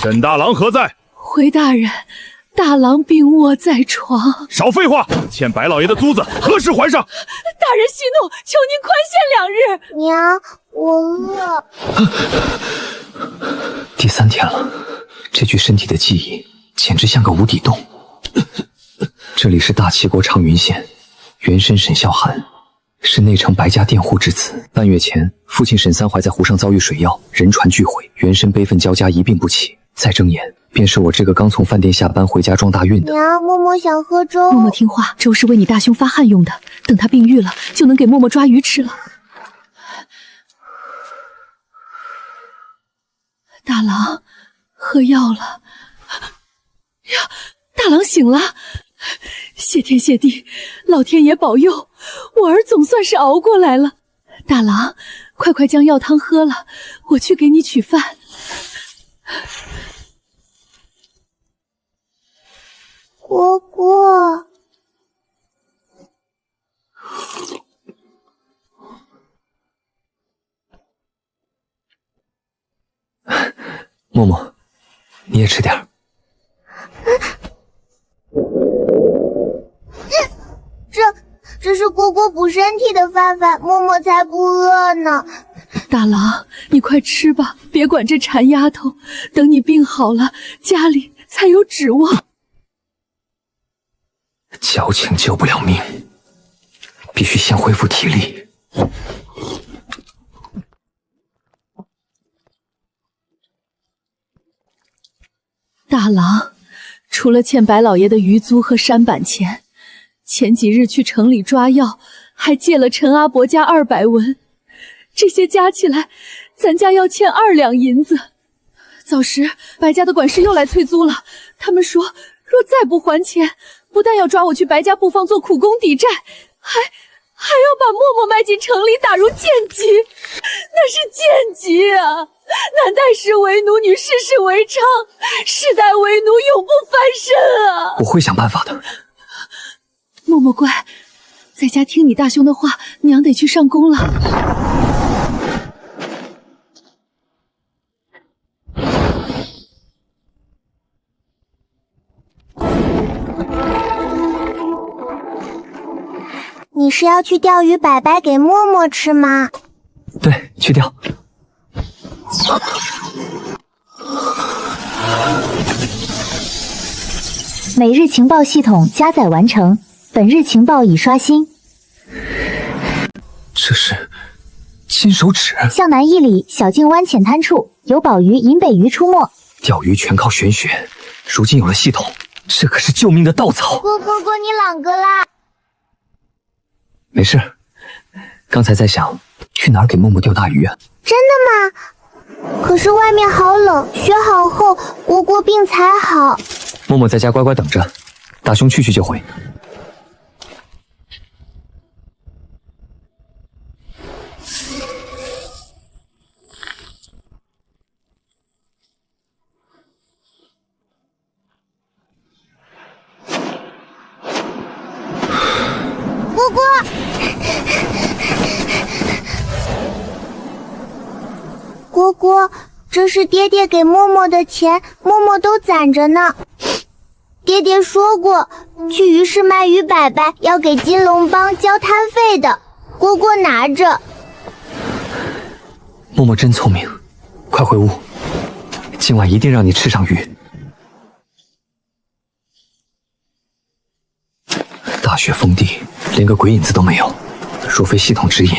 沈大郎何在？回大人，大郎病卧在床。少废话！欠白老爷的租子何时还上？大人息怒，求您宽限2日。娘，我饿。第3天了，这具身体的记忆简直像个无底洞。这里是大齐国长云县，原身沈孝涵，是内城白家佃户之子。半月前，父亲沈三槐在湖上遭遇水妖，人船俱毁，原身悲愤交加，一病不起。再睁眼，便是我这个刚从饭店下班回家撞大运的。娘，默默想喝粥。默默听话，粥是为你大兄发汗用的，等他病愈了，就能给默默抓鱼吃了。大郎，喝药了。呀，大郎醒了。谢天谢地，老天爷保佑，我儿总算是熬过来了。大郎，快将药汤喝了，我去给你取饭。蝈蝈，默默，你也吃点儿。这是蝈蝈补身体的饭饭，默默才不饿呢。大郎，你快吃吧，别管这馋丫头，等你病好了，家里才有指望。矫情救不了命，必须先恢复体力。大郎，除了欠白老爷的余租和赡板钱，前几日去城里抓药，还借了陈阿伯家200文，这些加起来，咱家要欠2两银子。早时白家的管事又来催租了，他们说若再不还钱，不但要抓我去白家布坊做苦工抵债，还要把默默卖进城里打入贱籍。那是贱籍啊！男待世为奴，女世事为娼，世代为奴，永不翻身啊！我会想办法的。默默乖，在家听你大兄的话，娘得去上工了。你是要去钓鱼摆摆给默默吃吗？对，去钓。每日情报系统加载完成，本日情报已刷新。这是金手指。向南1里小径湾浅滩处有宝鱼、银北鱼出没。钓鱼全靠玄学，如今有了系统，这可是救命的稻草。蝈蝈，你啷个啦？没事，刚才在想去哪儿给默默钓大鱼啊。真的吗？可是外面好冷，雪好厚，蝈蝈病才好。默默在家乖乖等着，大兄去就回。蝈蝈，蝈蝈，这是爹爹给默默的钱，默默都攒着呢。爹爹说过，去鱼市卖鱼摆摆要给金龙帮交摊费的。蝈蝈拿着。默默真聪明，快回屋，今晚一定让你吃上鱼。大雪封地，连个鬼影子都没有，若非系统指引，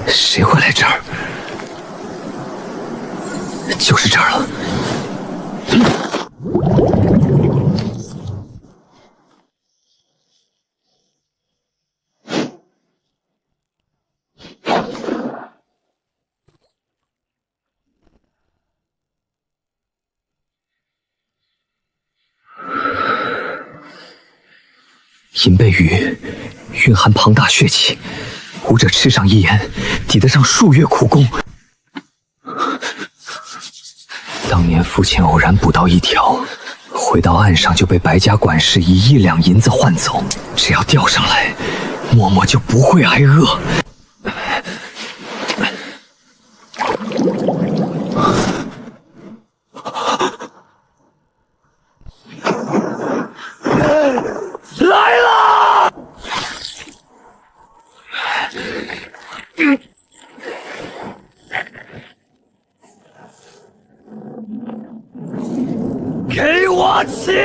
谁会来这儿？就是这儿了。银背鱼蕴含庞大血气，武者吃上一盐，抵得上数月苦功。当年父亲偶然捕到一条，回到岸上就被白家管事以1两银子换走。只要钓上来，默默就不会挨饿。给我起！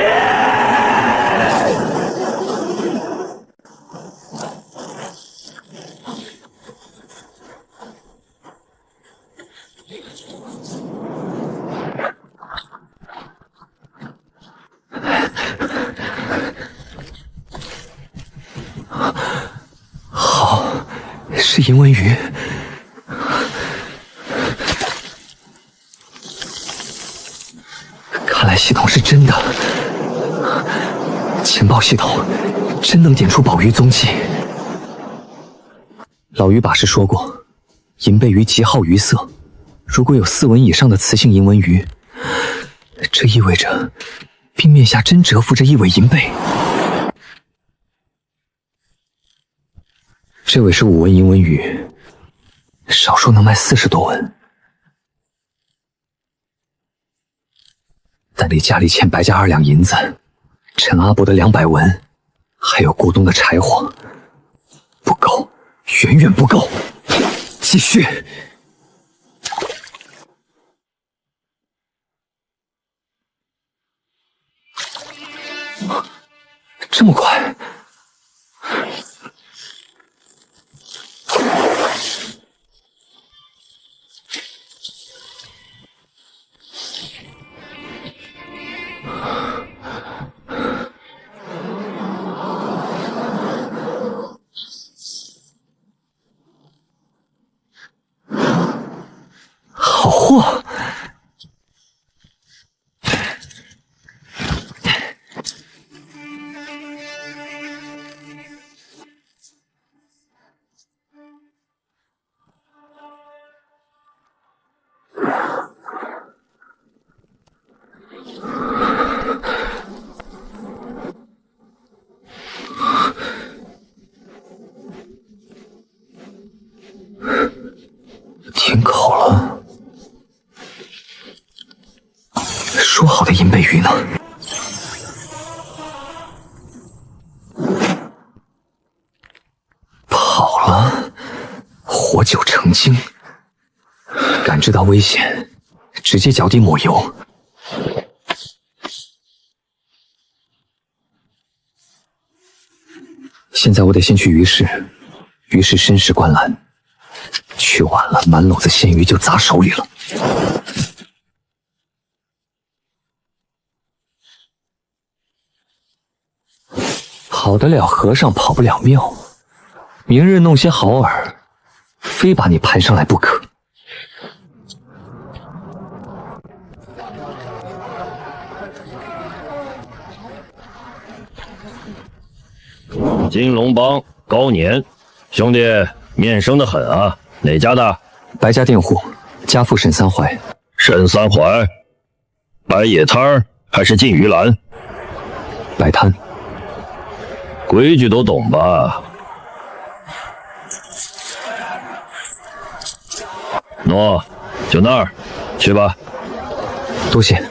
好，是银纹鱼。看来系统是真的，情报系统真能点出宝鱼踪迹。老鱼把式说过，银背鱼极好鱼色，如果有4纹以上的雌性银纹鱼，这意味着冰面下真蛰伏着一尾银背。这尾是5纹银纹鱼，少说能卖40多文。但得家里欠白家2两银子，陈阿伯的200文，还有咕咚的柴火，不够，远远不够。继续。这么快？好货！停口了。说好的银背鱼呢？跑了，活酒成精。感知到危险，直接脚底抹油。现在我得先去鱼市，鱼市申时观澜。去晚了，满篓子鲜鱼就砸手里了。跑得了和尚跑不了庙，明日弄些好饵，非把你盘上来不可。金龙帮高年，兄弟面生的很啊，哪家的？白家佃户，家父沈三槐。沈三槐，摆野摊儿还是进鱼篮？摆摊。规矩都懂吧？喏，就那儿，去吧。多谢。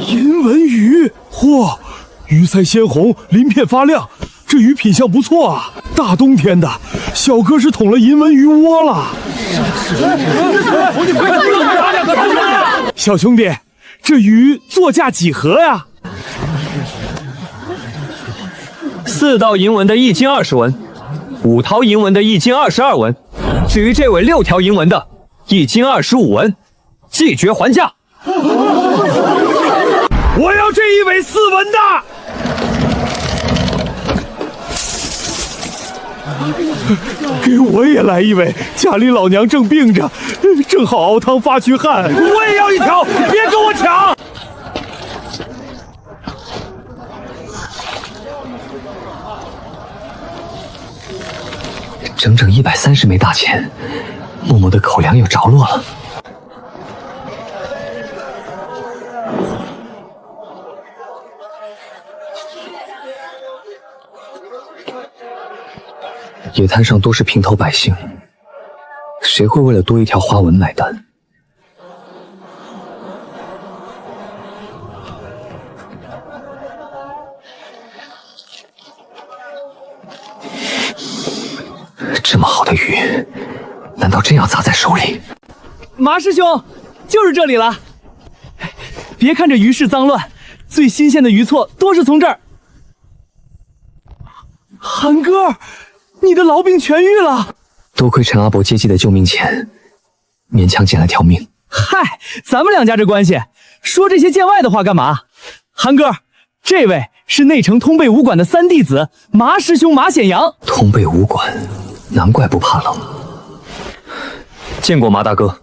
银纹鱼，嚯，鱼鳃鲜红，鳞片发亮，这鱼品相不错啊！大冬天的，小哥是捅了银纹鱼窝了。小兄弟，这鱼作价几何呀？4道银纹的1斤20文，5条银纹的1斤22文，至于这尾6条银纹的1斤25文，即决还价。我要这一尾4文的。给我也来一尾，家里老娘正病着，正好熬汤发去汗。我也要一条，别跟我抢！整整130枚大钱，默默的口粮又着落了。野滩上都是平头百姓，谁会为了多一条花纹买单？难道真要砸在手里？马师兄，就是这里了。别看这鱼市脏乱，最新鲜的鱼错多是从这儿。韩哥，你的痨病痊愈了。多亏陈阿伯接济的救命钱，勉强捡了条命。嗨，咱们两家这关系，说这些见外的话干嘛？韩哥，这位是内城通背武馆的三弟子麻师兄麻显阳。通背武馆，难怪不怕冷。见过麻大哥，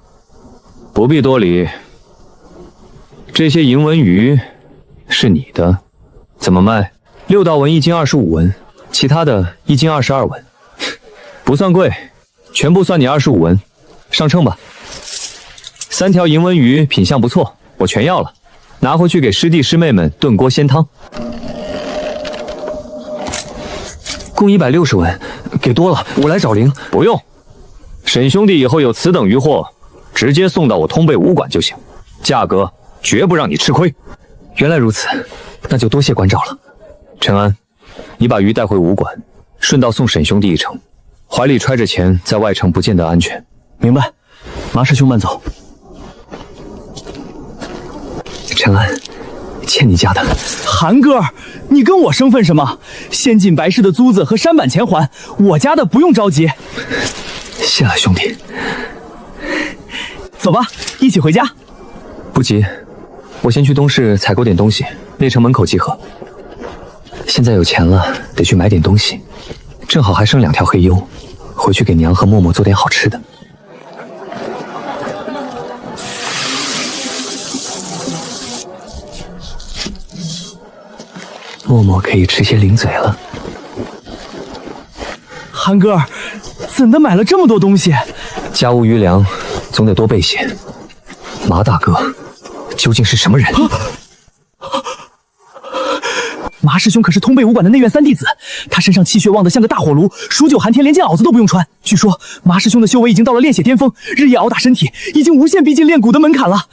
不必多礼。这些银纹鱼是你的，怎么卖？6道纹1斤25文，其他的1斤22文，不算贵，全部算你25文，上秤吧。3条银纹鱼品相不错，我全要了，拿回去给师弟师妹们炖锅鲜汤。共160文，给多了，我来找零。不用，沈兄弟以后有此等鱼货，直接送到我通背武馆就行，价格绝不让你吃亏。原来如此，那就多谢关照了。陈安，你把鱼带回武馆，顺道送沈兄弟一程，怀里揣着钱，在外城不见得安全。明白，麻师兄慢走。陈安，欠你家的。韩哥，你跟我生分什么？先进白氏的租子和赡板钱还，我家的不用着急。谢了，兄弟。走吧，一起回家。不急，我先去东市采购点东西，内城门口集合。现在有钱了，得去买点东西，正好还剩2条黑优，回去给娘和默默做点好吃的。默默可以吃些零嘴了。韩哥，怎的买了这么多东西？家无余粮，总得多备些。麻大哥究竟是什么人？麻师兄可是通背武馆的内院三弟子，他身上气血旺得像个大火炉，数9寒天连件袄子都不用穿。据说麻师兄的修为已经到了炼血巅峰，日夜熬打身体，已经无限逼近炼蛊的门槛了。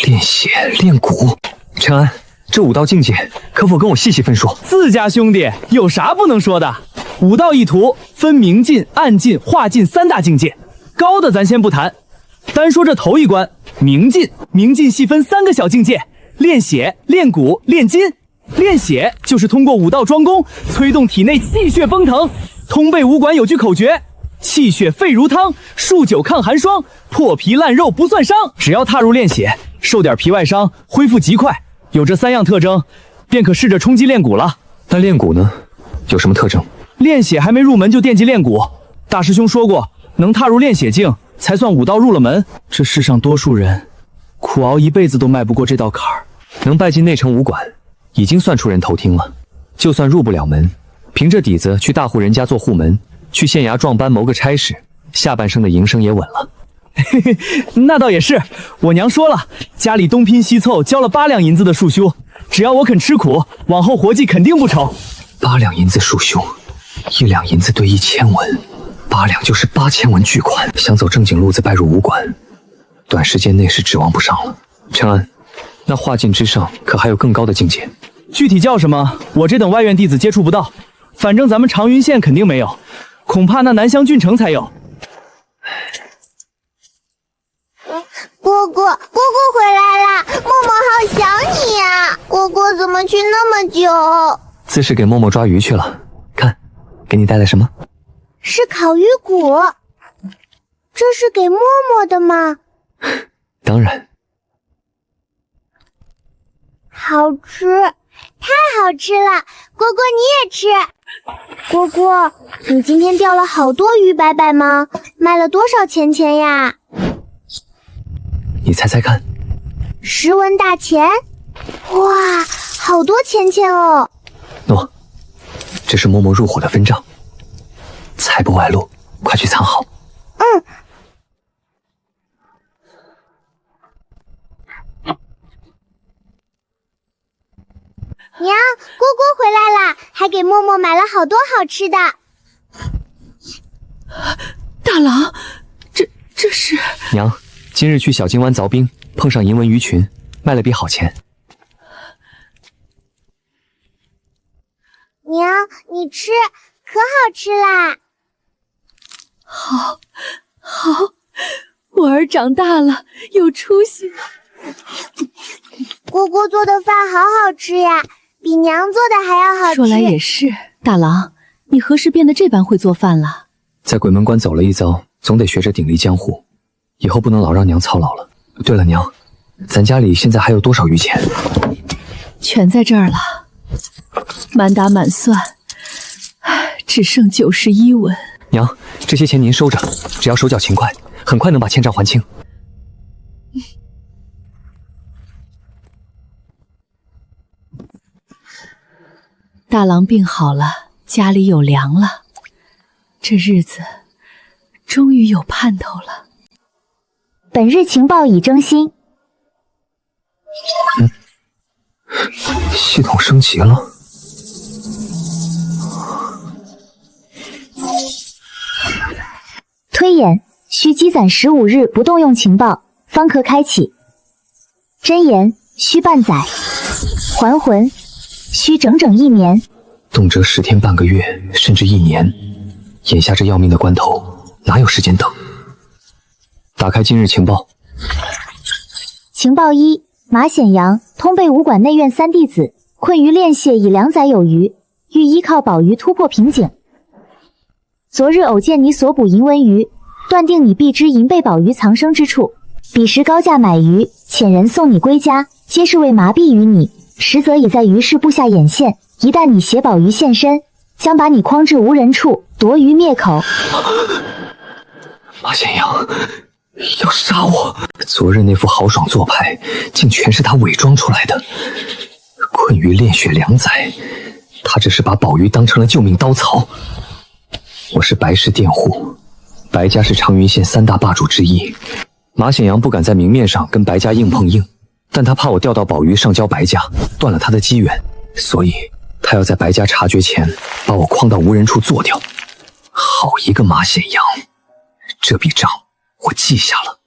炼血炼蛊，陈安，这5道境界可否跟我细细分说？自家兄弟有啥不能说的？5道一途分明境、暗境、化境3大境界，高的咱先不谈，单说这头一关明境，明境细分3个小境界：炼血、炼蛊、炼金。炼血就是通过5道庄功，催动体内气血奔腾。通背武馆有句口诀：气血沸如汤，数9抗寒霜，破皮烂肉不算伤。只要踏入炼血，受点皮外伤，恢复极快。有这3样特征，便可试着冲击炼蛊了。那炼蛊呢？有什么特征？炼血还没入门就惦记炼蛊。大师兄说过，能踏入炼血境，才算5道入了门。这世上多数人，苦熬一辈子都迈不过这道坎儿。能拜进内城武馆，已经算出人头听了。就算入不了门，凭着底子去大户人家做护门，去县衙壮班谋个差事，下半生的营生也稳了。嘿嘿，那倒也是。我娘说了，家里东拼西凑交了8两银子的束修，只要我肯吃苦，往后活计肯定不愁。8两银子束修，1两银子兑1000文，8两就是8000文巨款。想走正经路子拜入武馆，短时间内是指望不上了。陈安，那化境之上可还有更高的境界？具体叫什么，我这等外院弟子接触不到。反正咱们长云县肯定没有，恐怕那南乡郡城才有。蝈蝈回来啦！默默好想你呀！蝈蝈怎么去那么久？自是给默默抓鱼去了。看，给你带来什么？是烤鱼骨，这是给默默的吗？当然。好吃，太好吃了！蝈蝈你也吃。蝈蝈，你今天钓了好多鱼摆摆吗？卖了多少钱呀？你猜猜看。10文大钱？哇，好多钱哦！喏，这是默默入伙的分账，财不外露，快去藏好。嗯。娘，蝈蝈回来啦，还给默默买了好多好吃的。大郎，这是……娘，今日去小金湾凿冰，碰上银纹鱼群，卖了笔好钱。娘，你吃，可好吃啦！好，我儿长大了，有出息。蝈蝈做的饭好好吃呀，比娘做的还要好吃。说来也是，大郎，你何时变得这般会做饭了？在鬼门关走了一遭，总得学着鼎力江湖，以后不能老让娘操劳了。对了，娘，咱家里现在还有多少余钱？全在这儿了，满打满算，只剩91文。娘，这些钱您收着，只要手脚勤快，很快能把欠账还清。大郎病好了，家里有粮了，这日子终于有盼头了。本日情报已更新。系统升级了。推演需积攒15日不动用情报方可开启。真言需半载。还魂需整整1年，动辄10天半个月，甚至1年。眼下这要命的关头，哪有时间等？打开今日情报。情报1：马显阳，通背武馆内院3弟子，困于炼械已2载有余，欲依靠宝鱼突破瓶颈。昨日偶见你所捕银纹鱼，断定你必知银背宝鱼藏身之处。彼时高价买鱼，遣人送你归家，皆是为麻痹于你，实则已在于氏部下眼线。一旦你携宝鱼现身，将把你诓至无人处，夺鱼灭口。马显阳要杀我！昨日那副豪爽做派，竟全是他伪装出来的。困于炼血2载，他只是把宝鱼当成了救命稻草。我是白氏佃户，白家是长云县3大霸主之一。马显阳不敢在明面上跟白家硬碰硬，但他怕我钓到宝鱼上交白家，断了他的机缘，所以他要在白家察觉前把我诓到无人处做掉。好一个马显阳，这笔账我记下了。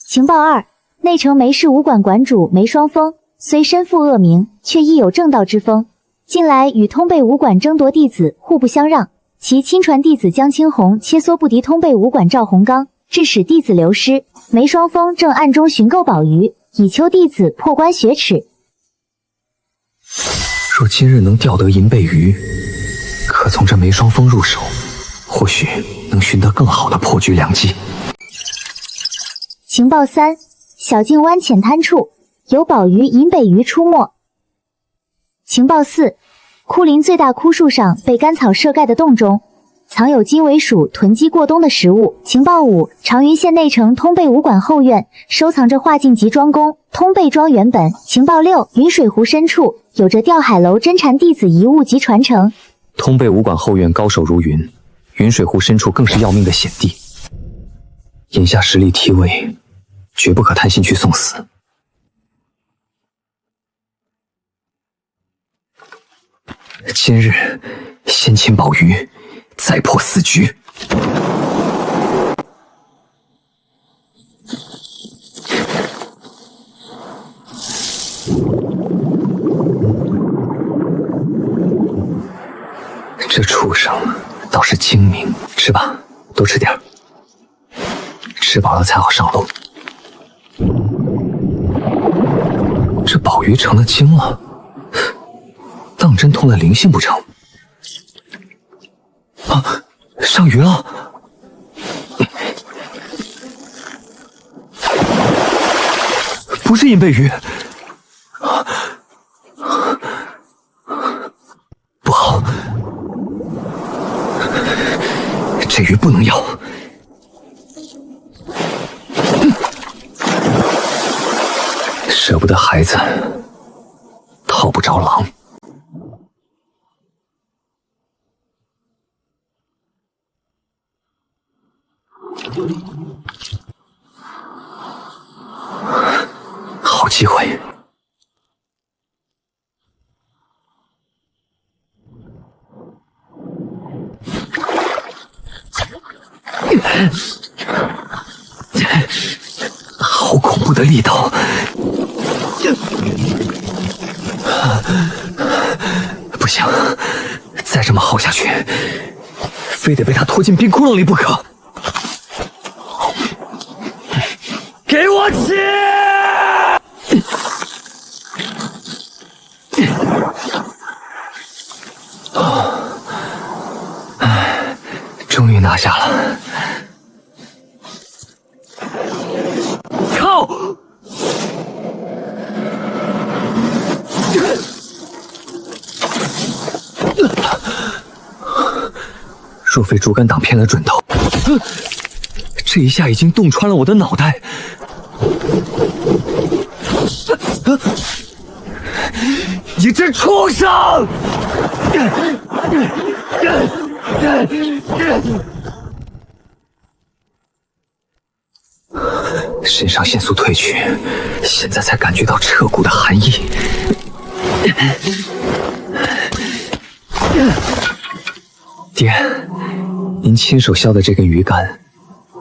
情报2：内城梅氏武馆馆主梅双风，虽身负恶名，却亦有正道之风。近来与通背武馆争夺弟子，互不相让。其亲传弟子江青红切磋不敌通背武馆赵洪刚，致使弟子流失。梅双风正暗中寻购宝鱼，以求弟子破关雪耻。若今日能钓得银背鱼，可从这梅双风入手，或许能寻得更好的破局良机。情报3：小径湾浅滩处有宝鱼银背鱼出没。情报4：枯林最大枯树上被干草遮盖的洞中，藏有金尾鼠囤积过冬的食物。情报5：长云县内城通背武馆后院收藏着画境及庄公通背庄原本。情报6：云水湖深处有着吊海楼真禅弟子遗物及传承。通背武馆后院高手如云，云水湖深处更是要命的险地。眼下实力梯位，绝不可贪心去送死。今日先擒宝鱼，再破4局。这畜生倒是精明，吃吧，多吃点儿，吃饱了才好上路。这宝鱼成了精了，当真通了灵性不成？啊，上鱼了！不是银背鱼，不好，这鱼不能要。舍不得孩子，套不着狼。好机会！好恐怖的力道！不行，再这么耗下去，非得被他拖进冰窟窿里不可。若非竹竿挡偏了准头，这一下已经洞穿了我的脑袋。你这畜生！肾上腺素褪去，现在才感觉到彻骨的寒意。爹，您亲手削的这根鱼竿，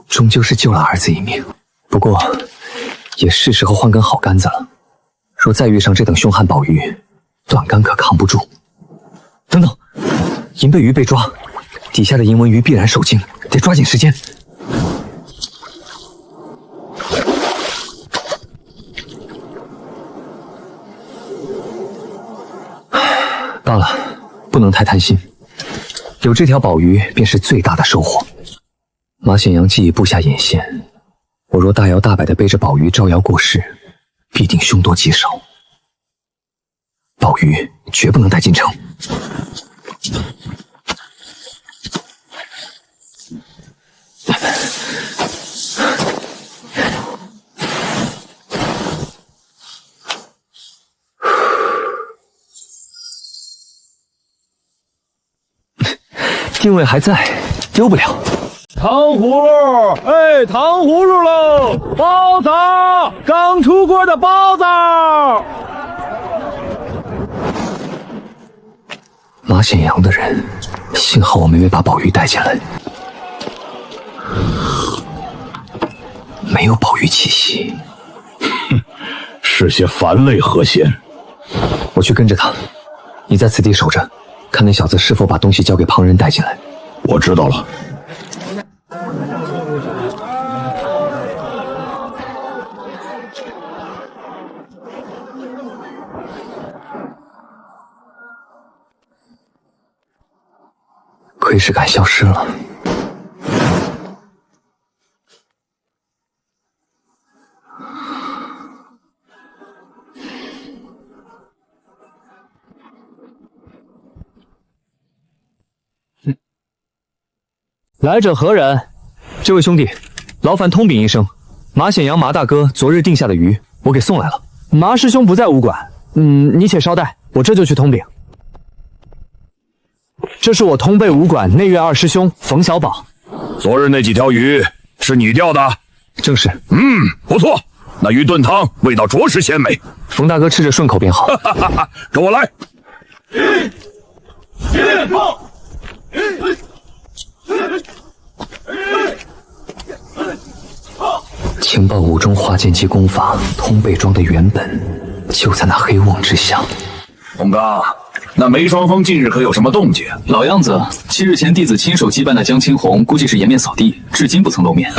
终究是救了儿子一命。不过，也是时候换根好杆子了。若再遇上这等凶悍宝鱼，短杆可扛不住。等等，银背鱼被抓，底下的银纹鱼必然受惊，得抓紧时间。罢了，不能太贪心。有这条宝鱼便是最大的收获。马显阳既已布下眼线，我若大摇大摆地背着宝鱼招摇过市，必定凶多吉少。宝鱼绝不能带进城。定位还在，丢不了。糖葫芦，哎，糖葫芦喽！包子，刚出锅的包子。马显阳的人，幸好我没把宝玉带进来。没有宝玉气息，是些凡类何仙？我去跟着他，你在此地守着，看那小子是否把东西交给旁人带进来。我知道了。窥视感消失了。来者何人？这位兄弟，劳烦通禀一声，马显阳马大哥昨日定下的鱼，我给送来了。马师兄不在武馆，你且稍待，我这就去通禀。这是我通背武馆内院二师兄冯小宝。昨日那几条鱼是你钓的？正是。不错，那鱼炖汤味道着实鲜美。冯大哥吃着顺口便好。跟我来。情报五中化剑姬功法通背桩的原本就在那黑瓮之下。洪刚，那梅双风近日可有什么动静？老样子，7日前弟子亲手击败那江青红，估计是颜面扫地，至今不曾露面。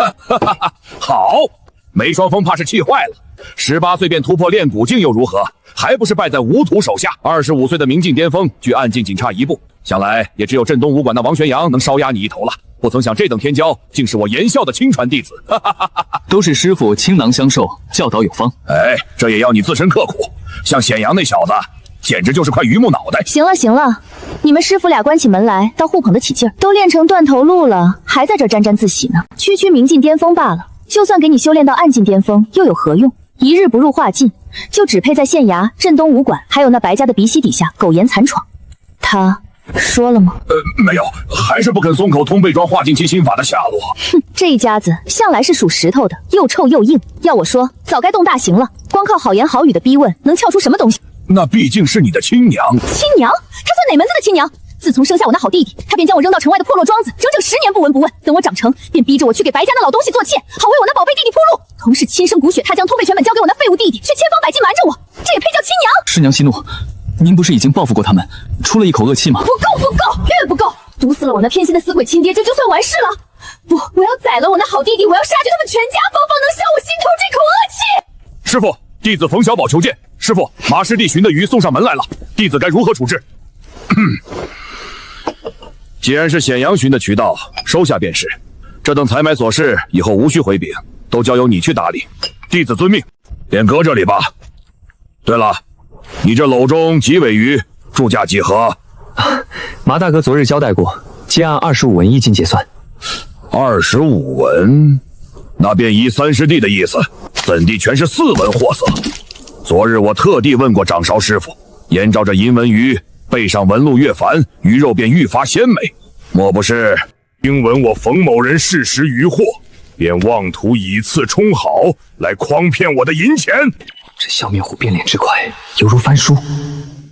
好，梅双风怕是气坏了。18岁便突破炼蛊境又如何？还不是败在无土手下。25岁的明镜巅峰，距暗境仅差一步，想来也只有镇东武馆的王玄阳能稍压你一头了。不曾想这等天骄，竟是我严校的亲传弟子。都是师傅倾囊相授，教导有方。哎，这也要你自身刻苦。像显阳那小子，简直就是块榆木脑袋。行了行了，你们师傅俩关起门来倒互捧得起劲儿，都练成断头路了，还在这沾沾自喜呢。区明镜巅峰罢了，就算给你修炼到暗境巅峰，又有何用？一日不入化境，就只配在县衙、镇东武馆，还有那白家的鼻息底下苟延残闯。他说了吗？没有，还是不肯松口通背桩化境期心法的下落。哼，这一家子向来是属石头的，又臭又硬。要我说，早该动大刑了。光靠好言好语的逼问，能撬出什么东西？那毕竟是你的亲娘。亲娘？她算哪门子的亲娘？自从生下我那好弟弟，他便将我扔到城外的破落庄子，整整10年不闻不问。等我长成，便逼着我去给白家那老东西做妾，好为我那宝贝弟弟铺路。同是亲生骨血，他将通背全本交给我那废物弟弟，却千方百计瞒着我，这也配叫亲娘？师娘息怒，您不是已经报复过他们，出了一口恶气吗？不够，越不够！毒死了我那偏心的死鬼亲爹，这就算完事了。不，我要宰了我那好弟弟，我要杀绝他们全家，方能消我心头这口恶气。师傅，弟子冯小宝求见。师傅，马师弟寻的鱼送上门来了，弟子该如何处置？既然是显阳寻的渠道，收下便是。这等采买琐事，以后无需回禀，都交由你去打理。弟子遵命，便搁这里吧。对了，你这篓中几尾鱼，注价几何？马大哥昨日交代过，皆按25文一金结算。25文，那便依三师弟的意思，怎地全是4文货色？昨日我特地问过掌勺师傅，沿照着银纹鱼背上纹路越繁，鱼肉便愈发鲜美。莫不是听闻我冯某人适时渔获，便妄图以次充好，来诓骗我的银钱？这笑面虎变脸之快，犹如翻书。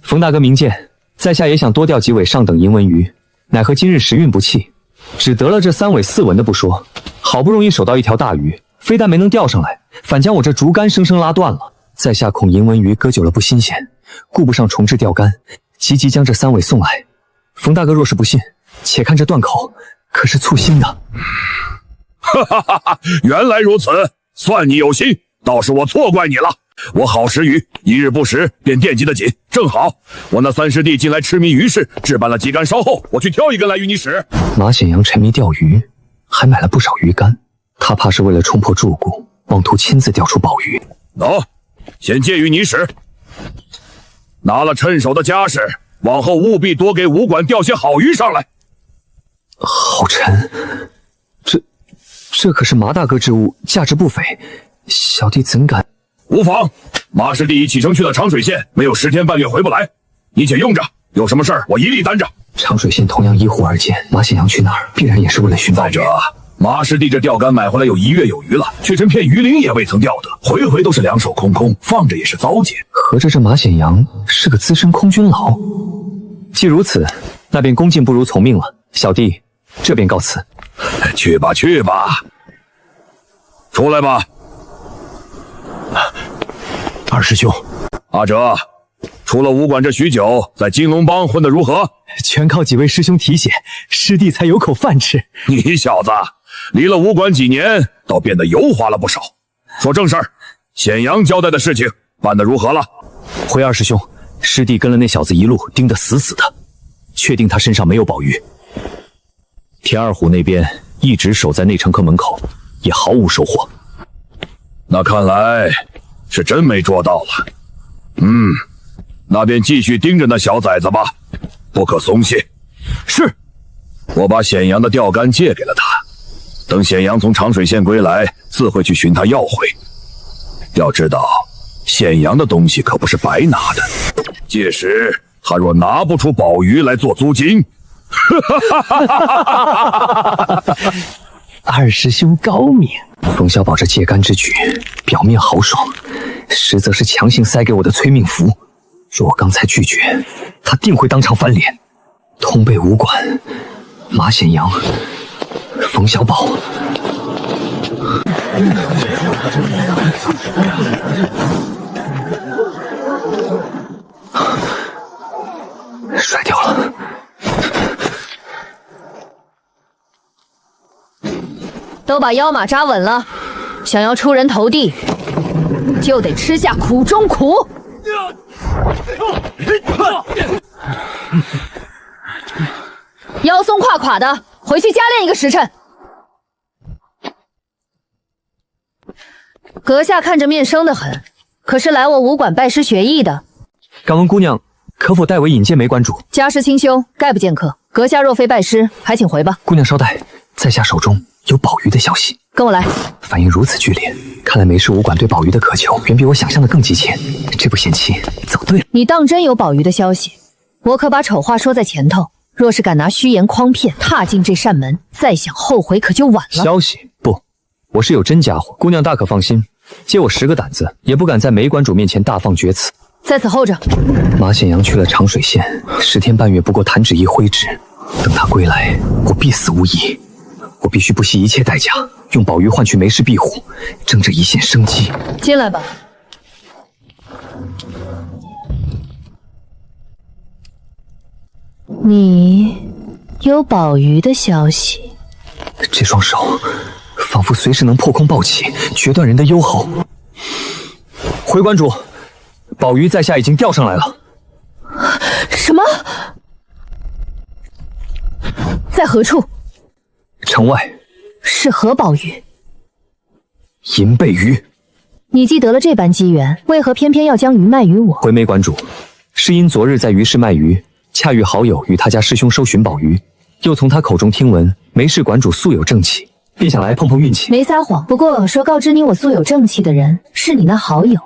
冯大哥明鉴，在下也想多钓几尾上等银纹鱼，奈何今日时运不济，只得了这3尾4文的不说，好不容易守到一条大鱼，非但没能钓上来，反将我这竹竿生生拉断了。在下恐银纹鱼搁久了不新鲜，顾不上重置钓竿，急将这3尾送来。冯大哥若是不信，且看这断口可是簇新的。哈哈哈哈！原来如此，算你有心，倒是我错怪你了。我好食鱼，一日不食便惦记得紧。正好我那3师弟近来痴迷鱼市，置办了几竿，稍后我去挑一根来与你使。马显阳沉迷钓鱼，还买了不少鱼竿，他怕是为了冲破杼骨，妄图亲自钓出宝鱼。先借与你使，拿了趁手的家事，往后务必多给武馆钓些好鱼上来。好沉，这可是马大哥之物，价值不菲，小弟怎敢？无妨，马师弟已启程去了长水县，没有10天半月回不来，你且用着，有什么事儿我一力担着。长水县同样依湖而建，马显阳去那儿必然也是为了寻宝鱼。再者，马师弟这钓竿买回来有1月有余了，却连片鱼鳞也未曾钓得，回回都是两手空空，放着也是糟践。合着这马显阳是个资深空军牢。既如此，那便恭敬不如从命了。小弟这便告辞。去吧，出来吧。二师兄，阿哲，出了武馆这许久，在金龙帮混得如何？全靠几位师兄提携，师弟才有口饭吃。你小子离了武馆几年，倒变得油滑了不少。说正事儿，显阳交代的事情办得如何了？回二师兄，师弟跟了那小子一路盯得死死的，确定他身上没有宝鱼。田二虎那边一直守在内城客门口，也毫无收获。那看来是真没捉到了。那便继续盯着那小崽子吧，不可松懈。是，我把显阳的钓竿借给了他，等显阳从长水县归来，自会去寻他要回。要知道，显阳的东西可不是白拿的，届时他若拿不出宝鱼来做租金，二师兄高明。冯小宝这借竿之举，表面豪爽，实则是强行塞给我的催命符。若我刚才拒绝，他定会当场翻脸。通背武馆，马显阳，冯小宝。甩掉了。都把腰马扎稳了，想要出人头地，就得吃下苦中苦。腰松胯垮的，回去加练1个时辰。阁下看着面生得很，可是来我武馆拜师学艺的。敢问姑娘，可否代为引荐梅馆主？家师清修，概不见客。阁下若非拜师，还请回吧。姑娘稍待，在下手中有宝鱼的消息。跟我来。反应如此剧烈，看来梅氏武馆对宝鱼的渴求远比我想象的更急切。这步险棋走对了。你当真有宝鱼的消息？我可把丑话说在前头。若是敢拿虚言诓骗，踏进这扇门，再想后悔可就晚了。消息不，我是有真家伙，姑娘大可放心。借我10个胆子，也不敢在梅馆主面前大放厥词。在此候着。马显阳去了长水县，10天半月不过弹指一挥之。等他归来，我必死无疑。我必须不惜一切代价，用宝鱼换取梅氏庇护，争这一线生机。进来吧。你有宝鱼的消息？这双手仿佛随时能破空暴起，决断人的幽喉。回馆主，宝鱼在下已经钓上来了。什么？在何处？城外。是何宝鱼？银背鱼。你既得了这般机缘，为何偏偏要将鱼卖于我？回梅馆主，是因昨日在鱼市卖鱼，恰遇好友与他家师兄收寻宝鱼，又从他口中听闻梅氏馆主素有正气，便想来碰碰运气。没撒谎，不过说告知你我素有正气的人是你那好友。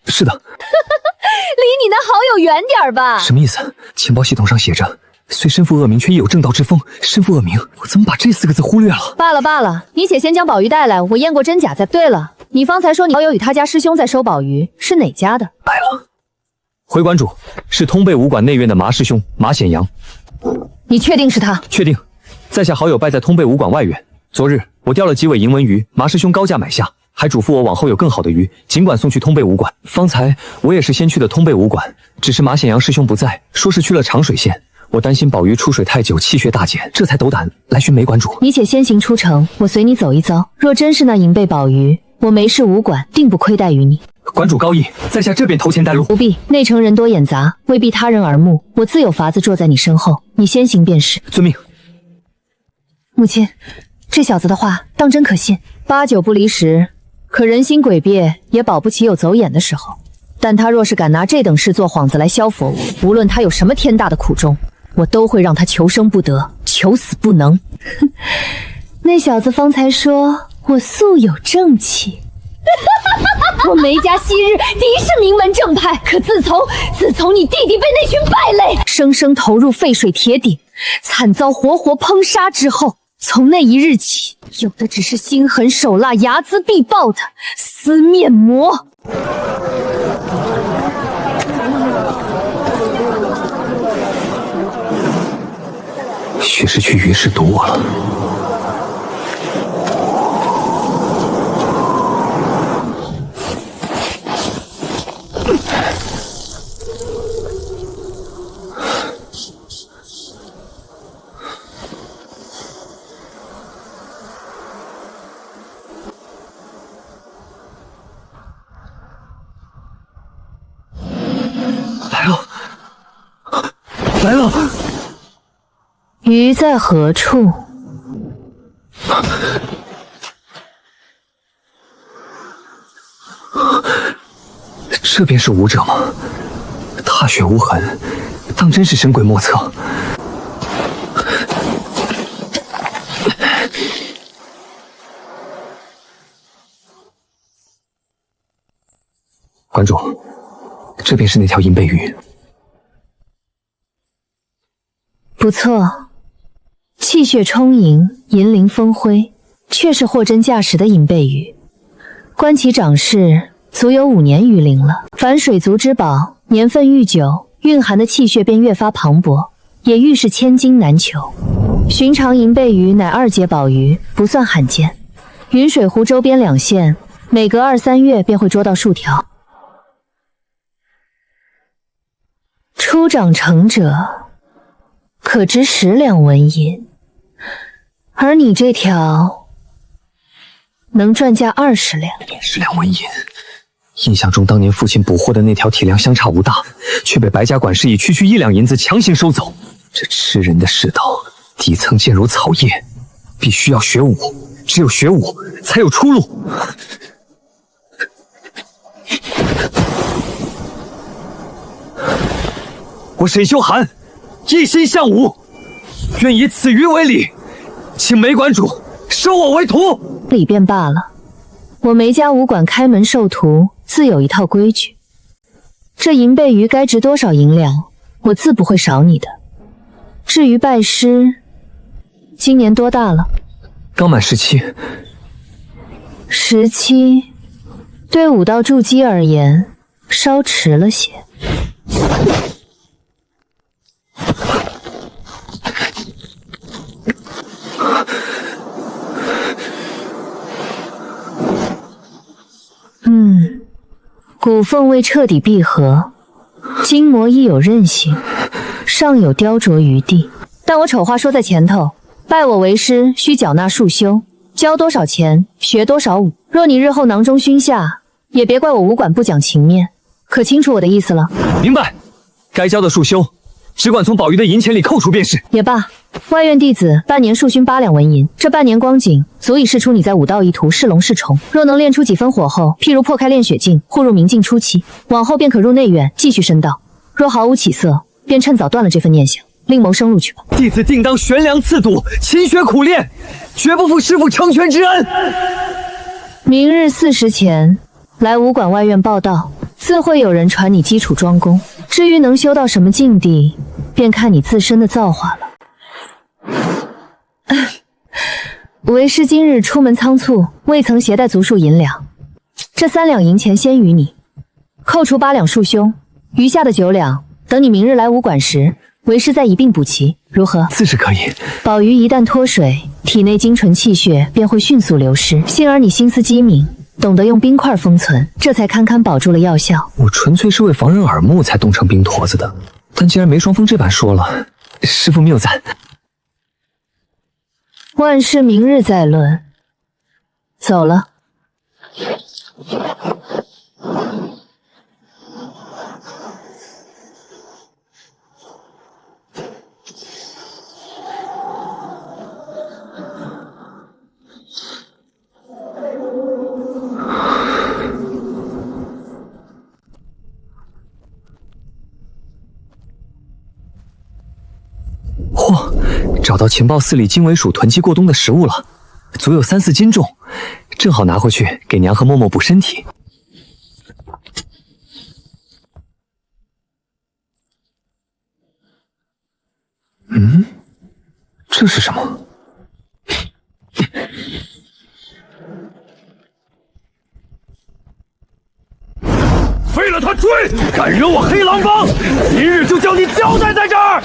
是的。离你那好友远点吧。什么意思？情报系统上写着，虽身负恶名，却亦有正道之风。身负恶名，我怎么把这4个字忽略了？罢了罢了，你且先将宝鱼带来，我验过真假再。对了，你方才说你好友与他家师兄在收宝鱼，是哪家的？来了。回馆主，是通贝武馆内院的麻师兄马显阳。你确定是他？确定。在下好友拜在通贝武馆外院，昨日我钓了几尾银纹鱼，麻师兄高价买下，还嘱咐我往后有更好的鱼，尽管送去通贝武馆。方才我也是先去的通贝武馆，只是马显阳师兄不在，说是去了长水县。我担心宝鱼出水太久，气血大减，这才斗胆来寻梅馆主。你且先行出城，我随你走一遭。若真是那银贝宝鱼，我梅氏武馆定不亏待于你。馆主高义，在下这便头前带路。不必，内城人多眼杂，未必他人耳目，我自有法子坐在你身后，你先行便是。遵命。母亲，这小子的话当真可信？8、9不离10，可人心诡辩，也保不齐有走眼的时候。但他若是敢拿这等事做幌子来消佛我，无论他有什么天大的苦衷，我都会让他求生不得，求死不能。哼，那小子方才说我素有正气。我梅家昔日的是名门正派，可自从你弟弟被那群败类生生投入沸水铁鼎，惨遭活活烹杀之后，从那一日起，有的只是心狠手辣、睚眦必报的撕面魔。许是去鱼市堵我了。来了！鱼在何处？这便是武者吗？踏雪无痕，当真是神鬼莫测。馆主，这便是那条银背鱼。不错，气血充盈，银鳞丰辉，确是货真价实的银背鱼。观其长势，足有5年余龄了。凡水族之宝，年份愈久，蕴含的气血便越发磅礴，也愈是千金难求。寻常银背鱼乃2阶宝鱼，不算罕见。云水湖周边2县，每隔2、3月便会捉到数条。初长成者，可值10两纹银，而你这条能赚价20两。10两纹银，印象中当年父亲捕获的那条体量相差无大，却被白家管事以区1两银子强行收走。这吃人的世道，底层见如草叶，必须要学武，只有学武才有出路。我沈修寒一心向武，愿以此鱼为礼，请梅馆主收我为徒。礼便罢了，我梅家武馆开门授徒，自有一套规矩。这银背鱼该值多少银两，我自不会少你的。至于拜师，今年多大了？刚满17。17，对武道筑基而言，稍迟了些。骨缝未彻底闭合，筋膜亦有韧性，尚有雕琢余地。但我丑话说在前头，拜我为师需缴纳束修，交多少钱学多少武。若你日后囊中熏下，也别怪我武馆不讲情面，可清楚我的意思了？明白。该交的束修，只管从宝玉的银钱里扣除便是。也罢，外院弟子半年束熏8两纹银，这半年光景足以试出你在武道一途是龙是虫。若能练出几分火候，譬如破开炼血境，或入明境初期，往后便可入内院继续深道。若毫无起色，便趁早断了这份念想。另谋生路去吧。弟子定当悬梁刺股，勤学苦练，绝不负师父成全之恩。明日4时前来武馆外院报到，自会有人传你基础庄功。至于能修到什么境地，便看你自身的造化了。为师今日出门仓促，未曾携带足数银两，这3两银钱先与你，扣除8两束凶，余下的9两，等你明日来武馆时，为师再一并补齐，如何？自是可以。宝玉一旦脱水，体内精纯气血便会迅速流失。幸而你心思机敏，懂得用冰块封存，这才堪堪保住了药效。我纯粹是为防人耳目才冻成冰坨子的，但既然梅双风这般说了，师父谬赞。万事明日再论。走了。嚯，找到情报寺里经纬署囤积过冬的食物了，足有3、4斤重，正好拿回去给娘和嬷嬷补身体。这是什么？废了他追！敢惹我黑狼帮，今日就叫你交代在这儿！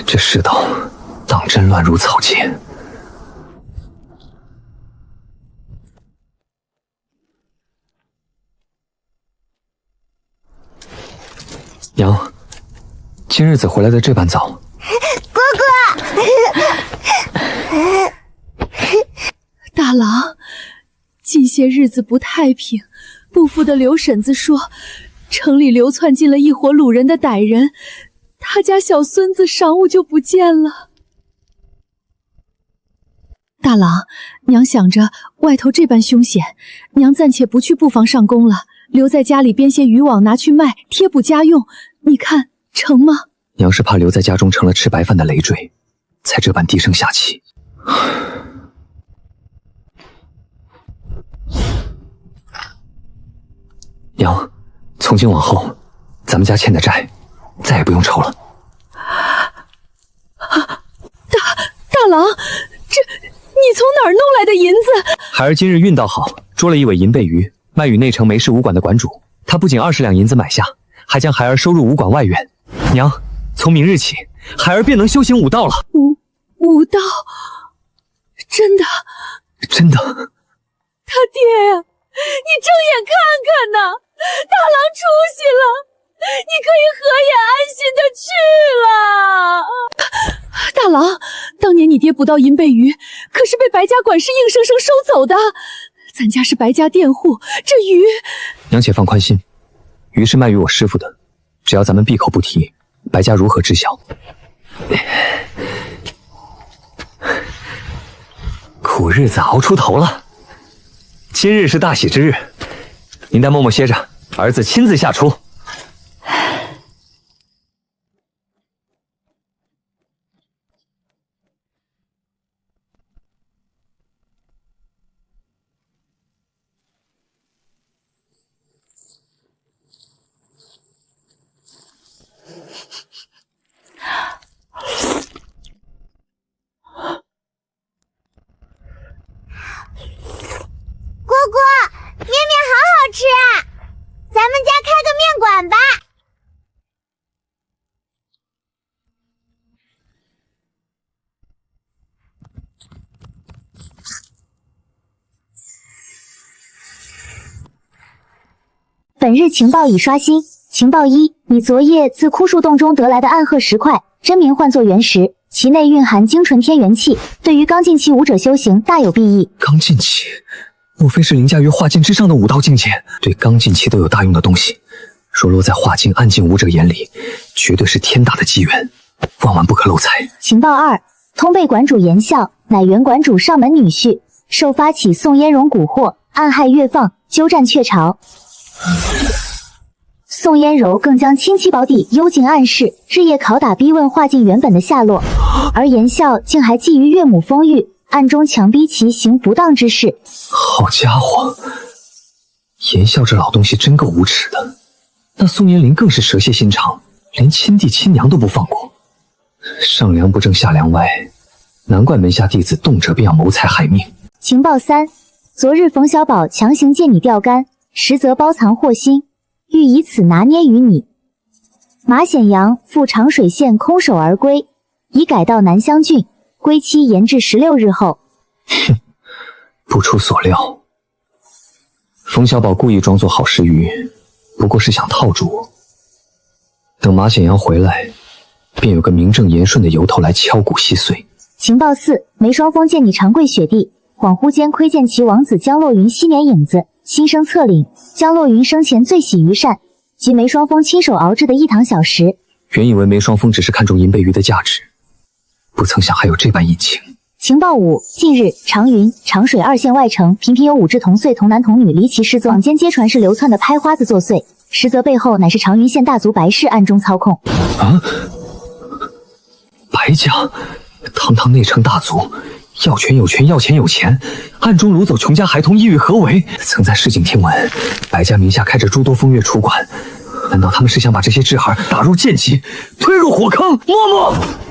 这世道当真乱如草芥。娘，今日怎回来的这般早？哥哥，大郎，近些日子不太平，不服的刘婶子说，城里流窜进了一伙掳人的歹人，他家小孙子晌午就不见了。大郎，娘想着外头这般凶险，娘暂且不去布防上工了，留在家里编些渔网拿去卖，贴补家用，你看成吗？娘是怕留在家中成了吃白饭的累赘，才这般低声下气。娘，从今往后，咱们家欠的债再也不用抽了。大郎，这你从哪儿弄来的银子？孩儿今日运道好，捉了一尾银背鱼，卖与内城梅氏武馆的馆主。他不仅20两银子买下，还将孩儿收入武馆外院。娘，从明日起，孩儿便能修行武道了。武道？真的？真的。他爹呀，你睁眼看看呐，大郎出息了，你可以合眼安心的去了。大郎，当年你爹捕到银背鱼，可是被白家管事硬生生收走的。咱家是白家佃户，这鱼……娘且放宽心，鱼是卖与我师父的，只要咱们闭口不提，白家如何知晓？苦日子熬出头了，今日是大喜之日，您带嬷嬷歇着，儿子亲自下厨。蝈蝈，面面好好吃啊！咱们家开个面馆吧。本日情报已刷新。情报1：你昨夜自枯树洞中得来的暗褐石块，真名唤作原石，其内蕴含精纯天元气，对于刚进期武者修行大有裨益。刚进期？莫非是凌驾于化境之上的武道境界？对刚进期都有大用的东西，若落在化境、暗境武者眼里，绝对是天大的机缘，万万不可漏财。情报2：通背馆主严啸，乃原馆主上门女婿，受发起宋嫣容蛊惑，暗害越放，鸠占鹊巢。宋嫣柔更将亲戚胞弟幽禁暗室，日夜拷打逼问华晋原本的下落，而严孝竟还觊觎岳母封玉，暗中强逼其行不当之事。好家伙，严孝这老东西真够无耻的。那宋延龄更是蛇蝎心肠，连亲弟亲娘都不放过。上梁不正下梁歪，难怪门下弟子动辄便要谋财害命。情报3：昨日冯小宝强行借你钓竿，实则包藏祸心，欲以此拿捏于你。马显阳赴长水县空手而归，已改到南乡郡，归期延至16日后。哼，不出所料，冯小宝故意装作好食鱼，不过是想套住我。等马显阳回来，便有个名正言顺的由头来敲骨吸碎。情报4：梅双风见你长跪雪地，恍惚间窥见其王子江洛云昔年影子，心生恻领。江洛云生前最喜于善，及梅双风亲手熬制的一堂小食。原以为梅双风只是看中银背鱼的价值，不曾想还有这般隐情。情报5：近日长云、长水2县外城频频有5至同岁童男童女离奇失踪，坊间皆传是流窜的拍花子作祟，实则背后乃是长云县大族白氏暗中操控。啊！白家，堂堂内城大族，要权有权，要钱有钱，暗中掳走穷家孩童，意欲何为？曾在市井听闻，白家名下开着诸多风月厨馆，难道他们是想把这些稚孩打入贱籍，推入火坑？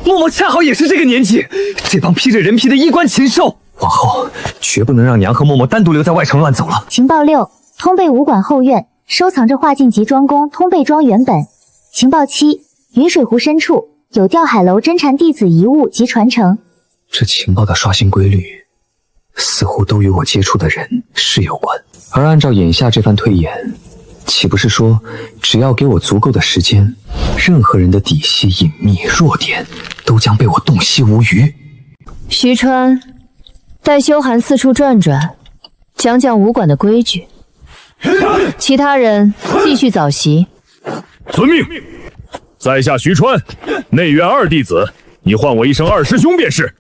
默默恰好也是这个年纪，这帮披着人皮的衣冠禽兽，往后绝不能让娘和默默单独留在外城乱走了。情报6：通贝武馆后院收藏着华晋集庄公通贝庄原本。情报7：云水湖深处有吊海楼真禅弟子遗物及传承。这情报的刷新规律，似乎都与我接触的人事有关。而按照眼下这番推演，岂不是说，只要给我足够的时间，任何人的底细、隐秘、弱点，都将被我洞悉无余？徐川，带修寒四处转转，讲讲武馆的规矩。其他人继续早习。遵命。在下徐川，内院2弟子，你唤我一声二师兄便是。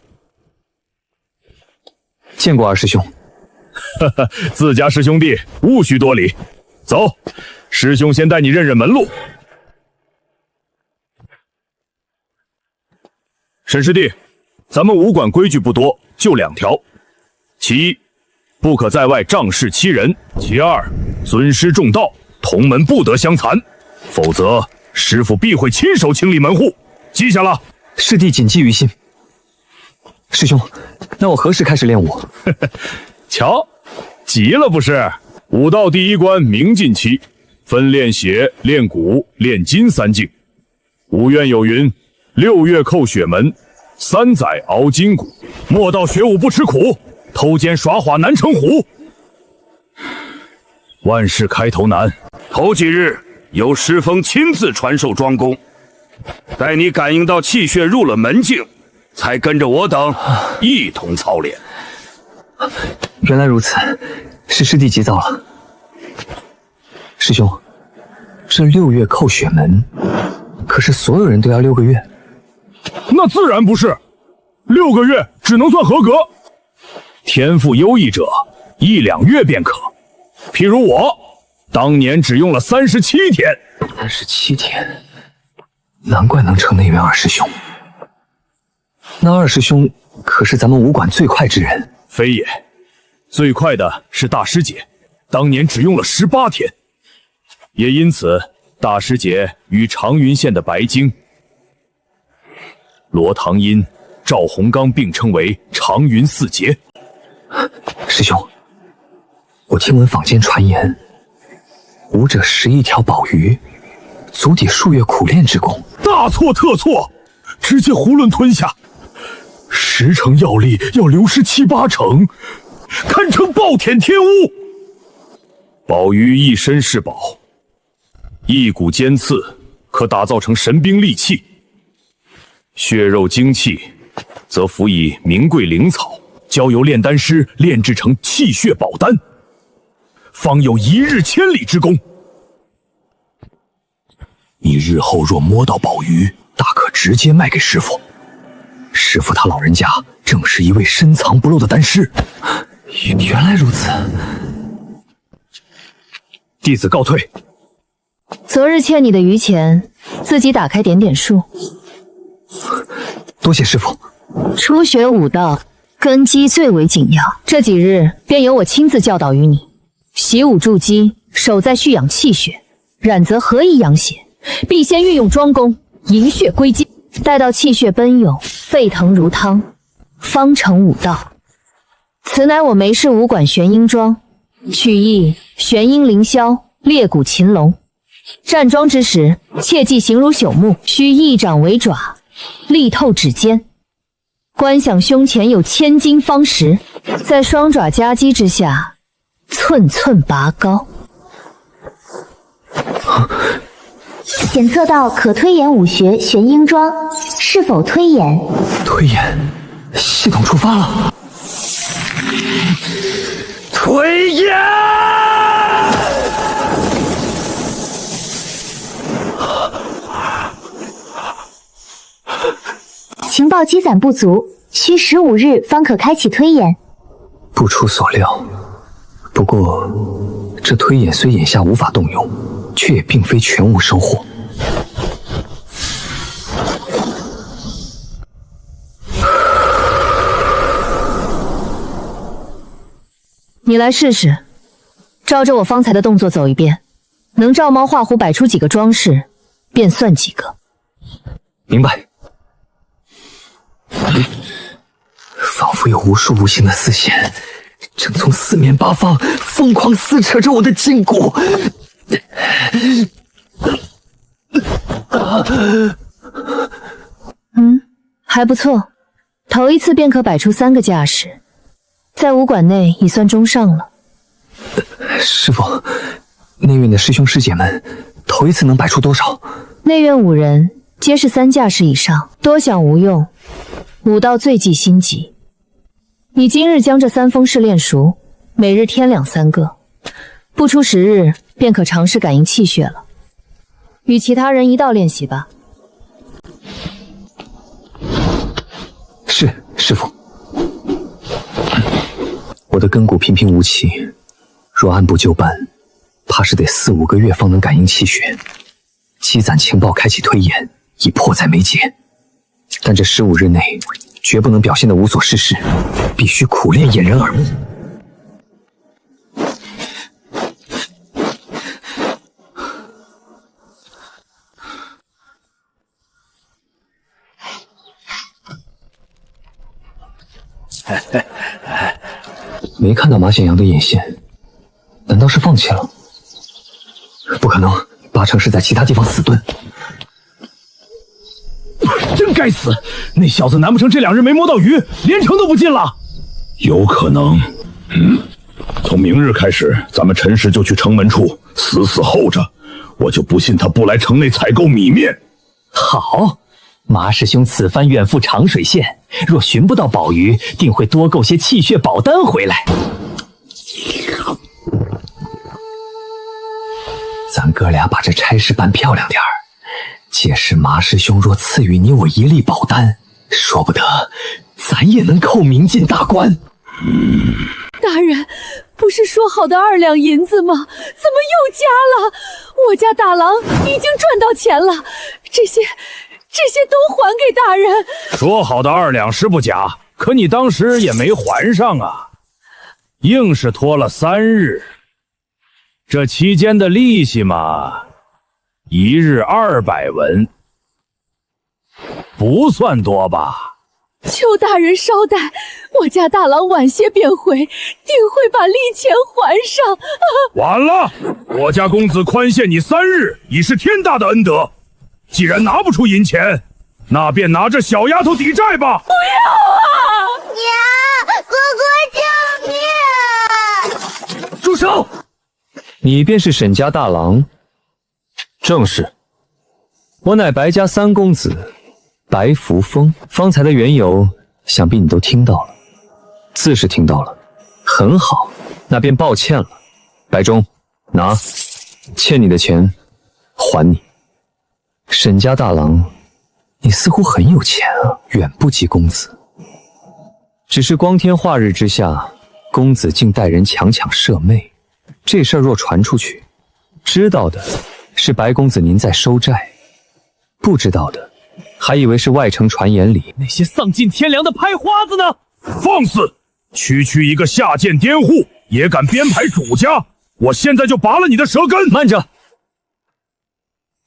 见过二师兄。哈哈，自家师兄弟，勿需多礼。走，师兄先带你认认门路。沈师弟，咱们武馆规矩不多，就2条。其一，不可在外仗势欺人；其二，尊师重道，同门不得相残，否则师父必会亲手清理门户。记下了。师弟谨记于心。师兄，那我何时开始练武？瞧，急了不是？武道第1关明禁期，分练血、练骨、练筋3境。武院有云：6月叩血门，3载熬筋骨。莫道学武不吃苦，偷奸耍滑难成虎。万事开头难，头几日由师风亲自传授庄功，待你感应到气血入了门境，才跟着我等一同操练。原来如此，是师弟急躁了。师兄，这6月叩血门，可是所有人都要6个月？那自然不是，6个月只能算合格，天赋优异者1、2月便可。譬如我，当年只用了37天。37天，难怪能成内院二师兄。那二师兄可是咱们武馆最快之人？非也，最快的是大师姐，当年只用了18天。也因此，大师姐与长云县的白鲸、罗唐英、赵洪刚并称为长云4杰。师兄，我听闻坊间传言，武者11条宝鱼，足抵数月苦练之功。大错特错，直接囫囵吞下，10成药力要流失7、8成，堪称暴殄天物。宝鱼一身是宝，一股尖刺可打造成神兵利器，血肉精气则辅以名贵灵草，交由炼丹师炼制成气血宝丹，方有1日千里之功。你日后若摸到宝鱼，大可直接卖给师父。师父他老人家正是一位深藏不露的丹师。原来如此，弟子告退。昨日欠你的余钱，自己打开点点数。多谢师父。初学武道，根基最为紧要，这几日便由我亲自教导于你。习武筑基，守在蓄养气血，染则何以养血？必先运用庄功，营血归经，待到气血奔涌，沸腾如汤，方成武道。此乃我梅氏武馆玄阴桩，取意玄阴凌霄，裂骨擒龙。站桩之时，切忌形如朽木，须一掌为爪，力透指尖。观想胸前有千斤方石，在双爪夹击之下，寸寸拔高。检测到可推演武学玄阴桩，是否推演？推演，系统触发了。推演！情报积攒不足，需15日方可开启推演。不出所料，不过这推演虽眼下无法动用，却也并非全无收获。你来试试，照着我方才的动作走一遍，能照猫画虎摆出几个装饰，便算几个。明白。仿佛有无数无形的丝线，正从四面八方疯狂撕扯着我的筋骨。还不错，头一次便可摆出3个架势，在武馆内已算中上了。师父，内院的师兄师姐们头一次能摆出多少？内院5人皆是3架势以上，多想无用，武道最忌心急。你今日将这3封式练熟，每日添2、3个，不出10日便可尝试感应气血了。与其他人一道练习吧。是，师父。我的根骨平平无奇，若按部就班，怕是得4、5个月方能感应气血。积攒情报，开启推演，已迫在眉睫。但这15日内，绝不能表现得无所事事，必须苦练掩人耳目。没看到马显阳的眼线，难道是放弃了？不可能，8成是在其他地方死遁。真该死！那小子难不成这2日没摸到鱼，连城都不进了？有可能。从明日开始，咱们陈氏就去城门处死死候着，我就不信他不来城内采购米面。好，马师兄此番远赴长水县，若寻不到宝鱼，定会多购些气血宝丹回来。咱哥俩把这差事办漂亮点儿。届时马师兄若赐予你我1粒宝丹，说不得咱也能扣明进大关。大人，不是说好的2两银子吗？怎么又加了？我家大郎已经赚到钱了，这些都还给大人。说好的2两是不假，可你当时也没还上啊，硬是拖了3日。这期间的利息嘛，1日200文，不算多吧？求大人稍待，我家大郎晚些便回，定会把利钱还上。晚了，我家公子宽限你3日，已是天大的恩德。既然拿不出银钱，那便拿着小丫头抵债吧。不要啊！娘，哥哥救命！住手！你便是沈家大郎？正是，我乃白家3公子白扶风。方才的缘由，想必你都听到了。自是听到了，很好，那便抱歉了。白忠，拿，欠你的钱还你。沈家大郎，你似乎很有钱啊，远不及公子。只是光天化日之下，公子竟带人强抢舍妹，这事儿若传出去，知道的是白公子您在收债，不知道的还以为是外城传言里那些丧尽天良的拍花子呢？放肆！区一个下贱佃户也敢编排主家，我现在就拔了你的舌根！慢着，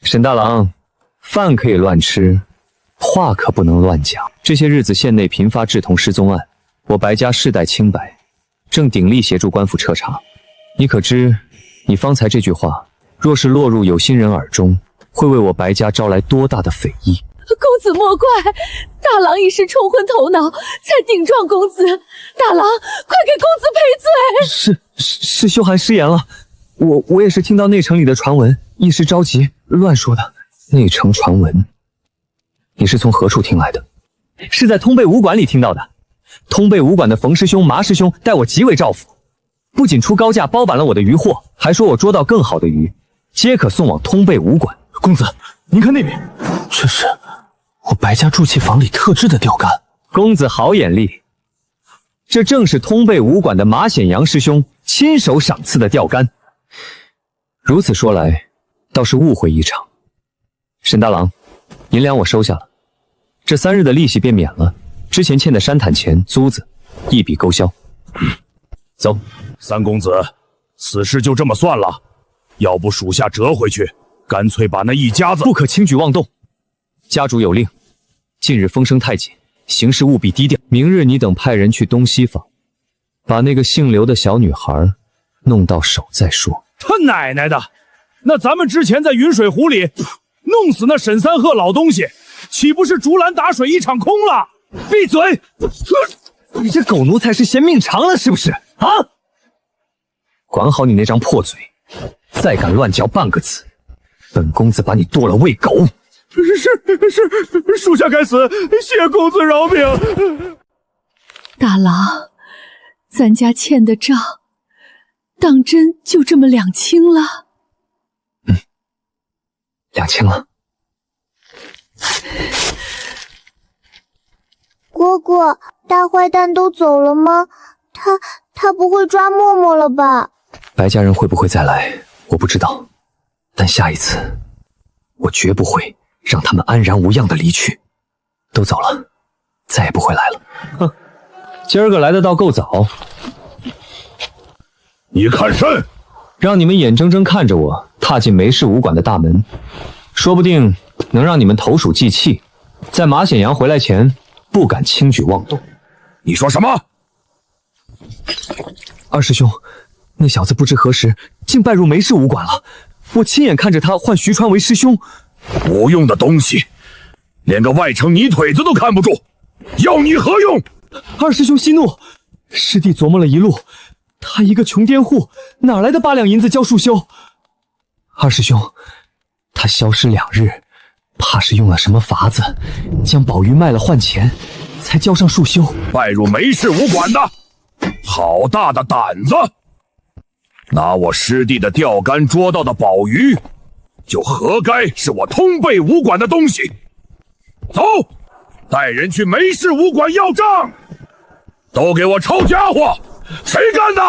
沈大郎，饭可以乱吃，话可不能乱讲。这些日子县内频发志同失踪案，我白家世代清白，正鼎力协助官府彻查。你可知，你方才这句话，若是落入有心人耳中，会为我白家招来多大的非议？公子莫怪，大郎一时冲昏头脑，才顶撞公子。大郎，快给公子赔罪！是秀涵失言了，我也是听到内城里的传闻，一时着急乱说的。内城传闻，你是从何处听来的？是在通贝武馆里听到的。通贝武馆的冯师兄、麻师兄待我极为照拂，不仅出高价包办了我的鱼货，还说我捉到更好的鱼，皆可送往通贝武馆。公子，您看那边，这是我白家贮气坊里特制的钓竿。公子好眼力，这正是通贝武馆的马显阳师兄亲手赏赐的钓竿。如此说来，倒是误会一场。沈大郎，银两我收下了，这3日的利息便免了，之前欠的山毯钱、租子一笔勾销。走，三公子，此事就这么算了，要不属下折回去，干脆把那一家子……不可轻举妄动，家主有令，近日风声太紧，行事务必低调。明日你等派人去东西坊，把那个姓刘的小女孩弄到手再说。他奶奶的！那咱们之前在云水湖里弄死那沈三鹤老东西，岂不是竹篮打水一场空了？闭嘴！你这狗奴才是嫌命长了是不是？啊！管好你那张破嘴，再敢乱嚼半个字，本公子把你剁了喂狗！是，属下该死，谢公子饶命。大郎，咱家欠的账，当真就这么两清了？两清了。蝈蝈，大坏蛋都走了吗？他不会抓默默了吧？白家人会不会再来，我不知道，但下一次，我绝不会让他们安然无恙的离去。都走了，再也不会来了。哼，今儿个来的倒够早。你看甚？让你们眼睁睁看着我踏进梅氏武馆的大门，说不定能让你们投鼠忌器，在马显阳回来前不敢轻举妄动。你说什么？二师兄，那小子不知何时竟拜入梅氏武馆了，我亲眼看着他唤徐川为师兄。无用的东西，连个外城泥腿子都看不住，要你何用？二师兄息怒，师弟琢磨了一路，他一个穷佃户，哪来的8两银子交束修？二师兄，他消失2日，怕是用了什么法子，将宝玉卖了换钱，才交上束修。拜入梅氏武馆的，好大的胆子！拿我师弟的钓竿捉到的宝鱼，就活该是我通贝武馆的东西。走，带人去梅氏武馆要账，都给我抄家伙！谁干的？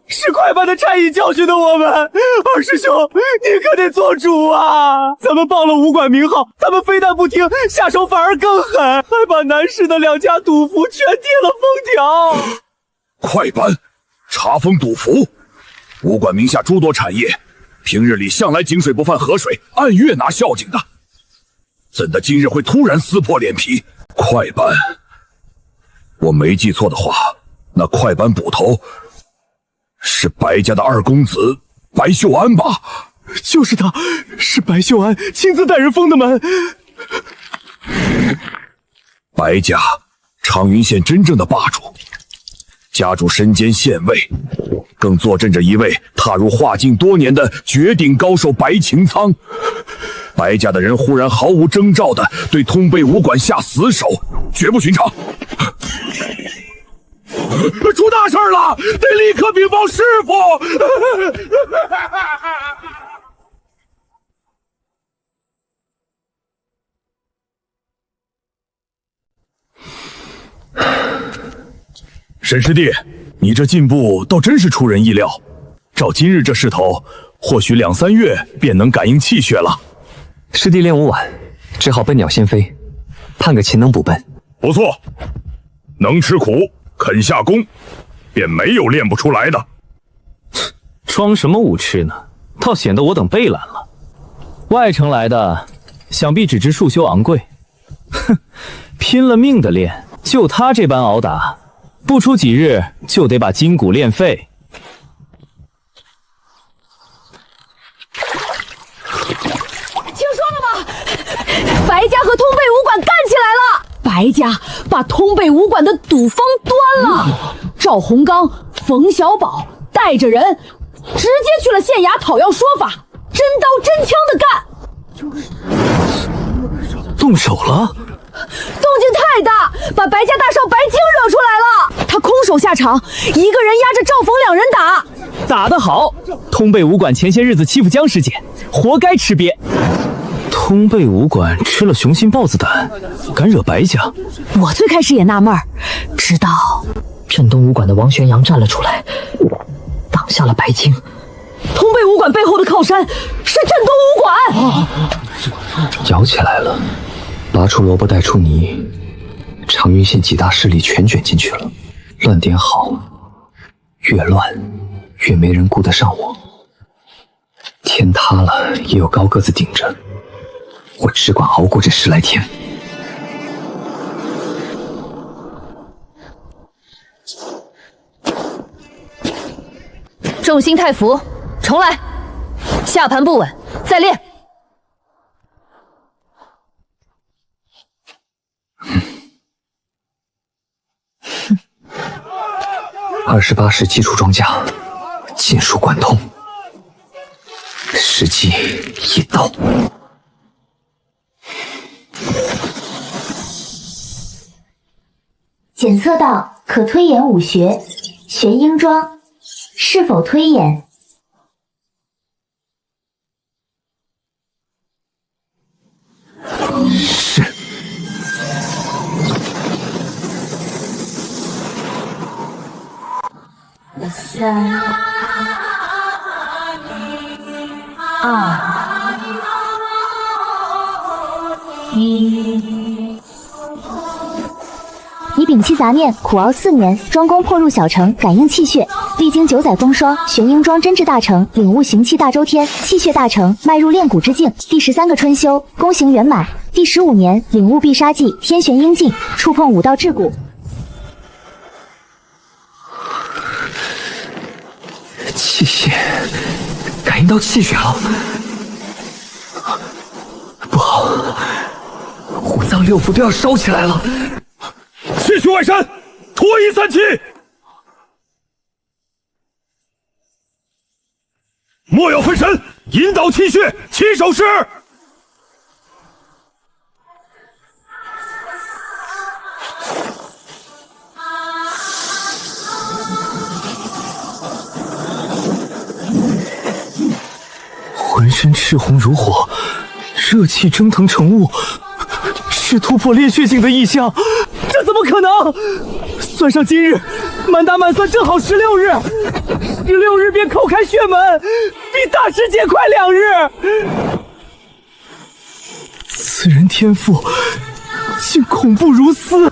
是快班的差役教训的我们，二师兄，你可得做主啊！咱们报了武馆名号，他们非但不听，下手反而更狠，还把南市的2家赌符全贴了封条。快班查封赌符，武馆名下诸多产业，平日里向来井水不犯河水，按月拿孝敬的，怎的今日会突然撕破脸皮？快班，我没记错的话，那快班捕头是白家的2公子白秀安吧？就是他，是白秀安亲自带人封的门。白家，长云县真正的霸主，家主身兼县尉，更坐镇着一位踏入化境多年的绝顶高手白擎苍。白家的人忽然毫无征兆的对通贝武馆下死手，绝不寻常。出大事了，得立刻禀报师傅！沈师弟，你这进步倒真是出人意料。照今日这势头，或许2、3月便能感应气血了。师弟练5晚，只好笨鸟先飞，盼个勤能补笨。不错，能吃苦，肯下功，便没有练不出来的。装什么武痴呢？倒显得我等背懒了。外城来的，想必只知束修昂贵。哼，拼了命的练，就他这般熬打，不出几日就得把筋骨练废。听说了吗？白家和通背武馆干起来了！白家把通背武馆的赌坊端了。赵洪刚、冯小宝带着人直接去了县衙讨要说法，真刀真枪的干。动手了？动静太大，把白家大少白晶惹出来了。他空手下场，一个人压着赵冯2人打。打得好！通背武馆前些日子欺负江师姐，活该吃瘪。通背武馆吃了雄心豹子胆，敢惹白家。我最开始也纳闷儿，直到镇东武馆的王玄阳站了出来，挡下了白晶。通背武馆背后的靠山是镇东武馆。咬起来了，拔出萝卜带出泥，长云县几大势力全卷进去了。乱点好，越乱越没人顾得上我。天塌了也有高个子顶着，我只管熬过这10来天。众星太符，重来，下盘不稳，再练。28式基础装甲，尽数贯通，时机已到。检测到可推演武学玄鹰桩，是否推演？是。3、2、1。你摒弃杂念，苦熬4年，庄公破入小城，感应气血，历经9载风霜，玄鹰桩真至大成，领悟行气大周天，气血大成，迈入炼骨之境。第13个春秋，功行圆满。第15年，领悟必杀技天玄鹰劲，触碰武道至骨。气血，感应到气血了。不好，5脏6腑都要烧起来了。气血外山，脱衣散气。莫要分神，引导气血，起手式。浑身赤红如火，热气蒸腾成雾，是突破炼血境的异象。这怎么可能？算上今日，满打满算正好16日，16日便叩开血门，比大师节快2日。此人天赋竟恐怖如斯！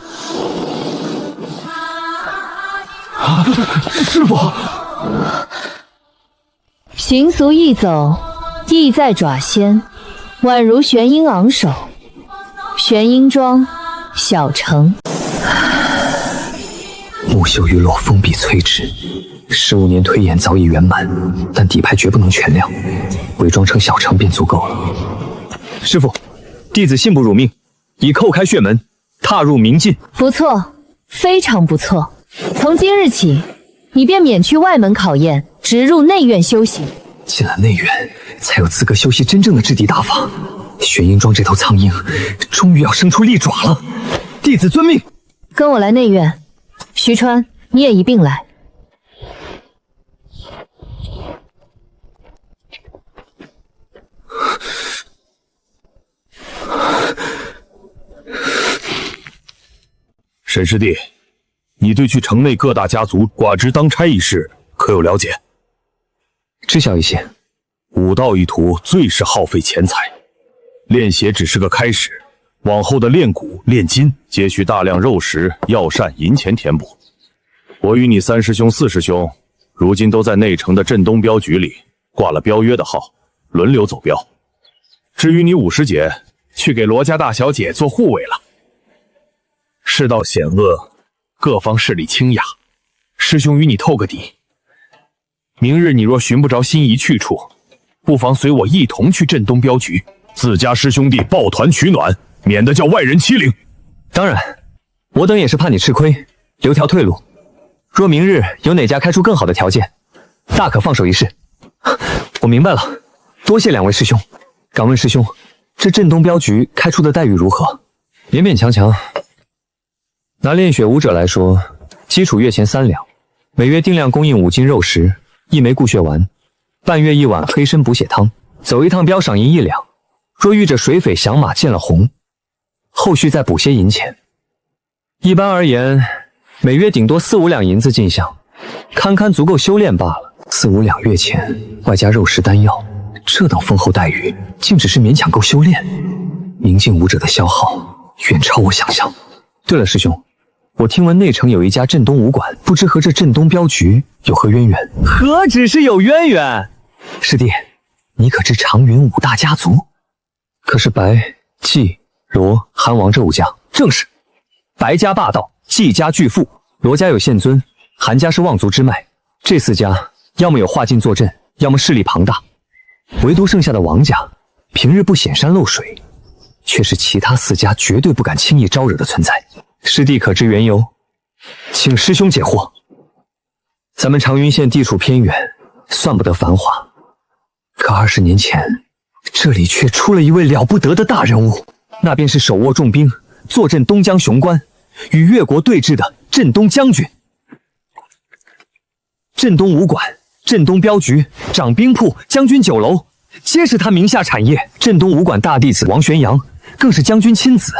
师傅，行俗易走，意在爪先，宛如玄鹰昂首。玄鹰桩，小城。木秀玉落，风必摧之。15年推演早已圆满，但底牌绝不能全亮，伪装成小城便足够了。师傅，弟子信不辱命，已叩开血门，踏入明境。不错，非常不错。从今日起，你便免去外门考验，直入内院修行。进了内院，才有资格修习真正的质地大法。玄鹰桩这头苍鹰，终于要生出利爪了。弟子遵命。跟我来内院。徐川，你也一并来。沈师弟，你对去城内各大家族寡职当差一事可有了解？知晓一些。武道一途最是耗费钱财，练血只是个开始，往后的练骨、炼金皆需大量肉食、药膳、银钱填补。我与你三师兄、四师兄，如今都在内城的镇东镖局里挂了镖约的号，轮流走镖。至于你五师姐，去给罗家大小姐做护卫了。世道险恶，各方势力倾轧，师兄与你透个底。明日你若寻不着心仪去处，不妨随我一同去镇东镖局，自家师兄弟抱团取暖，免得叫外人欺凌。当然，我等也是怕你吃亏，留条退路。若明日有哪家开出更好的条件，大可放手一试。我明白了，多谢两位师兄。敢问师兄，这镇东镖局开出的待遇如何？勉勉强强。拿炼血武者来说，基础月钱3两，每月定量供应5斤肉食，1枚固血丸，半月1碗黑参补血汤，走一趟镖赏银1两。若遇着水匪响马见了红，后续再补些银钱。一般而言，每月顶多4、5两银子进项，堪堪足够修炼罢了。4、5两月钱，外加肉食丹药，这等丰厚待遇，竟只是勉强够修炼。明镜武者的消耗远超我想象。对了，师兄，我听闻内城有一家镇东武馆，不知和这镇东镖局有何渊源？何止是有渊源？师弟，你可知长云5大家族？可是白、季、罗、韩王这5家？正是。白家霸道，季家巨富，罗家有县尊，韩家是望族之脉。这4家要么有化境坐镇，要么势力庞大。唯独剩下的王家，平日不显山露水，却是其他4家绝对不敢轻易招惹的存在。师弟可知缘由？请师兄解惑。咱们长云县地处偏远，算不得繁华，可20年前，这里却出了一位了不得的大人物，那便是手握重兵，坐镇东江雄关，与越国对峙的镇东将军。镇东武馆、镇东镖局、掌兵铺、将军酒楼，皆是他名下产业。镇东武馆大弟子王玄阳，更是将军亲子。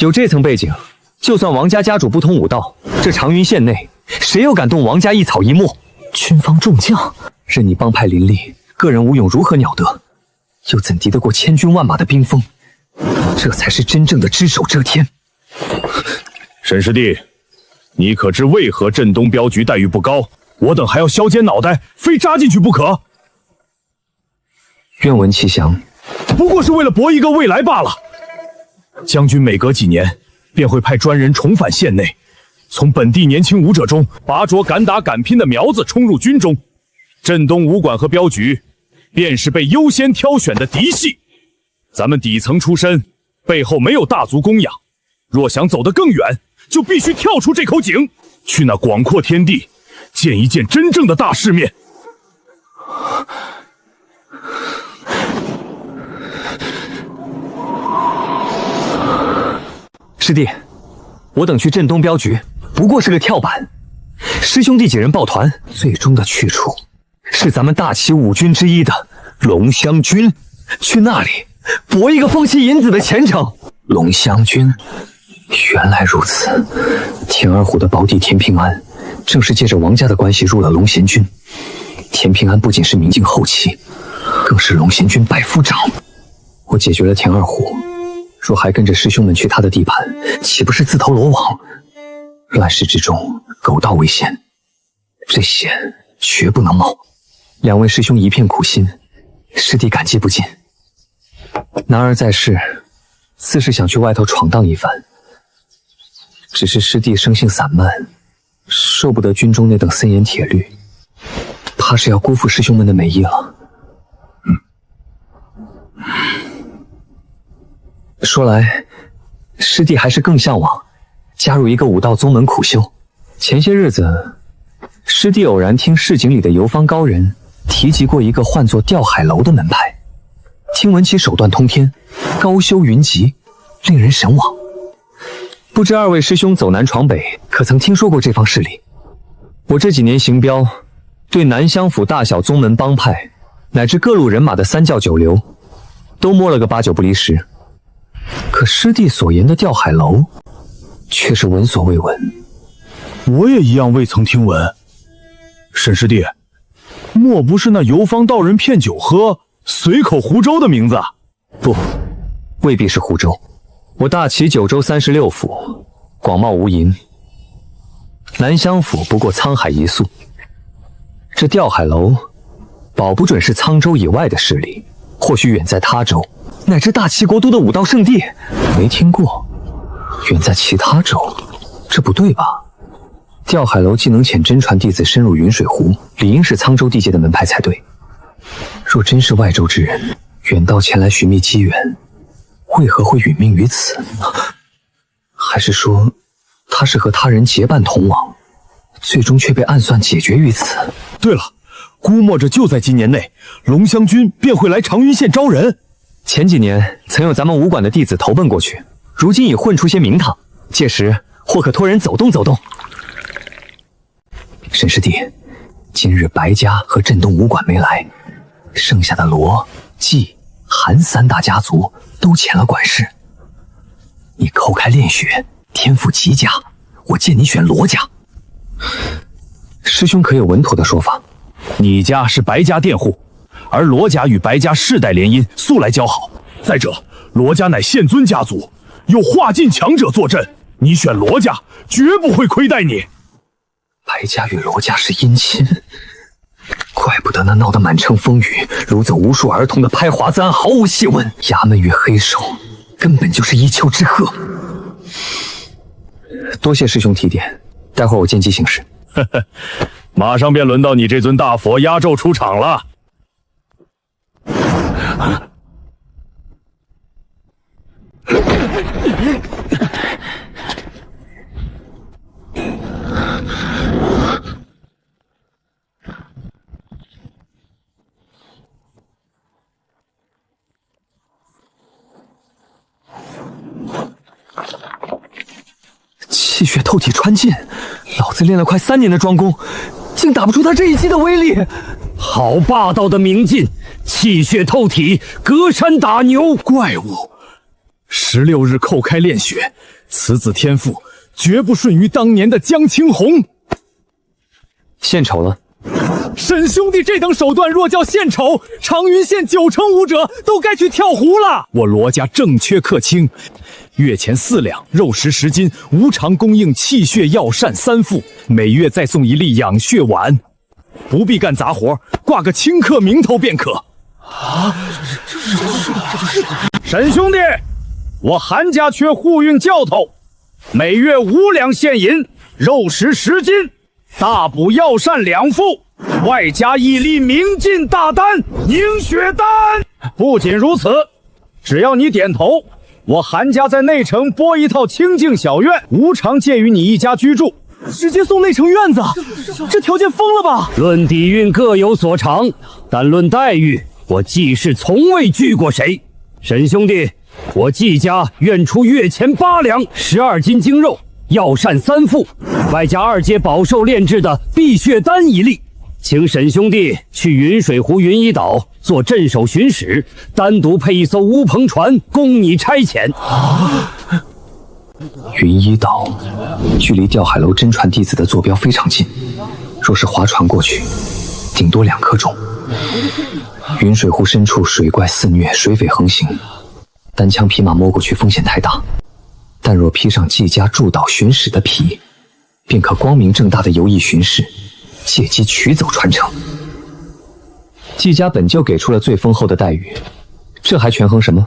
有这层背景，就算王家家主不通武道，这长云县内谁又敢动王家一草一木？军方众将，任你帮派林立，个人武勇如何了得？又怎敌得过千军万马的兵锋？这才是真正的只手遮天。沈师弟，你可知为何镇东镖局待遇不高？我等还要削尖脑袋，非扎进去不可。愿闻其详。不过是为了搏一个未来罢了。将军每隔几年便会派专人重返县内，从本地年轻武者中拔擢敢打敢拼的苗子冲入军中。镇东武馆和镖局便是被优先挑选的嫡系。咱们底层出身，背后没有大族供养，若想走得更远，就必须跳出这口井，去那广阔天地，见一见真正的大世面。师弟，我等去镇东镖局不过是个跳板，师兄弟几人抱团，最终的去处是咱们大齐5军之一的龙香军，去那里搏一个风息银子的前程。龙香军，原来如此。田二虎的胞弟田平安，正是借着王家的关系入了龙贤军。田平安不仅是明镜后期，更是龙贤军百夫长。我解决了田二虎，若还跟着师兄们去他的地盘，岂不是自投罗网？乱世之中，狗盗为先，这险绝不能冒。两位师兄一片苦心，师弟感激不尽。男儿在世，自是想去外头闯荡一番，只是师弟生性散漫，受不得军中那等森严铁律，怕是要辜负师兄们的美意了。说来，师弟还是更向往加入一个武道宗门苦修。前些日子，师弟偶然听市井里的游方高人提及过一个唤作吊海楼的门派，听闻其手段通天，高修云集，令人神往。不知二位师兄走南闯北，可曾听说过这方势力？我这几年行镖，对南乡府大小宗门帮派，乃至各路人马的三教九流，都摸了个8、9不离10。可师弟所言的吊海楼，却是闻所未闻。我也一样未曾听闻。沈师弟，莫不是那游方道人骗酒喝，随口湖州的名字？不，未必是湖州。我大齐九州36府，广袤无垠，南乡府不过沧海一粟。这吊海楼，保不准是沧州以外的势力，或许远在他州，乃至大齐国都的武道圣地，没听过。远在其他州，这不对吧？吊海楼既能遣真传弟子深入云水湖，理应是沧州地界的门派才对。若真是外州之人，远道前来寻觅机缘，为何会殒命于此？还是说，他是和他人结伴同往，最终却被暗算解决于此？对了，估摸着就在今年内，龙湘军便会来长云县招人。前几年曾有咱们武馆的弟子投奔过去，如今已混出些名堂，届时或可托人走动走动。沈师弟，今日白家和震东武馆没来，剩下的罗、季、韩3大家族都遣了管事。你叩开炼血，天赋极佳，我建你选罗家。师兄可有稳妥的说法？你家是白家佃户，而罗家与白家世代联姻，素来交好。再者，罗家乃宪尊家族，有化境强者坐镇，你选罗家，绝不会亏待你。白家与罗家是姻亲，怪不得那闹得满城风雨、掳走无数儿童的拍华子案毫无细问。衙门与黑手根本就是一丘之貉。多谢师兄提点，待会儿我见机行事。马上便轮到你这尊大佛压轴出场了。气血透体穿尽，老子练了快3年的庄功，竟打不出他这一击的威力。好霸道的明镜，气血透体，隔山打牛。怪物，16日叩开炼血，此子天赋绝不逊于当年的江青红。献丑了。沈兄弟这等手段，若叫献丑，长云县9成武者都该去跳湖了。我罗家正缺客卿，月前4两，肉食10斤，无偿供应气血药膳3副，每月再送1粒养血丸。不必干杂活，挂个清客名头便可。沈兄弟，我韩家缺护运教头，每月5两现银，肉食10斤，大补药膳2副，外加1粒明镜大丹凝血丹。不仅如此，只要你点头，我韩家在内城拨一套清静小院，无偿借予你一家居住。直接送内城院子，这条件疯了吧？论底蕴各有所长，但论待遇，我季氏从未拒过谁。沈兄弟，我季家愿出月钱8两，12斤精肉，药膳3副，外加2阶宝兽炼制的碧血丹1粒。请沈兄弟去云水湖云一岛做镇守巡使，单独配一艘乌篷船供你差遣。云一岛距离吊海楼真传弟子的坐标非常近，若是划船过去，顶多2刻钟。云水湖深处水怪肆虐，水匪横行，单枪匹马摸过去风险太大。但若披上季家驻岛巡使的皮，便可光明正大的游弋巡视，借机取走传承。季家本就给出了最丰厚的待遇，这还权衡什么？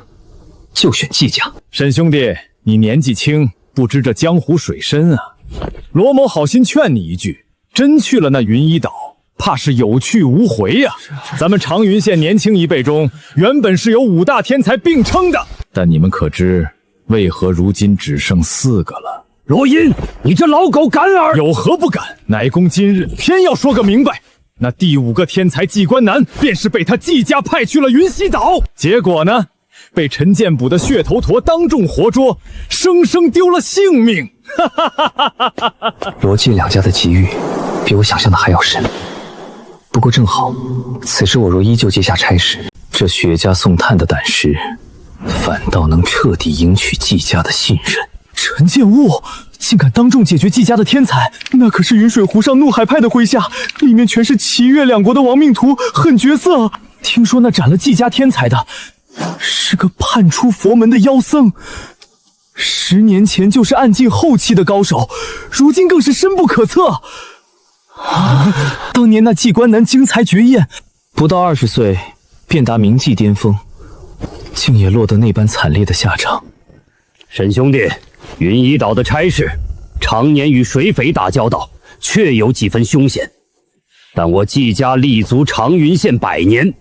就选季家。沈兄弟，你年纪轻，不知这江湖水深啊。罗某好心劝你一句，真去了那云一岛，怕是有去无回呀。咱们长云县年轻一辈中，原本是有5大天才并称的，但你们可知为何如今只剩4个了？罗音，你这老狗敢耳！有何不敢？乃公今日偏要说个明白。那第5个天才季关南，便是被他季家派去了云溪岛，结果呢，被陈建补的血头陀当众活捉，生生丢了性命。罗季2家的机遇，比我想象的还要深。不过正好，此时我若依旧接下差事，这雪家送炭的胆识，反倒能彻底赢取季家的信任。陈建悟，竟敢当众解决季家的天才，那可是云水湖上怒海派的麾下，里面全是齐越两国的亡命徒，狠角色。听说那斩了季家天才的，是个叛出佛门的妖僧。10年前就是暗境后期的高手，如今更是深不可测。当年那季关南惊才绝艳，不到20岁便达名技巅峰，竟也落得那般惨烈的下场。沈兄弟，云夷岛的差事常年与水匪打交道，确有几分凶险。但我季家立足长云县100年，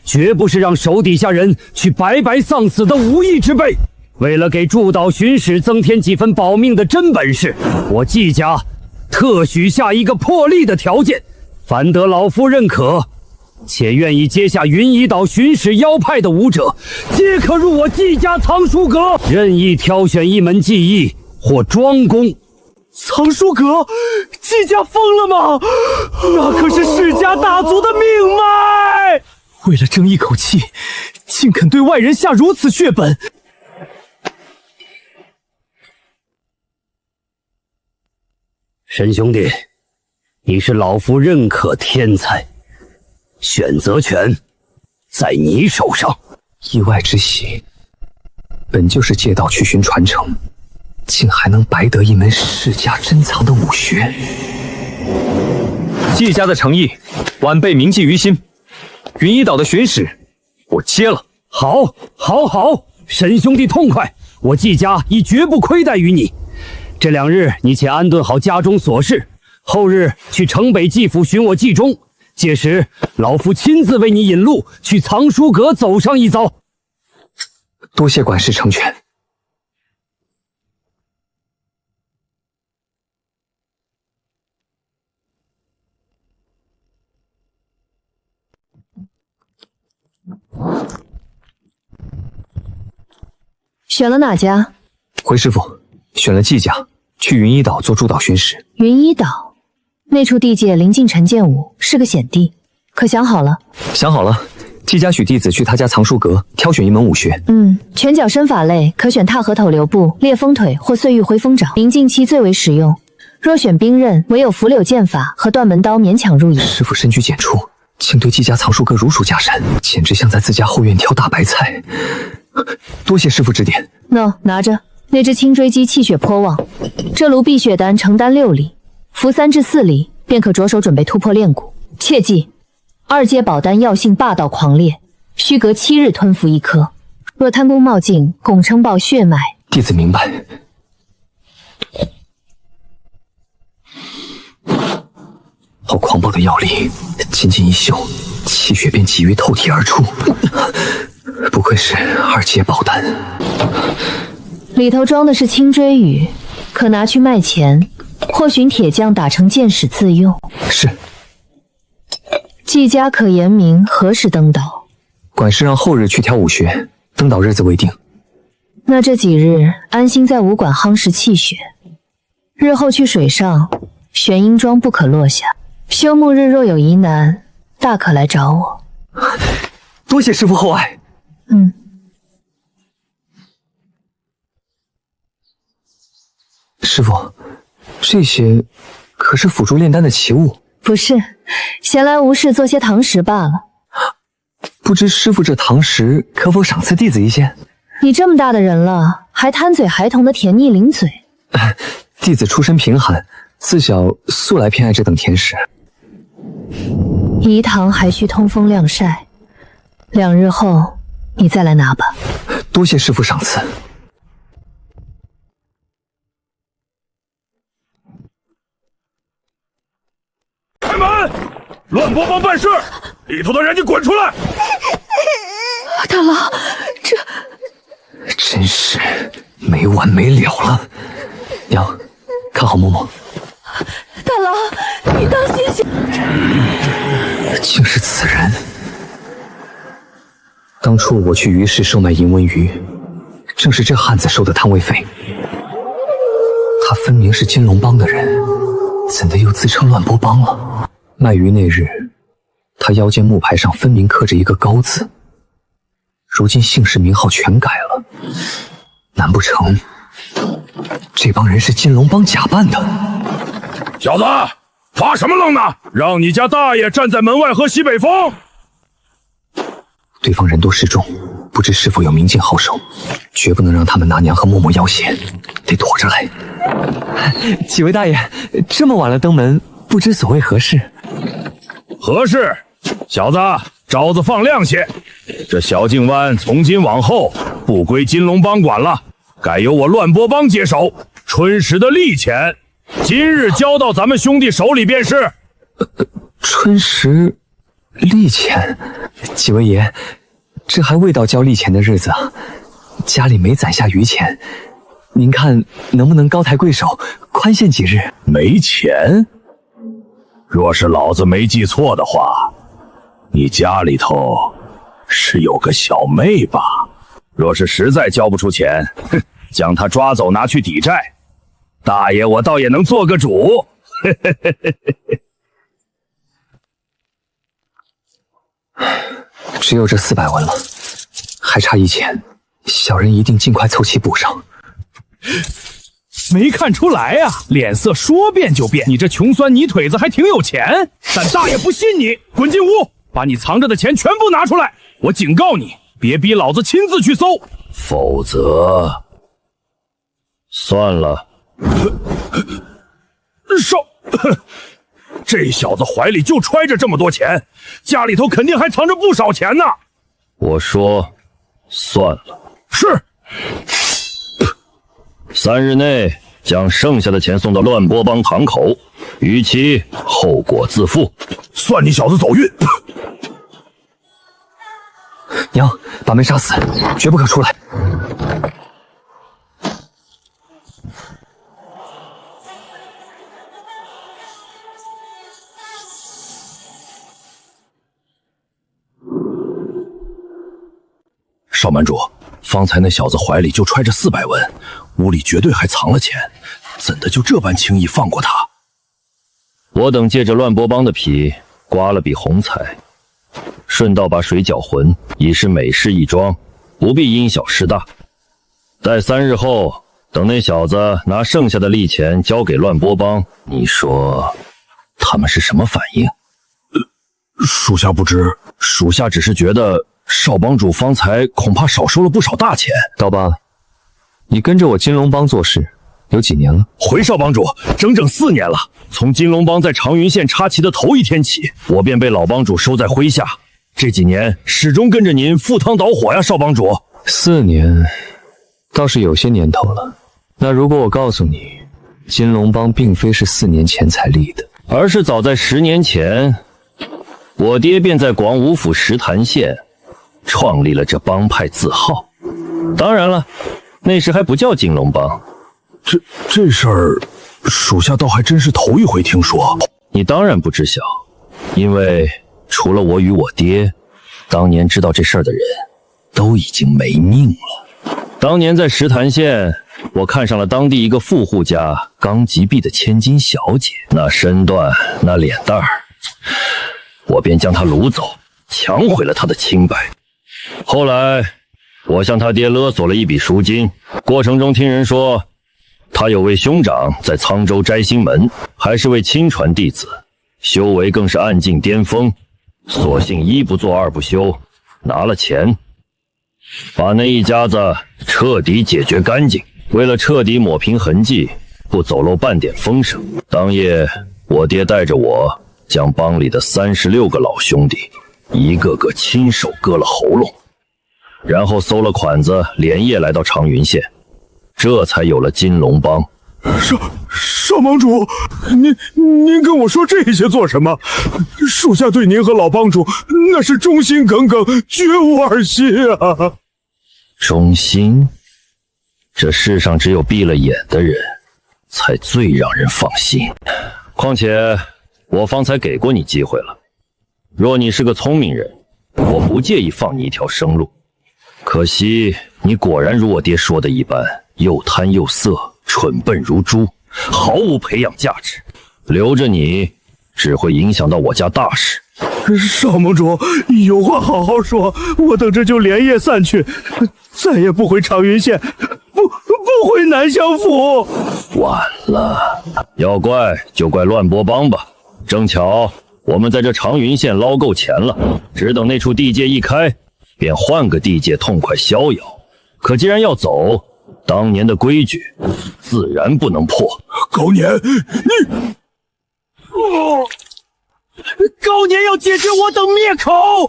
绝不是让手底下人去白白丧死的无义之辈。为了给驻岛巡使增添几分保命的真本事，我季家特许下一个破例的条件，凡得老夫认可，且愿意接下云夷岛巡使妖派的武者，皆可入我季家藏书阁，任意挑选一门技艺或庄功。藏书阁，季家疯了吗？那可是世家大族的命脉！为了争一口气，竟肯对外人下如此血本。沈兄弟，你是老夫认可天才，选择权在你手上。意外之喜，本就是借道去寻传承，竟还能白得一门世家珍藏的武学。季家的诚意，晚辈铭记于心。云夷岛的巡使，我接了。好，好，好，沈兄弟痛快，我季家已绝不亏待于你。这2日你且安顿好家中琐事，后日去城北季府寻我季中，届时老夫亲自为你引路，去藏书阁走上一遭。多谢管事成全。选了哪家？回师傅，选了季家，去云夷岛做驻岛巡使。云夷岛那处地界临近陈建武，是个险地，可想好了？想好了，季家许弟子去他家藏书阁挑选一门武学。拳脚身法类可选踏河头流步、裂风腿或碎玉挥风掌，临近期最为实用。若选兵刃，唯有拂柳剑法和断门刀勉强入眼。师傅深居简出，竟对季家藏书阁如数家珍，简直像在自家后院挑大白菜。多谢师傅指点。拿着。那只青锥鸡气血颇旺，这炉碧血丹成丹6粒，服3至4粒，便可着手准备突破炼骨。切记，2阶宝丹药性霸道狂烈，需隔7日吞服1颗。若贪功冒进，恐撑爆血脉。弟子明白。好狂暴的药力，仅仅一嗅，气血便急于透体而出。不愧是2阶宝丹。里头装的是青锥羽，可拿去卖钱，或寻铁匠打成剑矢自用。是。季家可言明何时登岛？管事让后日去挑武学，登岛日子未定。那这几日安心在武馆夯实气血，日后去水上玄阴庄不可落下。休沐日若有疑难，大可来找我。多谢师父厚爱。师父，这些可是辅助炼丹的奇物？不是，闲来无事做些堂食罢了。不知师父这堂食可否赏赐弟子一些？你这么大的人了，还贪嘴孩童的甜腻零嘴。弟子出身贫寒，自小素来偏爱这等甜食。饴堂还需通风晾晒，2日后你再来拿吧。多谢师父赏赐。开门！乱播帮办事，里头的人你滚出来！大佬，这真是没完没了了。娘，看好嬷嬷。大佬，你当心些。竟是此人。当初我去于市售卖银纹鱼，正是这汉子收的摊位费。他分明是金龙帮的人，怎的又自称乱波帮了？卖鱼那日，他腰间木牌上分明刻着一个高字，如今姓氏名号全改了，难不成这帮人是金龙帮假扮的。小子，发什么愣呢？让你家大爷站在门外喝西北风！对方人多势众，不知是否有明镜好手，绝不能让他们拿娘和嬷嬷要挟，得躲着来。几位大爷，这么晚了登门，不知所谓何事？何事？小子，招子放亮些。这小径湾从今往后不归金龙帮管了，该由我乱波帮接手。春时的利钱，今日交到咱们兄弟手里便是。春时利钱？几位爷，这还未到交利钱的日子啊，家里没攒下余钱，您看能不能高抬贵手，宽限几日？没钱？若是老子没记错的话，你家里头是有个小妹吧？若是实在交不出钱，将她抓走拿去抵债，大爷我倒也能做个主。只有这400文了，还差1000，小人一定尽快凑齐补上。没看出来呀，脸色说变就变。你这穷酸泥腿子还挺有钱，但大爷不信你，滚进屋，把你藏着的钱全部拿出来。我警告你，别逼老子亲自去搜，否则算了。这小子怀里就揣着这么多钱，家里头肯定还藏着不少钱呢。我说算了。是。3日内将剩下的钱送到乱波帮堂口，逾期后果自负。算你小子走运。娘，把门杀死，绝不可出来。少门主，方才那小子怀里就揣着400文，屋里绝对还藏了钱，怎的就这般轻易放过他？我等借着乱波帮的皮刮了笔红彩，顺道把水搅浑，已是美事一桩，不必因小失大。待3日后，等那小子拿剩下的利钱交给乱波帮，你说他们是什么反应？属下不知，属下只是觉得少帮主方才恐怕少收了不少大钱。刀疤，你跟着我金龙帮做事有几年了？回少帮主，整整4年了。从金龙帮在长云县插旗的头一天起，我便被老帮主收在麾下。这几年始终跟着您赴汤蹈火呀，少帮主。4年，倒是有些年头了。那如果我告诉你，金龙帮并非是4年前才立的，而是早在10年前，我爹便在广武府石潭县创立了这帮派字号。当然了，那时还不叫金龙帮。这事儿，属下倒还真是头一回听说。你当然不知晓，因为除了我与我爹，当年知道这事儿的人都已经没命了。当年在石潭县，我看上了当地一个富户家刚及第的千金小姐，那身段，那脸蛋儿，我便将她掳走，抢回了她的清白。后来，我向他爹勒索了一笔赎金，过程中听人说，他有位兄长在沧州摘星门，还是位亲传弟子，修为更是暗境巅峰，索性一不做二不休，拿了钱，把那一家子彻底解决干净。为了彻底抹平痕迹，不走漏半点风声，当夜我爹带着我将帮里的36个老兄弟一个个亲手割了喉咙，然后搜了款子，连夜来到长云县，这才有了金龙帮。少帮主，您跟我说这些做什么？属下对您和老帮主那是忠心耿耿，绝无二心啊！忠心？这世上只有闭了眼的人，才最让人放心。况且我方才给过你机会了，若你是个聪明人，我不介意放你一条生路。可惜你果然如我爹说的一般，又贪又色，蠢笨如猪，毫无培养价值。留着你只会影响到我家大事。少盟主，有话好好说，我等这就连夜散去，再也不回长云县，不回南相府。晚了，要怪就怪乱波帮吧。正巧我们在这长云县捞够钱了，只等那处地界一开，便换个地界痛快逍遥。可既然要走，当年的规矩自然不能破。高年，你，高年要解决我等灭口，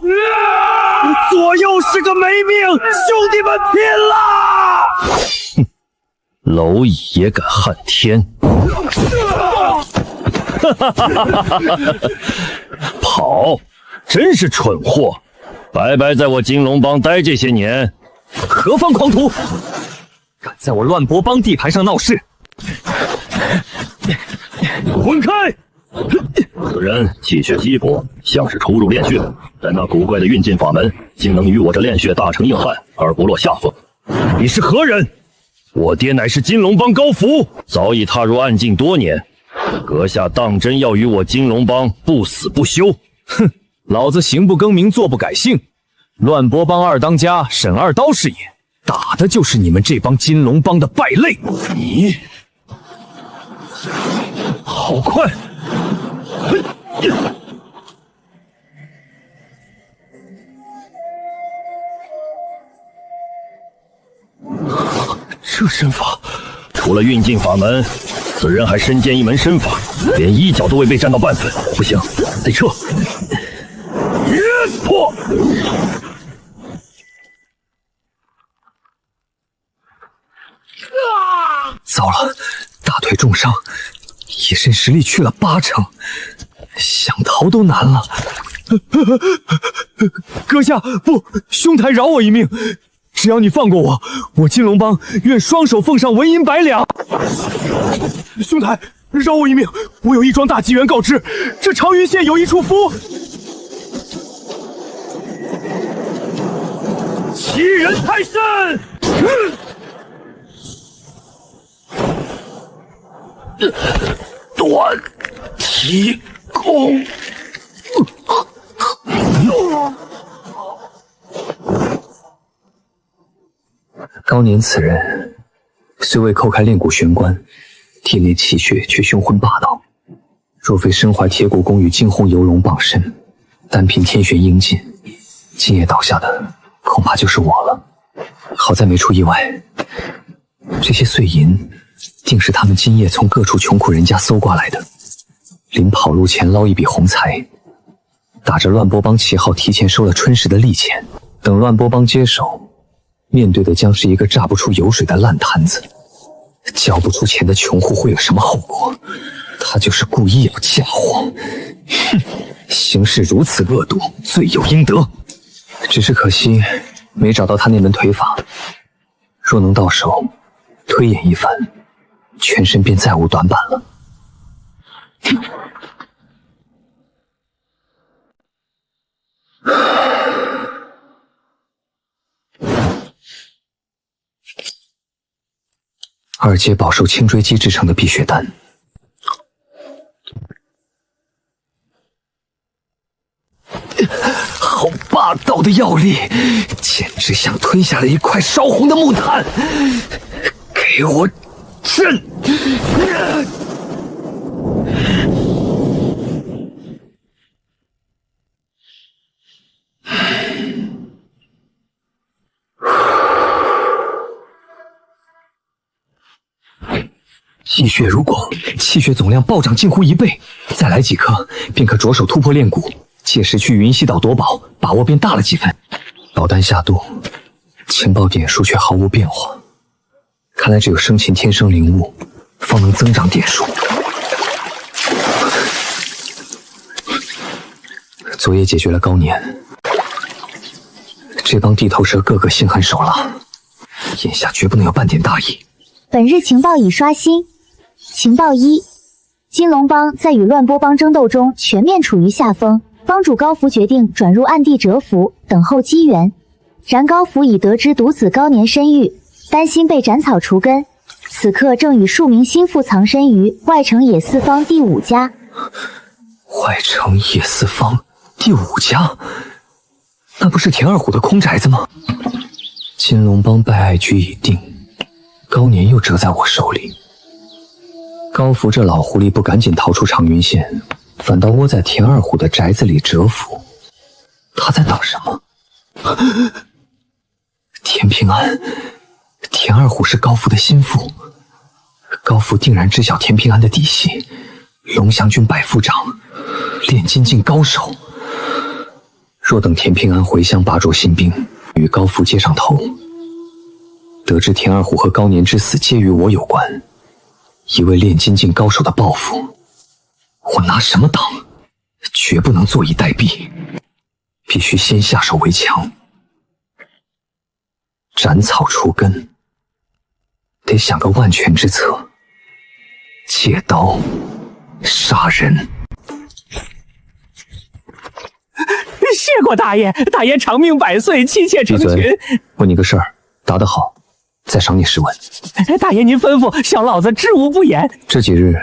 左右是个没命，兄弟们拼了！哼，蝼蚁也敢撼天！跑，真是蠢货！白白在我金龙帮待这些年，何方狂徒，敢在我乱波帮地盘上闹事！滚开！此人气血稀薄，像是初入炼血，但那古怪的运劲法门，竟能与我这炼血大成硬汉而不落下风。你是何人？我爹乃是金龙帮高福，早已踏入暗境多年。阁下当真要与我金龙帮不死不休？哼，老子行不更名，坐不改姓。乱波帮二当家沈二刀是也，打的就是你们这帮金龙帮的败类。你好快！这身法，除了运劲法门，此人还身兼一门身法，连衣角都未被占到半分。不行，得撤！破！糟了，大腿重伤，一身实力去了80%，想逃都难了。阁下不，兄台饶我一命，只要你放过我，我金龙帮愿双手奉上纹银100两。兄台，饶我一命，我有一桩大机缘告知，这长云县有一处符。欺人太甚！短提弓。高年此人虽未叩开炼骨玄关，体内气血却凶浑霸道。若非身怀铁骨功与惊鸿游龙傍身，单凭天玄英劲，今夜倒下的恐怕就是我了。好在没出意外，这些碎银定是他们今夜从各处穷苦人家搜刮来的，临跑路前捞一笔横财，打着乱波帮旗号提前收了春时的利钱，等乱波帮接手，面对的将是一个榨不出油水的烂摊子。交不出钱的穷户会有什么后果？他就是故意要嫁祸。哼，行事如此恶毒，罪有应得。只是可惜没找到他那门腿法，若能到手，推演一番，全身便再无短板了。二阶饱受青锥姬制成的碧血丹，好霸道的药力，简直像吞下了一块烧红的木炭。给我震！气血如广，气血总量暴涨近乎1倍，再来几颗，便可着手突破炼骨。届时去云溪岛夺宝，把握便大了几分。宝丹下肚，情报点数却毫无变化，看来只有生擒天生灵物，方能增长点数。昨夜解决了高年，这帮地头蛇个个心狠手辣，眼下绝不能有半点大意。本日情报已刷新。情报1：金龙帮在与乱波帮争斗中全面处于下风，帮主高福决定转入暗地蛰伏，等候机缘。然高福已得知独子高年身遇，担心被斩草除根，此刻正与数名心腹藏身于外城野四方第5家。外城野四方第5家，那不是田二虎的空宅子吗？金龙帮败局已定，高年又折在我手里。高福这老狐狸不赶紧逃出长云县，反倒窝在田二虎的宅子里蛰伏。他在等什么？田平安，田二虎是高福的心腹，高福定然知晓田平安的底细。龙翔军百夫长，炼金境高手。若等田平安回乡拔擢新兵，与高福接上头，得知田二虎和高年之死皆与我有关，一位炼金境高手的报复，我拿什么挡？绝不能坐以待毙，必须先下手为强，斩草除根。得想个万全之策，借刀杀人。谢过大爷，大爷长命百岁，妻妾成群。问你个事儿，答得好，再赏你10文。大爷您吩咐，小老子知无不言。这几日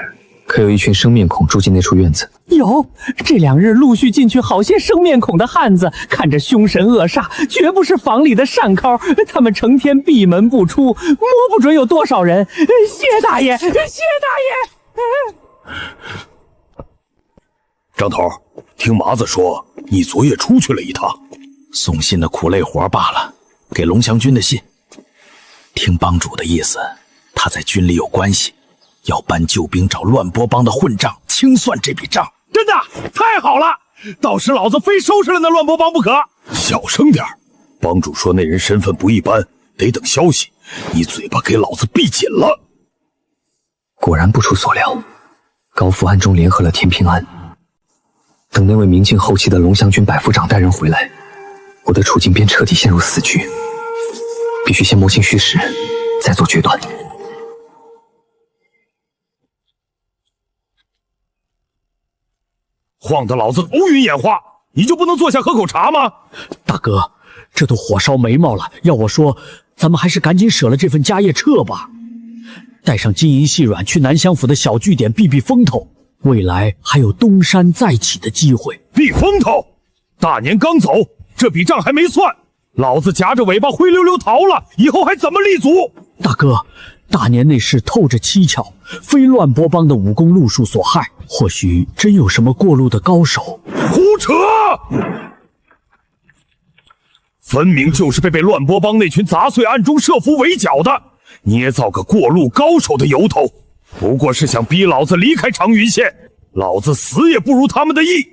可有一群生面孔住进那处院子？有，这2日陆续进去好些生面孔的汉子，看着凶神恶煞，绝不是房里的善轼。他们成天闭门不出，摸不准有多少人。谢大爷，谢大爷。张头，听麻子说你昨夜出去了一趟，送信的苦累活罢了，给龙翔军的信。听帮主的意思，他在军里有关系，要搬救兵找乱波帮的混账，清算这笔账。真的太好了，到时老子非收拾了那乱波帮不可。小声点，帮主说那人身份不一般，得等消息，你嘴巴给老子闭紧了。果然不出所料，高福暗中联合了田平安。等那位明镜后期的龙翔军百夫长带人回来，我的处境便彻底陷入死局。必须先摸清虚实，再做决断。晃得老子头晕眼花，你就不能坐下喝口茶吗？大哥，这都火烧眉毛了，要我说，咱们还是赶紧舍了这份家业撤吧，带上金银细软去南乡府的小据点避避风头。未来还有东山再起的机会。避风头？大年刚走，这笔账还没算，老子夹着尾巴灰溜溜逃了，以后还怎么立足？大哥，大年那事透着蹊跷，非乱波帮的武功路数所害，或许真有什么过路的高手。胡扯！分明就是被乱波帮那群杂碎暗中设伏围剿的，捏造个过路高手的由头。不过是想逼老子离开长云县，老子死也不如他们的意。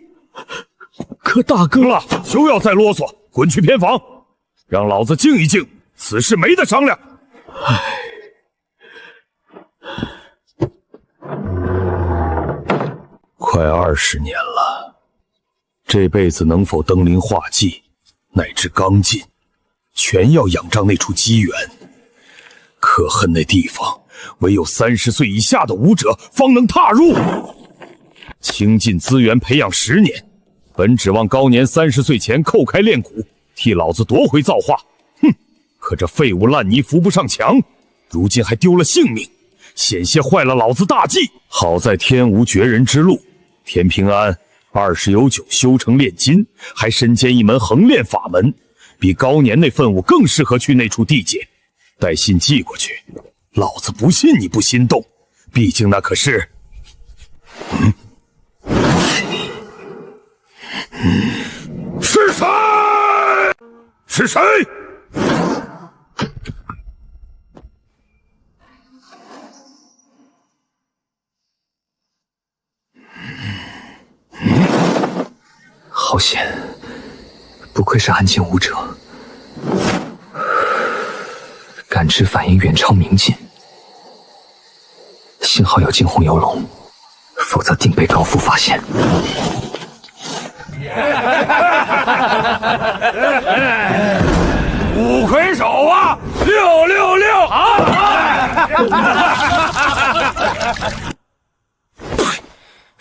可大哥了，休要再啰嗦，滚去偏房，让老子静一静，此事没得商量。快20年了，这辈子能否登临画技，乃至刚进，全要仰仗那处机缘。可恨那地方，唯有30岁以下的武者方能踏入。倾尽资源培养10年，本指望高年30岁前叩开练骨，替老子夺回造化。哼！可这废物烂泥扶不上墙，如今还丢了性命，险些坏了老子大计。好在天无绝人之路，田平安20有9修成炼金，还身兼一门横练法门，比高年那份物更适合去那处地界。待信寄过去，老子不信你不心动，毕竟那可是……是谁？是谁？好险，不愧是暗境武者，感知反应远超明镜。幸好有惊鸿游龙，否则定被高夫发现。五魁首啊，666啊！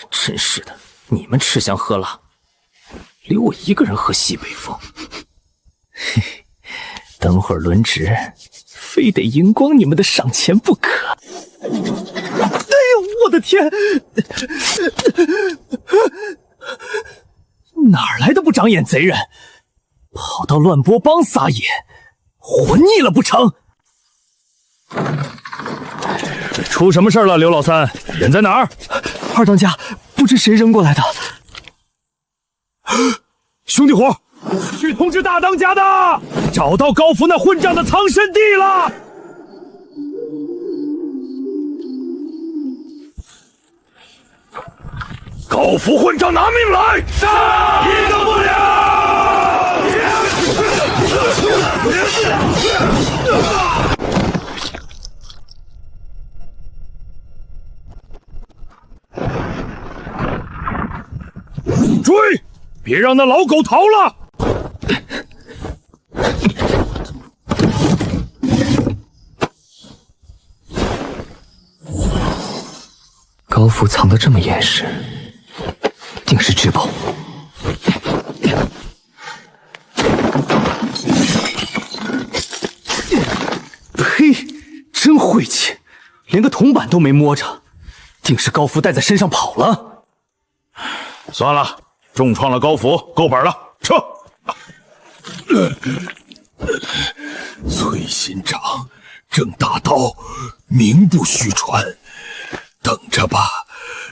真是的，你们吃香喝辣，留我一个人喝西北风。嘿嘿，等会儿轮值，非得赢光你们的赏钱不可。哎呦，我的天！哪来的不长眼贼人，跑到乱波帮撒野，活腻了不成？出什么事了，刘老三？人在哪儿？二当家，不知谁扔过来的。兄弟伙，去通知大当家的，找到高福那混账的藏身地了。高福混账，拿命来！是，一个不了。追！别让那老狗逃了！高福藏得这么严实，定是至宝。呸！真晦气，连个铜板都没摸着，定是高福带在身上跑了。算了，重创了高福，够本了，撤。崔新长，郑大刀，名不虚传。等着吧，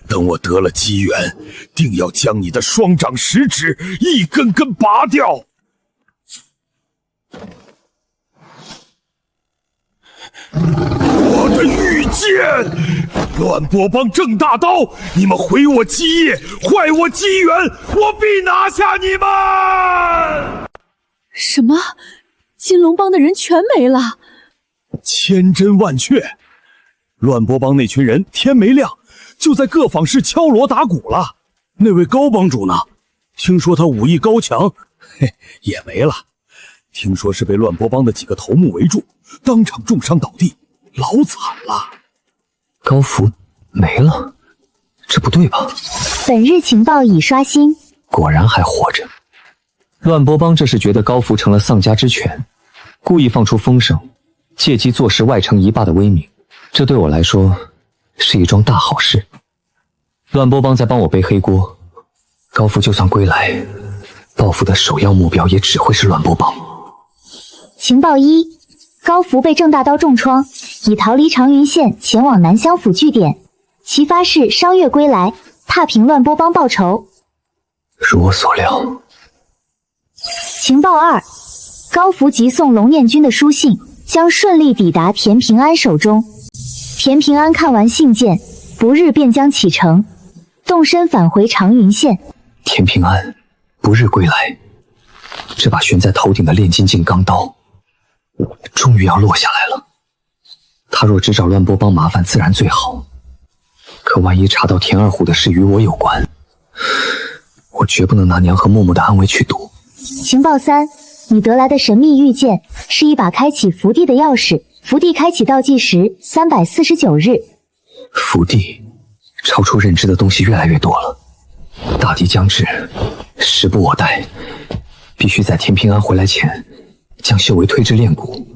等我得了机缘，定要将你的双掌食指一根根拔掉。我的御剑，乱波帮郑大刀，你们毁我基业，坏我机缘，我必拿下你们！什么？金龙帮的人全没了？千真万确，乱波帮那群人天没亮就在各坊市敲锣打鼓了。那位高帮主呢？听说他武艺高强，也没了。听说是被乱波帮的几个头目围住，当场重伤倒地，老惨了。高福没了，这不对吧？本日情报已刷新，果然还活着。乱波帮这是觉得高福成了丧家之犬，故意放出风声，借机坐实外城一霸的威名。这对我来说是一桩大好事。乱波帮在帮我背黑锅，高福就算归来，报复的首要目标也只会是乱波帮。情报一：高福被郑大刀重创，已逃离长云县，前往南乡府据点，其发誓商月归来，踏平乱波帮报仇。如我所料。情报二：高福急送龙念君的书信将顺利抵达田平安手中。田平安看完信件，不日便将启程，动身返回长云县。田平安不日归来，这把悬在头顶的炼金镜钢刀终于要落下来了。他若只找乱波帮麻烦自然最好，可万一查到田二虎的事与我有关，我绝不能拿娘和默默的安危去赌。情报三：你得来的神秘玉剑是一把开启福地的钥匙，福地开启倒计时349日。福地，超出认知的东西越来越多了。大敌将至，时不我待，必须在田平安回来前将修为推至炼骨。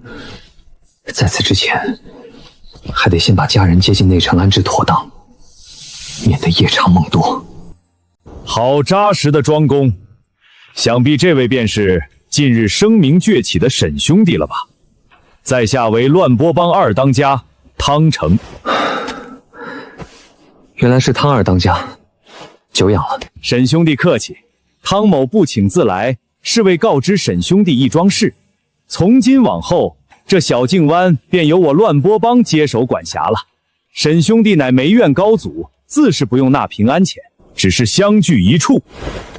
在此之前，还得先把家人接进内城安置妥当，免得夜长梦多。好扎实的庄工，想必这位便是近日声名鹊起的沈兄弟了吧？在下为乱波帮二当家汤成。原来是汤二当家，久仰了。沈兄弟客气，汤某不请自来，是为告知沈兄弟一桩事。从今往后，这小径湾便由我乱波帮接手管辖了。沈兄弟乃梅院高祖，自是不用纳平安钱，只是相聚一处。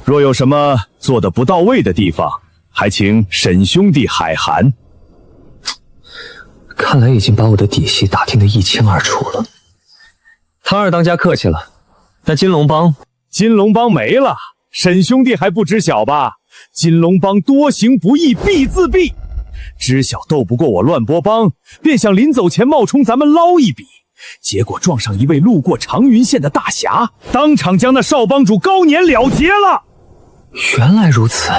若有什么做得不到位的地方，还请沈兄弟海涵。看来已经把我的底细打听得一清二楚了。汤二当家客气了，那金龙帮没了，沈兄弟还不知晓吧？金龙帮多行不义必自毙，知晓斗不过我乱波帮，便想临走前冒充咱们捞一笔，结果撞上一位路过长云县的大侠，当场将那少帮主高年了结了。原来如此，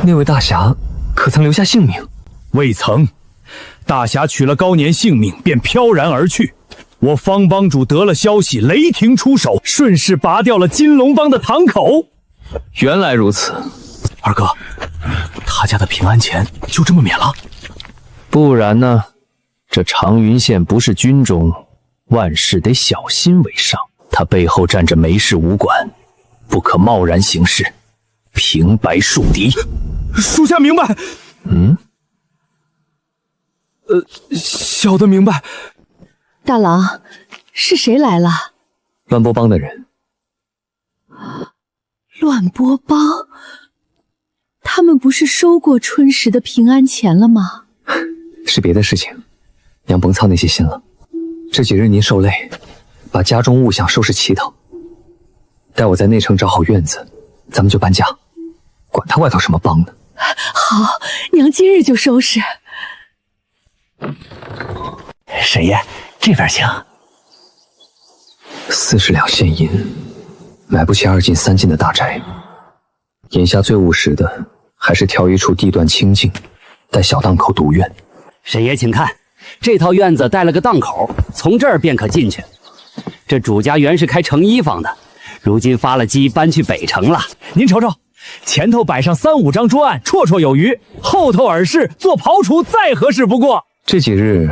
那位大侠可曾留下姓名？未曾。大侠取了高年性命，便飘然而去。我方帮主得了消息，雷霆出手，顺势拔掉了金龙帮的堂口。原来如此，二哥，他家的平安钱就这么免了？不然呢？这长云县不是军中万事得小心为上。他背后站着梅氏武馆，不可贸然行事，平白树敌。属下明白。小的明白。大郎，是谁来了？乱波帮的人。乱波帮？他们不是收过春时的平安钱了吗？是别的事情，娘甭操那些心了。这几日您受累，把家中物项收拾齐头，待我在内城找好院子，咱们就搬家。管他外头什么帮呢。好，娘今日就收拾。沈爷，这边请。40两现银，买不起2进3进的大宅。眼下最务实的，还是挑一处地段清静，带小档口独院。沈爷，请看，这套院子带了个档口，从这儿便可进去。这主家原是开成衣坊的，如今发了机，搬去北城了。您瞅瞅，前头摆上3、5张桌案，绰绰有余；后头耳饰做庖厨，再合适不过。这几日，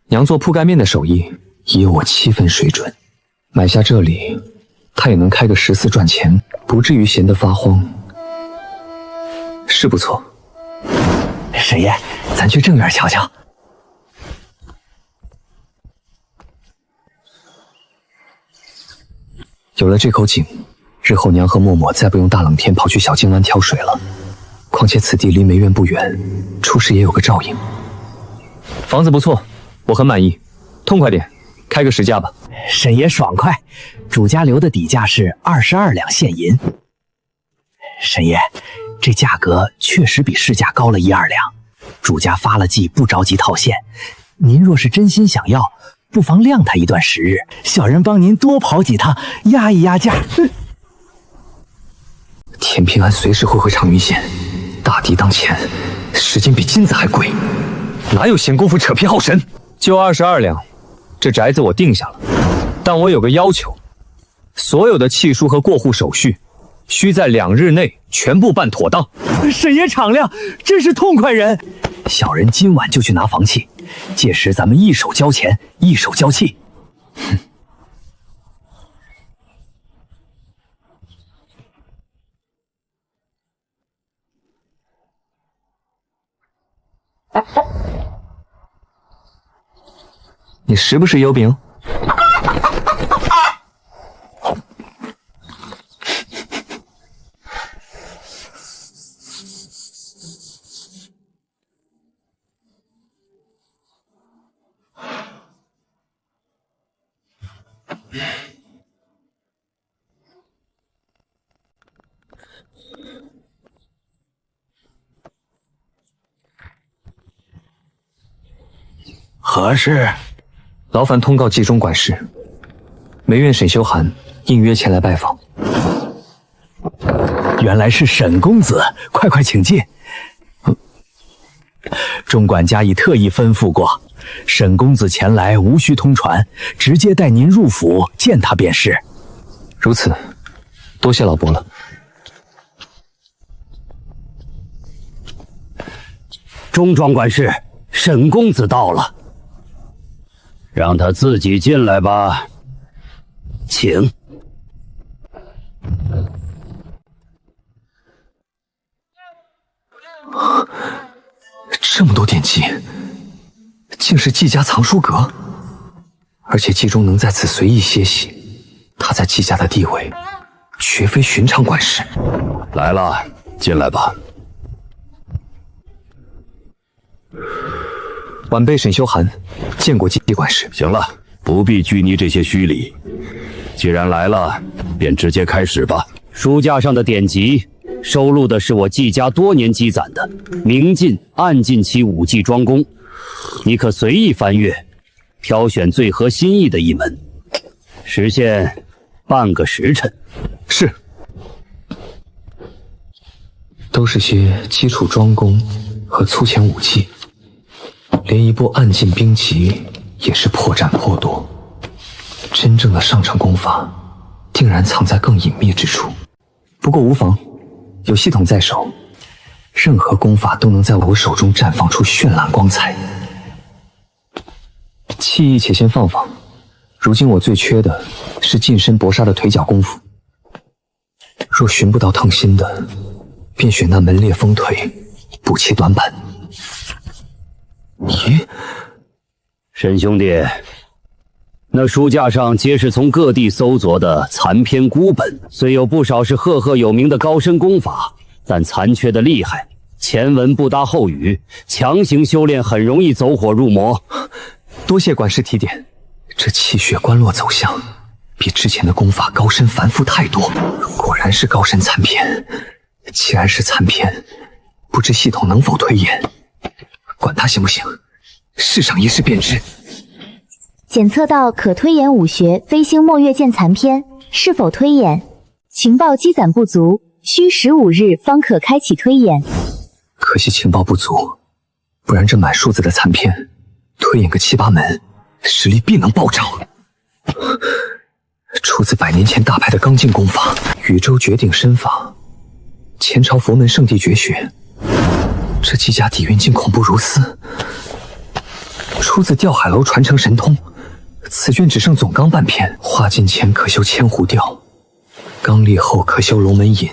娘做铺盖面的手艺已有我7分水准，买下这里，她也能开个14赚钱，不至于闲得发慌。是不错。沈爷，咱去正院瞧瞧。有了这口井，日后娘和默默再不用大冷天跑去小径湾挑水了。况且此地离梅院不远，出事也有个照应。房子不错，我很满意，痛快点，开个10价吧。沈爷爽快，主家留的底价是22两现银。沈爷，这价格确实比市价高了1、2两。主家发了计，不着急套现。您若是真心想要，不妨晾他一段时日，小人帮您多跑几趟，压一压价。田平安随时会回长云县，大敌当前，时间比金子还贵，哪有闲工夫扯皮耗神？就22两，这宅子我定下了，但我有个要求，所有的契书和过户手续，需在2日内全部办妥当。沈爷敞亮，真是痛快人。小人今晚就去拿房契，届时咱们一手交钱，一手交契。你是不是幽饼？何事？劳烦通告冀中管事，梅院沈修涵应约前来拜访。原来是沈公子，快快请进。钟管家已特意吩咐过，沈公子前来无需通传，直接带您入府见他便是。如此，多谢老伯了。钟庄管事，沈公子到了。让他自己进来吧，请。这么多典籍，竟是季家藏书阁，而且季中能在此随意歇息，他在季家的地位绝非寻常管事。来了，进来吧。晚辈沈修涵见过季管事。行了，不必拘泥这些虚礼。既然来了，便直接开始吧。书架上的典籍收录的是我季家多年积攒的明晋、暗晋期武技专攻，你可随意翻阅，挑选最合心意的一门，时限半个时辰。是。都是些基础专攻和粗浅武技。连一部暗劲兵籍也是破绽颇多，真正的上乘功法定然藏在更隐秘之处。不过无妨，有系统在手，任何功法都能在我手中绽放出绚烂光彩。气意且先放放，如今我最缺的是近身搏杀的腿脚功夫。若寻不到腾心的，便选那门裂风腿补其短板。咦，沈兄弟，那书架上皆是从各地搜索的残篇孤本，虽有不少是赫赫有名的高深功法，但残缺的厉害，前文不搭后语，强行修炼很容易走火入魔。多谢管事提点，这气血关络走向比之前的功法高深繁复太多，果然是高深残篇。既然是残篇，不知系统能否推演？管它行不行，试上一试便知。检测到可推演武学飞星墨月剑残篇，是否推演？情报积攒不足，需15日方可开启推演。可惜情报不足，不然这满数字的残篇，推演个7、8门，实力必能暴涨。出自100年前大派的刚劲功法——宇宙绝顶身法，前朝佛门圣地绝学。这几家底蕴竟恐怖如斯，出自吊海楼传承神通。此卷只剩总纲半篇，化境前可修千狐调，刚力后可修龙门引，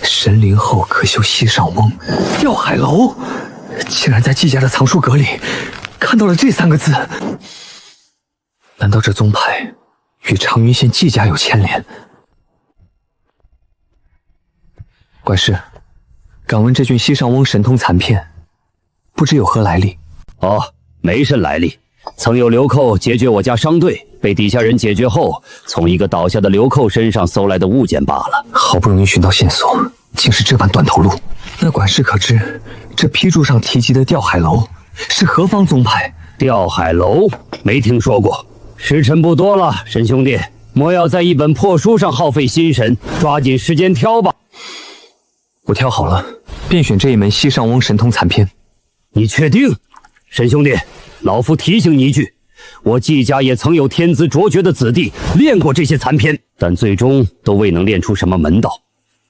神灵后可修西上翁。吊海楼竟然在季家的藏书阁里看到了这3个字，难道这宗派与长云县季家有牵连？管事，敢问这卷西上翁神通残篇，不知有何来历？哦，没甚来历，曾有流寇劫掠我家商队，被底下人解决后，从一个倒下的流寇身上搜来的物件罢了。好不容易寻到线索，竟是这般断头路。那管事可知，这批注上提及的吊海楼是何方宗派？吊海楼没听说过。时辰不多了，沈兄弟，莫要在一本破书上耗费心神，抓紧时间挑吧。我挑好了，便选这一门西上翁神通残篇。你确定？沈兄弟，老夫提醒你一句，我季家也曾有天资卓绝的子弟练过这些残篇，但最终都未能练出什么门道。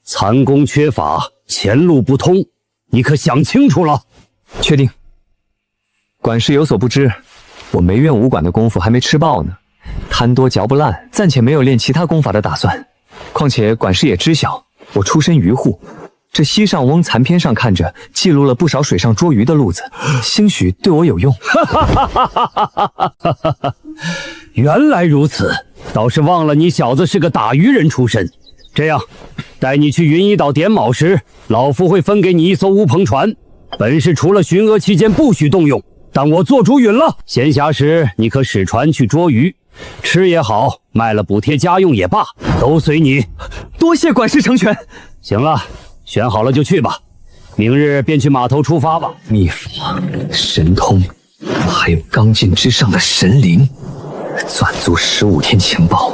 残功缺法，前路不通，你可想清楚了？确定。管事有所不知，我梅院武馆的功夫还没吃爆呢，贪多嚼不烂，暂且没有练其他功法的打算。况且管事也知晓，我出身渔户，这西上翁残篇上看着记录了不少水上捉鱼的路子，兴许对我有用。原来如此，倒是忘了你小子是个打渔人出身。这样，带你去云一岛点卯时，老夫会分给你一艘乌篷船，本是除了巡逻期间不许动用，但我做主允了。闲暇时你可使船去捉鱼，吃也好，卖了补贴家用也罢，都随你。多谢管事成全。行了，选好了就去吧，明日便去码头出发吧。秘法、神通，还有刚劲之上的神灵，攥足15天情报，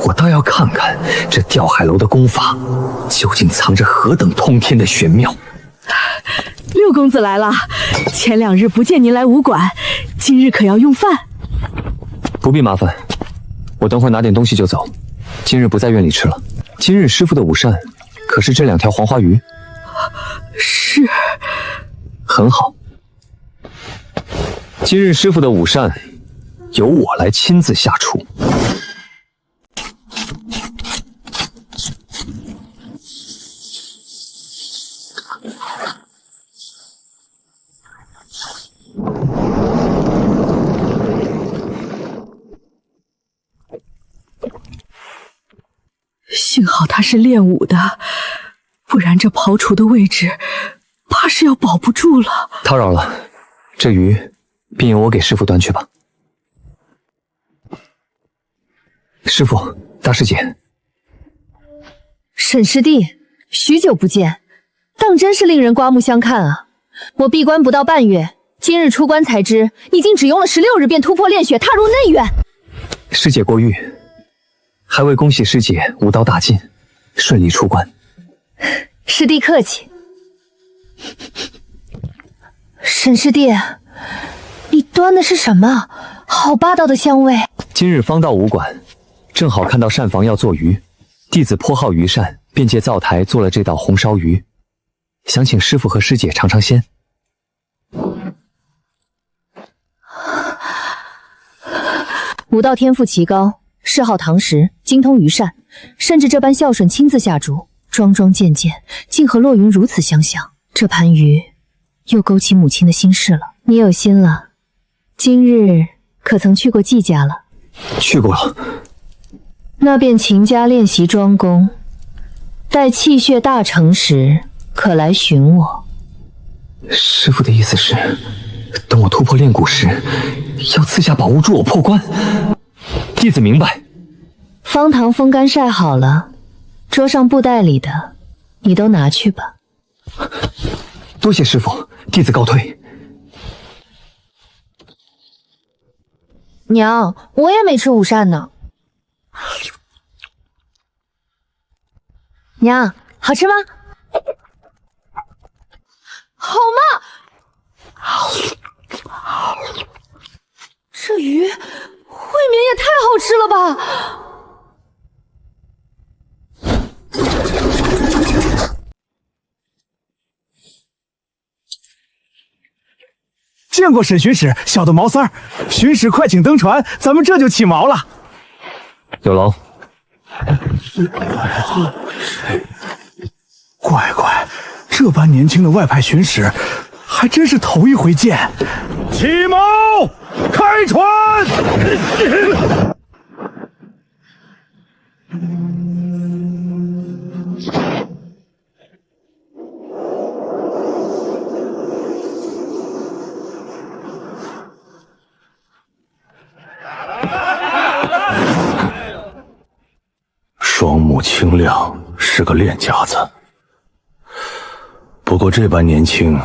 我倒要看看这吊海楼的功法究竟藏着何等通天的玄妙。六公子来了，前2日不见您来武馆，今日可要用饭？不必麻烦，我等会拿点东西就走，今日不在院里吃了。今日师傅的午膳可是这2条黄花鱼？是。很好，今日师傅的午膳由我来亲自下厨。幸好他是练武的，不然这庖厨的位置怕是要保不住了。叨扰了，这鱼便由我给师傅端去吧。师傅，大师姐。沈师弟，许久不见，当真是令人刮目相看啊！我闭关不到半月，今日出关才知，你竟只用了16日便突破炼血，踏入内院。师姐过誉，还未恭喜师姐武道大进，顺利出关。师弟客气。沈师弟，你端的是什么？好霸道的香味。今日方到武馆，正好看到膳房要做鱼，弟子颇好鱼膳，便借灶台做了这道红烧鱼，想请师傅和师姐尝尝鲜。武道天赋奇高，谥号唐石，精通于善，甚至这般孝顺，亲自下厨，桩桩件件竟和洛云如此相像。这盘鱼又勾起母亲的心事了。你有心了。今日可曾去过季家了？去过了。那便勤加练习庄功，待气血大成时，可来寻我。师父的意思是，等我突破炼蛊时，要赐下宝物助我破关。弟子明白。方糖风干晒好了，桌上布袋里的，你都拿去吧。多谢师父，弟子告退。娘，我也没吃午膳呢。娘，好吃吗？好吗？这鱼未免也太好吃了吧！见过沈巡使，小的毛三儿。巡使快请登船，咱们这就起锚了。有劳。乖乖，这般年轻的外派巡使，还真是头一回见。起锚，开船！双目清亮，是个练家子。不过这般年轻，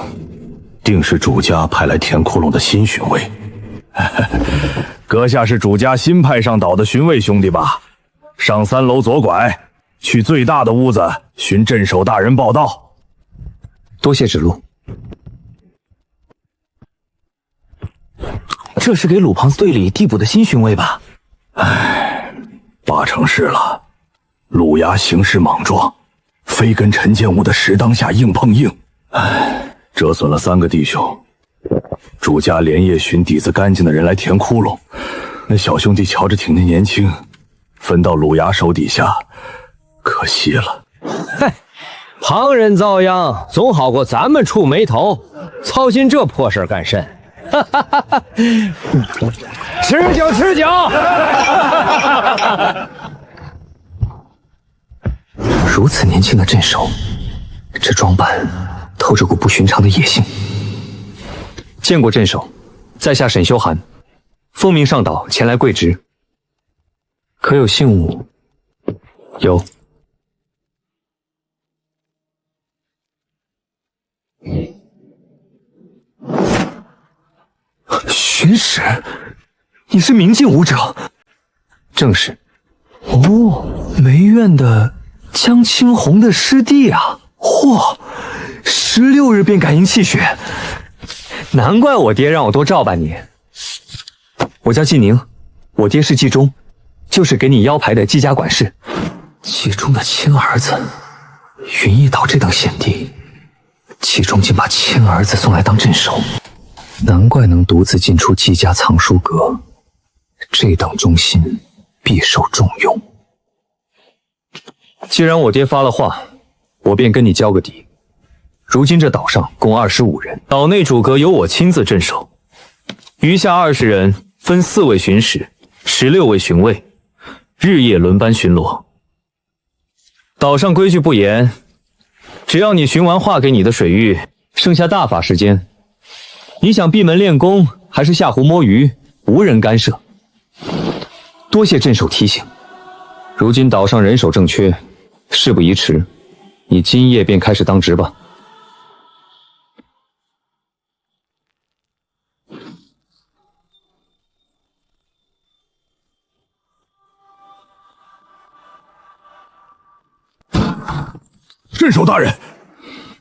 定是主家派来填窟窿的新巡卫。阁下是主家新派上岛的巡卫兄弟吧？上3楼左拐，去最大的屋子寻镇守大人报道。多谢指路。这是给鲁胖子队里递补的新巡卫吧？唉，8成是了。鲁衙行事莽撞，非跟陈建武的实当下硬碰硬，唉，折损了3个弟兄。主家连夜寻底子干净的人来填窟窿，那小兄弟瞧着挺得年轻，分到鲁衙手底下，可惜了。嗨，旁人遭殃总好过咱们触霉头，操心这破事干甚？哈哈哈哈！吃酒吃酒！如此年轻的镇守，这装扮透着股不寻常的野性。见过镇守，在下沈修涵，奉命上岛前来贵职。可有信物？有。巡使，你是明镜武者？正是。哦，梅院的江青红的师弟啊！嚯，16日便感应气血，难怪我爹让我多照办你。我叫季宁，我爹是季忠，就是给你腰牌的季家管事。季忠的亲儿子，云翳岛这等险地，季忠竟把亲儿子送来当镇守，难怪能独自进出季家藏书阁，这等忠心必受重用。既然我爹发了话，我便跟你交个底。如今这岛上共25人，岛内主阁由我亲自镇守，余下20人分4位巡使、16位巡卫，日夜轮班巡逻。岛上规矩不严，只要你巡完划给你的水域，剩下大把时间，你想闭门练功还是下湖摸鱼，无人干涉。多谢镇守提醒。如今岛上人手正缺，事不宜迟，你今夜便开始当值吧。镇守大人，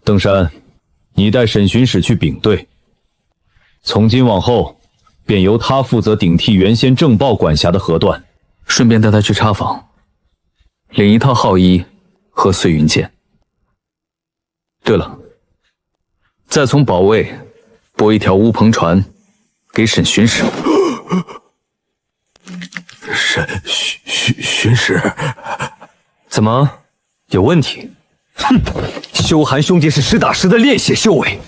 登山，你带沈巡使去禀队，从今往后便由他负责顶替原先正报管辖的河段，顺便带他去插坊，领1套号衣和碎云剑。对了，再从保卫拨1条乌篷船给沈巡使。巡使，怎么有问题？哼，修寒兄弟是实打实的炼血修为，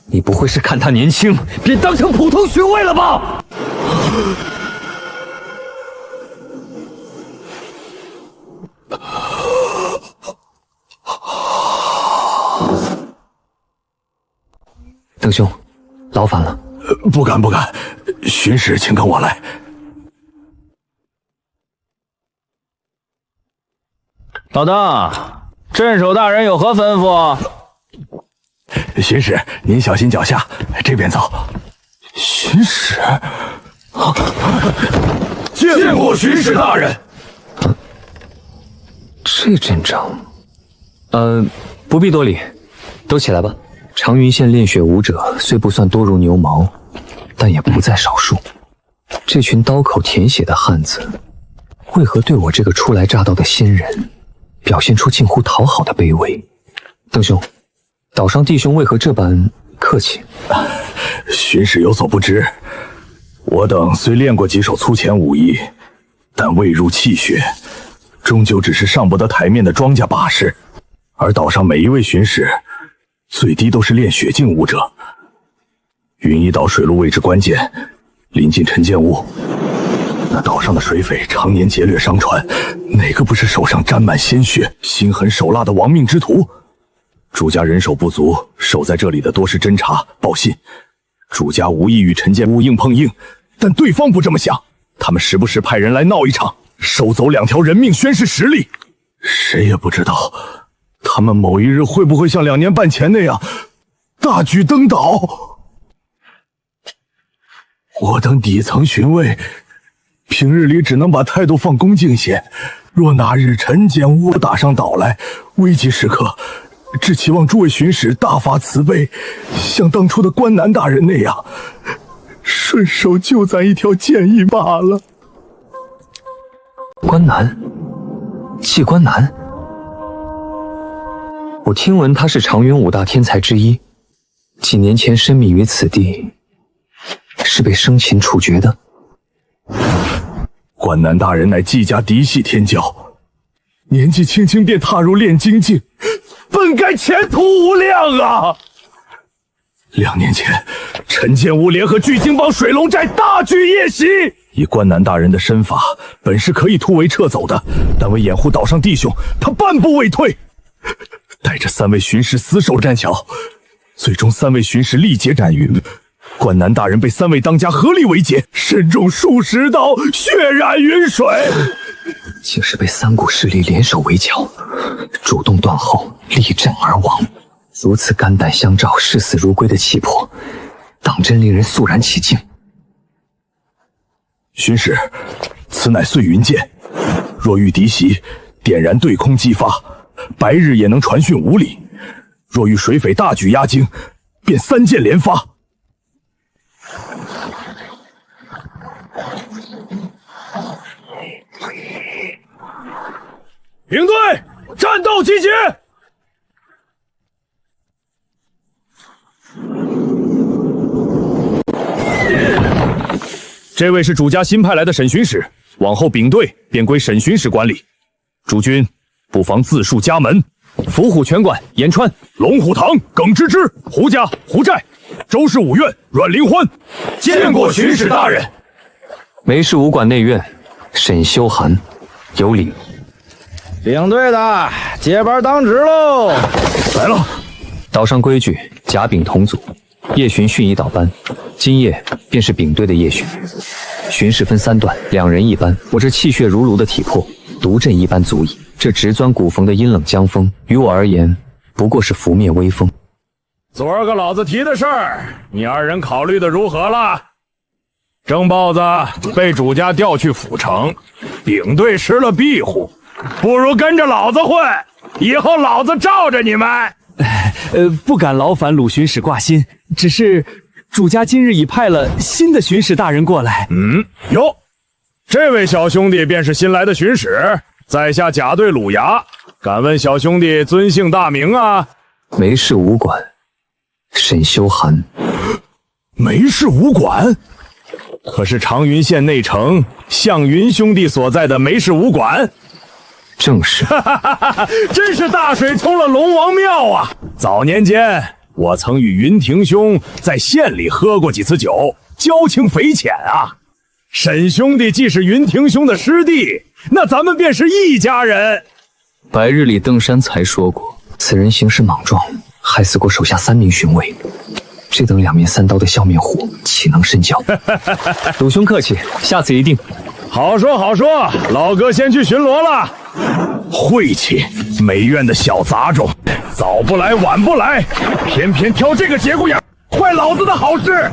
你不会是看他年轻便当成普通巡卫了吧？邓兄，劳烦了。不敢，巡使请跟我来。老邓，镇守大人有何吩咐？巡使，您小心脚下，这边走。巡使，见过巡使大人。这阵仗，不必多礼，都起来吧。长云县炼血武者虽不算多如牛毛，但也不在少数。这群刀口舔血的汉子，为何对我这个初来乍到的新人，表现出近乎讨好的卑微？邓兄，岛上弟兄为何这般客气？巡使有所不知，我等虽练过几手粗浅武艺，但未入气血，终究只是上不得台面的庄稼把式。而岛上每一位巡使，最低都是炼血境武者。云一岛水路位置关键，临近陈建坞。那岛上的水匪常年劫掠商船，哪个不是手上沾满鲜血、心狠手辣的亡命之徒？主家人手不足，守在这里的多是侦察报信。主家无意与陈建坞硬碰硬，但对方不这么想，他们时不时派人来闹一场，收走2条人命，宣示实力。谁也不知道他们某一日会不会像2年半前那样大举登岛。我等底层巡卫平日里只能把态度放恭敬些，若哪日陈建坞打上岛来，危急时刻，只期望诸位巡使大发慈悲，像当初的关南大人那样，顺手救咱一条建议罢了。关南，季关南，我听闻他是长云5大天才之一，几年前深迷于此地，是被生擒处决的。关南大人乃季家嫡系天骄，年纪轻轻便踏入炼金境，本该前途无量啊！2年前，陈建坞联合巨鲸帮水龙寨大举夜袭，以关南大人的身法，本是可以突围撤走的，但为掩护岛上弟兄，他半步未退，带着3位巡使死守栈桥，最终3位巡使力竭斩云。关南大人被3位当家合力围歼，身中数10刀，血染云水。竟是被3股势力联手围剿，主动断后，力阵而亡。如此肝胆相照、视死如归的气魄，当真令人肃然起敬。巡使，此乃碎云剑，若遇敌袭，点燃对空激发，白日也能传讯5里；若遇水匪大举压境，便3箭连发。营队，战斗集结！这位是主家新派来的沈巡使，往后丙队便归沈巡使管理。诸军不妨自述家门：伏虎拳馆延川、龙虎堂耿芝芝、胡家胡寨、周氏5院阮灵欢。见过巡使大人。梅氏武馆内院沈修寒，有礼。领队的接班当值喽！来了。岛上规矩，甲丙同组，夜巡训一岛班，今夜便是丙队的夜巡。巡视分3段，2人1班。我这气血如炉的体魄，独镇1班足矣。这直钻骨缝的阴冷江风，于我而言，不过是拂灭微风。昨儿个老子提的事儿，你2人考虑的如何了？郑豹子被主家调去府城，丙队失了庇护，不如跟着老子混，以后老子罩着你们。不敢劳烦鲁巡使挂心，只是主家今日已派了新的巡使大人过来。哟，这位小兄弟便是新来的巡使，在下甲队鲁牙，敢问小兄弟尊姓大名啊？梅氏武馆，沈修寒。梅氏武馆，可是长云县内城向云兄弟所在的梅氏武馆。正是。真是大水冲了龙王庙啊！早年间，我曾与云亭兄在县里喝过几次酒，交情匪浅啊。沈兄弟既是云亭兄的师弟，那咱们便是一家人。白日里登山才说过，此人行事莽撞，害死过手下3名巡卫。这等2面3刀的笑面虎，岂能深交？鲁兄客气，下次一定。好说好说，老哥先去巡逻了。晦气，美院的小杂种，早不来晚不来，偏偏挑这个节骨眼，坏老子的好事。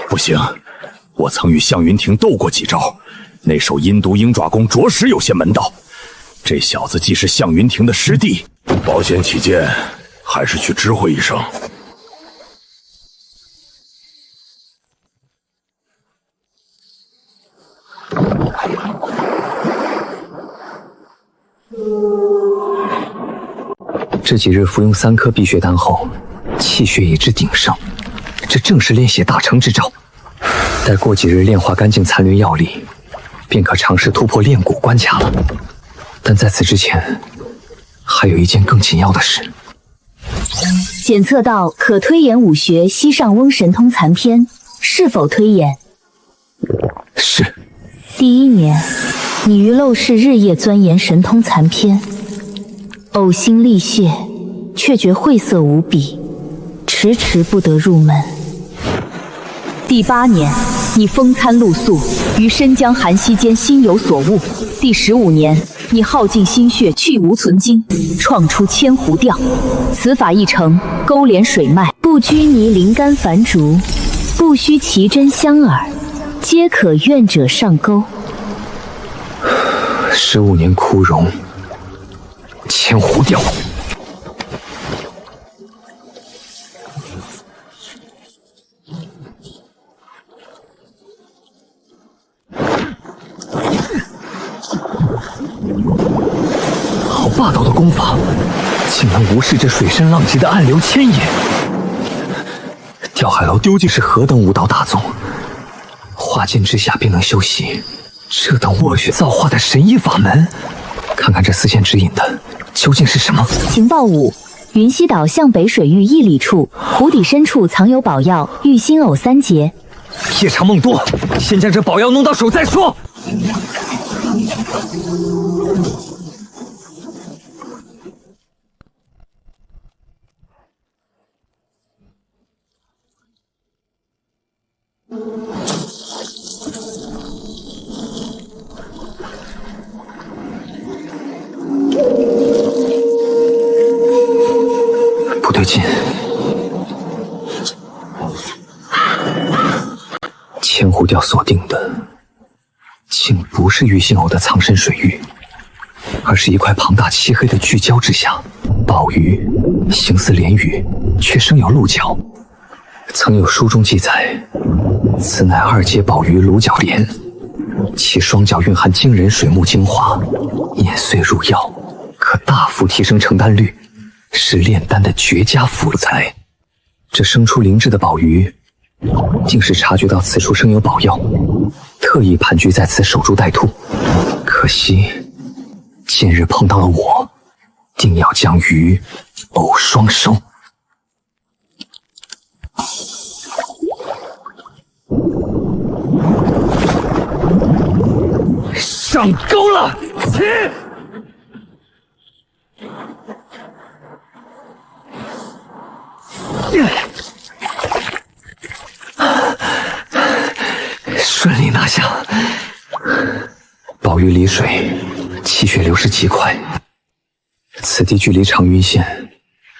不行，我曾与向云亭斗过几招，那手阴毒鹰爪功着实有些门道。这小子既是向云亭的师弟，保险起见，还是去知会一声。这几日服用3颗碧血丹后，气血已至鼎盛，这正是炼血大成之兆。待过几日炼化干净残留药力，便可尝试突破炼骨关卡了。但在此之前，还有一件更紧要的事。检测到可推演武学西上翁神通残篇，是否推演？是。第1年，你于陋室日夜钻研神通残篇，呕心沥血，却觉晦涩无比，迟迟不得入门。第8年，你风餐露宿，于深江寒溪间心有所悟。第15年，你耗尽心血，去无存精，创出千湖调。此法一成，勾连水脉，不拘泥灵丹繁竹，不须奇珍香饵，皆可愿者上钩。15年枯荣，千湖调。好霸道的功法，竟能无视这水深浪急的暗流牵引。吊海楼究竟是何等武道大宗？化剑之下便能修习这等卧血造化的神医法门？看看这丝线指引的究竟是什么？情报5：云溪岛向北水域1里处，湖底深处藏有宝药玉心藕3节。夜长梦多，先将这宝药弄到手再说。不对劲，千湖调锁定的竟不是玉心藕的藏身水域，而是一块庞大漆黑的巨礁之下。宝鱼形似鲢鱼，却生有鹿角。曾有书中记载，此乃2阶宝鱼鹿角鲢，其双脚蕴含惊人水木精华，碾碎入药，可大幅提升成丹率，是炼丹的绝佳辅材。这生出灵智的宝鱼，竟是察觉到此处生有宝药，特意盘踞在此守株待兔。可惜今日碰到了我，定要将鱼藕双收。上钩了！起！顺利拿下。宝玉离水，气血流失极快。此地距离长云县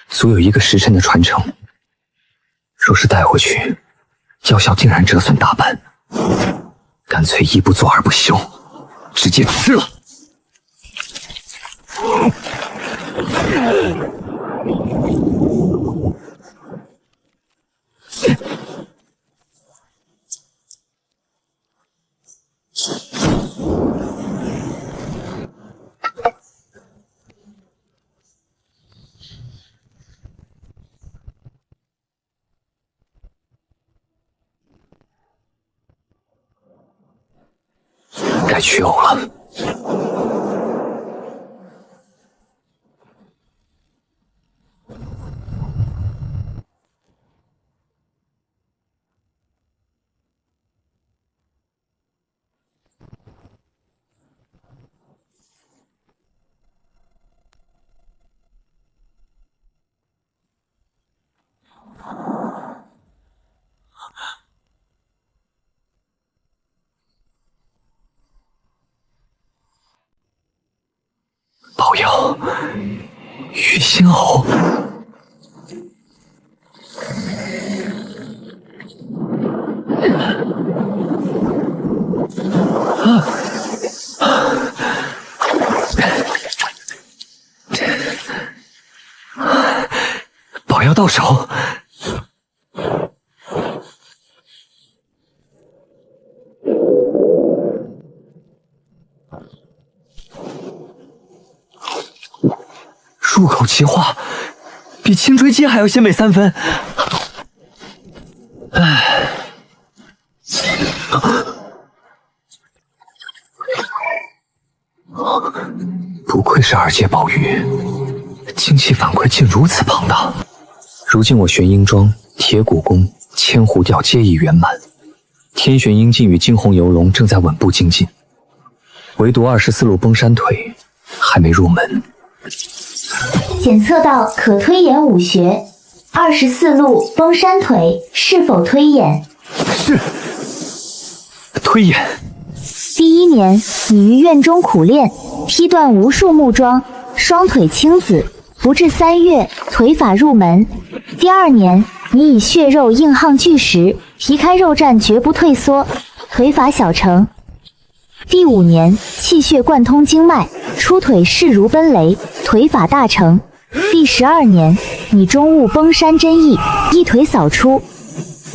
足有1个时辰的传承。若是带回去，药效定然折损大半。干脆一不做二不休，直接吃了。该取偶了。保佑玉心偶。宝药到手。入口即化，比青锥姬还要鲜美3分。唉，不愧是2阶宝玉，精气反馈竟如此庞大。如今我玄阴桩、铁骨功、千狐调皆已圆满，天玄阴劲与惊鸿游龙正在稳步精进，唯独24路崩山腿还没入门。检测到可推演5穴，24路崩山腿是否推演？是。推演。第1年，你于院中苦练，劈断无数木桩，双腿青紫，不至3月，腿法入门。第2年，你以血肉硬夯巨石，皮开肉绽绝不退缩，腿法小成。第5年，气血贯通经脉，出腿势如奔雷，腿法大成。第12年，你中悟崩山真意，一腿扫出，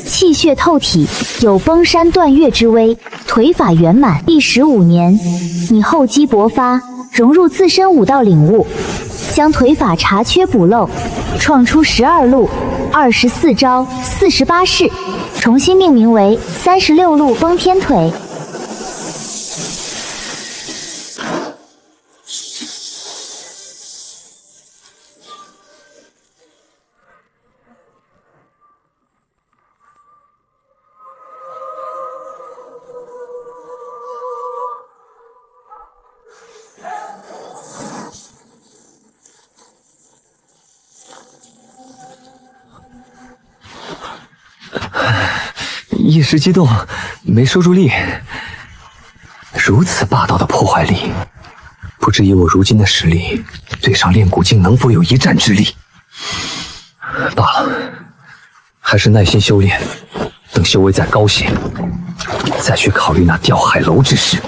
气血透体，有崩山断岳之威，腿法圆满。第15年，你厚积薄发，融入自身武道领悟，将腿法查缺补漏，创出12路、24招、48式，重新命名为36路崩天腿。一时激动，没收住力。如此霸道的破坏力，不知以我如今的实力，对上炼蛊境能否有一战之力？罢了，还是耐心修炼，等修为再高些，再去考虑那吊海楼之事。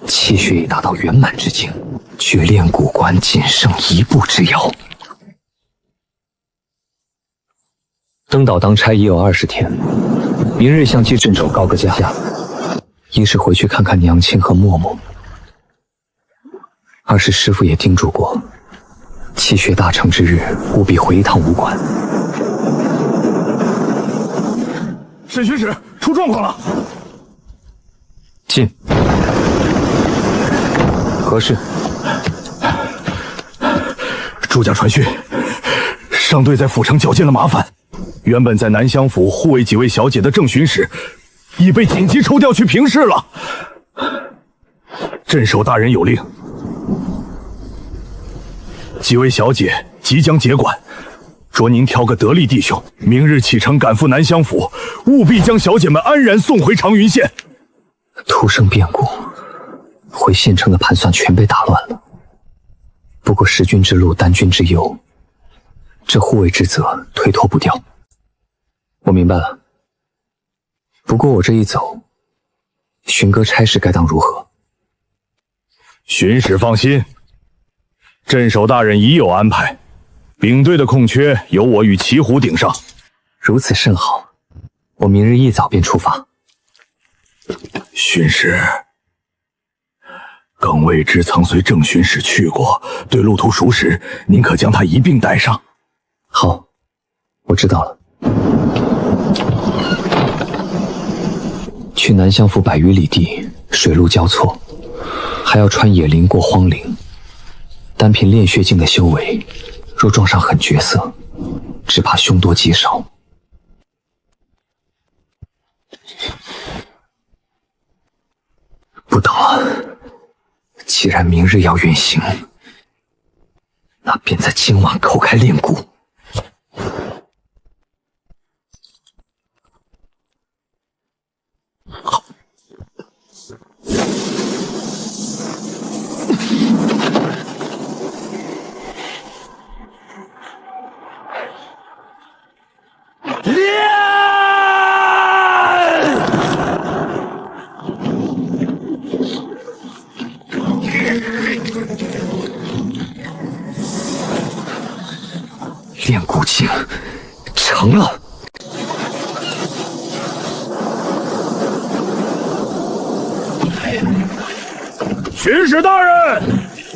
气血已达到圆满之境，距炼蛊关仅剩1步之遥。登岛当差已有20天，明日向季镇守告个假，一是回去看看娘亲和嬷嬷，二是师父也叮嘱过，气血大成之日务必回一趟武馆。沈巡使出状况了。进。何事？诸家传讯，上队在府城搅见了麻烦。原本在南乡府护卫几位小姐的正巡使，已被紧急抽调去平氏了。镇守大人有令，几位小姐即将接管，着您挑个得力弟兄，明日启程赶赴南乡府，务必将小姐们安然送回长云县。突生变故，回县城的盘算全被打乱了。不过识君之路，担君之忧，这护卫之责推脱不掉。我明白了。不过我这一走，巡歌差事该当如何？巡使放心，镇守大人已有安排，领队的空缺由我与骑虎顶上。如此甚好，我明日一早便出发。巡使，耿未之曾随正巡使去过，对路途熟识，您可将他一并带上。好，我知道了。去南乡府100余里地，水陆交错，还要穿野林过荒岭。单凭炼血境的修为，若撞上狠角色，只怕凶多吉少。不等了，既然明日要远行，那便在今晚叩开炼骨。炼骨境成了。巡使大人，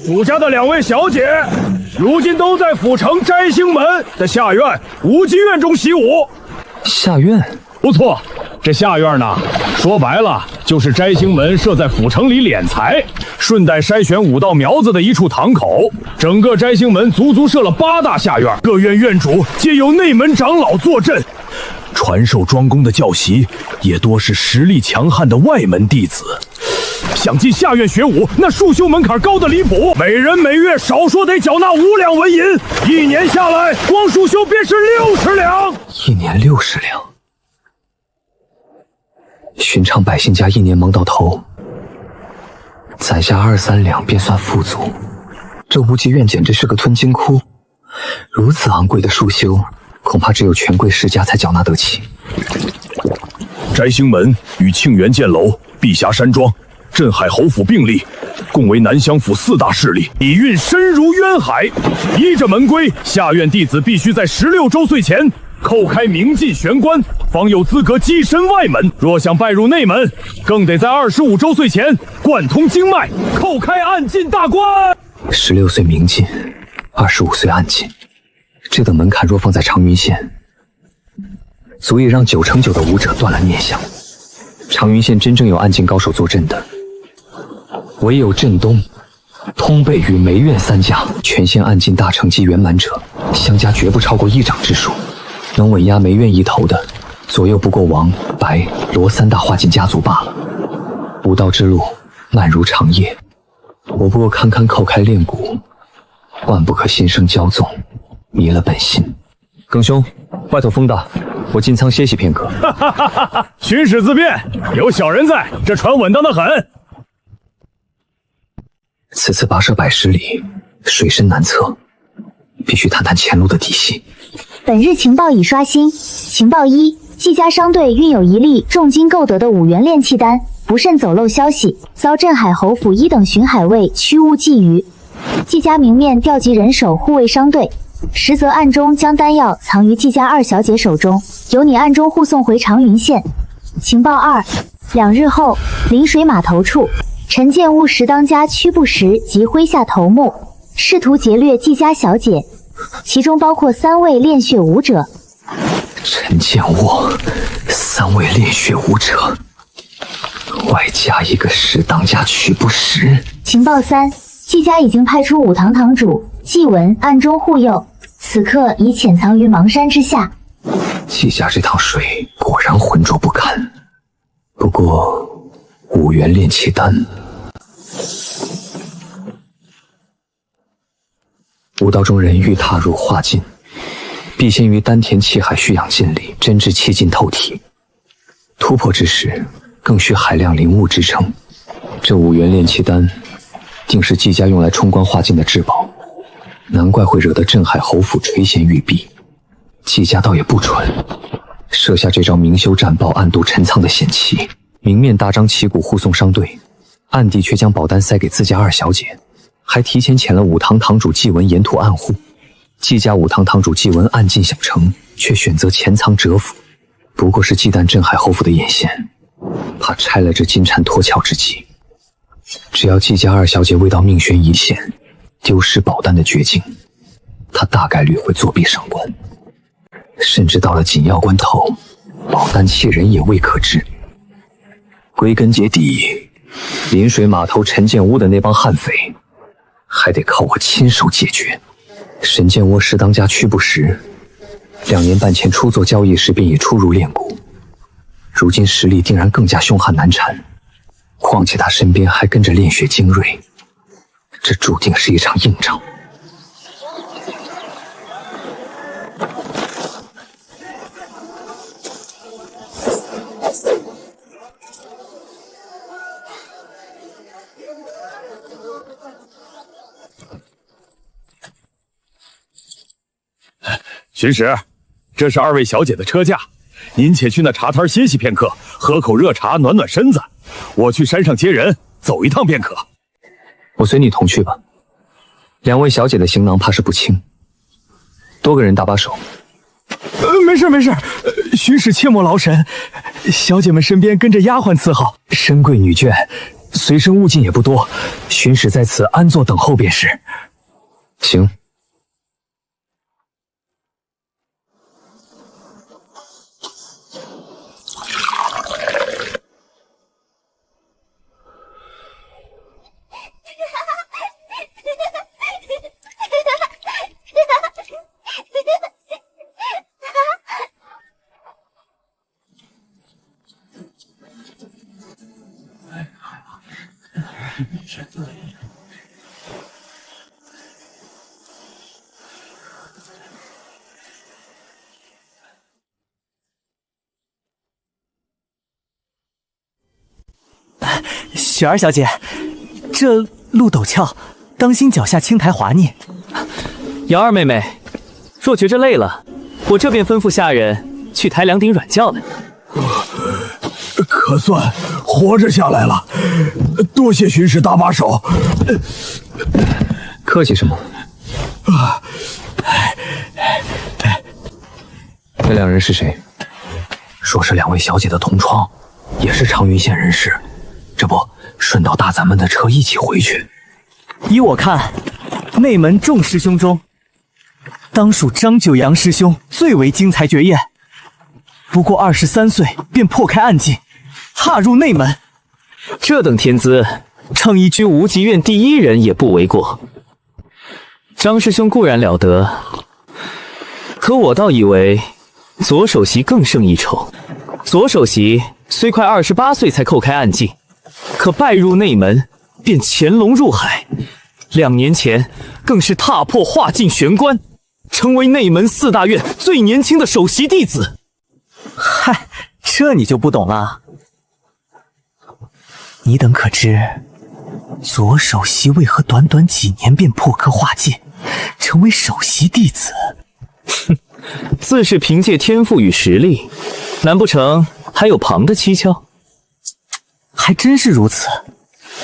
府家的2位小姐，如今都在府城摘星门的下院无极院中习武。下院？不错，这下院呢，说白了就是摘星门设在府城里敛财，顺带筛选武道苗子的一处堂口。整个摘星门足设了8大下院，各院院主皆有内门长老坐镇，传授庄公的教习也多是实力强悍的外门弟子。想进下院学武，那束修门槛高得离谱，每人每月少说得缴纳5两纹银，1年下来，光束修便是60两。1年60两，寻常百姓家1年忙到头，攒下2、3两便算富足。这无极院简直是个吞金窟，如此昂贵的束修，恐怕只有权贵世家才缴纳得起。摘星门与庆元剑楼、碧霞山庄、镇海侯府并立，共为南乡府4大势力，底蕴深如渊海。依着门规，下院弟子必须在16周岁前叩开明禁玄关，方有资格跻身外门。若想拜入内门，更得在25周岁前贯通经脉，叩开暗禁大关。16岁明禁，25岁暗禁，这等门槛若放在长云县，足以让9成9的武者断了念想。长云县真正有暗禁高手坐镇的，唯有镇东、通背与梅院3家。全县暗禁大成绩圆满者，相加绝不超过1掌之数。能稳压梅院一头的，左右不过王、白、罗3大化禁家族罢了。武道之路漫如长夜，我不过堪堪叩开炼骨，万不可心生骄纵，迷了本心。耿兄，外头风大，我进仓歇息片刻。哈哈哈哈哈！巡使自便，有小人在，这船稳当的很。此次跋涉100十里，水深难测，必须探探前路的底细。本日情报已刷新。情报1：季家商队运有一粒重金购得的5元炼气丹，不慎走漏消息，遭镇海侯府1等巡海卫驱务觊觎。季家明面调集人手护卫商队，实则暗中将丹药藏于季家2小姐手中，由你暗中护送回长云县。情报2： 2日后，临水码头处，陈建务实当家屈不实及麾下头目，试图劫掠季家小姐，其中包括3位炼血武者。陈建沃，3位炼血武者，外加一个实当家屈不实。情报3：季家已经派出武堂堂主季文暗中护佑，此刻已潜藏于邙山之下。季家这趟水果然浑浊不堪，不过5元炼气丹，武道中人欲踏入化境，必先于丹田气海蓄养尽里，真至气尽透体。突破之时，更需海量灵物支撑。这5元炼气丹，定是季家用来冲关化境的至宝，难怪会惹得镇海侯府垂涎欲避。季家倒也不蠢，设下这招明修战报、暗度陈仓的险棋，明面大张旗鼓护送商队，暗地却将宝丹塞给自家2小姐，还提前遣了武堂堂主季文沿途暗护。季家武堂堂主季文暗进小城，却选择潜藏蛰伏，不过是忌惮镇海侯府的眼线，怕拆了这金蝉脱壳之计。只要季家2小姐未到命悬一线，丢失宝丹的绝境，他大概率会作弊上官，甚至到了紧要关头，宝丹窃人也未可知。归根结底，临水码头陈建屋的那帮悍匪，还得靠我亲手解决。沈建窝是当家屈不实，2年半前初做交易时便已初入炼蛊，如今实力定然更加凶悍难缠。况且他身边还跟着炼血精锐，这注定是一场硬仗。巡使，这是2位小姐的车驾，您且去那茶摊歇息片刻，喝口热茶暖暖身子。我去山上接人，走一趟便可。我随你同去吧。2位小姐的行囊怕是不轻，多个人搭把手。没事没事，巡使切莫劳神，小姐们身边跟着丫鬟伺候，深贵女眷，随身物件也不多，巡使在此安坐等候便是。行。雪儿小姐，这路陡峭，当心脚下青苔滑腻。瑶儿妹妹，若觉着累了，我这便吩咐下人去抬2顶软轿来。可算活着下来了，多谢巡使搭把手。客气什么？那2人是谁？说是2位小姐的同窗，也是长云县人士。这不，顺道搭咱们的车一起回去。依我看，内门众师兄中，当属张九阳师兄最为精才绝艳。不过23岁便破开暗境，踏入内门，这等天资，称一居无极院第1人也不为过。张师兄固然了得，可我倒以为左首席更胜一筹。左首席虽快28岁才叩开暗境，可拜入内门便潜龙入海，2年前更是踏破化境玄关，成为内门4大院最年轻的首席弟子。嗨，这你就不懂了。你等可知，左首席为何短短几年便破壳化界，成为首席弟子？哼，自是凭借天赋与实力，难不成还有旁的蹊跷？还真是如此。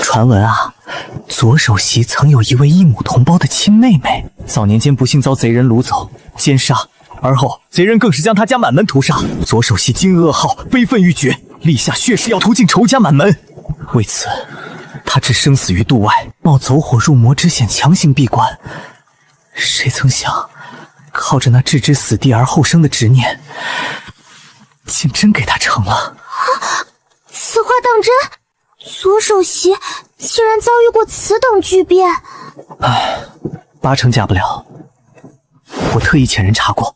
传闻啊，左首席曾有一位异母同胞的亲妹妹，早年间不幸遭贼人掳走奸杀，而后贼人更是将他家满门屠杀。左首席惊愕号，悲愤欲绝，立下血誓要屠尽仇家满门。为此，他置生死于度外，冒走火入魔之险强行闭关。谁曾想，靠着那置之死地而后生的执念，竟真给他成了。此话当真？左首席竟然遭遇过此等巨变。唉，80%假不了。我特意遣人查过，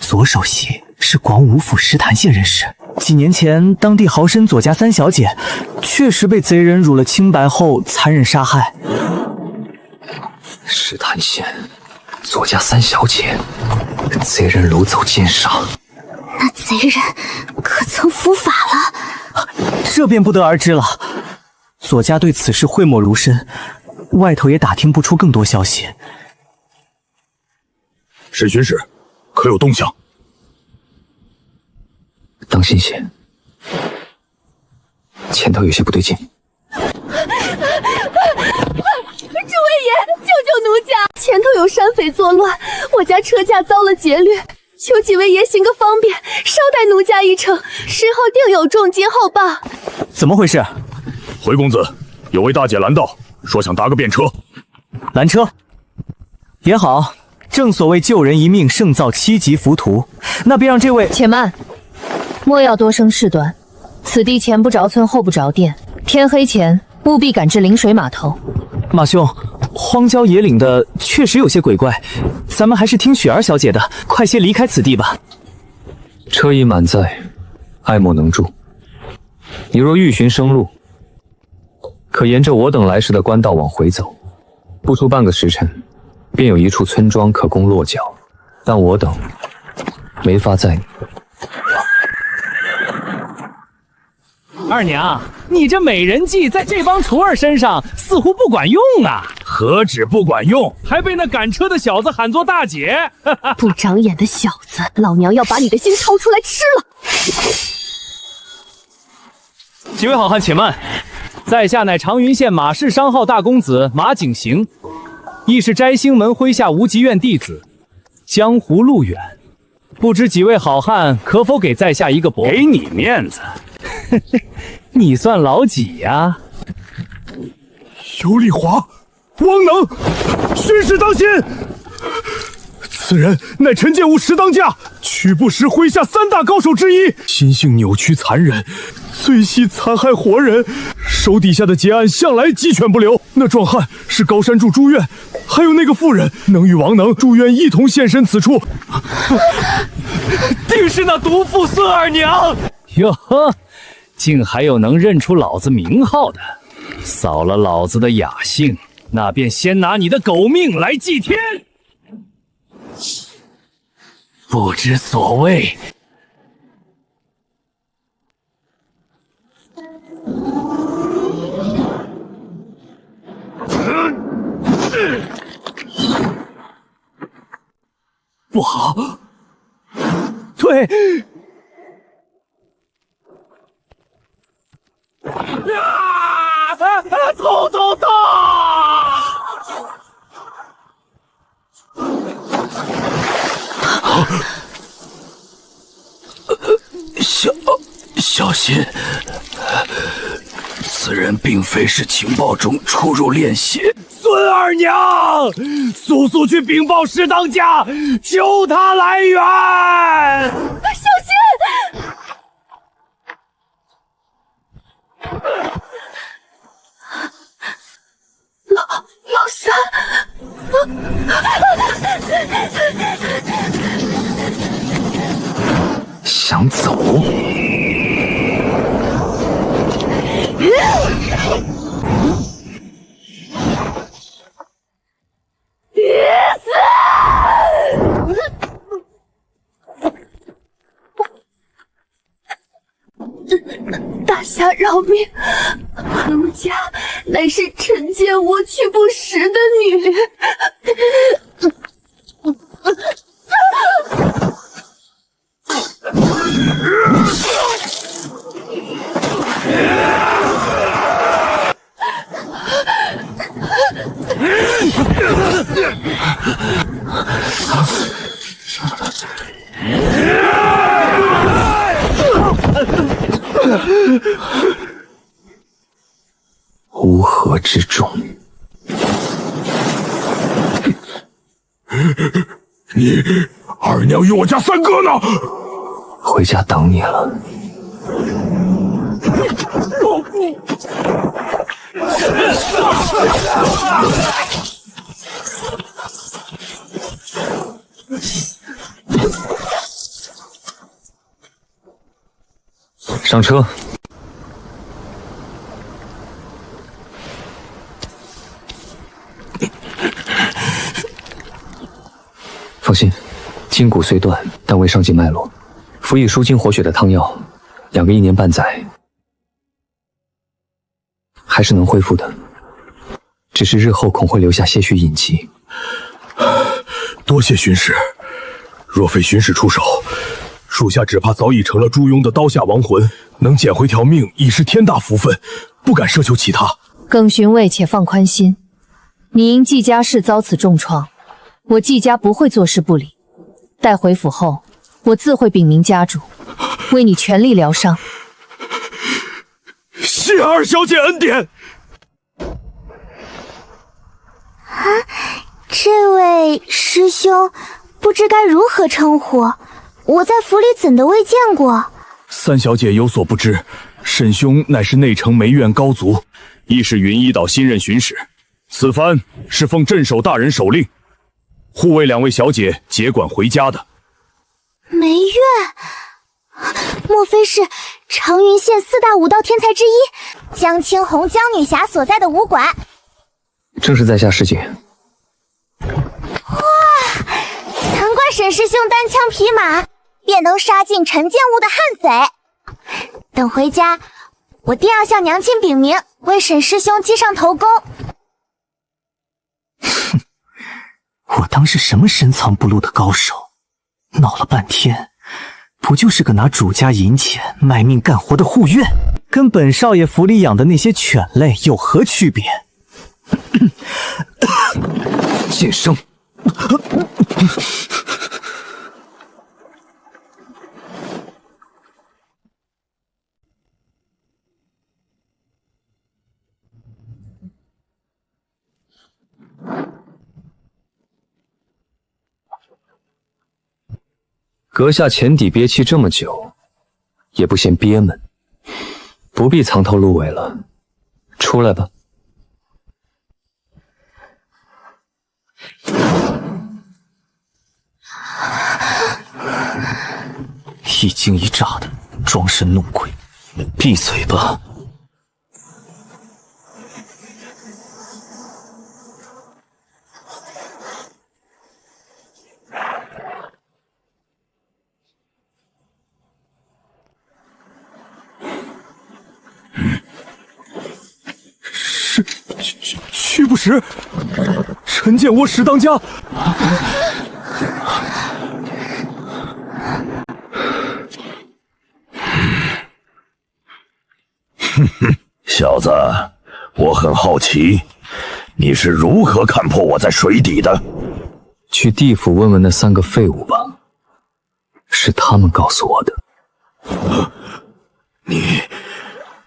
左首席是广武府石潭县人士。几年前，当地豪绅左家3小姐确实被贼人辱了清白后残忍杀害。石潭县左家3小姐，贼人掳走奸杀。那贼人可曾伏法了？这便不得而知了。左家对此事讳莫如深，外头也打听不出更多消息。沈巡使，可有动向？当心些，前头有些不对劲。诸位爷，救救奴家！前头有山匪作乱，我家车驾遭了劫掠，求几位爷行个方便，稍待奴家一程，事后定有重金厚报。怎么回事？回公子，有位大姐拦道，说想搭个便车。拦车也好，正所谓救人一命胜造7级浮屠，那便让这位……且慢，莫要多生事端。此地前不着村后不着店，天黑前务必赶至临水码头。马兄，荒郊野岭的确实有些鬼怪，咱们还是听雪儿小姐的，快些离开此地吧。车已满载，爱莫能助。你若欲寻生路，可沿着我等来时的官道往回走，不出半个时辰，便有一处村庄可供落脚，但我等没法载你。二娘，你这美人计在这帮雏儿身上似乎不管用啊！何止不管用，还被那赶车的小子喊作大姐。不长眼的小子，老娘要把你的心掏出来吃了！几位好汉且慢，在下乃长云县马氏商号大公子马景行，亦是摘星门麾下无极院弟子。江湖路远，不知几位好汉可否给在下一个伯？给你面子。你算老几呀？尤丽华，汪能，训士当心！此人乃陈建武石当家，曲不识麾下3大高手之一，心性扭曲残忍，最喜残害活人，手底下的结案向来鸡犬不留。那壮汉是高山柱朱院，还有那个妇人能与王能、朱院一同现身此处，定是那毒妇孙二娘。哟呵，竟还有能认出老子名号的，扫了老子的雅兴，那便先拿你的狗命来祭天。不知所谓。不好，退！痛痛痛！小心，此人并非是情报中出入练血。孙二娘，速速去禀报石当家，救他来援！小心！老三，想走？大侠饶命！奴家乃是陈建武曲不识的女。乌合之众，你二娘与我家三哥呢？回家等你了。上车。放心，筋骨虽断，但未伤及脉络，服以舒筋活血的汤药，2个1年半载，还是能恢复的。只是日后恐会留下些许隐疾。多谢巡使，若非巡使出手，属下只怕早已成了朱庸的刀下亡魂。能捡回条命已是天大福分，不敢奢求其他。耿巡尉且放宽心，你因季家氏遭此重创，我季家不会坐视不理。待回府后，我自会禀明家主，为你全力疗伤。谢二小姐恩典。这位师兄，不知该如何称呼？我在府里怎的未见过？三小姐有所不知，沈兄乃是内城梅院高族，亦是云一岛新任巡使。此番是奉镇守大人手令，护卫两位小姐接管回家的。梅院，莫非是长云县4大武道天才之一江青红江女侠所在的武馆？正是在下师姐。哇，难怪沈师兄单枪匹马便能杀尽陈建武的悍匪。等回家，我定要向娘亲禀明，为沈师兄击上头功。哼，我当是什么深藏不露的高手，闹了半天，不就是个拿主家银钱卖命干活的护院，跟本少爷府里养的那些犬类有何区别？剑生，阁下前底憋气这么久，也不嫌憋闷，不必藏头露尾了，出来吧。一惊一乍的装神弄鬼，闭嘴吧！屈不实，陈建窝石当家。小子，我很好奇，你是如何看破我在水底的？去地府问问那3个废物吧，是他们告诉我的。你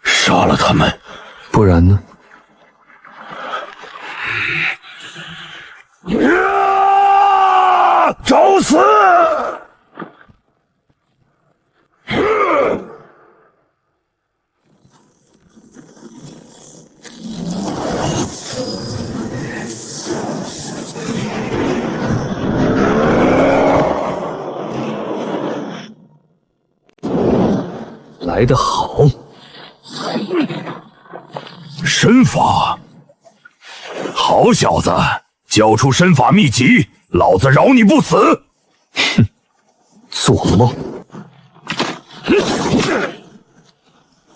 杀了他们？不然呢？找死！来得好！身法，好小子，交出身法秘籍，老子饶你不死！哼，做梦！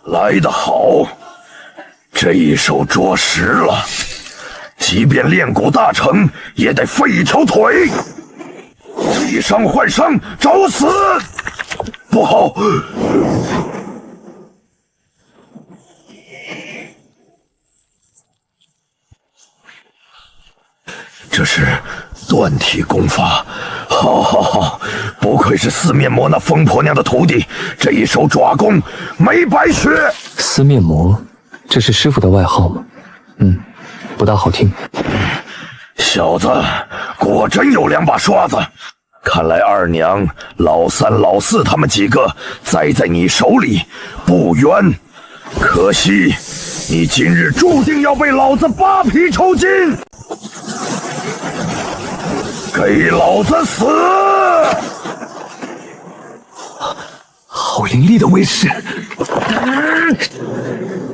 来得好，这一手着实了，即便炼骨大成，也得废一条腿。以伤换伤，找死！不好！这是断体功法，好好好，不愧是四面魔那疯婆娘的徒弟，这一手爪功没白学。四面魔，这是师傅的外号吗？不大好听。小子，果真有2把刷子，看来二娘、老三、老四他们几个栽在你手里不冤，可惜你今日注定要被老子扒皮抽筋。给老子死！好凌厉的威势，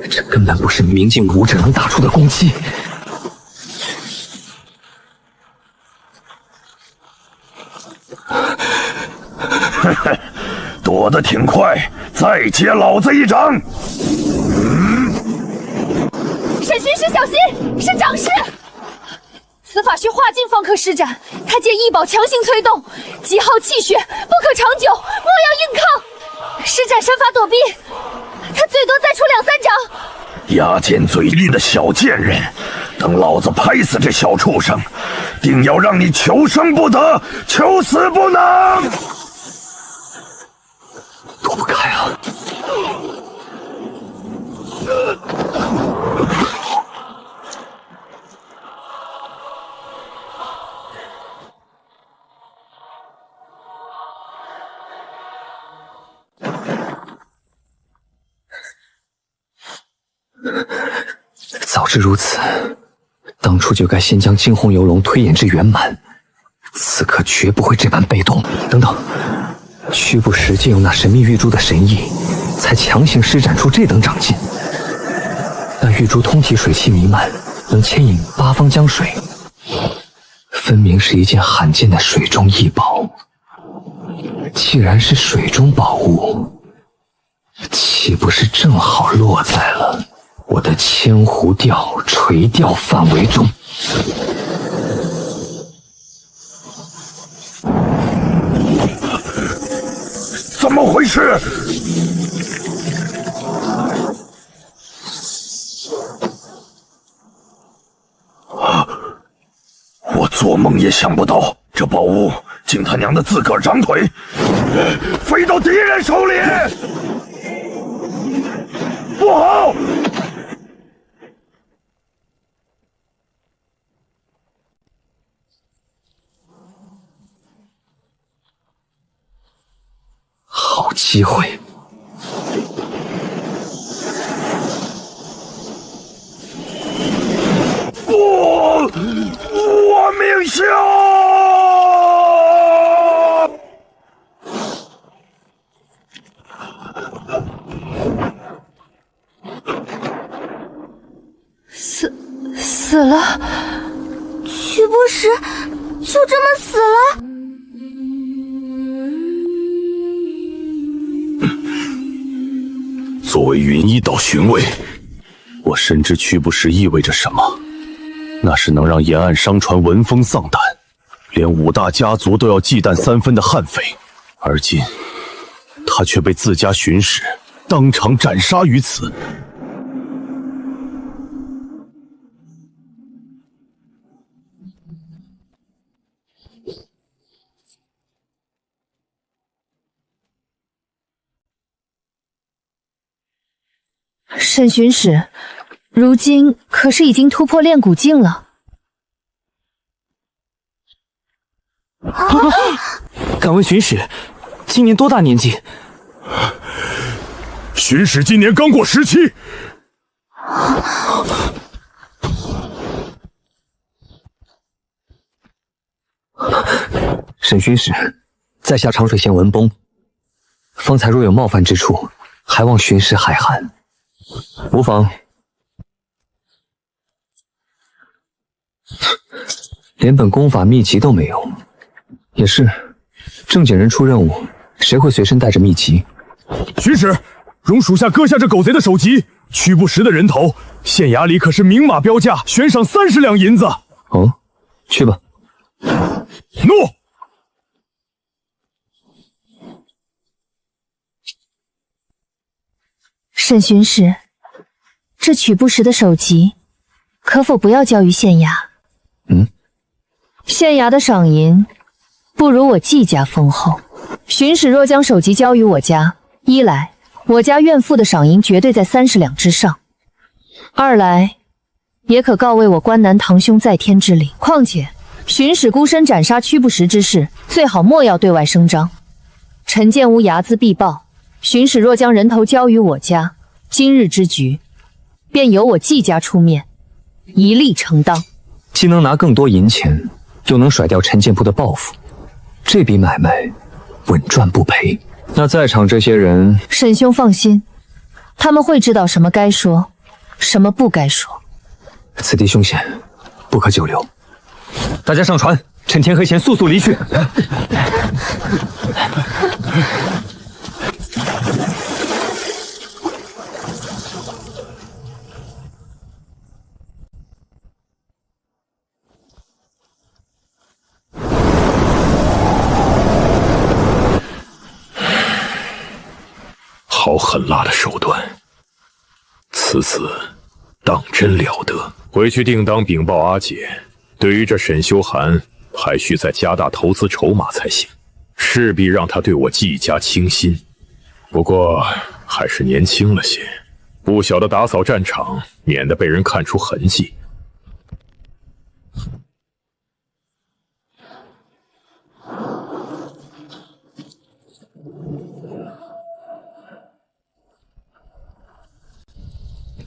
这根本不是明镜武者能打出的攻击。躲得挺快，再接老子一掌！沈巡使小心，是掌势！此法需化劲方可施展，他借异宝强行催动，极耗气血，不可长久，莫要硬抗。施展身法躲避，他最多再出2-3掌。牙尖嘴利的小贱人，等老子拍死这小畜生，定要让你求生不得，求死不能！躲不开啊！早知如此，当初就该先将惊鸿游龙推演至圆满，此刻绝不会这般被动。等等，屈不识借用那神秘玉珠的神意，才强行施展出这等长进。那玉珠通体水气弥漫，能牵引八方江水，分明是一件罕见的水中异宝。既然是水中宝物，岂不是正好落在了我的千湖钓、垂钓范围中？怎么回事？我做梦也想不到，这宝物竟他娘的自个儿长腿，飞到敌人手里！不好！好机会！不，我命休！死了，屈不识就这么死了。作为云一道巡卫，我深知屈不识意味着什么，那是能让沿岸商船闻风丧胆，连五大家族都要忌惮3分的悍匪，而今他却被自家巡使当场斩杀于此。沈巡使，如今可是已经突破炼蛊境了。敢问巡使，今年多大年纪？巡使今年刚过17。沈巡使，在下长水县文崩，方才若有冒犯之处，还望巡使海涵。无妨。连本功法秘籍都没有，也是，正经人出任务，谁会随身带着秘籍？巡使，容属下割下这狗贼的首级，屈不识的人头，县衙里可是明码标价，悬赏30两银子。哦，去吧。怒！沈巡使，这曲不识的首级，可否不要交于县衙？县衙的赏银不如我季家丰厚。巡使若将首级交于我家，一来我家怨妇的赏银绝对在30两之上，二来也可告慰我关南堂兄在天之灵。况且巡使孤身斩杀屈不识之事，最好莫要对外声张。陈建无睚眦必报，巡使若将人头交于我家，今日之局便由我季家出面，一力承当。既能拿更多银钱，又能甩掉陈建部的报复，这笔买卖稳赚不赔。那在场这些人，沈兄放心，他们会知道什么该说，什么不该说。此地凶险，不可久留。大家上船，趁天黑前速速离去。好狠辣的手段，此子当真了得。回去定当禀报阿姐，对于这沈修涵，还需再加大投资筹码才行，势必让他对我季家倾心。不过还是年轻了些，不晓得打扫战场，免得被人看出痕迹。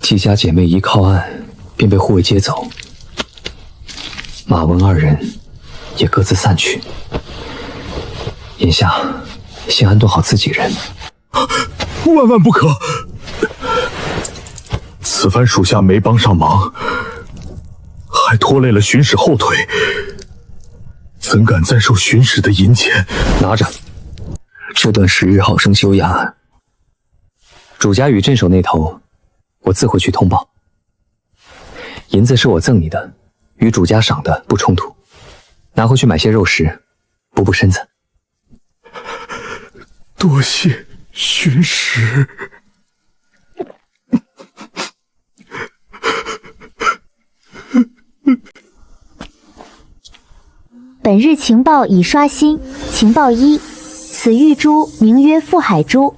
季家姐妹一靠岸，便被护卫接走。马文二人也各自散去。眼下先安顿好自己人，万万不可！此番属下没帮上忙，还拖累了巡使后腿，怎敢再受巡使的银钱？拿着，这段时日好生休养。主家与镇守那头，我自会去通报。银子是我赠你的，与主家赏的不冲突，拿回去买些肉食，补补身子。多谢巡使。本日情报已刷新。情报一：此玉珠名曰覆海珠，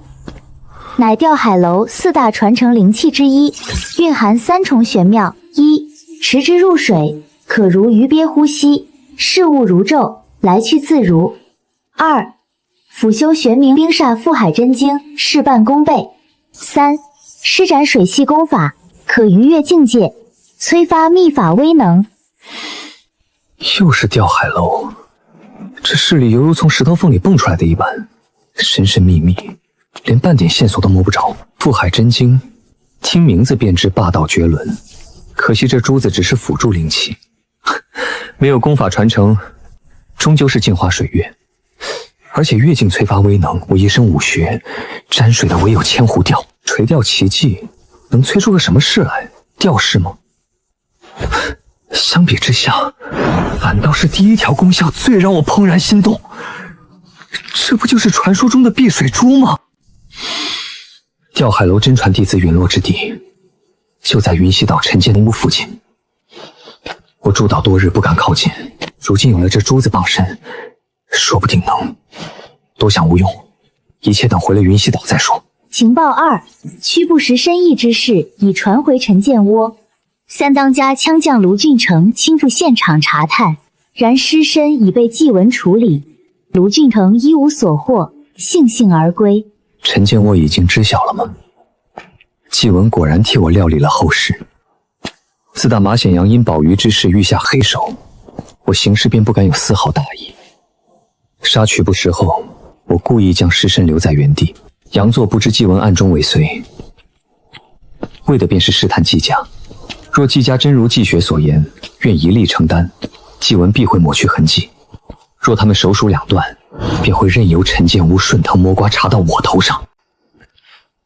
乃吊海楼4大传承灵器之一，蕴含3重玄妙：一、持之入水，可如鱼鳖呼吸，事物如骤，来去自如；二、辅修玄冥冰煞覆海真经，事半功倍；三、施展水系功法，可逾越境界，催发秘法威能。又是吊海楼，这势力犹如从石头缝里蹦出来的一般，神神秘秘，连半点线索都摸不着。覆海真经，听名字便知霸道绝伦，可惜这珠子只是辅助灵器，没有功法传承，终究是镜花水月。而且越境催发威能，我一身武学，沾水的唯有千壶吊。垂钓奇技，能催出个什么事来？吊式吗？相比之下，反倒是第一条功效最让我怦然心动。这不就是传说中的碧水珠吗？吊海楼真传弟子陨落之地，就在云溪岛陈建屋附近。我驻岛多日不敢靠近，如今有了这珠子傍身，说不定能。多想无用，一切等回了云溪岛再说。情报二：屈不识深意之事已传回陈建窝。三当家枪将卢俊成亲赴现场查探，然尸身已被祭文处理，卢俊成一无所获，悻悻而归。陈建窝已经知晓了吗？祭文果然替我料理了后事。自打马显阳因宝鱼之事遇下黑手，我行事便不敢有丝毫大意。杀曲不识后，我故意将尸身留在原地，佯作不知祭文暗中尾随，为的便是试探季家。若季家真如季雪所言，愿一力承担，季文必会抹去痕迹；若他们手鼠两断，便会任由陈建屋顺藤摸瓜查到我头上。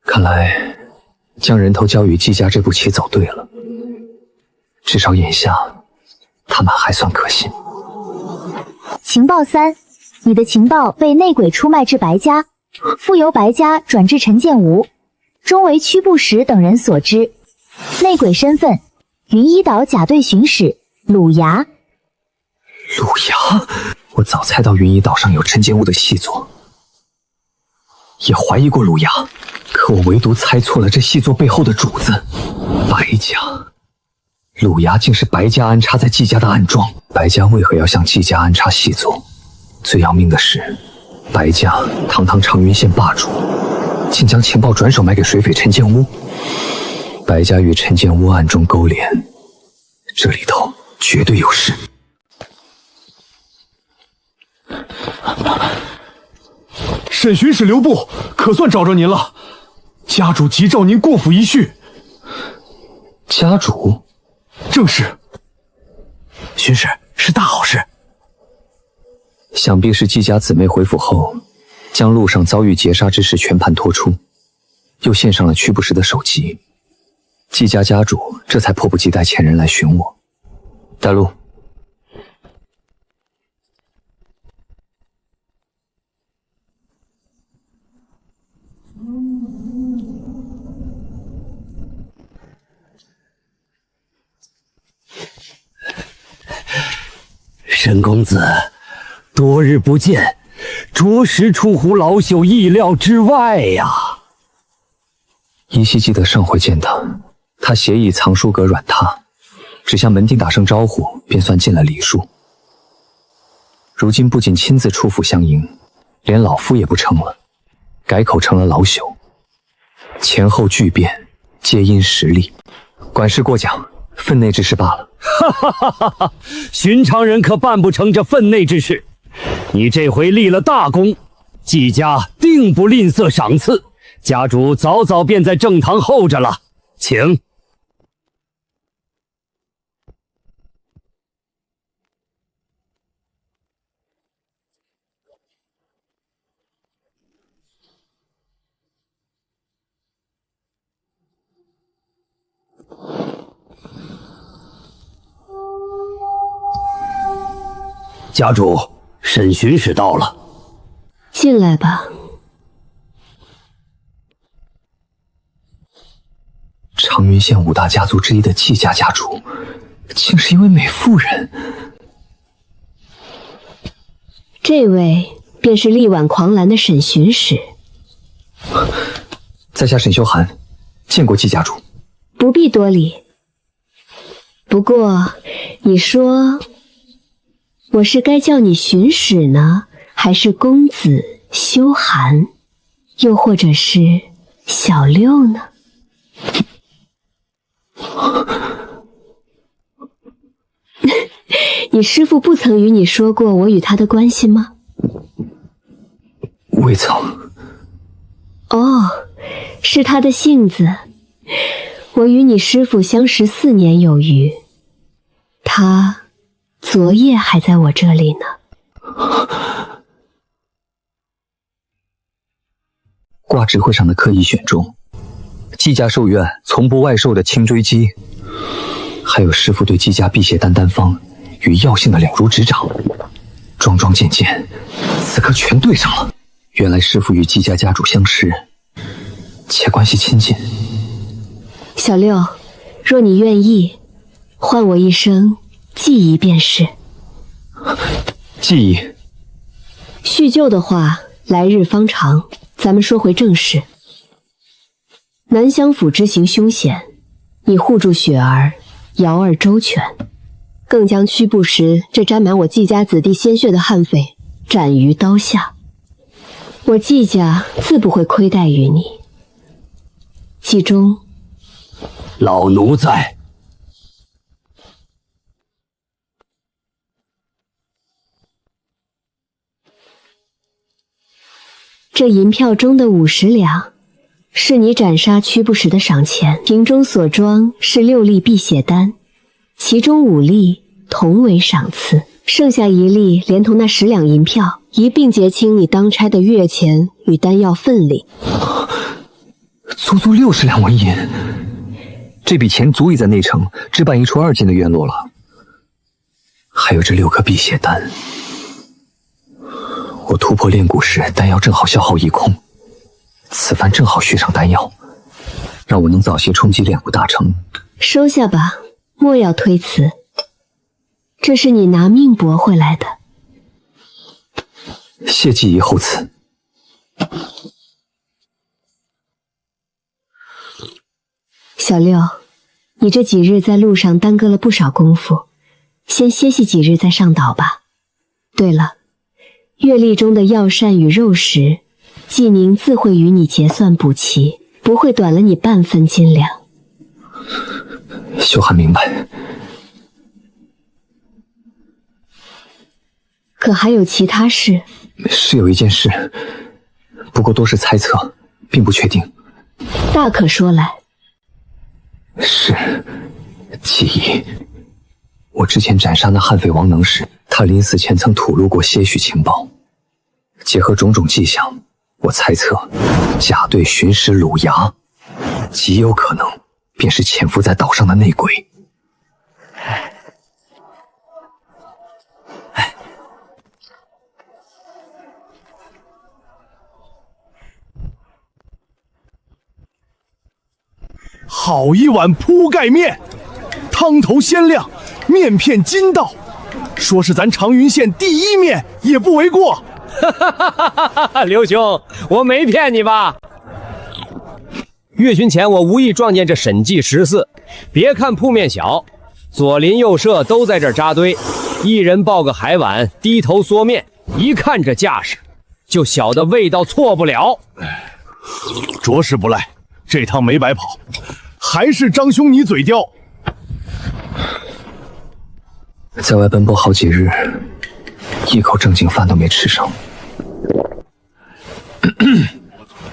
看来将人头交与季家这步棋走对了，至少眼下他们还算可信。情报三：你的情报被内鬼出卖至白家，复由白家转至陈建吴，终为屈不识等人所知。内鬼身份：云一岛甲队巡使鲁牙。鲁牙，我早猜到云一岛上有陈建屋的细作，也怀疑过鲁牙，可我唯独猜错了这细作背后的主子白家。鲁牙竟是白家安插在季家的暗桩，白家为何要向季家安插细作？最要命的是，白家堂堂长云县霸主，竟将情报转手卖给水匪陈建屋。白家与陈建屋暗中勾连，这里头绝对有事。沈巡使留步，可算找着您了。家主急召您过府一叙。家主？正是。巡使，是大好事。想必是季家姊妹回府后，将路上遭遇劫杀之事全盘托出，又献上了屈不识的首级。季家家主这才迫不及待遣人来寻我。带路。沈公子，多日不见，着实出乎老朽意料之外呀。依稀记得上回见他协议藏书阁软榻，只向门丁打声招呼，便算尽了礼数。如今不仅亲自出府相迎，连老夫也不称了，改口成了老朽。前后巨变，皆因实力。管事过奖，分内之事罢了。哈哈哈哈！寻常人可办不成这分内之事。你这回立了大功，季家定不吝啬赏赐。家主早早便在正堂候着了，请。家主，审讯使到了，进来吧。长云县5大家族之一的季家家主，竟是一位美妇人。这位便是力挽狂澜的审讯使。在下沈修寒，见过季家主。不必多礼。不过，你说我是该叫你巡使呢，还是公子修寒，又或者是小六呢？你师父不曾与你说过我与他的关系吗？未曾。哦，是他的性子。我与你师父相识4年有余，他昨夜还在我这里呢。挂指挥上的刻意选中，季家寿院从不外售的青锥鸡，还有师父对季家辟邪丹丹方与药性的了如指掌，桩桩件件，此刻全对上了。原来师父与季家家主相识，且关系亲近。小六，若你愿意，唤我一声季姨便是。季姨。叙旧的话，来日方长，咱们说回正事。南乡府之行凶险，你护住雪儿、瑶儿周全，更将屈不识这沾满我季家子弟鲜血的悍匪斩于刀下。我季家自不会亏待于你。季中，老奴在。这银票中的50两，是你斩杀屈不识的赏钱。瓶中所装是6粒辟邪丹，其中5粒同为赏赐，剩下1粒连同那10两银票一并结清你当差的月钱与丹药分例。足60两纹银，这笔钱足以在内城置办一处2进的院落了。还有这6颗辟邪丹，我突破炼蛊时，丹药正好消耗一空，此番正好续上丹药，让我能早些冲击炼蛊大成。收下吧，莫要推辞，这是你拿命搏回来的。谢季姨厚赐。小六，你这几日在路上耽搁了不少功夫，先歇息几日再上岛吧。对了，月历中的药膳与肉食，季宁自会与你结算补齐，不会短了你半分斤两。修寒明白。可还有其他事？是有一件事，不过都是猜测，并不确定。大可说来。是，季姨，我之前斩杀那悍匪王能时，他临死前曾吐露过些许情报，结合种种迹象，我猜测甲队巡使鲁牙极有可能便是潜伏在岛上的内鬼。好一碗铺盖面，汤头鲜亮，面片筋道，说是咱长云县第1面也不为过。刘兄，我没骗你吧？阅军前我无意撞见这审计14，别看铺面小，左邻右舍都在这儿扎堆，一人抱个海碗，低头嗦面，一看这架势，就晓得味道错不了。着实不赖，这趟没白跑，还是张兄你嘴刁。在外奔波好几日，一口正经饭都没吃上。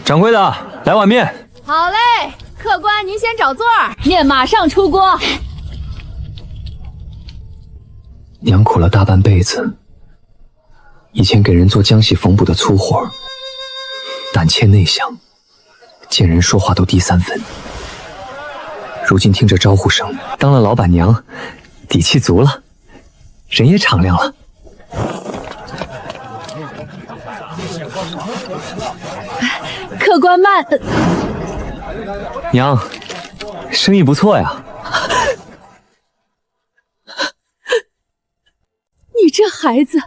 掌柜的，来碗面。好嘞，客官您先找座儿，面马上出锅。娘苦了大半辈子，以前给人做浆洗缝补的粗活，胆怯内向，见人说话都低3分。如今听着招呼声，当了老板娘，底气足了，人也敞亮了。客官慢，娘，生意不错呀。你这孩子，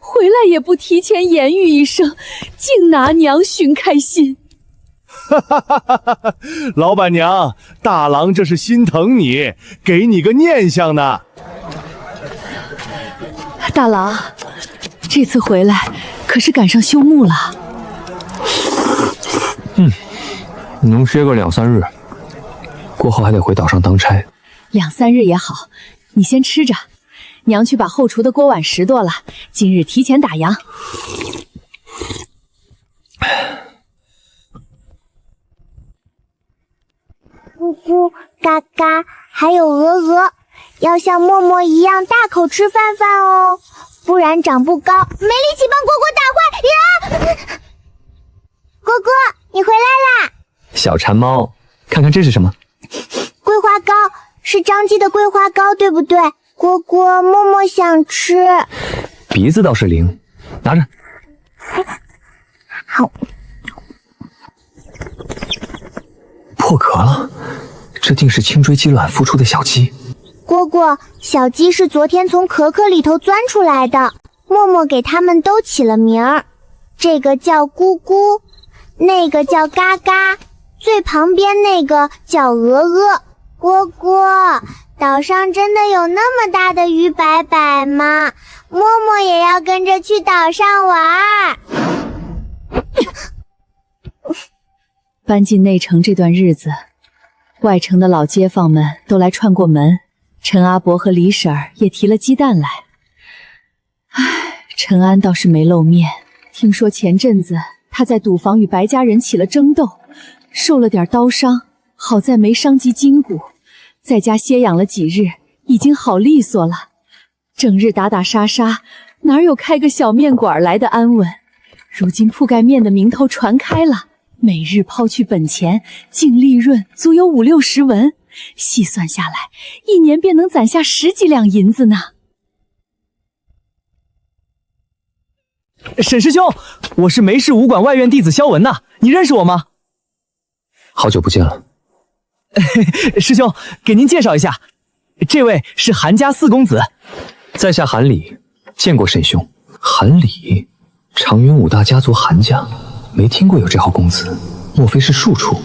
回来也不提前言语一声，竟拿娘寻开心。哈哈哈哈哈！老板娘，大郎这是心疼你，给你个念想呢。大郎，这次回来可是赶上休沐了。能歇个2、3日，过后还得回岛上当差。2、3日也好，你先吃着。娘去把后厨的锅碗拾掇了，今日提前打烊。咕咕嘎嘎，还有鹅鹅，要像默默一样大口吃饭饭哦，不然长不高，没力气帮蝈蝈打坏呀！蝈蝈，你回来啦！小馋猫，看看这是什么？桂花糕，是张记的桂花糕，对不对？蝈蝈，默默想吃。鼻子倒是灵，拿着。好。破壳了，这定是青锥鸡卵孵出的小鸡。蝈蝈，小鸡是昨天从壳壳里头钻出来的，默默给它们都起了名儿，这个叫咕咕，那个叫嘎嘎，最旁边那个叫鹅鹅。蝈蝈，岛上真的有那么大的鱼摆摆吗？默默也要跟着去岛上玩。搬进内城这段日子，外城的老街坊们都来串过门，陈阿伯和李婶儿也提了鸡蛋来。唉，陈安倒是没露面，听说前阵子他在赌坊与白家人起了争斗，受了点刀伤，好在没伤及筋骨，在家歇养了几日，已经好利索了。整日打打杀杀，哪有开个小面馆来的安稳？如今铺盖面的名头传开了，每日抛去本钱，净利润足有5、60文，细算下来，一年便能攒下10几两银子呢。沈师兄，我是梅氏武馆外院弟子萧文呐，你认识我吗？好久不见了。师兄，给您介绍一下，这位是韩家4公子，在下韩礼，见过沈兄。韩礼，长云5大家族韩家，没听过有这号公子，莫非是庶出？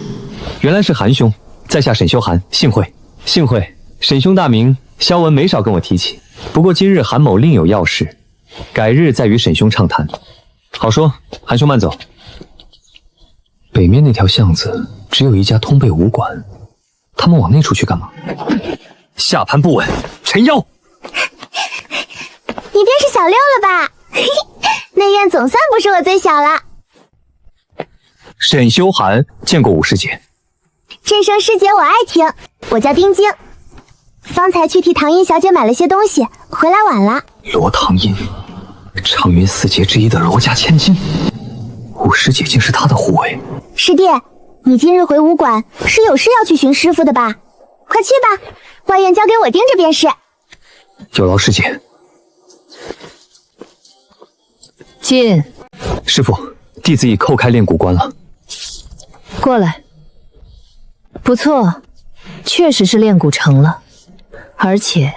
原来是韩兄，在下沈修寒，幸会。幸会。沈兄大名，萧文没少跟我提起。不过今日韩某另有要事，改日再与沈兄畅谈。好说，韩兄慢走。北面那条巷子只有一家通贝武馆，他们往那处去干嘛？下盘不稳，沉腰。你便是小六了吧？内院总算不是我最小了。沈修寒，见过武师姐。这声师姐我爱听，我叫丁晶，方才去替唐英小姐买了些东西，回来晚了。罗唐英，长云4杰之一的罗家千金，武师姐竟是她的护卫。师弟，你今日回武馆是有事要去寻师傅的吧？快去吧，外院交给我盯着便是。有劳师姐。进。师傅，弟子已叩开练骨关了。过来。不错，确实是练骨成了，而且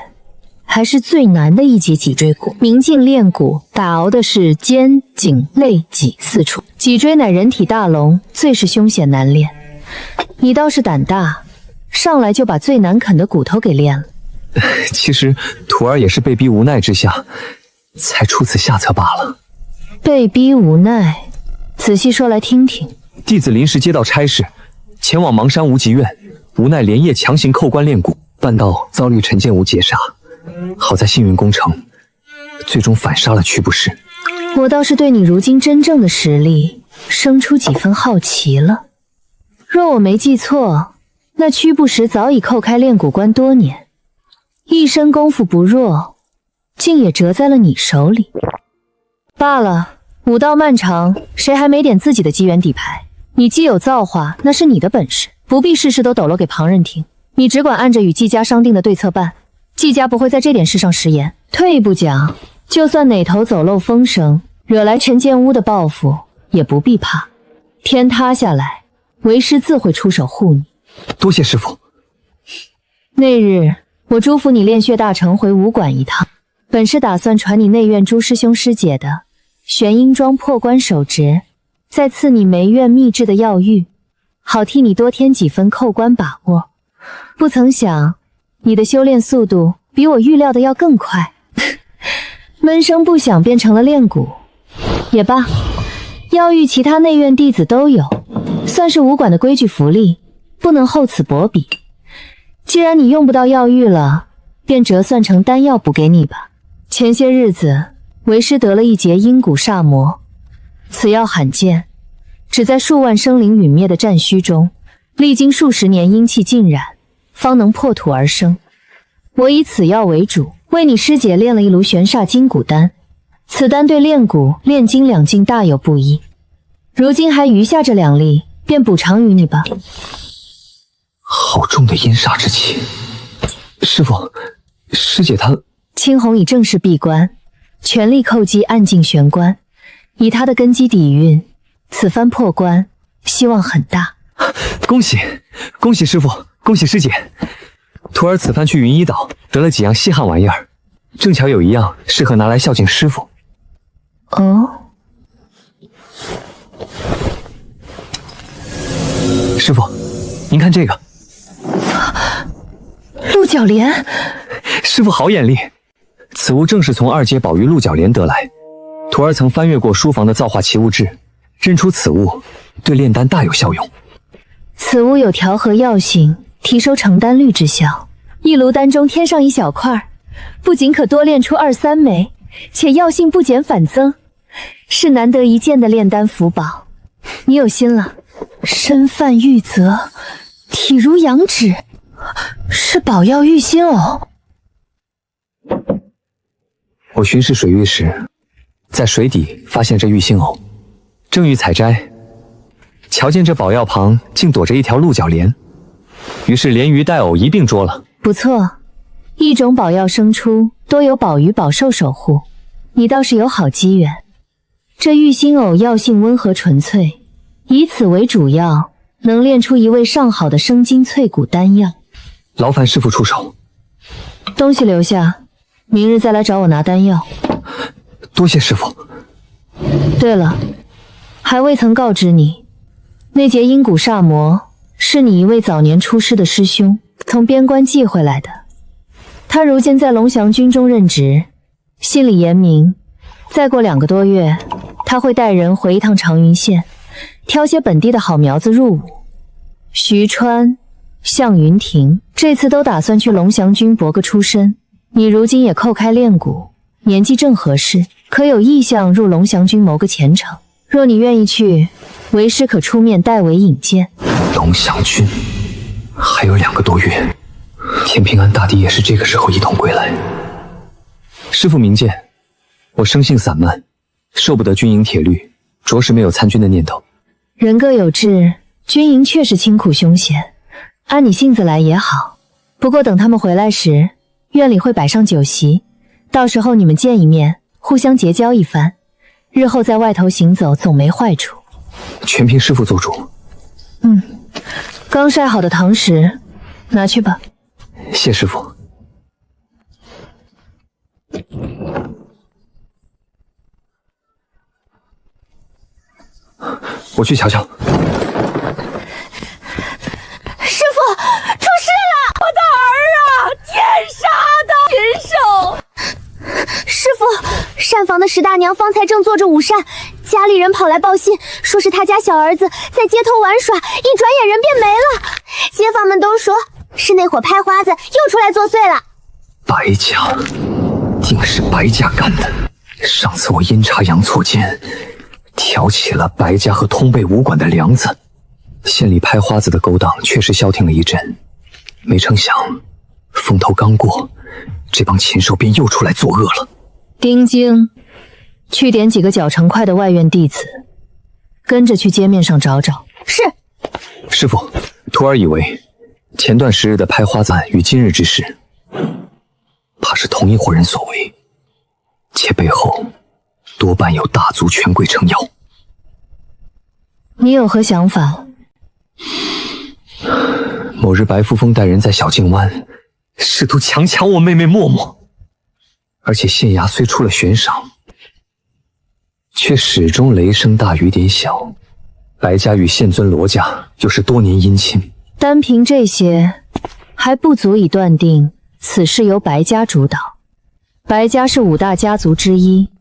还是最难的一节脊椎骨。明镜练骨打熬的是肩、颈、肋、脊4处，脊椎乃人体大龙，最是凶险难练。你倒是胆大，上来就把最难啃的骨头给练了。其实徒儿也是被逼无奈之下，才出此下策罢了。被逼无奈，仔细说来听听。弟子临时接到差事，前往邙山无极院，无奈连夜强行叩关练骨，半道遭遇陈建武劫杀，好在幸运工程最终反杀了屈不识。我倒是对你如今真正的实力生出几分好奇了。若我没记错，那屈不识早已叩开炼蛊关多年，一身功夫不弱，竟也折在了你手里。罢了，武道漫长，谁还没点自己的机缘底牌？你既有造化，那是你的本事，不必事事都抖落给旁人听。你只管按着与季家商定的对策办，季家不会在这点事上食言。退一步讲，就算哪头走漏风声，惹来陈建屋的报复，也不必怕。天塌下来，为师自会出手护你。多谢师父。那日我嘱咐你炼血大成回武馆一趟，本是打算传你内院诸师兄师姐的玄阴桩破关手诀，再赐你梅院秘制的药玉，好替你多添几分扣关把握。不曾想你的修炼速度比我预料的要更快，闷声不响变成了炼蛊。也罢，药玉其他内院弟子都有，算是武馆的规矩福利，不能厚此薄彼。既然你用不到药玉了，便折算成丹药补给你吧。前些日子为师得了一节阴蛊煞魔，此药罕见，只在数万生灵陨灭的战虚中，历经数十年阴气浸染，方能破土而生。我以此药为主，为你师姐炼了一炉玄煞金蛊丹，此丹对炼蛊、炼金两境大有不一。如今还余下这2粒，便补偿于你吧。好重的阴煞之气，师父，师姐她……青红已正式闭关，全力叩击暗境玄关，以他的根基底蕴，此番破关希望很大。恭喜，恭喜师父，恭喜师姐！徒儿此番去云衣岛得了几样稀罕玩意儿，正巧有一样适合拿来孝敬师父。哦，师父，您看这个。鹿角莲，师父好眼力！此物正是从2阶宝玉鹿角莲得来，徒儿曾翻阅过书房的造化奇物志，认出此物对炼丹大有效用。此物有调和药性、提收成丹率之效，一炉丹中添上一小块，不仅可多炼出2、3枚，且药性不减反增，是难得一见的炼丹福宝。你有心了。身泛玉泽，体如羊脂，是宝药玉心藕。我巡视水域时，在水底发现这玉心藕，正欲采摘，瞧见这宝药旁竟躲着一条鹿角莲，于是连鱼带藕一并捉了。不错，一种宝药生出，多有宝鱼宝兽守护，你倒是有好机缘。这玉心藕药性温和纯粹，以此为主药，能炼出一味上好的生津淬骨丹药。劳烦师父出手。东西留下，明日再来找我拿丹药。多谢师父。对了，还未曾告知你，那节阴蛊煞魔是你一位早年出师的师兄从边关寄回来的。他如今在龙翔军中任职，心里严明，再过2个多月，他会带人回一趟长云县，挑些本地的好苗子入伍。徐川、向云亭这次都打算去龙翔军搏个出身，你如今也叩开炼蛊，年纪正合适，可有意向入龙翔军谋个前程。若你愿意去，为师可出面代为引荐。龙翔军还有2个多月，天平安大帝也是这个时候一同归来。师父明鉴，我生性散漫，受不得军营铁律，着实没有参军的念头。人各有志，军营确实清苦凶险，按你性子来也好。不过等他们回来时，院里会摆上酒席，到时候你们见一面，互相结交一番，日后在外头行走总没坏处。全凭师父做主。刚晒好的糖食拿去吧。谢师父。我去瞧瞧。师父，出事了！我的儿啊，天杀的禽兽！师父，膳房的石大娘方才正做着午膳，家里人跑来报信，说是他家小儿子在街头玩耍，一转眼人便没了。街坊们都说是那伙拍花子又出来作祟了。白家，定是白家干的。上次我阴差阳错间，挑起了白家和通背武馆的梁子，县里拍花子的勾当确实消停了一阵，没成想风头刚过，这帮禽兽便又出来作恶了。丁京，去点几个脚程快的外院弟子，跟着去街面上找找。是。师傅，徒儿以为前段时日的拍花子案与今日之事，怕是同一伙人所为，且背后多半有大族权贵撑腰。你有何想法？某日白扶风带人在小径湾试图强抢我妹妹默默，而且县衙虽出了悬赏，却始终雷声大雨点小。白家与县尊罗家又是多年姻亲，单凭这些还不足以断定此事由白家主导。白家是5大家族之一，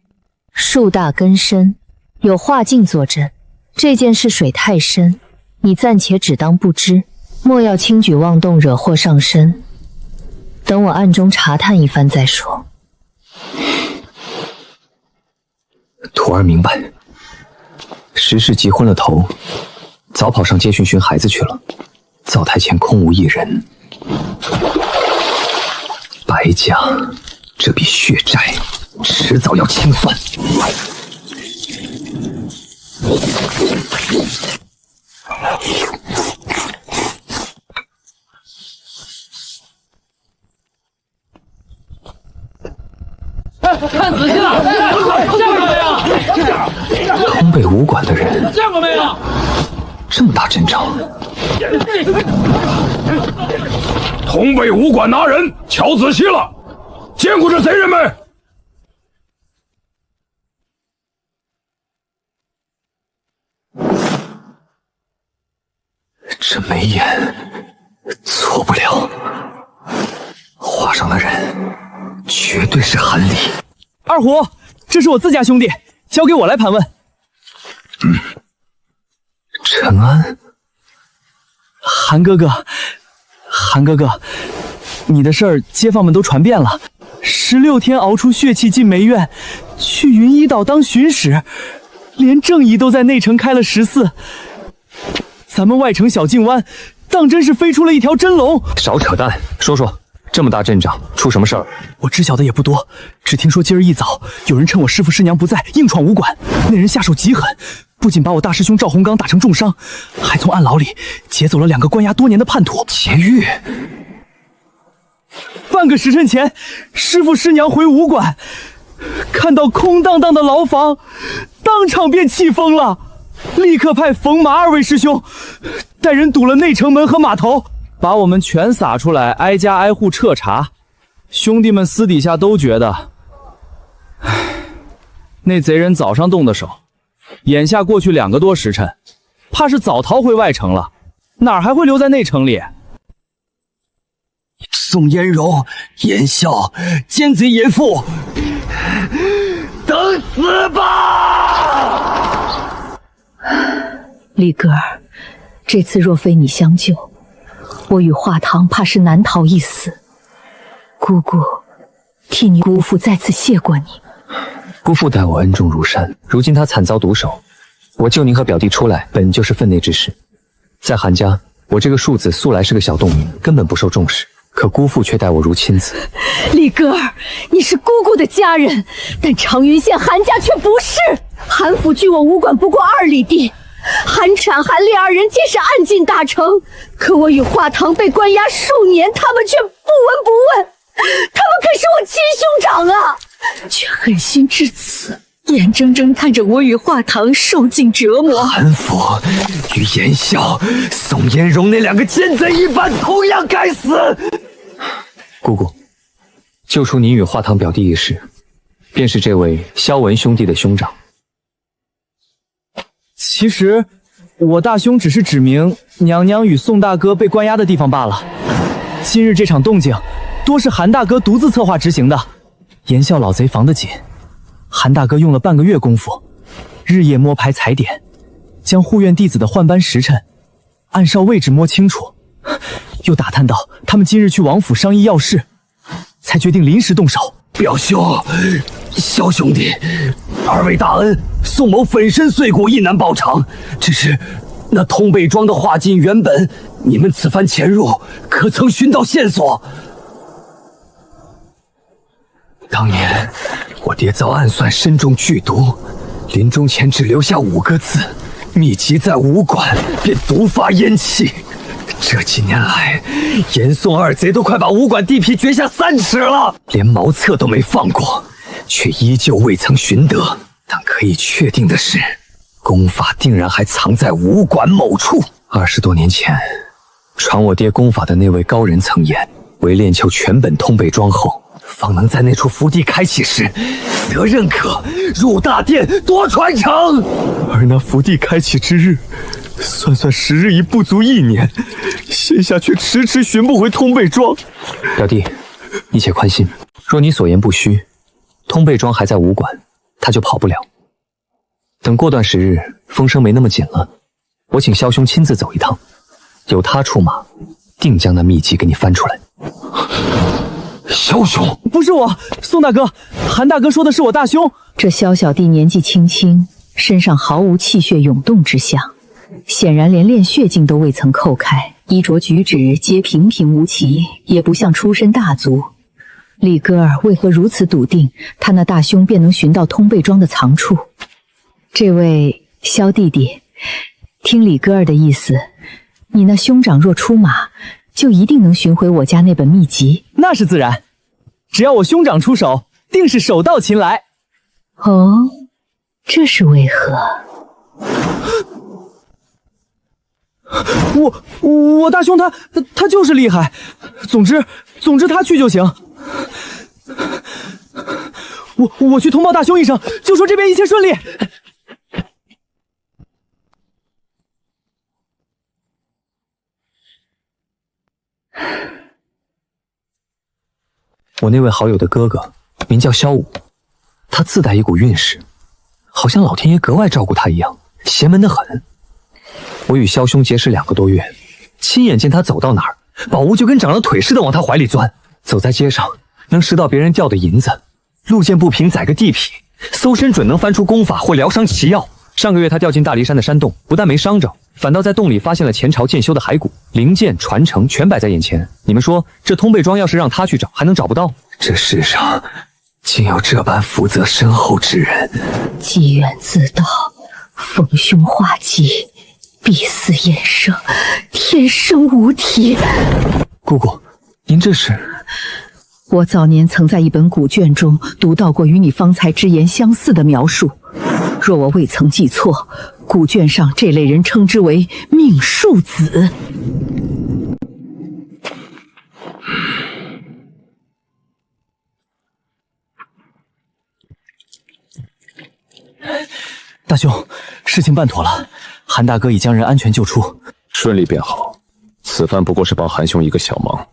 树大根深，有画境坐镇，这件事水太深，你暂且只当不知，莫要轻举妄动，惹祸上身。等我暗中查探一番再说。徒儿明白。时事急昏了头，早跑上街寻孩子去了。灶台前空无一人。白家这笔血债，迟早要清算。看仔细了，见过没有？通背武馆的人见过没有？这么大阵仗，通背武馆拿人，瞧仔细了，见过这贼人没？这眉眼错不了，画上的人绝对是韩离。二虎，这是我自家兄弟，交给我来盘问。陈安，韩哥哥，韩哥哥，你的事儿街坊们都传遍了。16天熬出血气进梅院，去云一岛当巡使，连正义都在内城开了14。咱们外城小径湾，当真是飞出了一条真龙。少扯淡，说说这么大阵仗，出什么事儿？我知晓的也不多，只听说今儿一早有人趁我师父师娘不在，硬闯武馆。那人下手极狠，不仅把我大师兄赵洪刚打成重伤，还从暗牢里劫走了2个关押多年的叛徒。劫狱？半个时辰前，师父师娘回武馆，看到空荡荡的牢房，当场便气疯了，立刻派冯马2位师兄带人堵了内城门和码头，把我们全撒出来，挨家挨户彻查。兄弟们私底下都觉得，那贼人早上动的手，眼下过去2个多时辰，怕是早逃回外城了，哪儿还会留在内城里？宋嫣柔、严笑、奸贼严父，等死吧！李哥儿，这次若非你相救，我与华堂怕是难逃一死。姑姑，替你姑父再次谢过你。姑父待我恩重如山，如今他惨遭毒手，我救您和表弟出来，本就是分内之事。在韩家，我这个庶子素来是个小洞民，根本不受重视。可姑父却待我如亲子。李哥儿，你是姑姑的家人，但长云县韩家却不是。韩府距我武馆不过2里地，韩产、韩烈2人皆是暗进大成，可我与华堂被关押数年，他们却不闻不问。他们可是我亲兄长啊，却狠心至此，眼睁睁看着我与华堂受尽折磨。韩府与严笑、宋嫣柔那2个奸贼一般，同样该死。姑姑，救出您与华堂表弟一事，便是这位萧文兄弟的兄长。其实我大兄只是指明娘娘与宋大哥被关押的地方罢了。今日这场动静，多是韩大哥独自策划执行的。严笑老贼防得紧，韩大哥用了半个月功夫，日夜摸排踩点，将护院弟子的换班时辰、暗哨位置摸清楚，又打探到他们今日去王府商议要事，才决定临时动手。表兄，萧兄弟，二位大恩，宋某粉身碎骨亦难报偿。只是那通背庄的画境原本，你们此番潜入，可曾寻到线索？当年我爹遭暗算身中剧毒，临终前只留下5个字：秘籍在武馆，便毒发咽气。这几年来，严宋二贼都快把武馆地皮掘下3尺了，连茅厕都没放过，却依旧未曾寻得。但可以确定的是，功法定然还藏在武馆某处。20多年前，传我爹功法的那位高人曾言，为练就全本通背庄后，方能在那处福地开启时得认可，入大殿夺传承。而那福地开启之日，算时日已不足1年，现下却迟迟寻不回通背庄。表弟，你且宽心，若你所言不虚，通背庄还在武馆，他就跑不了。等过段时日，风声没那么紧了，我请萧兄亲自走一趟，有他出马，定将那秘籍给你翻出来。萧兄，不是我，宋大哥，韩大哥说的是我大兄。这萧小弟年纪轻轻，身上毫无气血涌动之象，显然连练血境都未曾叩开，衣着举止皆平平无奇，也不像出身大族。李哥儿为何如此笃定，他那大兄便能寻到通背庄的藏处？这位萧弟弟，听李哥儿的意思，你那兄长若出马，就一定能寻回我家那本秘籍。那是自然，只要我兄长出手，定是手到擒来。哦，这是为何？我大兄他就是厉害，总之他去就行。我去通报大兄一声，就说这边一切顺利。我那位好友的哥哥名叫萧武，他自带一股运势，好像老天爷格外照顾他一样，邪门得很。我与萧兄结识2个多月，亲眼见他走到哪儿，宝物就跟长了腿似的往他怀里钻。走在街上能拾到别人掉的银子，路见不平宰个地痞，搜身准能翻出功法或疗伤奇药。上个月他掉进大离山的山洞，不但没伤着，反倒在洞里发现了前朝剑修的骸骨，灵剑传承全摆在眼前。你们说这通背庄要是让他去找，还能找不到？这世上竟有这般福泽深厚之人。机缘自到，逢凶化吉，必死衍生，天生无体。姑姑，您这是？我早年曾在一本古卷中读到过与你方才之言相似的描述，若我未曾记错，古卷上这类人称之为命数子。大兄，事情办妥了，韩大哥已将人安全救出，顺利便好。此番不过是帮韩兄一个小忙，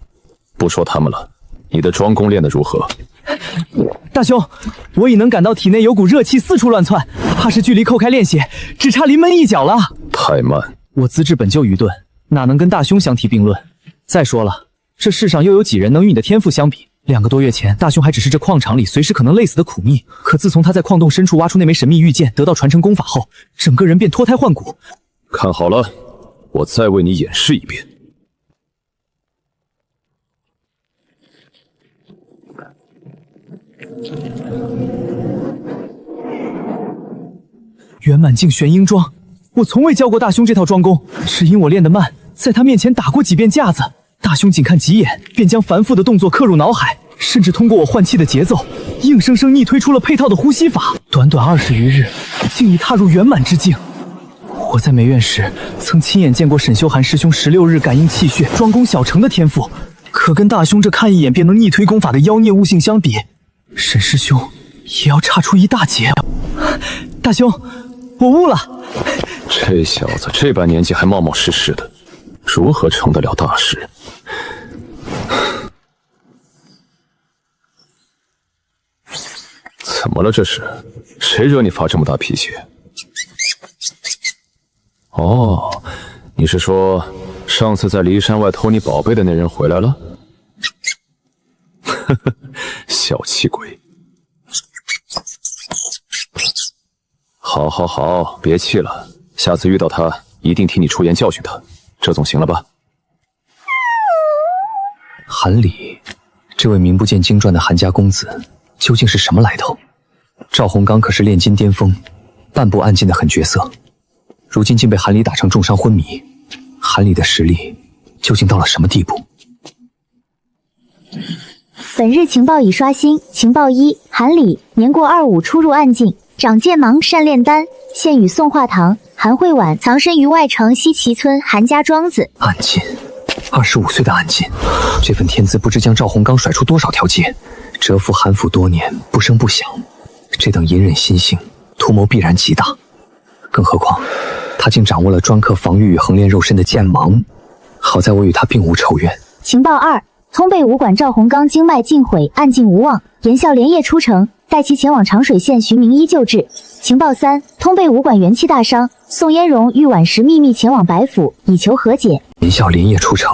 不说他们了，你的庄功练得如何？大兄，我已能感到体内有股热气四处乱窜，怕是距离叩开炼血只差临门一脚了。太慢，我资质本就愚钝，哪能跟大兄相提并论？再说了，这世上又有几人能与你的天赋相比？2个多月前，大兄还只是这矿场里随时可能累死的苦蜜，可自从他在矿洞深处挖出那枚神秘玉剑，得到传承功法后，整个人便脱胎换骨。看好了，我再为你演示一遍。圆满镜玄鹰桩，我从未教过大兄这套桩功，只因我练得慢，在他面前打过几遍架子，大兄仅看几眼便将繁复的动作刻入脑海，甚至通过我换气的节奏，硬生生逆推出了配套的呼吸法。短短20余日，竟已踏入圆满之境。我在梅院时曾亲眼见过沈修涵师兄16日感应气血，桩功小成的天赋，可跟大兄这看一眼便能逆推功法的妖孽悟性相比，沈师兄也要差出一大截。大兄，我悟了。这小子这般年纪还冒冒失失的，如何成得了大事？怎么了？这是谁惹你发这么大脾气？哦，你是说上次在骊山外偷你宝贝的那人回来了？呵呵。小气鬼。好，好，好，别气了，下次遇到他，一定替你出言教训他，这总行了吧？韩礼，这位名不见经传的韩家公子，究竟是什么来头？赵洪刚可是炼金巅峰，半步暗进的狠角色，如今竟被韩礼打成重伤昏迷，韩礼的实力究竟到了什么地步？本日情报已刷新。情报1：韩礼，年过25，初入暗境，长剑芒，善炼丹，现与宋化堂、韩慧婉藏身于外城西岐村韩家庄子。暗劲，25岁的暗劲，这份天资不知将赵洪刚甩出多少条街，蛰伏韩府多年，不声不响。这等隐忍心性，图谋必然极大。更何况，他竟掌握了专克防御与横炼肉身的剑芒。好在我与他并无仇怨。情报2：通背武馆赵洪刚经脉尽毁，暗劲无望，言笑连夜出城，带其前往长水县寻名医救治。情报3：通背武馆元气大伤，宋嫣荣欲晚时秘密前往白府，以求和解。言笑连夜出城，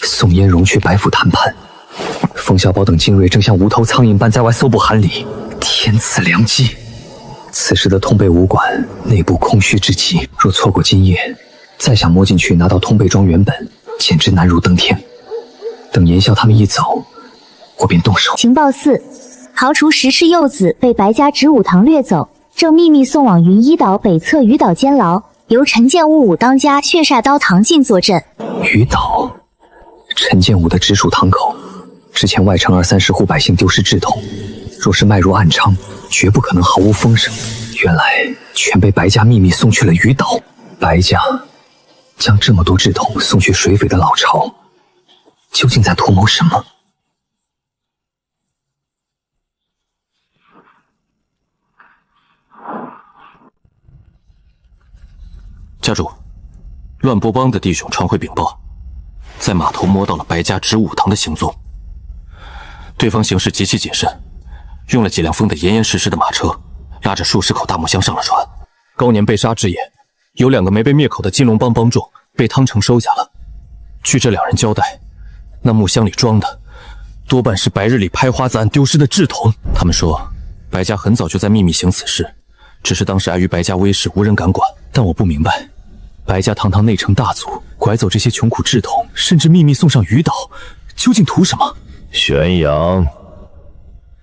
宋嫣荣去白府谈判。冯小宝等精锐正像无头苍蝇般在外搜捕韩礼，天赐良机。此时的通背武馆内部空虚至极，若错过今夜，再想摸进去拿到通背庄原本，简直难如登天。等言笑他们一走，我便动手。情报4：逃除石氏幼子被白家植武堂掠走，正秘密送往云一岛北侧鱼岛监牢，由陈建武武当家血煞刀唐进坐镇。鱼岛，陈建武的直属堂口，之前外城20-30户百姓丢失志同，若是迈入暗娼，绝不可能毫无风声。原来全被白家秘密送去了鱼岛。白家将这么多志同送去水匪的老巢，究竟在图谋什么？家主，乱波帮的弟兄传回禀报，在码头摸到了白家植武堂的行踪。对方行事极其谨慎，用了几辆封得严严实实的马车，拉着数十口大木箱上了船。高年被杀之夜，有2个没被灭口的金龙帮帮众被汤城收下了。据这2人交代，那木箱里装的多半是白日里拍花子案丢失的志同。他们说，白家很早就在秘密行此事，只是当时碍于白家威势，无人敢管。但我不明白，白家堂堂内城大族，拐走这些穷苦志同，甚至秘密送上鱼岛，究竟图什么？玄阳，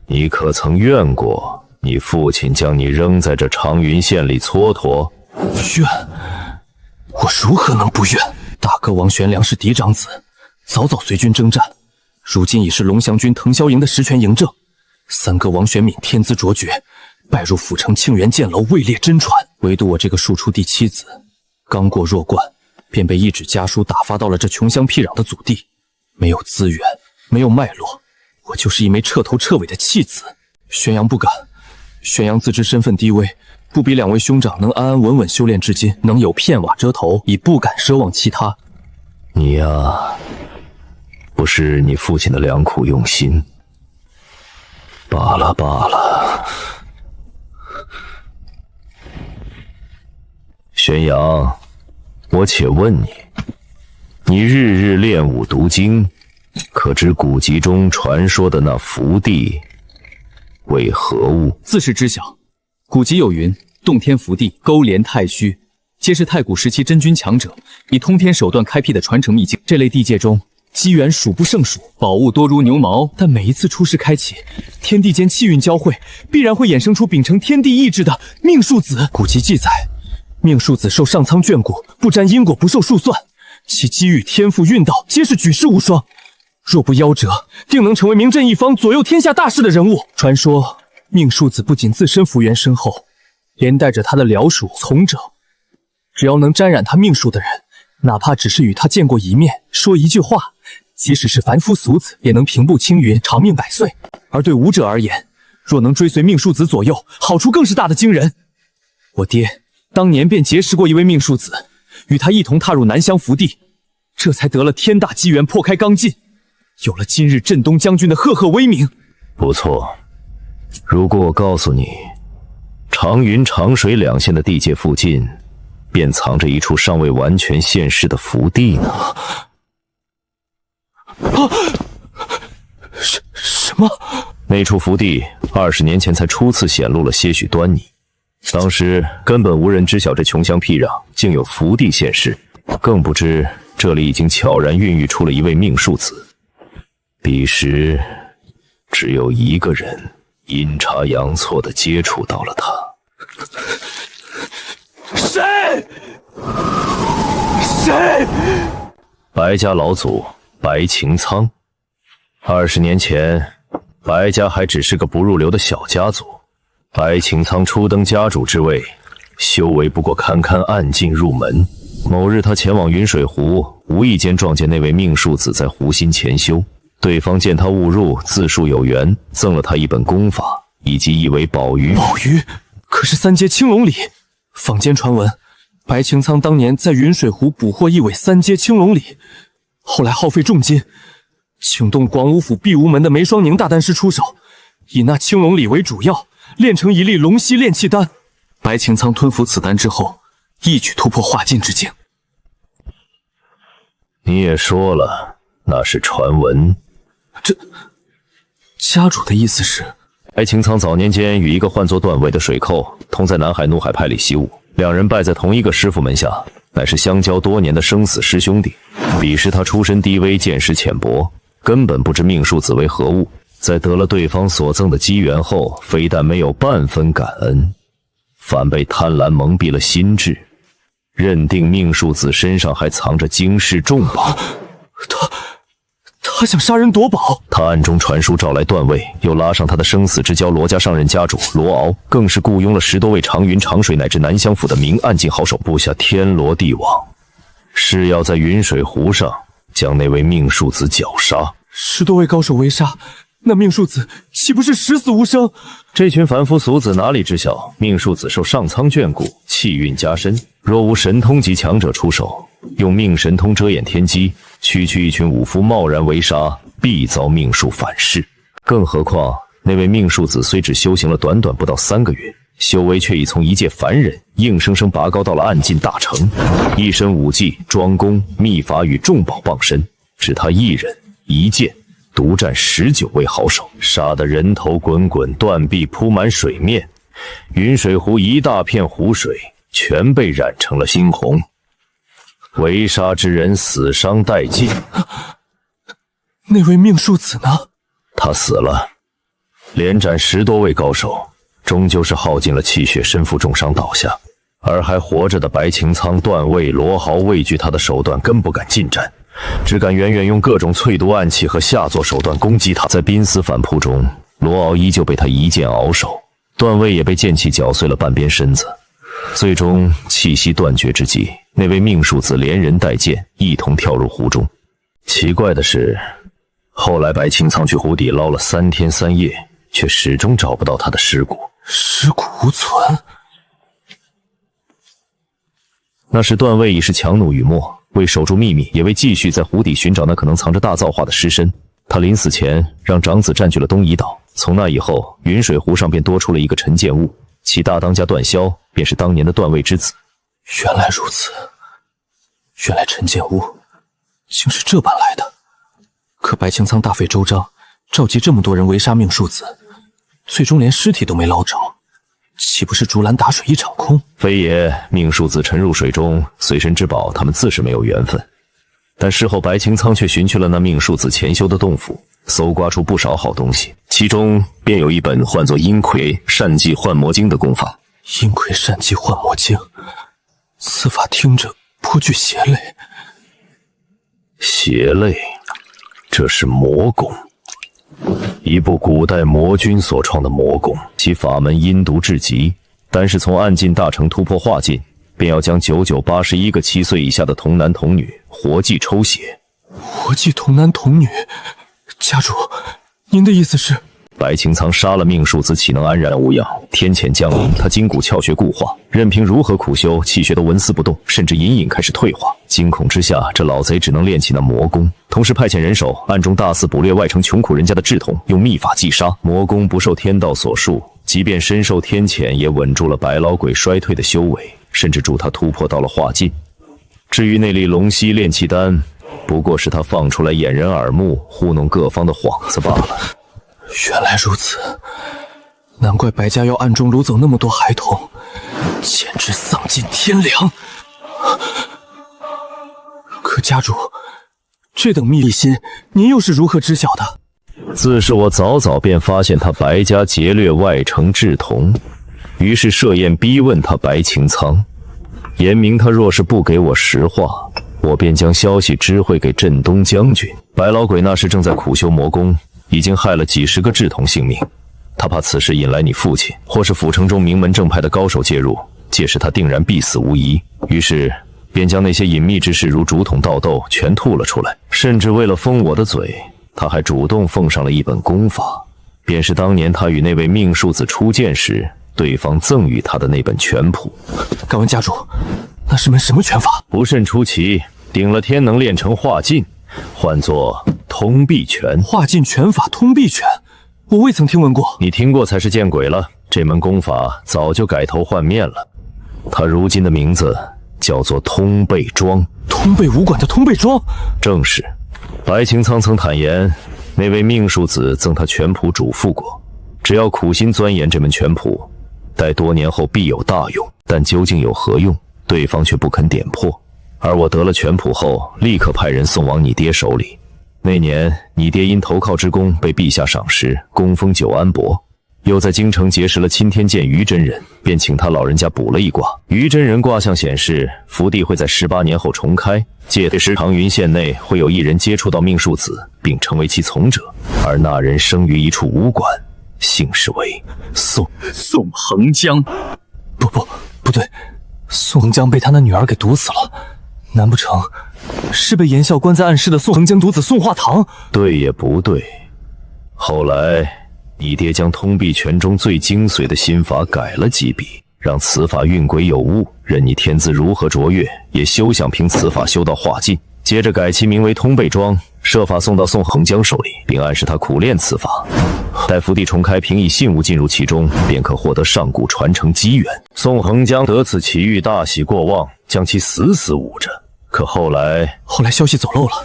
你可曾怨过你父亲将你扔在这长云县里蹉跎？怨？我如何能不怨？大哥王玄良是嫡长子，早早随军征战，如今已是龙翔军滕萧营的实权营正。三哥王玄敏天资卓绝，拜入府城庆元剑楼，位列真传。唯独我这个庶出第7子，刚过弱冠，便被一纸家书打发到了这穷乡僻壤的祖地，没有资源，没有脉络，我就是一枚彻头彻尾的弃子。玄阳不敢，玄阳自知身份低微，不比2位兄长能安安稳稳修炼至今，能有片瓦遮头，已不敢奢望其他。你呀，不是你父亲的良苦用心。罢了罢了。玄阳，我且问你，你日日练武读经，可知古籍中传说的那福地为何物？自是知晓。古籍有云，洞天福地、勾连太虚，皆是太古时期真君强者以通天手段开辟的传承秘境。这类地界中机缘数不胜数，宝物多如牛毛，但每一次出世开启，天地间气运交汇，必然会衍生出秉承天地意志的命数子。古籍记载，命数子受上苍眷顾，不沾因果，不受数算，其机遇、天赋、运道皆是举世无双。若不夭折，定能成为名震一方、左右天下大事的人物。传说命数子不仅自身福缘深厚，连带着他的僚属、从者，只要能沾染他命数的人，哪怕只是与他见过一面，说一句话，即使是凡夫俗子，也能平步青云，长命百岁。而对武者而言，若能追随命数子左右，好处更是大得惊人。我爹当年便结识过一位命数子，与他一同踏入南乡福地，这才得了天大机缘，破开刚劲，有了今日镇东将军的赫赫威名。不错，如果我告诉你，长云、长水2县的地界附近，便藏着一处尚未完全现世的福地呢？什么？那处福地20年前才初次显露了些许端倪，当时根本无人知晓这穷乡僻壤竟有福地现世，更不知这里已经悄然孕育出了一位命数子。彼时只有一个人阴差阳错地接触到了他。谁？谁？白家老祖白擎苍。20年前，白家还只是个不入流的小家族。白擎苍初登家主之位，修为不过堪堪暗进入门。某日，他前往云水湖，无意间撞见那位命数子在湖心潜修。对方见他误入，自述有缘，赠了他一本功法以及一尾宝鱼。宝鱼可是3阶青龙鲤。坊间传闻，白擎苍当年在云水湖捕获一尾3阶青龙鲤，后来耗费重金，请动广武府碧无门的梅双宁大丹师出手，以那青龙鲤为主药，炼成一粒龙息炼气丹。白擎苍吞服此丹之后，一举突破化境之境。你也说了，那是传闻。这家主的意思是？白擎苍早年间与一个唤作段位的水寇同在南海怒海派里习武，两人拜在同一个师傅门下，乃是相交多年的生死师兄弟。彼时他出身低微，见识浅薄，根本不知命数子为何物。在得了对方所赠的机缘后，非但没有半分感恩，反被贪婪蒙蔽了心智，认定命数子身上还藏着惊世重宝。他想杀人夺宝。他暗中传书召来段位，又拉上他的生死之交罗家上任家主罗敖，更是雇佣了10多位长云、长水乃至南乡府的明暗境好手，布下天罗地网，是要在云水湖上将那位命数子绞杀。10多位高手围杀，那命数子岂不是十死无生？这群凡夫俗子哪里知晓，命数子受上苍眷顾，气运加深，若无神通级强者出手，用命神通遮掩天机，区一群武夫贸然围杀，必遭命数反噬。更何况那位命数子虽只修行了短短不到3个月，修为却已从一介凡人硬生生拔高到了暗进大成，一身武技、庄功、秘法与重宝傍身，只他一人一剑独占19位好手，杀得人头滚滚，断臂铺满水面，云水湖一大片湖水全被染成了猩红。围杀之人死伤殆尽。那位命数子呢？他死了，连斩10多位高手，终究是耗尽了气血，身负重伤倒下。而还活着的白擎苍、段位、罗豪畏惧他的手段，更不敢近战，只敢远远用各种淬毒暗器和下作手段攻击他。在濒死反扑中，罗敖依旧被他一剑鳌首，段位也被剑气绞碎了半边身子。最终气息断绝之际，那位命数子连人带剑一同跳入湖中。奇怪的是，后来白擎苍去湖底捞了3天3夜，却始终找不到他的尸骨。尸骨无存。那时段位已是强弩雨墨，为守住秘密，也为继续在湖底寻找那可能藏着大造化的尸身，他临死前让长子占据了东夷岛。从那以后，云水湖上便多出了一个陈建物，其大当家段霄便是当年的段位之子。原来如此，原来陈建武竟是这般来的。可白擎苍大费周章，召集这么多人围杀命数子，最终连尸体都没捞着，岂不是竹篮打水一场空？非也，命数子沉入水中，随身之宝他们自是没有缘分。但事后白擎苍却寻去了那命数子潜修的洞府，搜刮出不少好东西，其中便有一本唤作《阴魁善济幻魔经》的功法。阴魁善济幻魔经，此法听着颇具邪类。邪类，这是魔功，一部古代魔君所创的魔功，其法门阴毒至极，单是从暗进大成突破化境，便要将9981个7岁以下的童男童女活祭抽血。活祭童男童女？家主，您的意思是？白擎苍杀了命数子，岂能安然无恙？天谴降临，他筋骨窍穴固化，任凭如何苦修，气血都纹丝不动，甚至隐隐开始退化。惊恐之下，这老贼只能练起那魔功，同时派遣人手暗中大肆捕猎外城穷苦人家的稚童，用秘法击杀。魔功不受天道所束，即便深受天谴，也稳住了白老鬼衰退的修为，甚至助他突破到了化境。至于那粒龙息炼气丹，不过是他放出来掩人耳目、糊弄各方的幌子罢了。原来如此，难怪白家要暗中掳走那么多孩童，简直丧尽天良。可家主，这等秘辛，您又是如何知晓的？自是我早早便发现他白家劫掠外城稚童，于是设宴逼问他白擎苍，言明他若是不给我实话，我便将消息知会给镇东将军。白老鬼那时正在苦修魔功，已经害了几十个稚童性命，他怕此事引来你父亲或是府城中名门正派的高手介入，届时他定然必死无疑，于是便将那些隐秘之事如竹筒倒豆全吐了出来，甚至为了封我的嘴，他还主动奉上了一本功法，便是当年他与那位命数子初见时，对方赠予他的那本拳谱。敢问家主，那是门什么拳法？不甚出奇，顶了天能练成化劲，唤作通臂拳。化劲拳法通臂拳，我未曾听闻过。你听过才是见鬼了，这门功法早就改头换面了，他如今的名字叫做通背桩。通背武馆的通背桩？正是。白擎苍曾坦言，那位命数子赠他拳谱嘱咐过，只要苦心钻研这门拳谱，待多年后必有大用。但究竟有何用，对方却不肯点破。而我得了拳谱后，立刻派人送往你爹手里。那年你爹因投靠之功被陛下赏识，功封九安伯，又在京城结识了钦天监于真人，便请他老人家卜了一卦。于真人卦象显示，福地会在18年后重开，届时长云县内会有一人接触到命数子，并成为其从者，而那人生于一处武馆，姓氏为宋恒江。不对，宋恒江被他那女儿给毒死了，难不成是被严校关在暗室的宋恒江毒子宋化堂？对也不对，后来你爹将通臂拳中最精髓的心法改了几笔，让此法运轨有误，任你天资如何卓越，也休想凭此法修到化劲。接着改其名为通背桩，设法送到宋恒江手里，并暗示他苦练此法。待福地重开，凭以信物进入其中，便可获得上古传承机缘。宋恒江得此奇遇，大喜过望，将其死死捂着。可后来消息走漏了，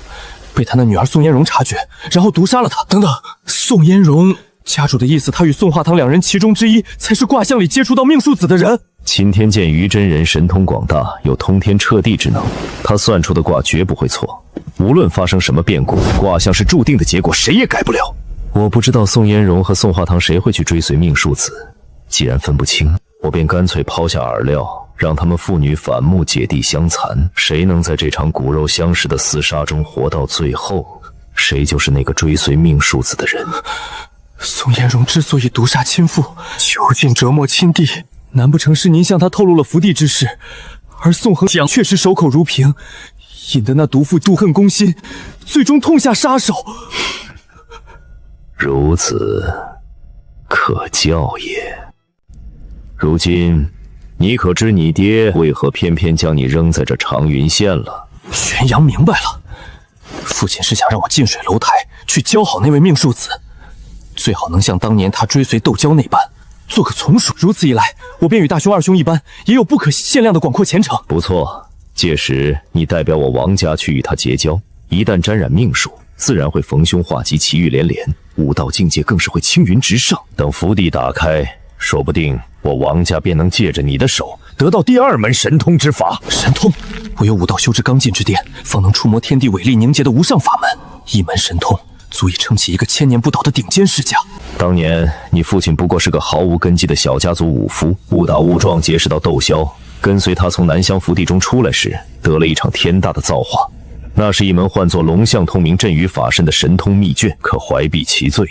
被他那女儿宋嫣蓉察觉，然后毒杀了他。等等，宋嫣蓉，家主的意思，他与宋化堂两人其中之一才是卦象里接触到命数子的人。钦天监于真人神通广大，有通天彻地之能，他算出的卦绝不会错。无论发生什么变故，卦象是注定的结果，谁也改不了。我不知道宋嫣蓉和宋化堂谁会去追随命数子，既然分不清，我便干脆抛下饵料，让他们父女反目，姐弟相残。谁能在这场骨肉相食的厮杀中活到最后，谁就是那个追随命数子的人。宋嫣蓉之所以毒杀亲父，囚禁折磨亲弟，难不成是您向他透露了福地之事？而宋恒江确实守口如瓶，引得那毒妇妒恨攻心，最终痛下杀手。如此可教也。如今你可知你爹为何偏偏将你扔在这长云县了？玄阳明白了，父亲是想让我近水楼台，去教好那位命数子，最好能像当年他追随窦娇那般，做个从属。如此一来，我便与大兄二兄一般，也有不可限量的广阔前程。不错，届时你代表我王家去与他结交，一旦沾染命数，自然会逢凶化吉，奇遇连连，武道境界更是会青云直上。等福地打开，说不定我王家便能借着你的手得到第二门神通之法。神通？我有武道修至刚劲之巅，方能触摸天地伟力凝结的无上法门，一门神通足以撑起一个千年不倒的顶尖世家。当年你父亲不过是个毫无根基的小家族武夫，误打误撞结识到窦骁，跟随他从南乡福地中出来时，得了一场天大的造化。那是一门唤作龙象通明镇宇法身的神通秘卷，可怀璧其罪。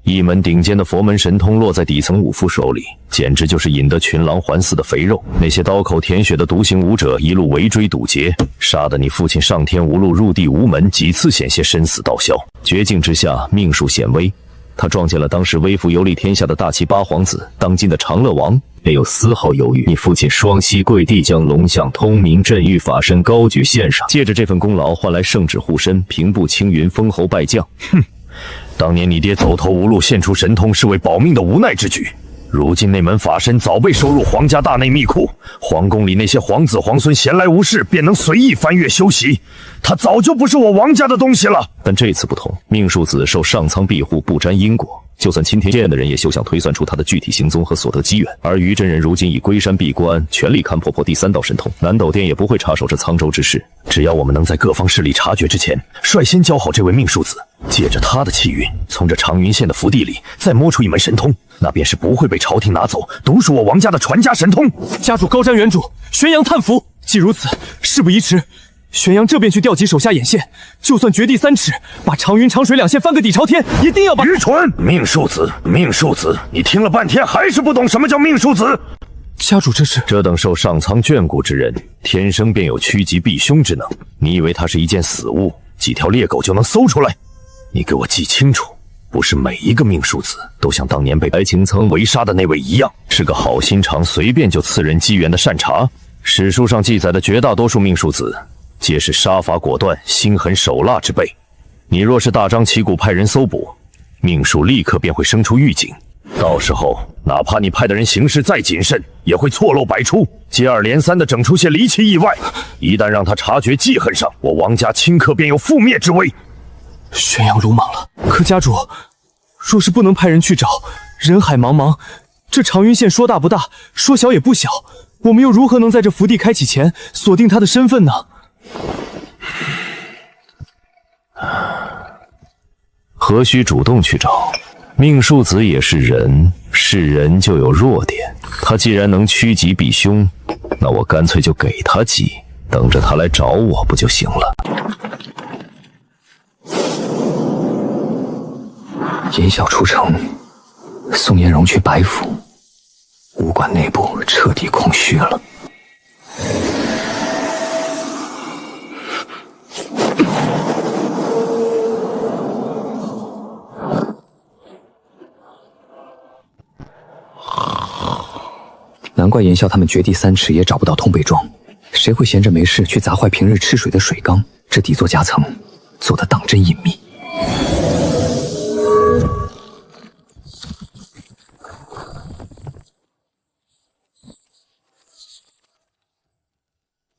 一门顶尖的佛门神通落在底层武夫手里，简直就是引得群狼环伺的肥肉。那些刀口舔血的独行武者一路围追堵截，杀得你父亲上天无路入地无门，几次险些身死道消。绝境之下，命数显微，他撞见了当时威服游历天下的大齐八皇子，当今的长乐王，没有丝毫犹豫。你父亲双膝跪地，将龙象通明镇狱法身高举献上，借着这份功劳换来圣旨护身，平步青云，封侯拜将。哼！当年你爹走投无路，献出神通是为保命的无奈之举。如今那门法身早被收入皇家大内密库，皇宫里那些皇子皇孙闲来无事便能随意翻阅修习，他早就不是我王家的东西了。但这次不同，命数子受上苍庇护，不沾因果，就算钦天剑的人也休想推算出他的具体行踪和所得机缘。而于真人如今已归山闭关，全力看破第3道神通，南斗殿也不会插手这沧州之事。只要我们能在各方势力察觉之前，率先教好这位命数子，借着他的气运，从这长云县的福地里再摸出一门神通，那便是不会被朝廷拿走，独属我王家的传家神通。家主高瞻远瞩，宣扬叹服。既如此，事不宜迟，玄阳这便去调集手下眼线，就算掘地3尺，把长云、长水2县翻个底朝天，一定要把……愚蠢！命数子，命数子，你听了半天还是不懂什么叫命数子？家主，这是……这等受上苍眷顾之人，天生便有趋吉避凶之能。你以为它是一件死物，几条猎狗就能搜出来？你给我记清楚，不是每一个命数子都像当年被白擎苍围杀的那位一样，是个好心肠随便就赐人机缘的善茬。史书上记载的绝大多数命数子，皆是杀伐果断、心狠手辣之辈。你若是大张旗鼓派人搜捕，命数立刻便会生出预警，到时候哪怕你派的人行事再谨慎，也会错漏百出，接二连三地整出些离奇意外。一旦让他察觉记恨上，我王家顷刻便有覆灭之危。宣阳鲁莽了，可家主，若是不能派人去找，人海茫茫，这长云县说大不大，说小也不小，我们又如何能在这福地开启前锁定他的身份呢？何须主动去找？命数子也是人，是人就有弱点。他既然能趋吉避凶，那我干脆就给他吉，等着他来找我不就行了？严晓出城，宋延荣去白府，武馆内部彻底空虚了。难怪严啸他们掘地3尺也找不到通北庄，谁会闲着没事去砸坏平日吃水的水缸？这底座夹层做得当真隐秘。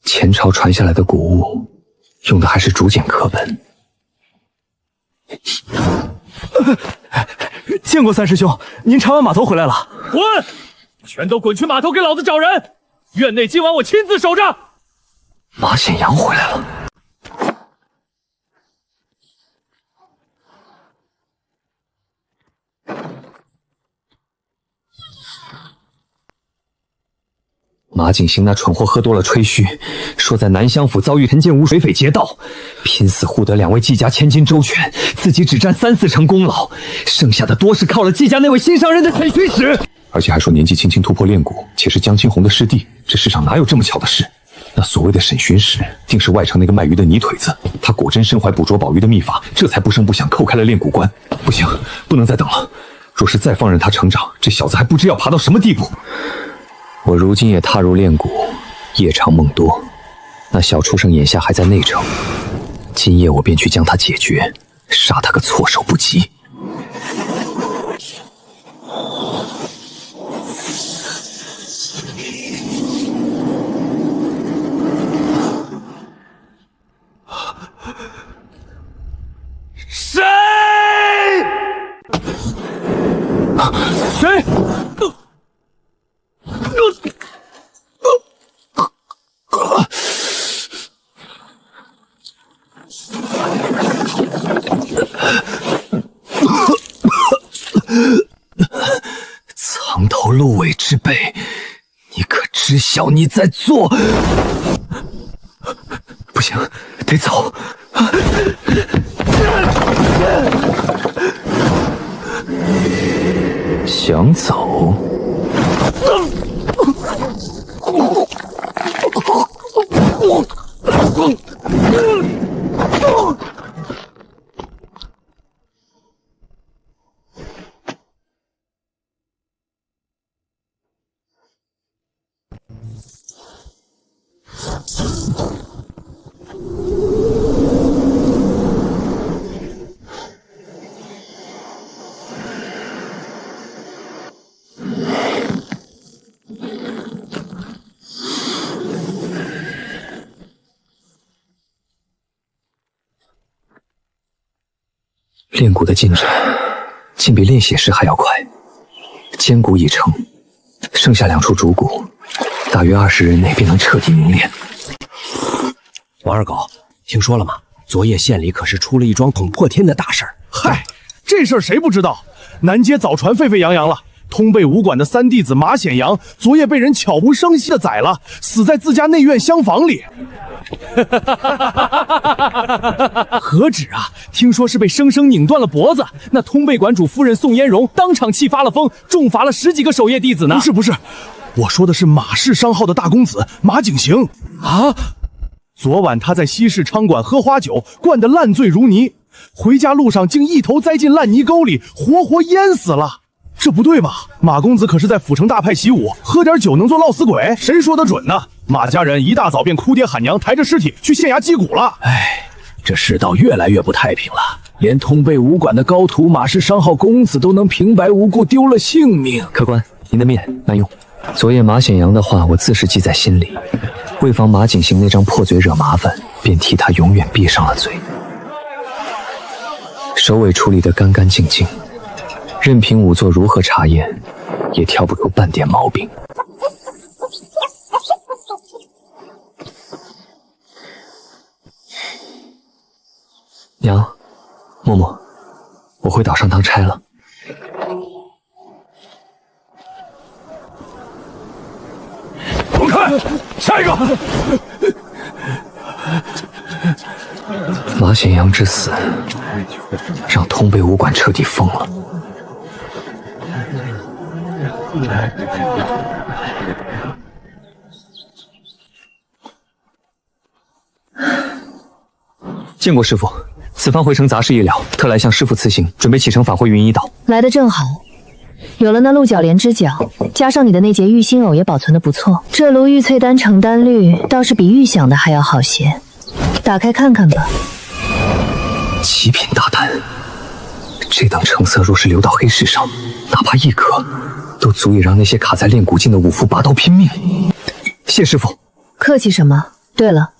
前朝传下来的古物，用的还是竹简刻本。见过三师兄，您查完码头回来了。滚！全都滚去码头给老子找人！院内今晚我亲自守着。马显阳回来了。马景行那蠢货喝多了吹嘘，说在南乡府遭遇陈建武水匪劫道，拼死护得2位季家千金周全，自己只占3、4成功劳，剩下的多是靠了季家那位心上人的审讯使。而且还说年纪轻轻突破炼蛊，且是江青红的师弟，这世上哪有这么巧的事？那所谓的审讯使，定是外城那个卖鱼的泥腿子，他果真身怀捕捉宝鱼的秘法，这才不声不响扣开了炼蛊关。不行，不能再等了，若是再放任他成长，这小子还不知要爬到什么地步。我如今也踏入炼蛊，夜长梦多，那小畜生眼下还在内城，今夜我便去将他解决，杀他个措手不及。谁？谁？藏头露尾之辈，你可知晓你在做？不行，得走。想走？炼蛊的进展竟比炼血时还要快。坚骨已成，剩下2处主骨，大约20日内便能彻底凝练。王二狗，听说了吗？昨夜县里可是出了一桩捅破天的大事儿。嗨，这事儿谁不知道？南街早传沸沸扬扬了。通背武馆的3弟子马显阳昨夜被人悄无声息的宰了，死在自家内院厢房里。何止啊！听说是被生生拧断了脖子。那通背馆主夫人宋嫣荣当场气发了疯，重罚了10几个守夜弟子呢。不是，我说的是马氏商号的大公子马景行啊！昨晚他在西市昌馆喝花酒，灌得烂醉如泥，回家路上竟一头栽进烂泥沟里，活活淹死了。这不对吧？马公子可是在府城大派习武，喝点酒能做落死鬼？谁说得准呢？马家人一大早便哭爹喊娘，抬着尸体去县衙击鼓了。哎，这世道越来越不太平了，连通背武馆的高徒马氏商号公子都能平白无故丢了性命。客官，您的面慢用。昨夜马显阳的话，我自是记在心里，为防马景行那张破嘴惹麻烦，便替他永远闭上了嘴。首尾处理得干干净净，任凭仵作如何查验，也挑不出半点毛病。娘，默默，我回岛上当差了。滚开！下一个！马显阳之死，让通背武馆彻底疯了。见过师傅，此番回城杂事一了，特来向师傅辞行，准备启程返回云缨岛。来得正好，有了那鹿角莲之角，加上你的那节玉心藕也保存得不错，这炉玉翠丹成丹绿倒是比预想的还要好些。打开看看吧。极品大丹，这等成色若是流到黑市上，哪怕1颗，都足以让那些卡在炼蛊境的武夫拔刀拼命。谢师傅。客气什么？对了，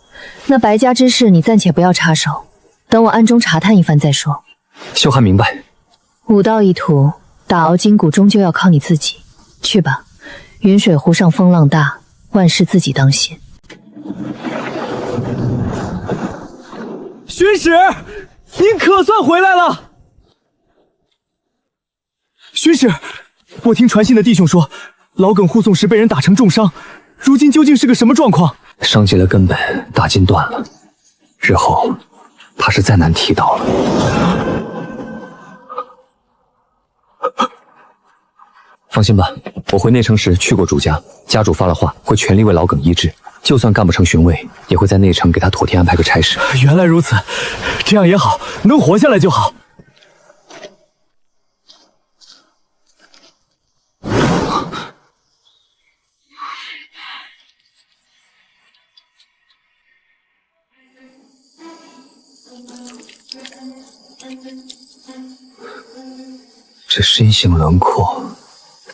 那白家之事你暂且不要插手，等我暗中查探一番再说。修涵明白。武道一途，打熬筋骨终究要靠你自己。去吧，云水湖上风浪大，万事自己当心。巡使，您可算回来了。巡使，我听传信的弟兄说，老耿护送时被人打成重伤，如今究竟是个什么状况？伤及了根本，大筋断了，日后怕是再难提到了。放心吧，我回内城时去过主家，家主发了话，会全力为老耿医治。就算干不成巡尉，也会在内城给他妥帖安排个差事。原来如此，这样也好，能活下来就好。这身形轮廓，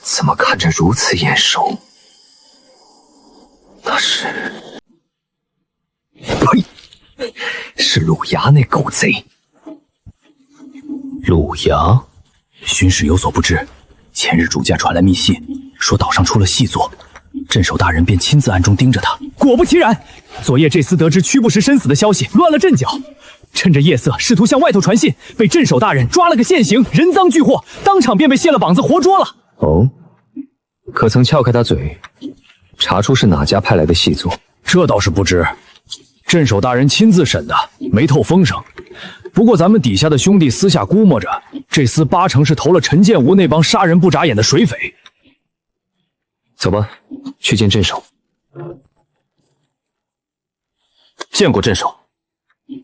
怎么看着如此眼熟？那是……呸！是鲁衙那狗贼。鲁衙，巡使有所不知，前日主家传来密信，说岛上出了细作，镇守大人便亲自暗中盯着他。果不其然，昨夜这厮得知屈不时身死的消息，乱了阵脚，趁着夜色试图向外头传信，被镇守大人抓了个现行，人赃俱获，当场便被卸了膀子，活捉了。哦，可曾撬开他嘴？查出是哪家派来的细作？这倒是不知，镇守大人亲自审的，没透风声。不过咱们底下的兄弟私下估摸着，这厮8成是投了陈建吴那帮杀人不眨眼的水匪。走吧，去见镇守。见过镇守。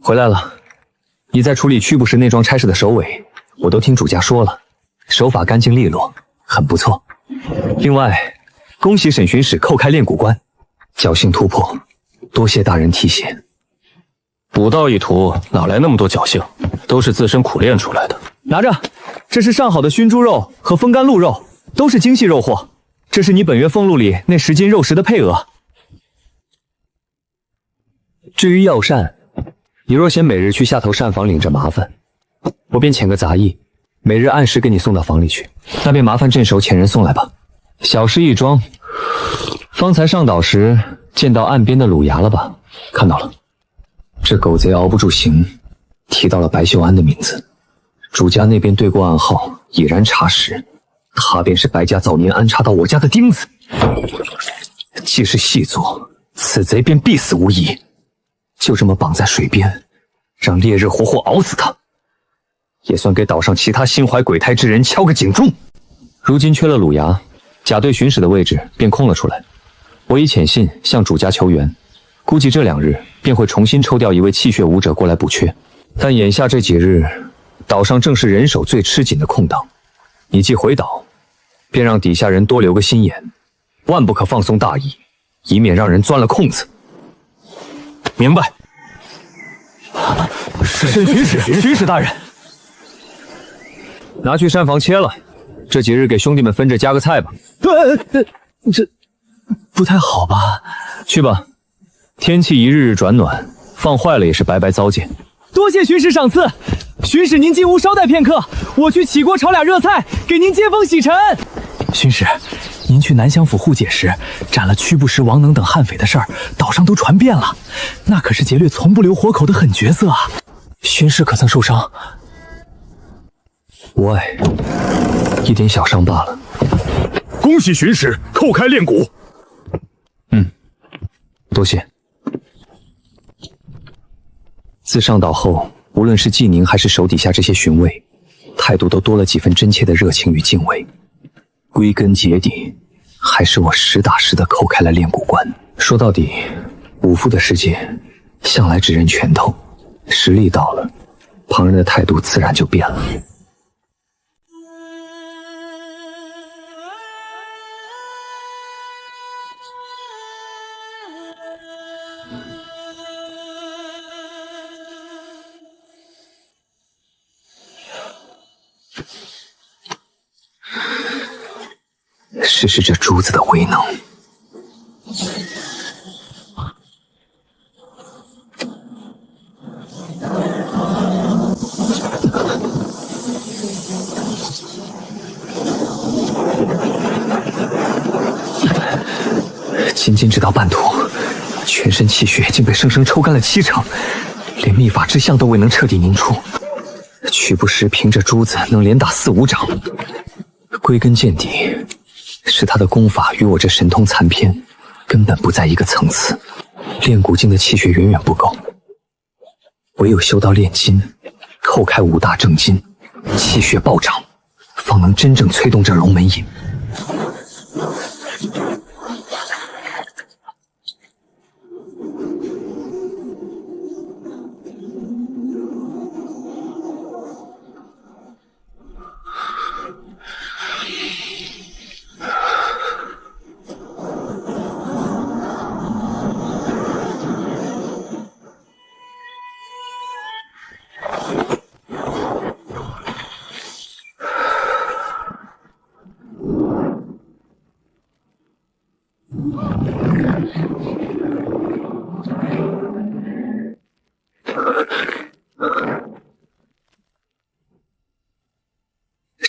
回来了，你在处理屈不时那桩差事的首尾，我都听主家说了，手法干净利落，很不错。另外，恭喜沈巡使叩开炼蛊关，侥幸突破，多谢大人提携。武道一途哪来那么多侥幸，都是自身苦练出来的。拿着，这是上好的熏猪肉和风干鹿肉，都是精细肉货。这是你本月俸禄里那10斤肉食的配额。至于药膳，你若嫌每日去下头膳房领着麻烦，我便遣个杂役，每日按时给你送到房里去。那便麻烦镇守遣人送来吧。小事一桩。方才上岛时见到岸边的鲁牙了吧？看到了。这狗贼熬不住刑，提到了白秀安的名字。主家那边对过暗号，已然查实，他便是白家早年安插到我家的钉子。既是细作，此贼便必死无疑。就这么绑在水边，让烈日活活熬死他，也算给岛上其他心怀鬼胎之人敲个警钟。如今缺了鲁牙，甲队巡使的位置便空了出来。我已遣信向主家求援，估计这2日便会重新抽调一位气血武者过来补缺。但眼下这几日，岛上正是人手最吃紧的空档。你既回岛，便让底下人多留个心眼，万不可放松大意，以免让人钻了空子。明白。沈巡使大人，拿去膳房切了，这几日给兄弟们分着加个菜吧。这不太好吧？去吧，天气一日日转暖，放坏了也是白白糟践。多谢巡使赏赐，巡使您进屋稍待片刻，我去起锅炒俩热菜，给您接风洗尘。巡使，您去南乡府护解时，斩了屈不识、王能等悍匪的事儿，岛上都传遍了。那可是劫掠从不留活口的狠角色啊！巡使可曾受伤？无碍，一点小伤罢了。恭喜巡使叩开练骨。多谢。自上岛后，无论是季宁还是手底下这些巡卫，态度都多了几分真切的热情与敬畏。归根结底，还是我实打实的叩开了练骨关。说到底，武夫的世界向来只认拳头，实力到了，旁人的态度自然就变了。试试这珠子的威能。仅仅只到半途，全身气血竟被生生抽干了70%，连秘法之象都未能彻底凝出。屈不识凭着珠子能连打4、5掌，归根见底，是他的功法与我这神通残篇根本不在一个层次。练骨境的气血远远不够，唯有修到炼金，叩开5大正筋，气血暴涨，方能真正催动这龙门引。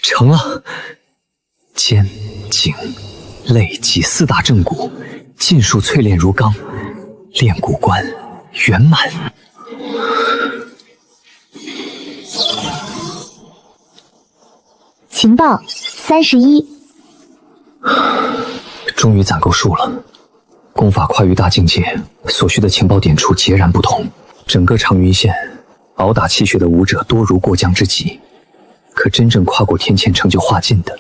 成了，肩、颈、肋、脊4大正骨，尽数淬炼如钢，练骨关圆满。情报31，终于攒够数了。功法跨于大境界，所需的情报点处截然不同。整个长云县，熬打气血的武者多如过江之鲫。可真正跨过天堑成就化境的，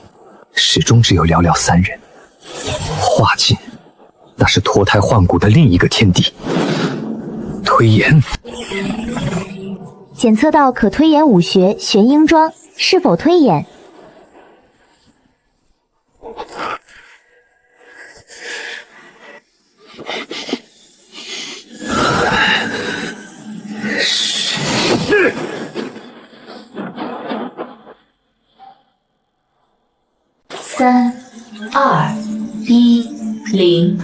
始终只有寥寥3人。化境，那是脱胎换骨的另一个天地。推演，检测到可推演武学玄鹰桩，是否推演？是。3、2、1、0。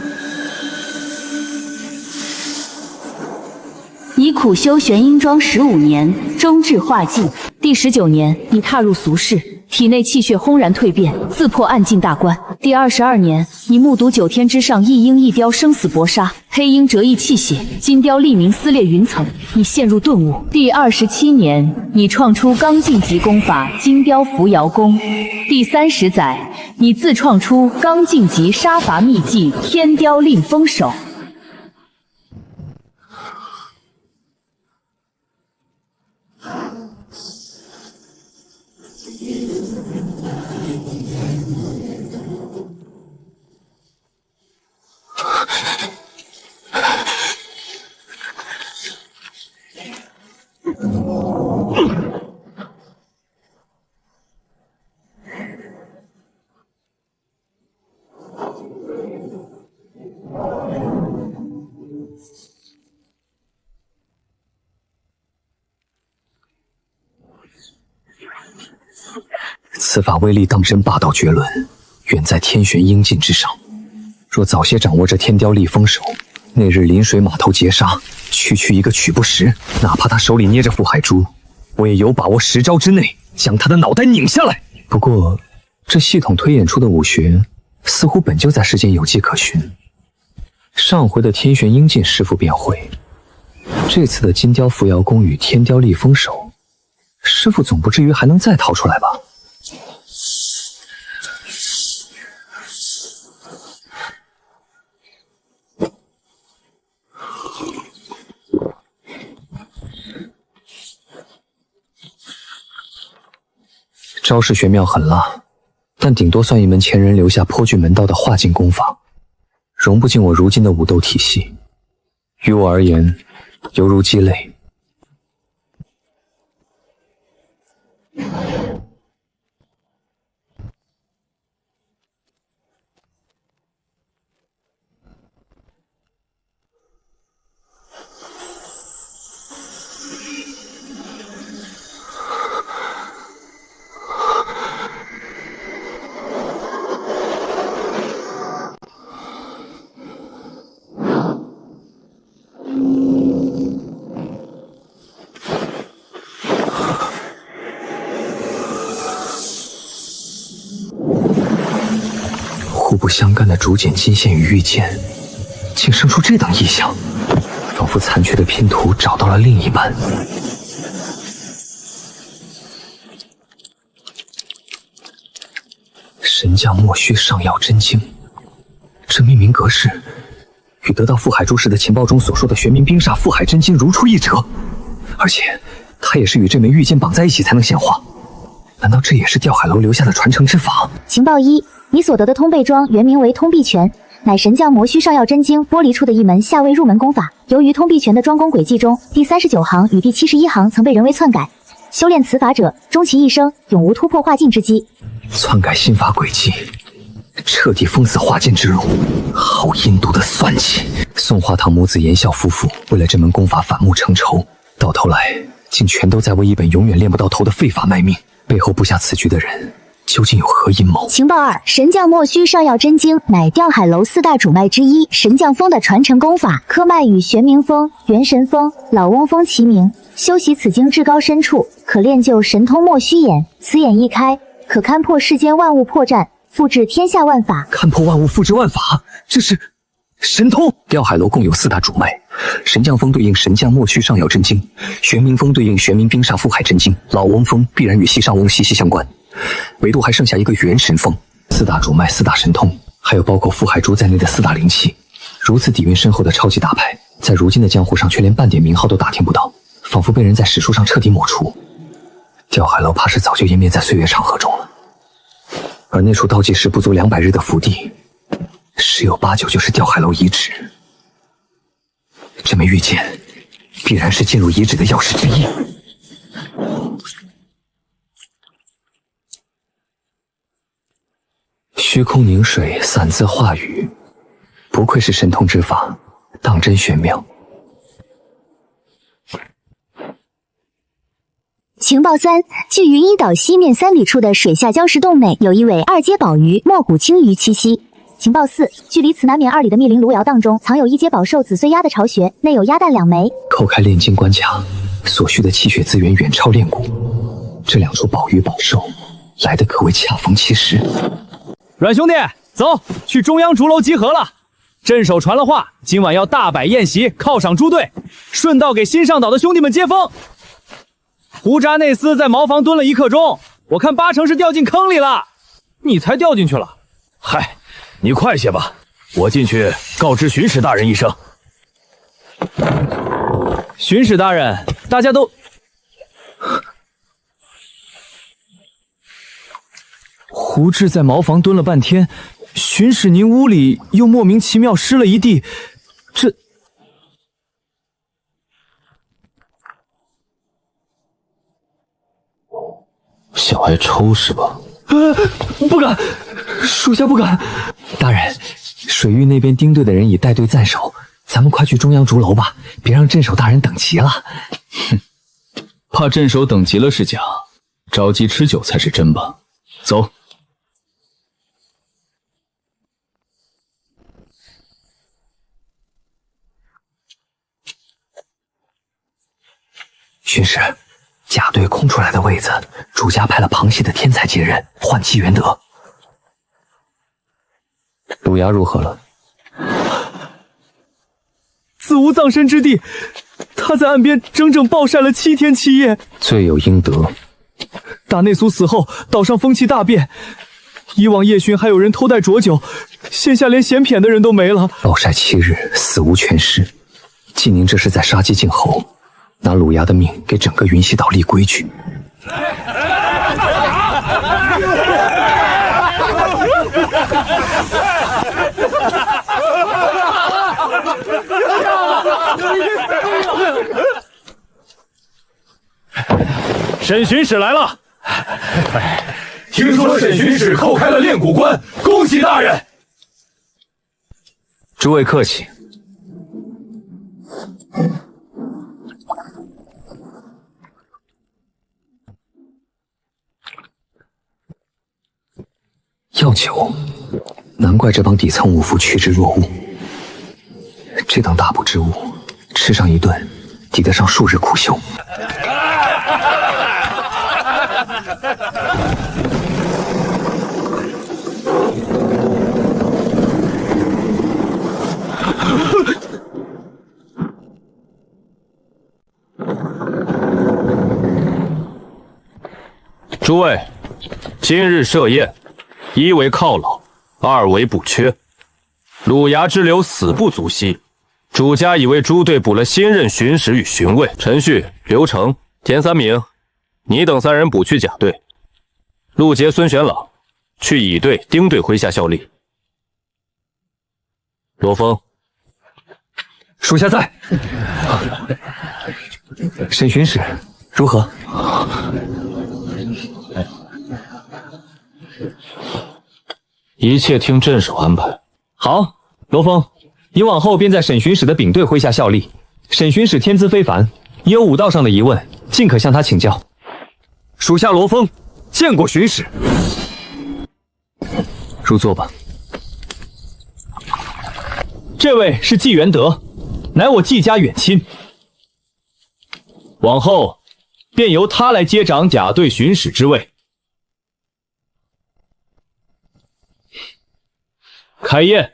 已苦修玄鹰桩15年，终至化境，第19年，你踏入俗世，体内气血轰然蜕变，自破暗境大关。第22年，你目睹9天之上一鹰一雕生死搏杀，黑鹰折翼泣血，金雕立鸣撕裂云层，你陷入顿悟。第27年，你创出刚劲级功法金雕扶摇功。第30载，你自创出刚劲级杀伐秘技天雕令风手。此法威力当真霸道绝伦，远在天玄鹰劲之上。若早些掌握这天雕厉风手，那日临水码头劫杀，区一个取不实，哪怕他手里捏着覆海珠，我也有把握10招之内将他的脑袋拧下来。不过，这系统推演出的武学，似乎本就在世间有迹可循。上回的天玄鹰劲师傅便会，这次的金雕扶摇功与天雕厉风手，师傅总不至于还能再逃出来吧？招式玄妙狠辣，但顶多算一门前人留下颇具门道的化境功法，融不进我如今的武斗体系。于我而言，犹如鸡肋。互不相干的竹简金线与玉剑，竟生出这等异象，仿佛残缺的拼图找到了另一半。神将莫须上药真经，这命名格式与得到覆海珠时的情报中所说的玄冥冰煞覆海真经如出一辙，而且它也是与这枚玉剑绑在一起才能显化。难道这也是吊海楼留下的传承之法？情报1，你所得的通背桩原名为通臂拳，乃神将魔须上药真经剥离出的一门下位入门功法。由于通臂拳的装功轨迹中第39行与第71行曾被人为篡改，修炼此法者终其一生永无突破化境之机。篡改心法轨迹，彻底封死化剑之路，好阴毒的算计！宋华堂母子言笑夫妇为了这门功法反目成仇，到头来竟全都在为一本永远练不到头的废法卖命。背后布下此局的人究竟有何阴谋？情报2，神将莫须上药真经乃吊海楼4大主脉之一，神将风的传承功法，科脉与玄冥风、元神风、老翁风齐名。修习此经至高深处，可练就神通莫须眼，此眼一开，可勘破世间万物破绽，复制天下万法。看破万物，复制万法，这是神通。吊海楼共有4大主脉，神将风对应神将莫须上药真经，玄冥风对应玄冥冰煞覆海真经，老翁风必然与西上翁息息相关。唯独还剩下一个元神风。4大主脉4大神通，还有包括覆海珠在内的4大灵气，如此底蕴深厚的超级大派，在如今的江湖上却连半点名号都打听不到，仿佛被人在史书上彻底抹除。吊海楼怕是早就湮灭在岁月长河中了。而那处倒计时不足200日的福地，十有8九就是吊海楼遗址。这枚玉剑必然是进入遗址的钥匙之一。虚空凝水，散字化语，不愧是神通之法，当真玄妙。情报3，距云一岛西面3里处的水下礁石洞内，有一尾2阶宝鱼墨骨青鱼栖息。情报4，距离此南面2里的密林芦瑶荡中，藏有1阶宝兽紫穗鸭的巢穴，内有鸭蛋2枚。叩开炼金关卡，所需的气血资源远超炼骨，这两处宝玉宝兽来得可谓恰逢其时。阮兄弟，走，去中央竹楼集合了。镇守传了话，今晚要大摆宴席，犒赏诸队，顺道给新上岛的兄弟们接风。胡扎内斯在茅房蹲了1刻钟，我看8成是掉进坑里了。你才掉进去了？嗨，你快些吧，我进去告知巡使大人一声。巡使大人，大家都……胡志在茅房蹲了半天，巡使您屋里又莫名其妙湿了一地，这……想挨抽是吧？不敢，属下不敢。大人，水域那边丁队的人已带队暂守，咱们快去中央竹楼吧，别让镇守大人等急了。哼，怕镇守等急了是假，着急吃酒才是真吧？走。巡使，甲队空出来的位子，主家派了旁系的天才接任，换纪元德。鲁牙如何了？子无葬身之地，他在岸边整整暴晒了7天7夜，罪有应得。大内苏死后，岛上风气大变，以往夜巡还有人偷带浊酒，现下连闲谝的人都没了。暴晒7日，死无全尸。纪宁这是在杀鸡儆猴，拿鲁牙的命给整个云溪岛立规矩。沈巡使来了。听说沈巡使叩开了炼蛊关，恭喜大人。诸位客气。药酒，难怪这帮底层武夫趋之若鹜。这等大补之物，吃上一顿，抵得上数日苦修。诸位，今日设宴，一为犒劳，二为补缺。鲁牙之流死不足惜，主家已为诸队补了新任巡使与巡卫。程序、刘成、田三明，你等3人补去甲队。陆杰、孙玄朗去乙队、丁队麾下效力。罗峰，属下在。沈巡使如何？一切听镇守安排。好，罗峰，你往后便在沈巡使的丙队麾下效力。沈巡使天资非凡，你有武道上的疑问，尽可向他请教。属下罗峰见过巡使。入座吧。这位是纪元德，乃我纪家远亲，往后便由他来接掌甲队巡使之位。开宴。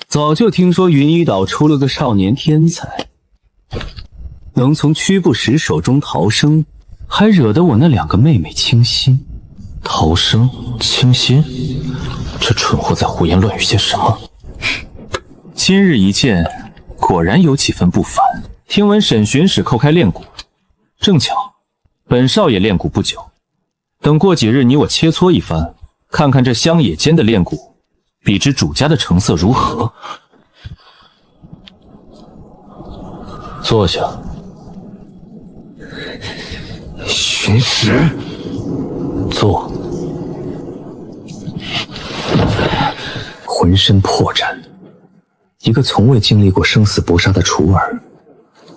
早就听说云雨岛出了个少年天才，能从屈不识手中逃生，还惹得我那2个妹妹倾心。逃生？倾心？这蠢货在胡言乱语些什么？今日一见，果然有几分不凡。听闻沈巡使叩开炼蛊，正巧，本少爷炼蛊不久，等过几日你我切磋一番，看看这乡野间的炼蛊比之主家的成色如何？坐下。巡使，坐。浑身破绽，一个从未经历过生死搏杀的雏儿，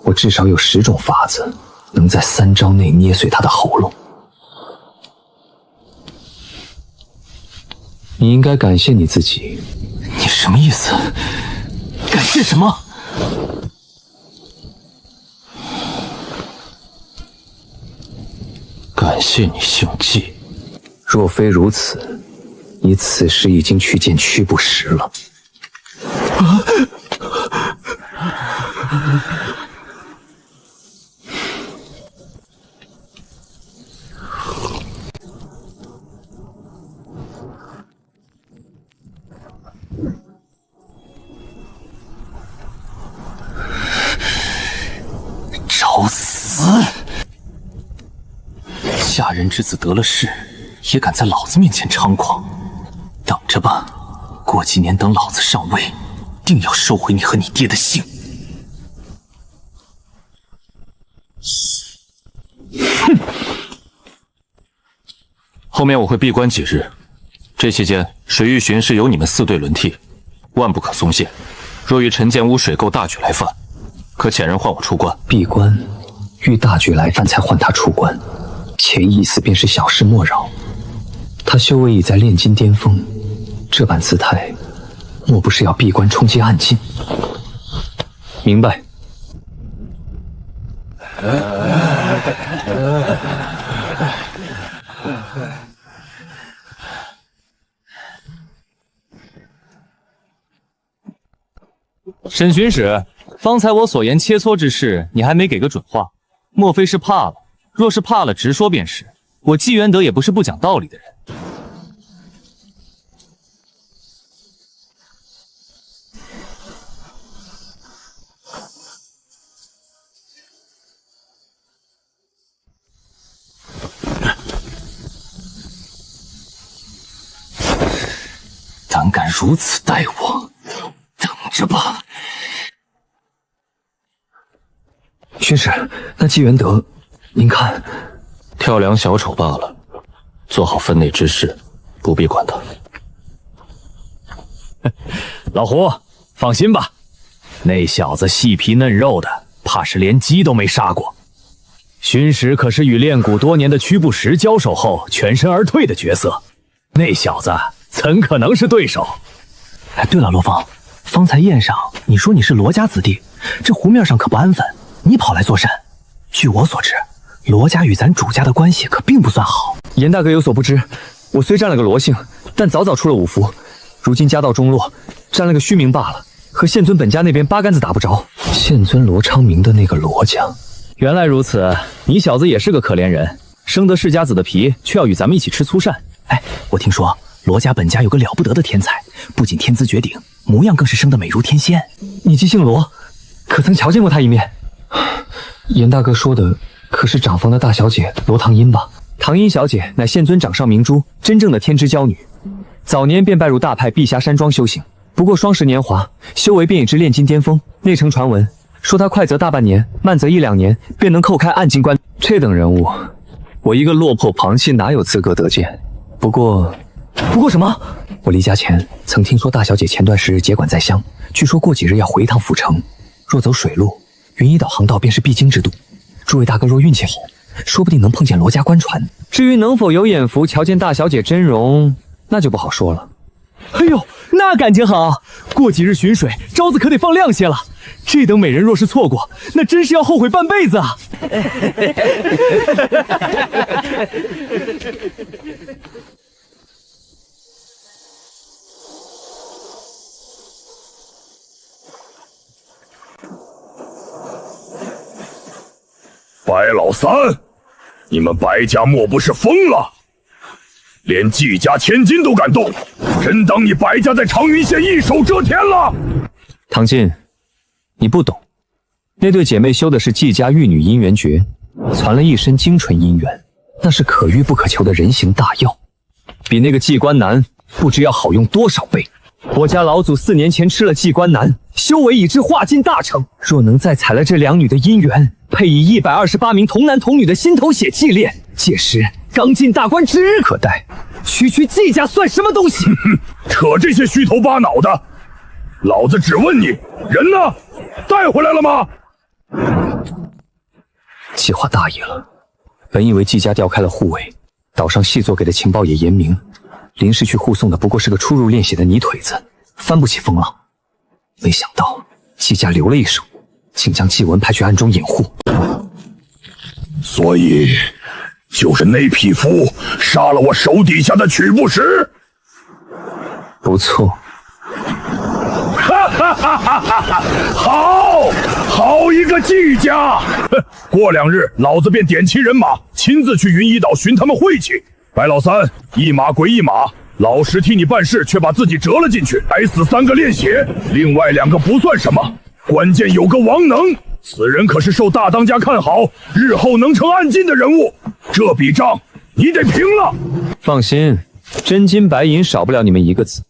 我至少有10种法子，能在3招内捏碎他的喉咙。你应该感谢你自己。你什么意思？感谢什么？感谢你姓纪。若非如此，你此时已经去见屈不识了。找死！下人之子得了势，也敢在老子面前猖狂？等着吧，过几年等老子上位，定要收回你和你爹的姓。哼！后面我会闭关几日，这期间水域巡视由你们4队轮替，万不可松懈。若遇陈建屋水垢大举来犯，可遣人换我出关。闭关，遇大举来犯才换他出关，潜意思便是小事莫扰。他修为已在炼金巅峰，这般姿态，莫不是要闭关冲击暗境？明白。沈巡使，方才我所言切磋之事，你还没给个准话，莫非是怕了？若是怕了，直说便是。我纪元德也不是不讲道理的人。胆敢如此待我，等着吧！巡使，那纪元德，您看，跳梁小丑罢了，做好分内之事，不必管他。老胡，放心吧，那小子细皮嫩肉的，怕是连鸡都没杀过。巡使可是与练蛊多年的屈不识交手后全身而退的角色，那小子怎可能是对手？哎，对了，罗峰，方才宴上你说你是罗家子弟，这湖面上可不安分，你跑来作甚？据我所知，罗家与咱主家的关系可并不算好。严大哥有所不知，我虽占了个罗姓，但早早出了五福，如今家道中落，占了个虚名罢了，和县尊本家那边八竿子打不着。县尊罗昌明的那个罗家，原来如此，你小子也是个可怜人，生得世家子的皮，却要与咱们一起吃粗膳。哎，我听说罗家本家有个了不得的天才，不仅天资绝顶，模样更是生得美如天仙。你既姓罗，可曾瞧见过他一面？严大哥说的可是长房的大小姐罗唐英吧？唐英小姐乃县尊掌上明珠，真正的天之娇女，早年便拜入大派碧霞山庄修行，不过双10年华，修为便已至炼金巅峰。内城传闻说她快则大半年，慢则1、2年，便能叩开暗境关。这等人物，我一个落魄旁系哪有资格得见？不过什么？我离家前曾听说大小姐前段时日接管在乡，据说过几日要回一趟府城。若走水路，云缨岛航道便是必经之路。诸位大哥若运气好，说不定能碰见罗家官船。至于能否有眼福瞧见大小姐真容，那就不好说了。哎呦，那感情好！过几日巡水，招子可得放亮些了。这等美人若是错过，那真是要后悔半辈子啊！白老三，你们白家莫不是疯了？连季家千金都敢动，真当你白家在长云县一手遮天了？唐进，你不懂，那对姐妹修的是季家玉女姻缘诀，传了一身精纯姻缘，那是可遇不可求的人形大药，比那个季关南不知要好用多少倍。我家老祖4年前吃了季关南，修为已至化境大成，若能再采了这2女的姻缘，配以128名童男童女的心头血祭炼，届时刚进大关指日可待。区季家算什么东西？扯这些虚头巴脑的！老子只问你，人呢？带回来了吗？计划大意了。本以为季家调开了护卫，岛上细作给的情报也严明，临时去护送的不过是个初入练血的泥腿子，翻不起风浪。没想到季家留了一手，竟将季文派去暗中掩护。所以，就是那匹夫杀了我手底下的曲不识。不错。哈哈哈哈哈哈！好一个季家！过2日，老子便点齐人马，亲自去云夷岛寻他们晦气。白老三，一马归一马，老实替你办事，却把自己折了进去，还死3个练血，另外2个不算什么，关键有个王能，此人可是受大当家看好，日后能成暗进的人物，这笔账你得平了。放心，真金白银少不了你们一个字。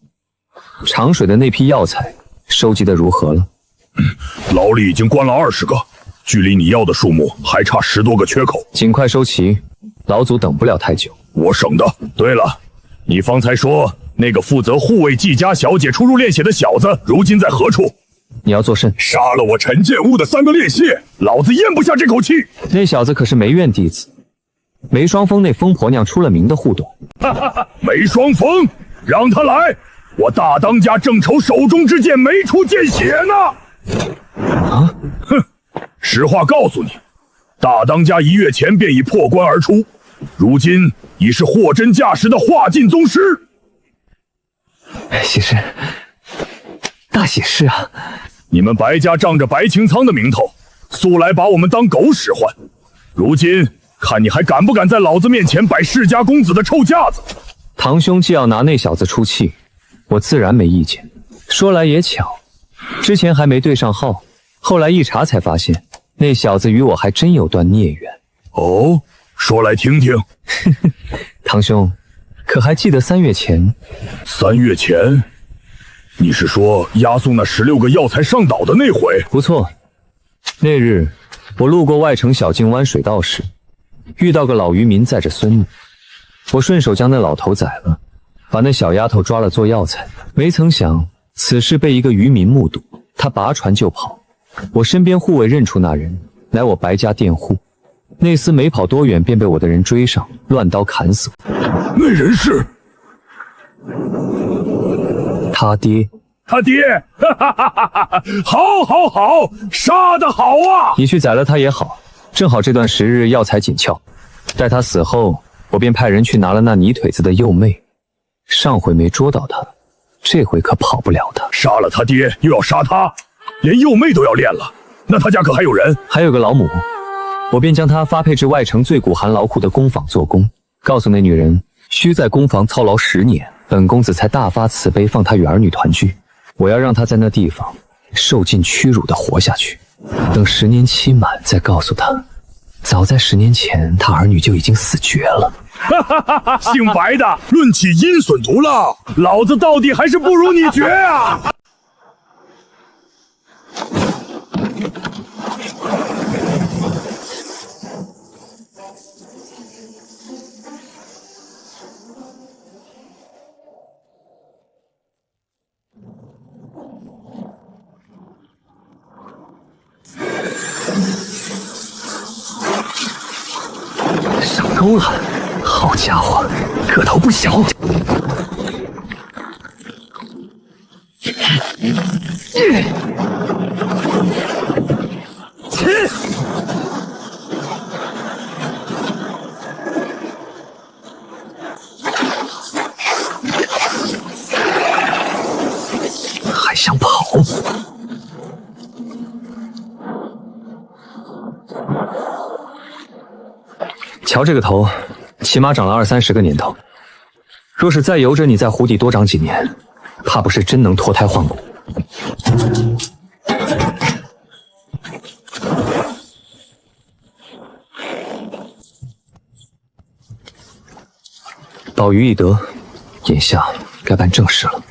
长水的那批药材收集的如何了？牢里已经关了20个，距离你要的数目还差10多个缺口，尽快收齐，老祖等不了太久。我省的。对了，你方才说那个负责护卫季家小姐出入练血的小子，如今在何处？你要作甚？杀了我陈建武的3个练血，老子咽不下这口气。那小子可是梅院弟子，梅双风那疯婆娘出了名的护短。哈哈哈！梅双风，让他来，我大当家正愁手中之剑没处见血呢。啊！哼！实话告诉你，大当家1月前便已破关而出，如今已是货真价实的化劲宗师。喜事，大喜事啊！你们白家仗着白擎苍的名头，素来把我们当狗使唤，如今看你还敢不敢在老子面前摆世家公子的臭架子？堂兄既要拿那小子出气，我自然没意见。说来也巧，之前还没对上号，后来一查才发现，那小子与我还真有段孽缘。哦，说来听听。堂兄，可还记得3月前？3月前？你是说押送那16个药材上岛的那回？不错，那日我路过外城小径湾水道时，遇到个老渔民载着孙女，我顺手将那老头宰了，把那小丫头抓了做药材。没曾想此事被一个渔民目睹，他拔船就跑，我身边护卫认出那人，乃我白家佃户。那厮没跑多远，便被我的人追上，乱刀砍死。那人是他爹。他爹！哈哈哈哈哈！好，杀得好啊！你去宰了他也好，正好这段时日药材紧俏。待他死后，我便派人去拿了那泥腿子的幼妹。上回没捉到他，这回可跑不了他。杀了他爹，又要杀他，连幼妹都要练了。那他家可还有人？还有个老母。我便将她发配至外城最古寒劳苦的工坊做工，告诉那女人需在工坊操劳10年，本公子才大发慈悲放她与儿女团聚。我要让她在那地方受尽屈辱的活下去，等10年期满再告诉她，早在10年前她儿女就已经死绝了。哈哈哈哈！姓白的，论起阴损毒辣，老子到底还是不如你绝啊！上钩了，好家伙，个头不小。还想跑？瞧这个头，起码长了20-30个年头。若是再由着你在湖底多长几年，怕不是真能脱胎换骨。宝鱼已得，眼下该办正事了。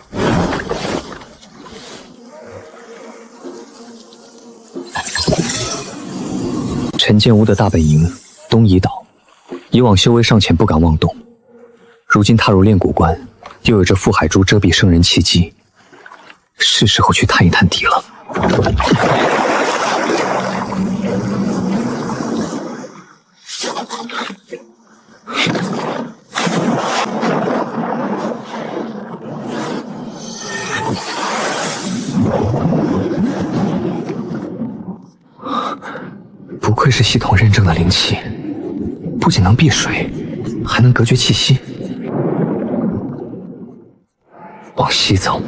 陈建屋的大本营东夷岛，以往修为尚浅，不敢妄动。如今踏入炼蛊关，又有这覆海珠遮蔽生人气机，是时候去探一探底了。不愧是系统认证的灵气，不仅能避水，还能隔绝气息。往西走。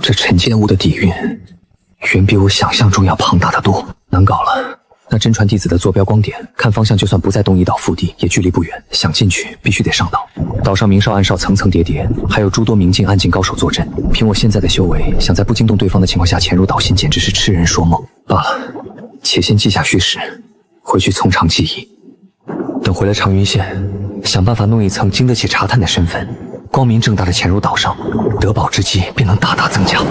这沉剑雾的底蕴，远比我想象中要庞大得多，难搞了。那真传弟子的坐标光点，看方向就算不在东夷岛腹地，也距离不远。想进去，必须得上岛。岛上明哨暗哨层层叠叠，还有诸多明镜暗镜高手坐镇。凭我现在的修为，想在不惊动对方的情况下潜入岛心，简直是痴人说梦。罢了，且先记下虚实，回去从长计议。等回了长云县，想办法弄一层经得起查探的身份，光明正大的潜入岛上，得宝之机便能大大增加。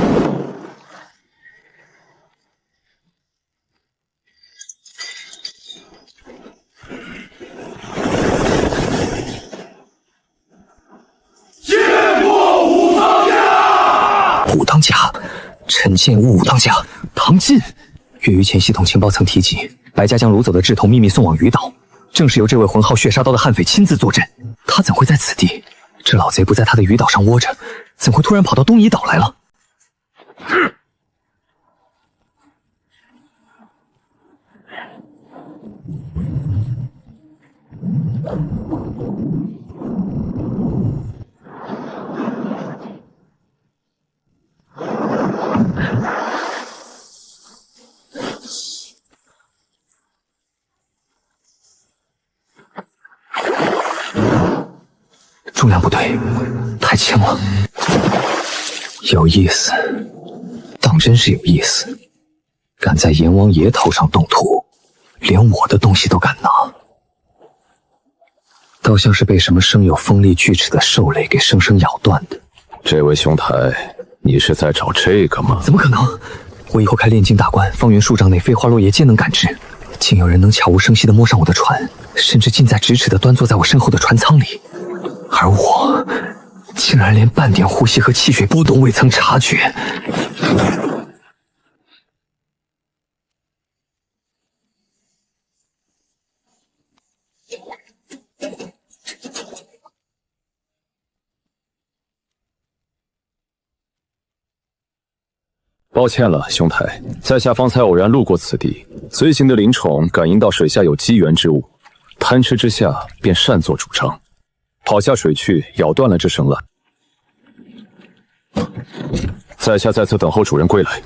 武当家，陈建武武当家，唐晋。月余前系统情报曾提及，白家将掳走的志同秘密送往鱼岛，正是由这位魂号血杀刀的悍匪亲自坐镇。他怎会在此地？这老贼不在他的鱼岛上窝着，怎会突然跑到东夷岛来了？重量不对，太轻了。有意思，当真是有意思。敢在阎王爷头上动土，连我的东西都敢拿，倒像是被什么生有锋利锯齿的兽类给生生咬断的。这位兄台，你是在找这个吗？怎么可能？我以后开炼金大关，方圆数丈内飞花落叶皆能感知，竟有人能悄无声息地摸上我的船，甚至近在咫尺地端坐在我身后的船舱里。而我竟然连半点呼吸和气血波动未曾察觉。抱歉了，兄台，在下方才偶然路过此地，随行的灵宠感应到水下有机缘之物，贪吃之下便擅作主张，跑下水去咬断了这绳缆。在下在此等候主人归来，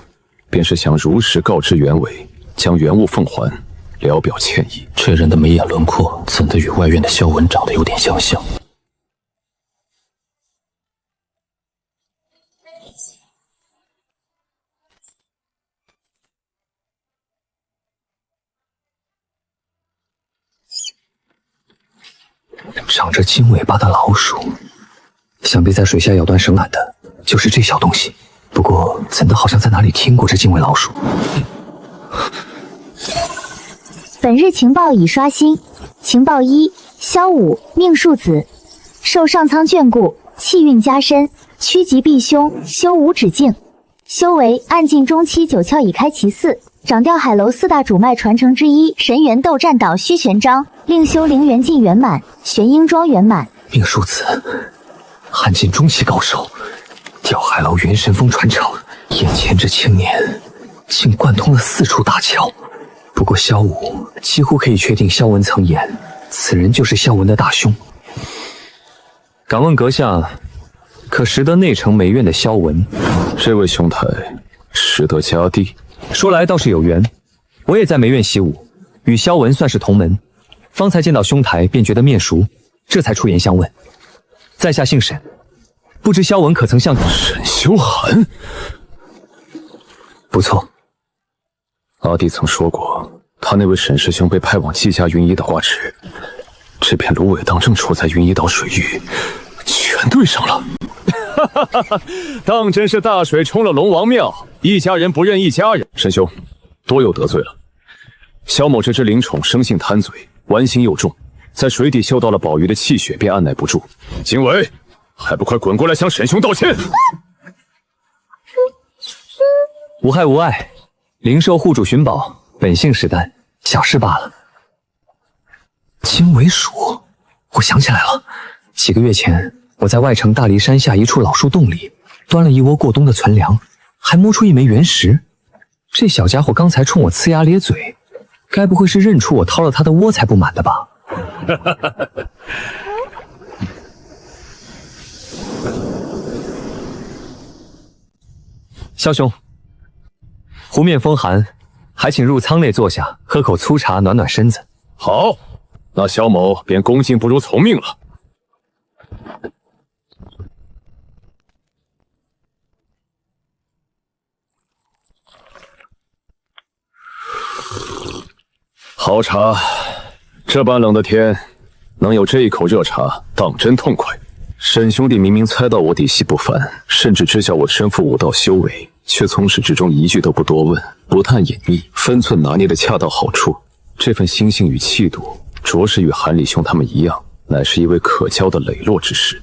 便是想如实告知原委，将原物奉还，聊表歉意。这人的眉眼轮廓怎的与外院的萧文长得有点相像？长着金尾巴的老鼠，想必在水下咬断绳缆的就是这小东西。不过怎的好像在哪里听过这金尾老鼠。本日情报已刷新。情报1：萧武，命数子，受上苍眷顾，气运加深，趋吉避凶，修无止境。修为暗境中期9窍已开其4，掌调海楼4大主脉传承之一神元斗战岛虚玄章，另修灵元境圆满，玄鹰庄圆满。命数子，汉晋中期高手，调海楼元神风传承。眼前这青年竟贯通了4处大窍。不过萧武几乎可以确定，萧文曾言此人就是萧文的大兄。敢问阁下，可识得内城梅院的萧文？这位兄台识得家弟？说来倒是有缘，我也在梅院习武，与萧文算是同门。方才见到兄台，便觉得面熟，这才出言相问。在下姓沈，不知萧文可曾向沈修寒？不错，阿弟曾说过，他那位沈师兄被派往季家云夷岛挂职，这片芦苇荡正处在云夷岛水域，全对上了。当真是大水冲了龙王庙，一家人不认一家人。沈兄，多有得罪了。萧某这只灵宠生性贪嘴，玩心又重，在水底嗅到了宝玉的气血，便按耐不住。经纬，还不快滚过来向沈兄道歉！无害无碍，灵兽护主寻宝，本性实淡，小事罢了。经纬鼠，我想起来了，几个月前我在外城大梨山下一处老树洞里端了一窝过冬的存粮，还摸出一枚原石。这小家伙刚才冲我呲牙咧嘴，该不会是认出我掏了他的窝才不满的吧？萧兄，湖面风寒，还请入舱内坐下，喝口粗茶暖暖身子。好，那萧某便恭敬不如从命了。好茶，这般冷的天，能有这一口热茶，当真痛快。沈兄弟明明猜到我底细不凡，甚至知晓我身负武道修为，却从始至终一句都不多问，不探隐秘，分寸拿捏得恰到好处。这份心性与气度，着实与韩礼兄他们一样，乃是一位可交的磊落之士。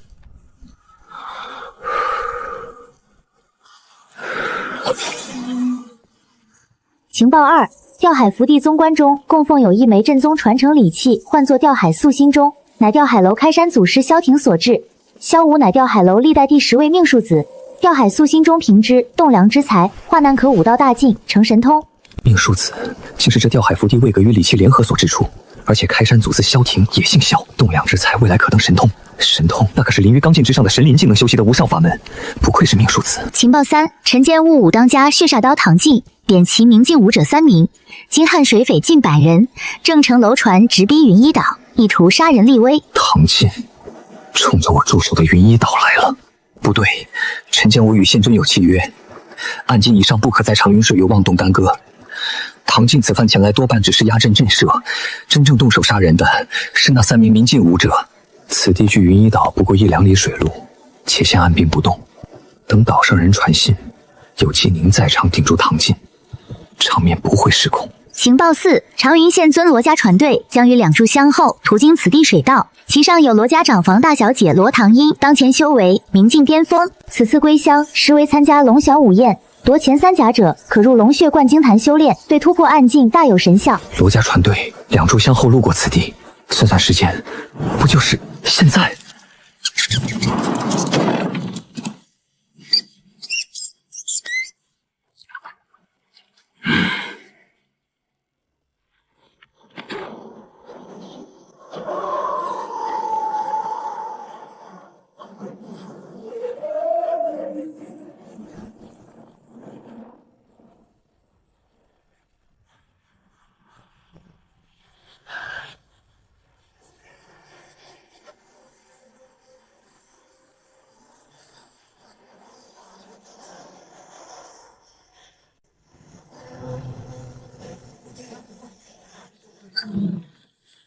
情报2：调海福地宗观中供奉有一枚正宗传承礼器，唤作调海素心钟，乃调海楼开山祖师萧庭所制。萧武乃调海楼历代第10位命数子。调海素心钟凭之栋梁之才，化难可武道大进，成神通。命数子竟是这调海福地位格与礼器联合所制出，而且开山祖师萧庭也姓萧，栋梁之才，未来可登神通。神通那可是临于刚劲之上的神灵境能修习的无上法门，不愧是命数子。情报3：陈建武武当家血煞刀唐晋，点齐明镜武者3名，金汉水匪近100人，正乘楼船直逼云一岛，意图杀人立威。唐晋冲着我驻守的云一岛来了。不对，陈建武与县尊有契约，按禁以上不可在长云水域妄动干戈。唐晋此番前来多半只是压阵震慑，真正动手杀人的是那3名明镜武者。此地距云一岛不过1-2里水路，且先按兵不动，等岛上人传信，有纪宁在场顶住唐晋，场面不会失控。情报4：长云县尊罗家船队将于2炷香后途经此地水道，其上有罗家长房大小姐罗唐英当前修为明镜巅峰，此次归乡实为参加龙翔午宴，夺前3甲者可入龙血灌精坛修炼，对突破暗境大有神效。罗家船队2炷香后路过此地，算算时间，不就是现在？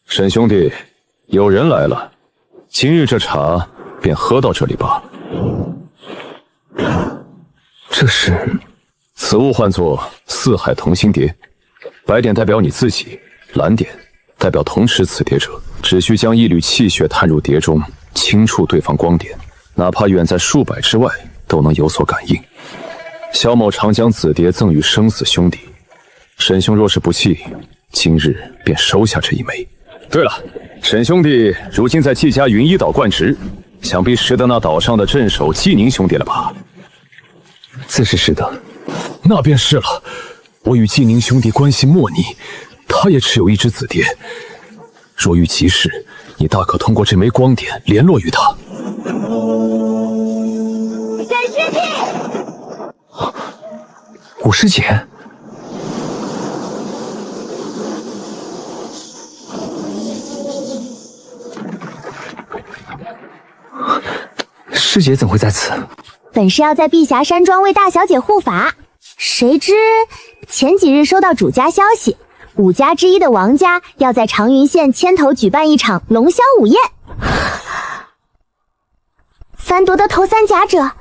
沈兄弟，有人来了，今日这茶便喝到这里吧。这是？此物唤作四海同心蝶，白点代表你自己，蓝点代表同持此蝶者。只需将一缕气血探入蝶中，轻触对方光点，哪怕远在数百之外，都能有所感应。萧某常将此蝶赠与生死兄弟，沈兄若是不弃，今日便收下这一枚。对了，沈兄弟如今在纪家云一岛灌职，想必识得那岛上的镇守纪宁兄弟了吧？自是识得。那便是了。我与纪宁兄弟关系莫逆，他也持有一只紫蝶。若遇急事，你大可通过这枚光点联络于他。沈师弟，五师姐。师姐怎会在此？本是要在碧霞山庄为大小姐护法，谁知前几日收到主家消息，5家之一的王家要在长云县牵头举办一场龙霄午宴，凡夺得头3甲者，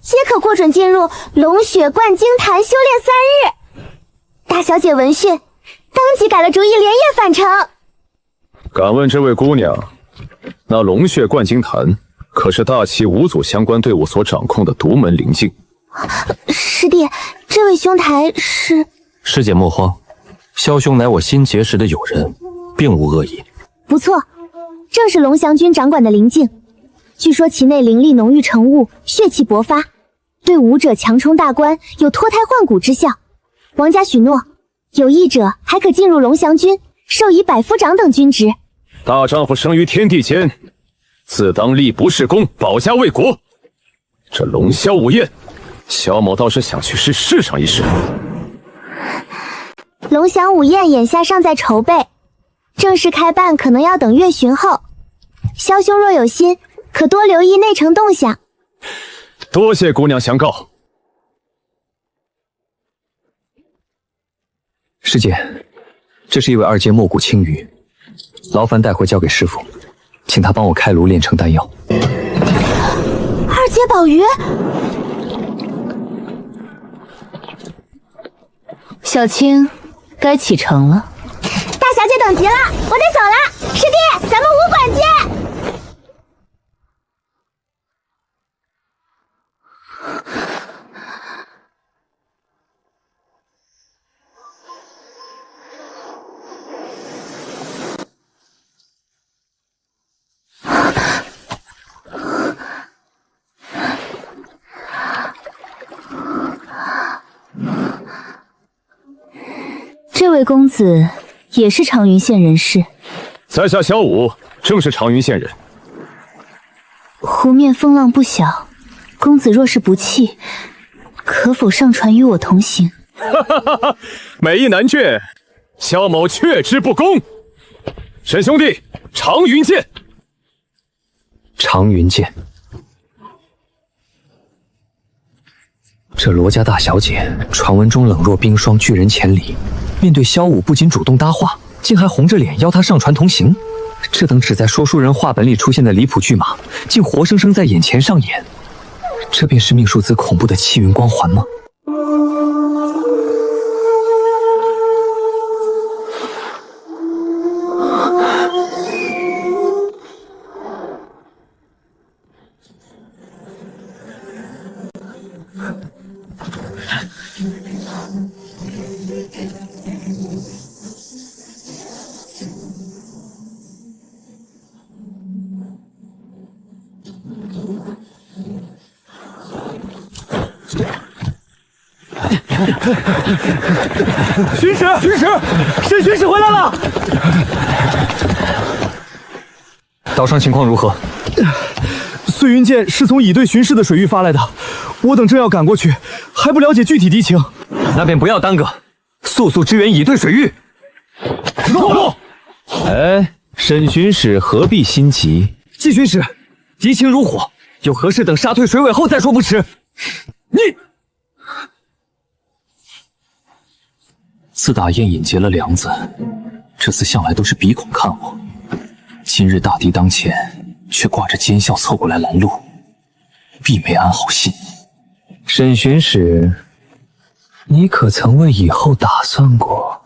皆可获准进入龙血灌精坛修炼3日。大小姐闻讯，当即改了主意，连夜返程。敢问这位姑娘，那龙血灌金坛可是大齐五祖相关队伍所掌控的独门灵境？师弟，这位兄台是……师姐莫慌，萧兄乃我新结识的友人，并无恶意。不错，正是龙翔君掌管的灵境。据说其内灵力浓郁成雾，血气勃发，对武者强冲大关有脱胎换骨之效。王家许诺，有意者还可进入龙翔军，授以百夫长等军职。大丈夫生于天地间，自当立不事功，保家卫国。这龙霄午宴，萧某倒是想去试上一试。龙翔午宴眼下尚在筹备，正式开办可能要等月旬后。萧兄若有心，可多留意内城动向。多谢姑娘详告。师姐，这是一位2阶墨骨青鱼，劳烦带回交给师傅，请他帮我开炉炼成丹药。2阶宝鱼，小青，该启程了。大小姐等急了，我得走了。师弟，咱们武馆见。这位公子也是长云县人士。在下萧武，正是长云县人。湖面风浪不小，公子若是不弃，可否上船与我同行？哈，美意难却，萧某却之不恭。沈兄弟，长云见。长云见。这罗家大小姐传闻中冷若冰霜，拒人千里，面对萧武不仅主动搭话，竟还红着脸邀他上船同行。这等只在说书人话本里出现的离谱巨马，竟活生生在眼前上演。这便是命数子恐怖的气云光环吗？巡使，沈巡使回来了。岛上情况如何？碎云舰是从乙队巡视的水域发来的，我等正要赶过去，还不了解具体敌情。那便不要耽搁，速速支援乙队水域。诺。哎，沈巡使何必心急？季巡使，敌情如火，有何事等杀退水尾后再说不迟。你。自打燕引结了梁子，这厮向来都是鼻孔看我，今日大敌当前，却挂着奸笑凑过来拦路，必没安好心。沈巡使，你可曾为以后打算过？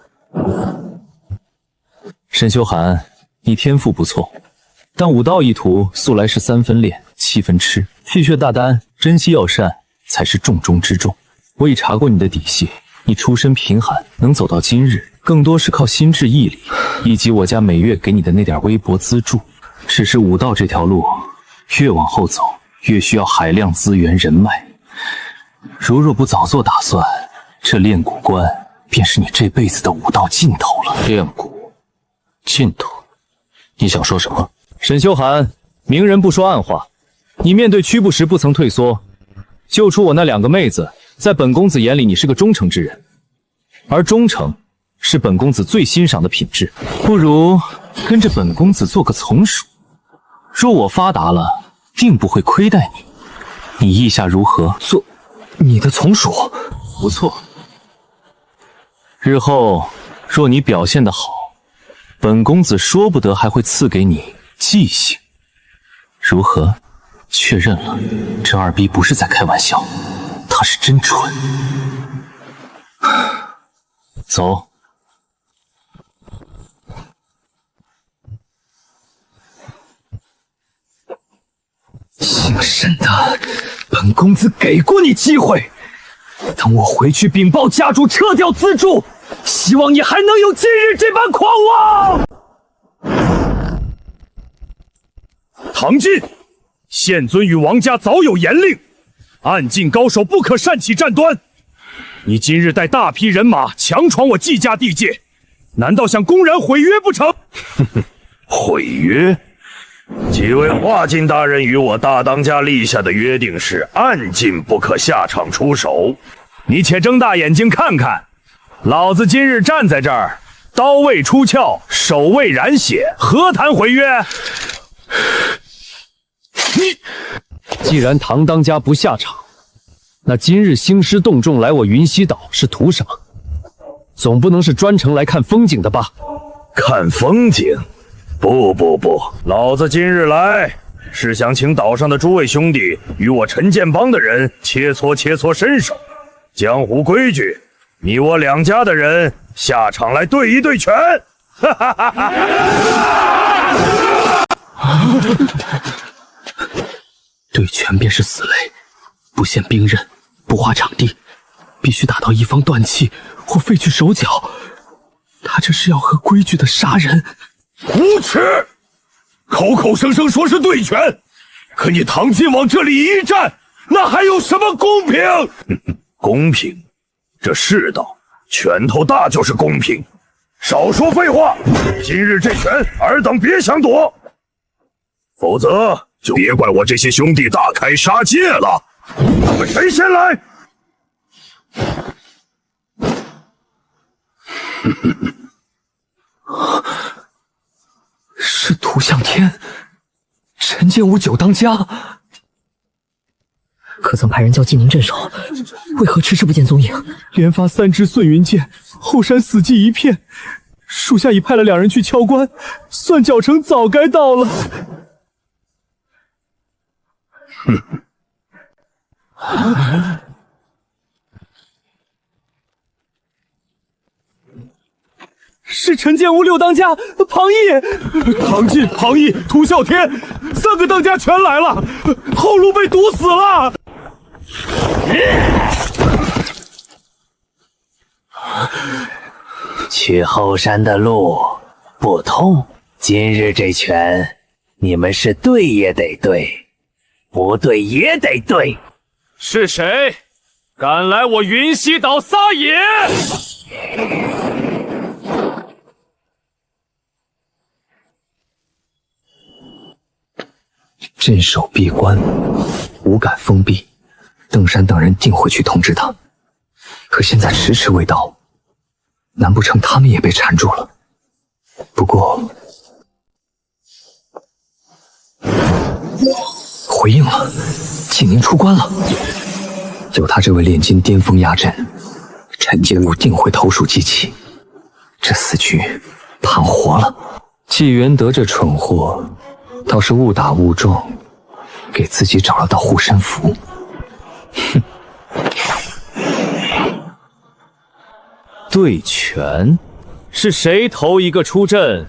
沈修涵，你天赋不错，但武道一途素来是3分练7分吃，气血大丹，珍惜药膳才是重中之重。我已查过你的底细。你出身贫寒，能走到今日，更多是靠心智毅力，以及我家每月给你的那点微薄资助。只是武道这条路，越往后走，越需要海量资源人脉。如若不早做打算，这炼蛊关便是你这辈子的武道尽头了。炼蛊尽头？你想说什么？沈修涵，明人不说暗话，你面对屈不时不曾退缩，救出我那2个妹子。在本公子眼里，你是个忠诚之人，而忠诚是本公子最欣赏的品质。不如跟着本公子做个从属，若我发达了，定不会亏待你。你意下如何？做你的从属？不错。日后若你表现得好，本公子说不得还会赐给你记性。如何？确认了，这2逼不是在开玩笑。他是真蠢。走。姓沈的，本公子给过你机会，等我回去禀报家主撤掉资助，希望你还能有今日这般狂妄。唐进，县尊与王家早有严令，暗禁高手不可擅起战端。你今日带大批人马强闯我季家地界，难道想公然毁约不成？毁约？几位华进大人与我大当家立下的约定是暗禁不可下场出手。你且睁大眼睛看看，老子今日站在这儿，刀未出鞘，手未染血，何谈毁约？既然唐当家不下场，那今日兴师动众来我云溪岛是图什么？总不能是专程来看风景的吧？看风景？不，老子今日来是想请岛上的诸位兄弟与我陈建帮的人切磋身手。江湖规矩，你我两家的人下场来对一对拳。哈哈哈哈！对拳便是死雷，不限兵刃，不划场地，必须打到一方断气或废去手脚。他这是要合规矩的杀人。无耻！口口声声说是对拳，可你唐进往这里一站，那还有什么公平？公平？这世道，拳头大就是公平。少说废话！今日这拳，尔等别想躲，否则就别怪我这些兄弟大开杀戒了。他们谁先来？是涂向天，陈建武九当家。可曾派人叫纪宁镇守？为何迟迟不见踪影？连发3支孙云箭，后山死寂一片。属下已派了2人去敲关，算脚程早该到了。是陈建武六当家，庞毅、唐进、庞毅、涂啸天3个当家全来了，后路被堵死了。去后山的路不通，今日这拳你们是对也得对，不对也得对。是谁敢来我云溪岛撒野？镇守闭关，武敢封闭，邓山等人定会去通知他。可现在迟迟未到，难不成他们也被缠住了？不过回应了，纪宁出关了。有他这位炼金巅峰压阵，陈建武定会投鼠忌器。这死局判活了。纪元德这蠢货倒是误打误撞，给自己找了道护身符。哼！对拳，是谁头一个出阵？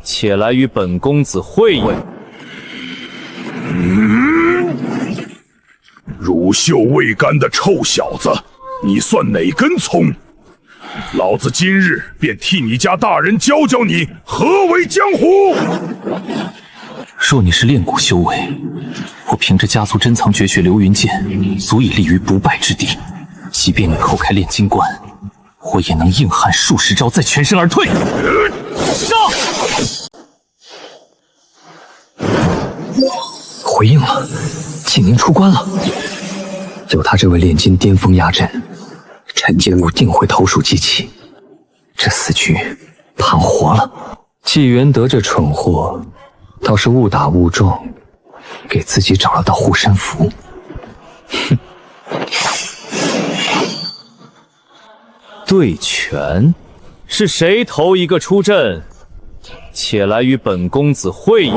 且来与本公子会一。乳臭未干的臭小子，你算哪根葱？老子今日便替你家大人教教你何为江湖。若你是炼蛊修为，我凭着家族珍藏绝学流云剑，足以立于不败之地。即便你叩开炼金关，我也能硬汉数10招再全身而退。上！回应了，纪宁出关了。有他这位炼金巅峰压阵，陈建武定会投鼠忌器。这死局判活了。纪元德这蠢货倒是误打误撞，给自己找了道护身符。哼！对拳，是谁头一个出阵？且来与本公子会一。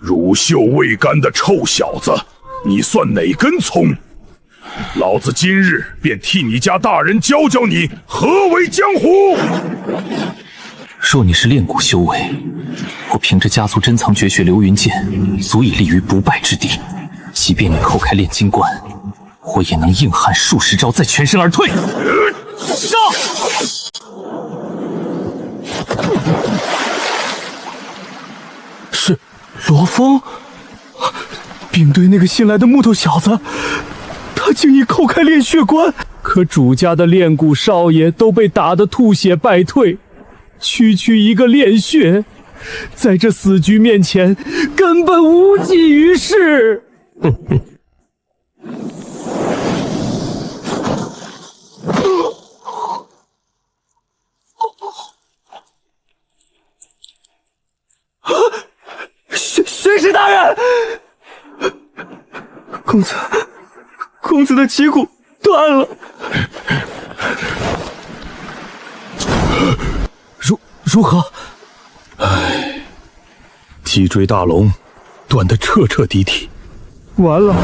乳臭未干的臭小子，你算哪根葱？老子今日便替你家大人教教你何为江湖。若你是炼蛊修为，我凭着家族珍藏绝学流云剑，足以立于不败之地。即便你扣开炼金关，我也能硬汉数十招再全身而退。上！是罗峰，兵队那个新来的木头小子，他竟已扣开炼血关。可主家的炼蛊少爷都被打得吐血败退，区区一个炼血，在这死局面前根本无济于事。宣使大人，公子的旗鼓断了。如何？唉，脊椎大龙断得彻彻底底。完了，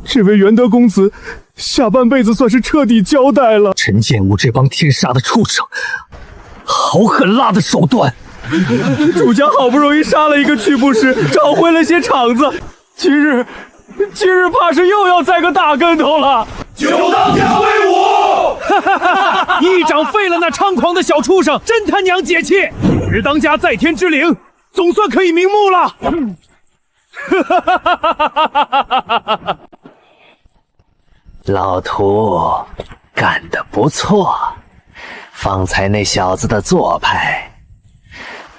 这位元德公子下半辈子算是彻底交代了。陈建武这帮天杀的畜生，好狠辣的手段！主家好不容易杀了一个曲不师，找回了些场子，今日怕是又要栽个大跟头了。就当家威武！一掌废了那猖狂的小畜生，真他娘解气！值当家在天之灵，总算可以瞑目了。老徒干得不错，方才那小子的做派，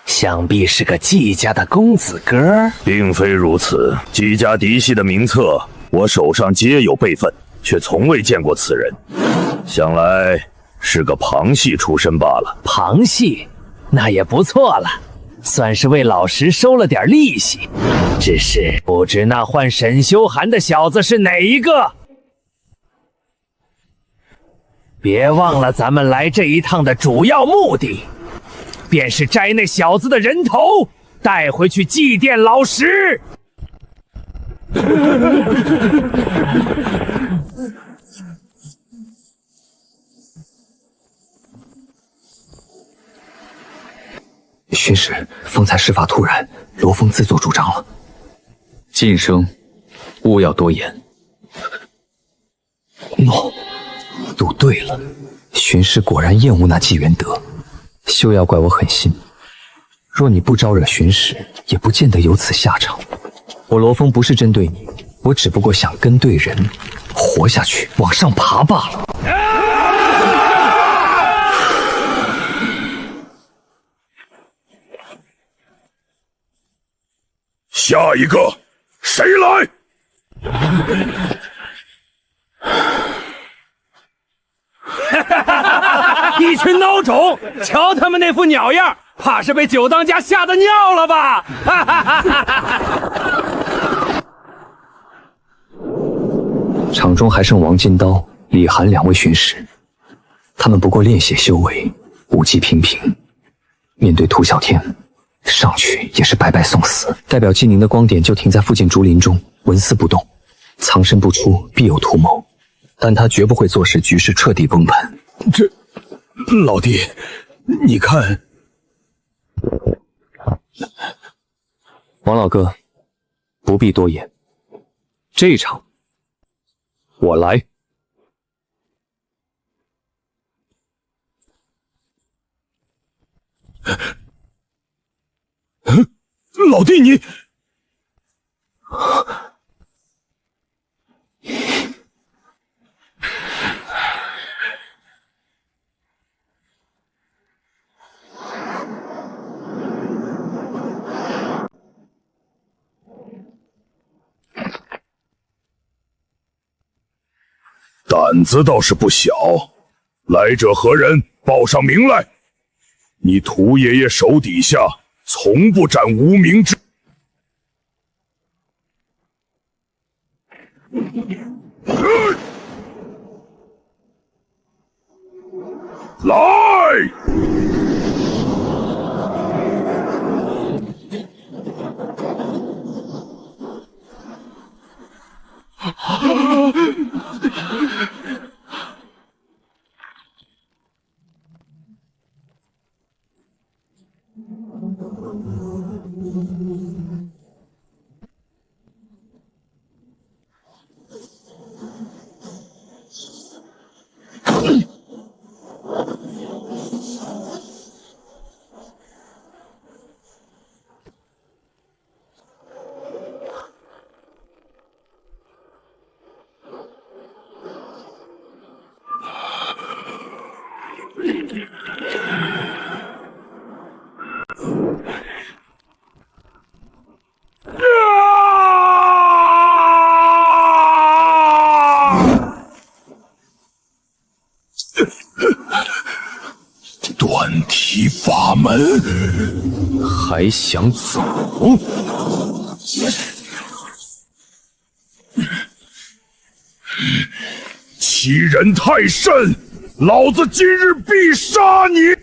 想必是个季家的公子哥。并非如此，几家嫡系的名册，我手上皆有备份，却从未见过此人，想来是个旁系出身罢了。旁系，那也不错了，算是为老石收了点利息。只是不知那唤沈修寒的小子是哪一个？别忘了咱们来这一趟的主要目的，便是摘那小子的人头，带回去祭奠老石。宣使，方才事发突然，罗峰自作主张了。晋升，勿要多言。诺，赌对了。巡视果然厌恶那纪元德，休要怪我狠心。若你不招惹巡视，也不见得有此下场。我罗峰不是针对你，我只不过想跟对人，活下去，往上爬罢了。下一个，谁来？一群孬种，瞧他们那副鸟样，怕是被九当家吓得尿了吧？场中还剩王金刀、李涵两位巡使，他们不过炼血修为，武技平平，面对涂小天，上去也是白白送死。代表纪宁的光点就停在附近竹林中，纹丝不动，藏身不出，必有图谋。但他绝不会坐视局势彻底崩盘。这，老弟，你看，王老哥，不必多言，这一场我来。老弟你，胆子倒是不小，来者何人？报上名来。你涂爷爷手底下从不斩无名之。来！断体法门，还想走？欺人太甚！老子今日必杀你！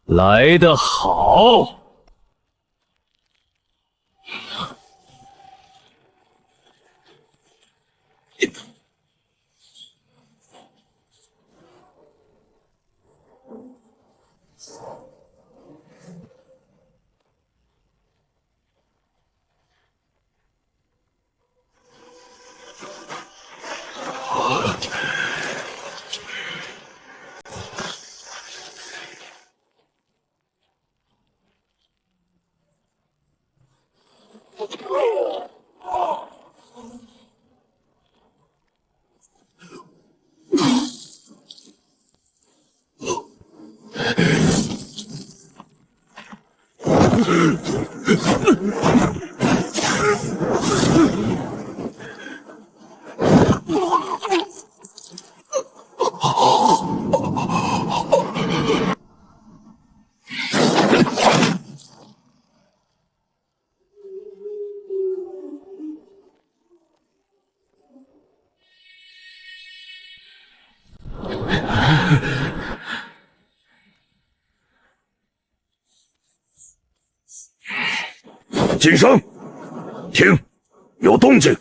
来得好！晋升，停！有动静。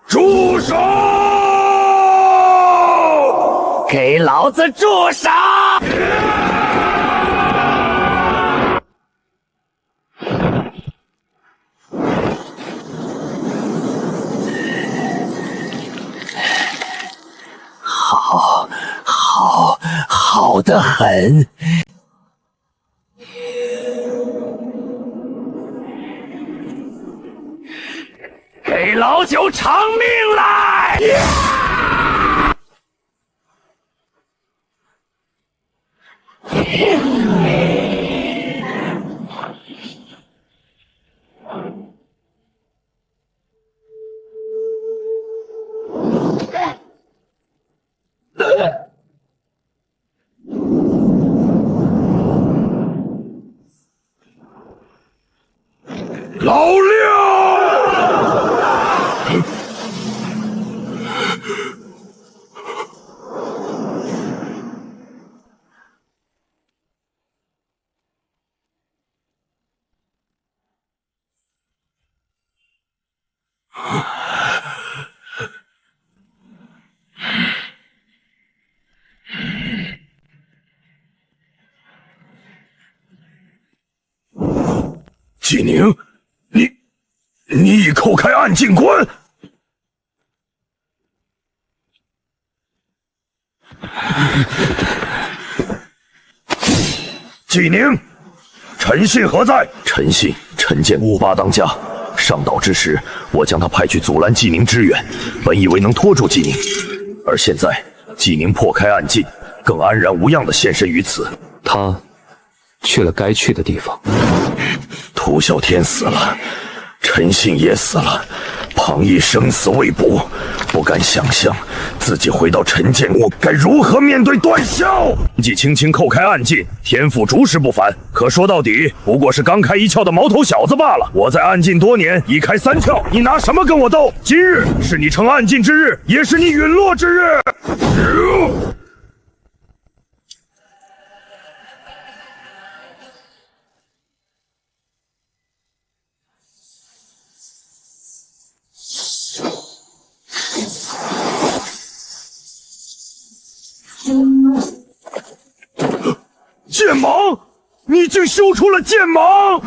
住手！给老子住手！好得很。给老九偿命来！老六！纪宁，你已扣开暗境关。纪宁，陈信何在？陈信，陈建五八当家。上岛之时，我将他派去阻拦纪宁支援，本以为能拖住纪宁，而现在纪宁破开暗境，更安然无恙地现身于此。他去了该去的地方。涂啸天死了，陈信也死了，庞毅生死未卜，不敢想象自己回到陈建国该如何面对段啸。既轻轻扣开暗境，天赋着实不凡，可说到底不过是刚开一窍的毛头小子罢了。我在暗境多年，已开3窍，你拿什么跟我斗？今日是你成暗境之日，也是你陨落之日。已经修出了剑芒。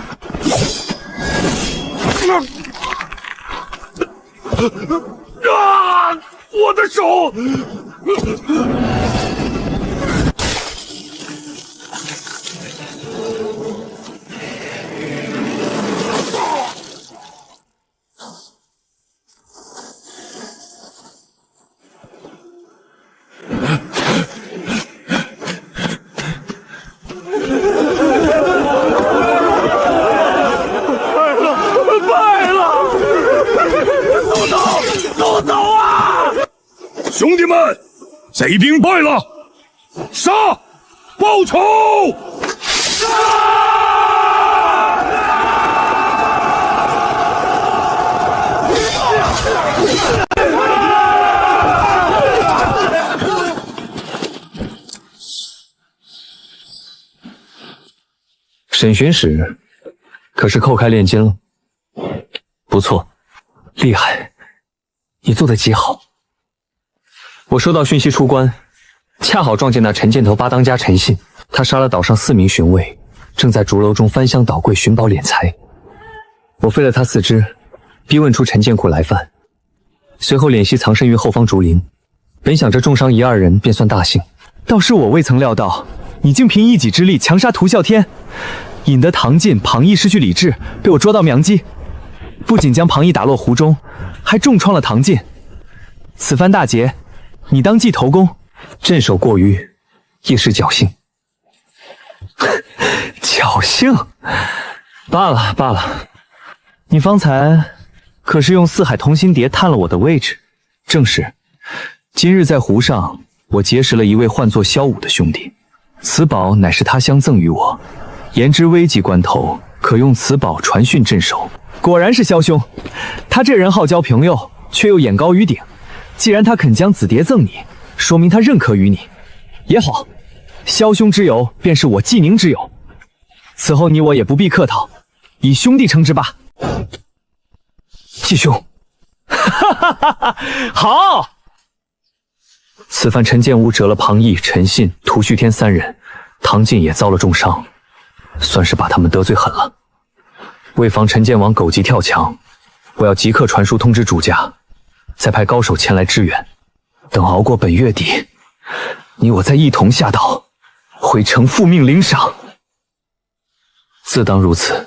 啊！我的手！速走啊！兄弟们，贼兵败了，杀！报仇！审讯时，可是扣开炼金了？不错，厉害，你做得极好。我收到讯息出关，恰好撞见那陈箭头八当家陈信，他杀了岛上4名巡卫，正在竹楼中翻箱倒柜寻宝敛财。我废了他4只，逼问出陈剑库来犯，随后敛息藏身于后方竹林。本想着重伤1、2人便算大幸，倒是我未曾料到，你竟凭一己之力强杀屠啸天，引得唐晋、庞毅失去理智，被我捉到良机。不仅将庞毅打落湖中，还重创了唐晋。此番大捷，你当即头功，镇守过于，一时侥幸。侥幸？罢了罢了，你方才可是用四海同心蝶探了我的位置。正是，今日在湖上，我结识了一位唤作萧武的兄弟，此宝乃是他相赠于我，言之危急关头，可用此宝传讯镇守。果然是萧兄，他这人好交朋友，却又眼高于顶。既然他肯将紫蝶赠你，说明他认可于你。也好，萧兄之友便是我季宁之友，此后你我也不必客套，以兄弟称之吧。季兄，哈哈哈哈，好。此番陈建武折了庞毅、陈信、屠旭天3人，唐晋也遭了重伤，算是把他们得罪狠了。为防陈建王狗急跳墙，我要即刻传书通知主家，再派高手前来支援。等熬过本月底，你我再一同下岛，回城复命领赏。自当如此。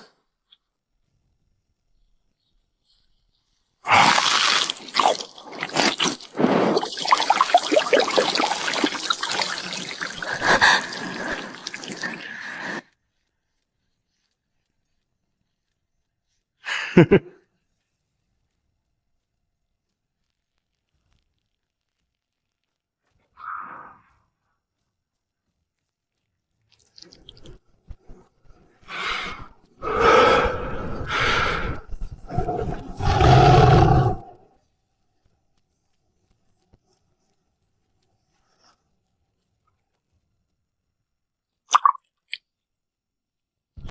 呵呵。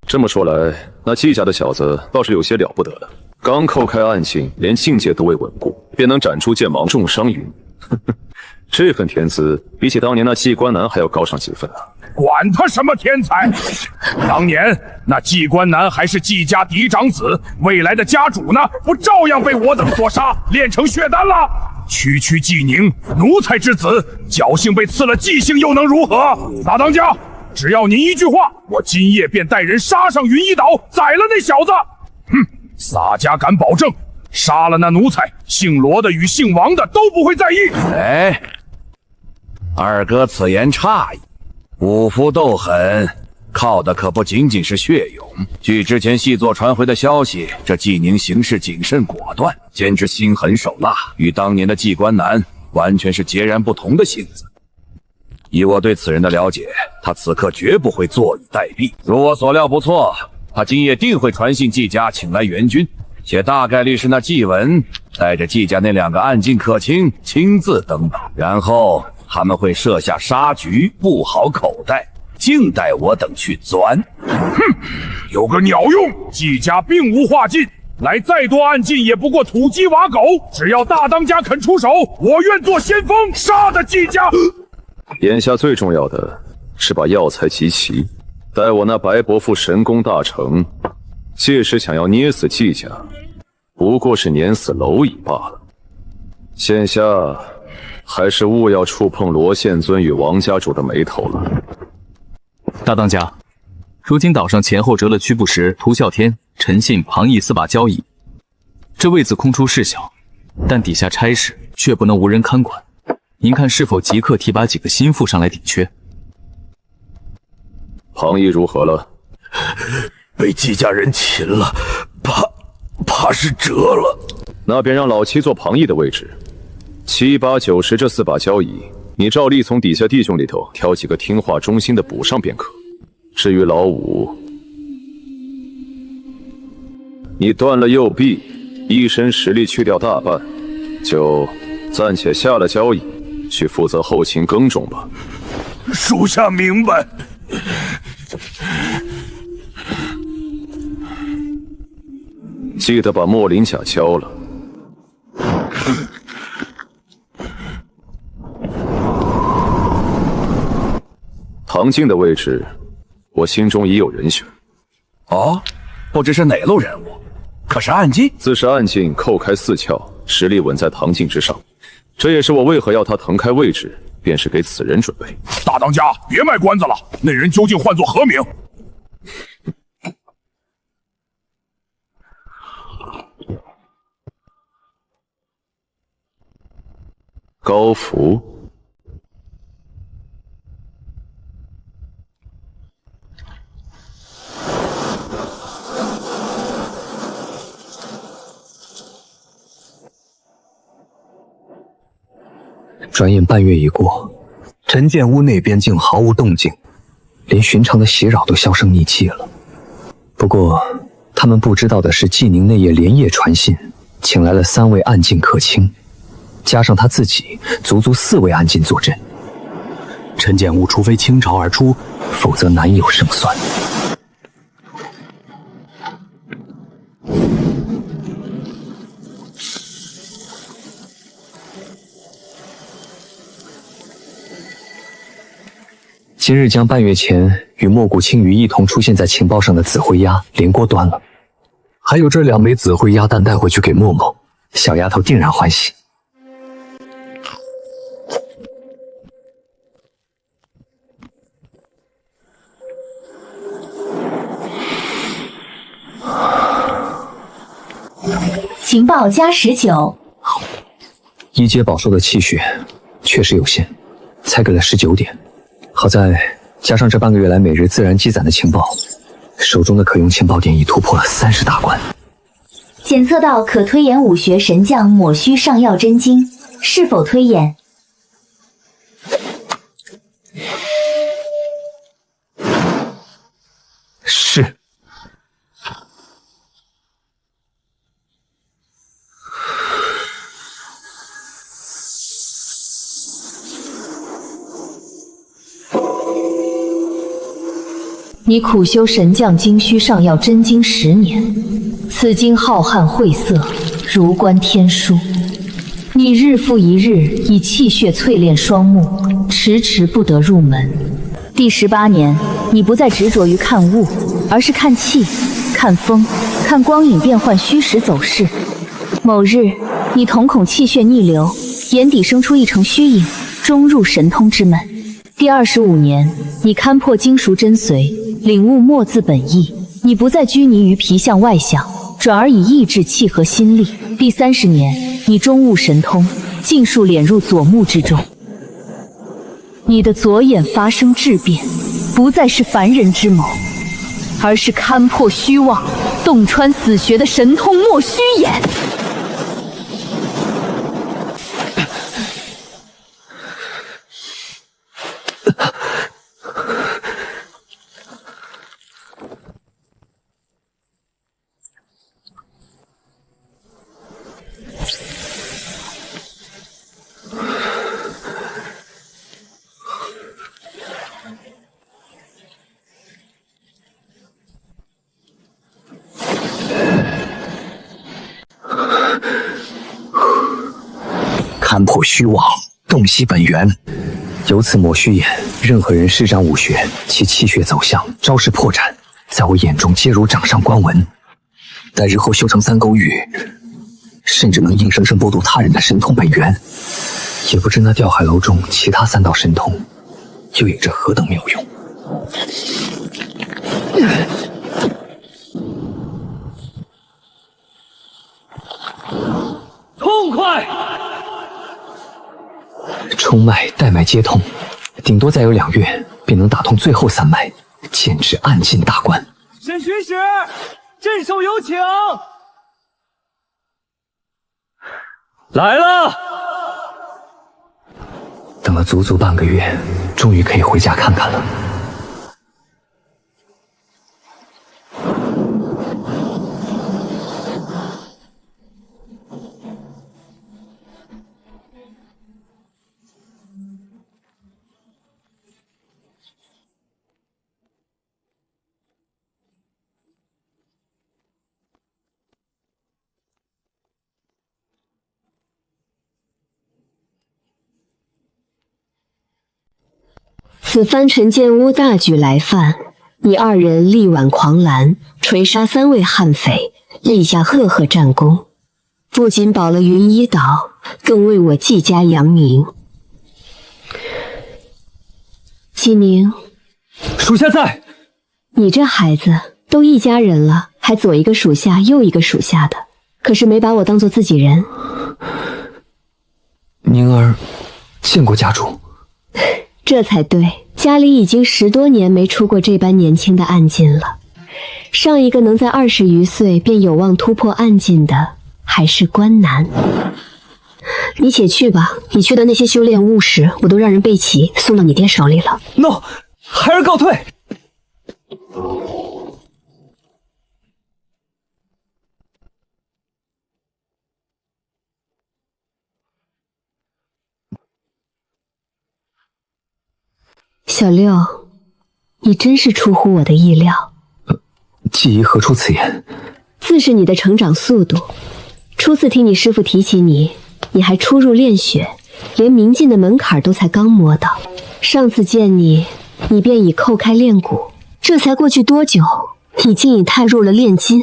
这么说来，那季家的小子倒是有些了不得了。刚扣开暗劲，连境界都未稳固，便能斩出剑芒，重伤于你。这份天资，比起当年那季关南还要高上几分啊！管他什么天才，当年那季关南还是季家嫡长子，未来的家主呢，不照样被我等所杀，炼成血丹了？区区季宁，奴才之子，侥幸被赐了季姓，又能如何？大当家，只要您一句话，我今夜便带人杀上云一岛，宰了那小子。哼，洒家敢保证，杀了那奴才，姓罗的与姓王的都不会在意。哎，二哥此言差矣。五夫斗狠，靠的可不仅仅是血勇。据之前细作传回的消息，这季宁行事谨慎果断，简直心狠手辣，与当年的季关南完全是截然不同的性子。以我对此人的了解，他此刻绝不会坐以待毙。如我所料不错，他今夜定会传信季家，请来援军，且大概率是那季文带着季家那2个暗劲客卿亲自登岛，然后他们会设下杀局，布好口袋，静待我等去钻。哼，有个鸟用！季家并无化劲，来再多暗劲也不过土鸡瓦狗。只要大当家肯出手，我愿做先锋，杀的季家。眼下最重要的是把药材集齐，待我那白伯父神功大成，届时想要捏死季家，不过是碾死蝼蚁罢了。现下还是勿要触碰罗宪尊与王家主的眉头了。大当家，如今岛上前后折了屈不时、涂啸天、陈信、庞毅4把交椅，这位子空出事小，但底下差事却不能无人看管。您看是否即刻提拔几个心腹上来顶缺？庞毅如何了？被季家人擒了，怕是折了。那便让老七坐庞毅的位置，7、8、9、10这4把交椅，你照例从底下弟兄里头挑几个听话忠心的补上便可。至于老五，你断了右臂，一身实力去掉大半，就暂且下了交椅，去负责后勤耕种吧。属下明白。记得把墨鳞甲交了。唐静的位置，我心中已有人选。哦，不知是哪路人物？可是暗劲？自是暗劲叩开4窍，实力稳在唐静之上。这也是我为何要他腾开位置，便是给此人准备。大当家，别卖关子了，那人究竟唤作何名？高福。转眼半月已过，陈建屋那边竟毫无动静，连寻常的袭扰都销声匿迹了。不过，他们不知道的是，季宁那夜连夜传信，请来了3位暗劲客卿，加上他自己，足足4位暗劲坐镇。陈建屋除非倾巢而出，否则难有胜算。今日将半月前与莫谷青羽一同出现在情报上的紫灰鸭连锅端了，还有这2枚紫灰鸭蛋带回去给默默，小丫头定然欢喜。情报加19。一阶宝兽的气血确实有限，才给了19点。好在加上这半个月来每日自然积攒的情报，手中的可用情报点已突破了30大关。检测到可推演武学神将抹须上药真经，是否推演？是。你苦修神将经须上药真经10年，此经浩瀚晦涩，如观天书。你日复一日以气血淬炼双目，迟迟不得入门。第18年，你不再执着于看物，而是看气、看风、看光影变幻虚实走势。某日，你瞳孔气血逆流，眼底生出一成虚影，终入神通之门。第25年，你勘破经熟真髓，领悟墨字本意，你不再拘泥于皮相外象，转而以意志契合心力。第30年，你终悟神通，尽数敛入左目之中。你的左眼发生质变，不再是凡人之谋，而是勘破虚妄、洞穿死穴的神通墨虚眼。勘破虚妄，洞悉本源，由此抹虚眼，任何人施展武学，其气血走向、招式破绽，在我眼中皆如掌上观文。待日后修成三勾玉，甚至能硬生生剥夺他人的神通本源。也不知那吊海楼中其他3道神通，又有着何等妙用。痛快！冲脉、带脉皆通，顶多再有2月，便能打通最后3脉，简直暗尽大关。沈巡使，镇守有请。来了。等了足足半个月，终于可以回家看看了。此番陈建屋大举来犯，你2人力挽狂澜，锤杀3位悍匪，立下赫赫战功，不仅保了云衣岛，更为我季家扬名。季宁，属下在。你这孩子都一家人了，还左一个属下右一个属下的，可是没把我当做自己人。宁儿见过家主。这才对，家里已经10多年没出过这般年轻的暗劲了。上一个能在20余岁便有望突破暗劲的，还是关南。你且去吧，你去的那些修炼物时，我都让人备齐，送到你爹手里了。No， 孩儿告退。小六，你真是出乎我的意料。季姨何出此言？自是你的成长速度。初次听你师父提起你，你还初入炼血，连明镜的门槛都才刚摸到。上次见你，你便已叩开炼骨。这才过去多久，你竟已踏入了炼金？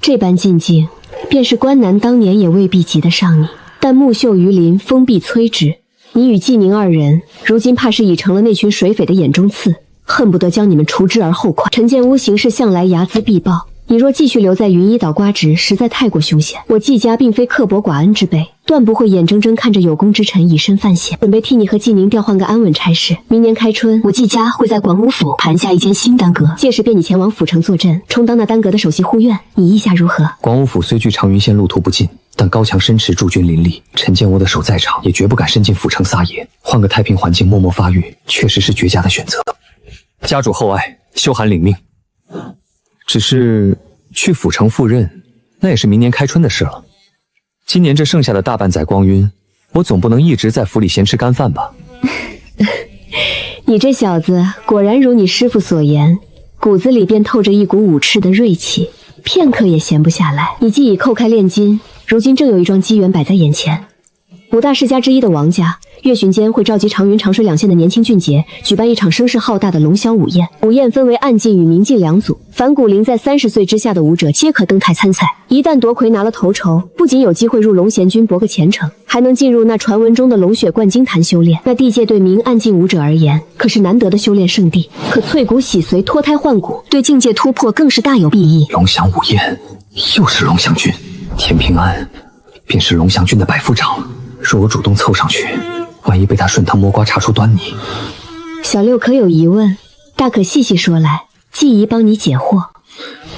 这般境界，便是关南当年也未必及得上你。但木秀于林，风必摧之。你与季宁2人，如今怕是已成了那群水匪的眼中刺，恨不得将你们除之而后快。陈建屋行事向来睚眦必报，你若继续留在云衣岛刮职，实在太过凶险。我季家并非刻薄寡恩之辈，断不会眼睁睁看着有功之臣以身犯险。准备替你和季宁调换个安稳差事。明年开春，我季家会在广武府盘下一间新丹阁，届时便你前往府城坐镇，充当那丹阁的首席护院。你意下如何？广武府虽距长云县路途不近，但高墙深池，驻军林立，陈建屋的守在场也绝不敢伸进府城撒野。换个太平环境，默默发育，确实是绝佳的选择。家主厚爱，休寒领命。只是去府城赴任，那也是明年开春的事了。今年这剩下的大半载光晕，我总不能一直在府里闲吃干饭吧？你这小子果然如你师父所言，骨子里便透着一股武士的锐气，片刻也闲不下来。你既已叩开炼金，如今正有一桩机缘摆在眼前。5大世家之一的王家，月旬间会召集长云、长水2县的年轻俊杰，举办一场声势浩大的龙霄舞宴。舞宴分为暗劲与明劲2组，凡古龄在30岁之下的舞者皆可登台参赛。一旦夺魁拿了头筹，不仅有机会入龙贤军博个前程，还能进入那传闻中的龙血灌金坛修炼。那地界对明暗劲舞者而言，可是难得的修炼圣地，可淬骨洗髓、脱胎换骨，对境界突破更是大有裨益。龙翔舞宴，又是龙翔军，田平安便是龙翔军的百夫长。若我主动凑上去，万一被他顺藤摸瓜查出端倪。小六可有疑问，大可细细说来，季姨帮你解惑。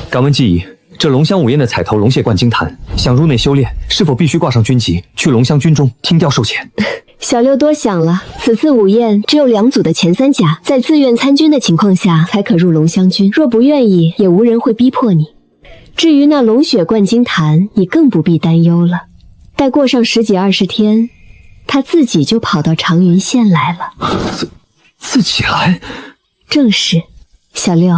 敢问季姨，这龙香舞宴的彩头龙血灌金坛，想入内修炼，是否必须挂上军籍，去龙香军中听调受遣？小六多想了，此次舞宴只有2组的前3甲在自愿参军的情况下才可入龙香军，若不愿意，也无人会逼迫你。至于那龙血灌金坛，你更不必担忧了。待过上10几20天，他自己就跑到长云县来了。自己来？正是。小六，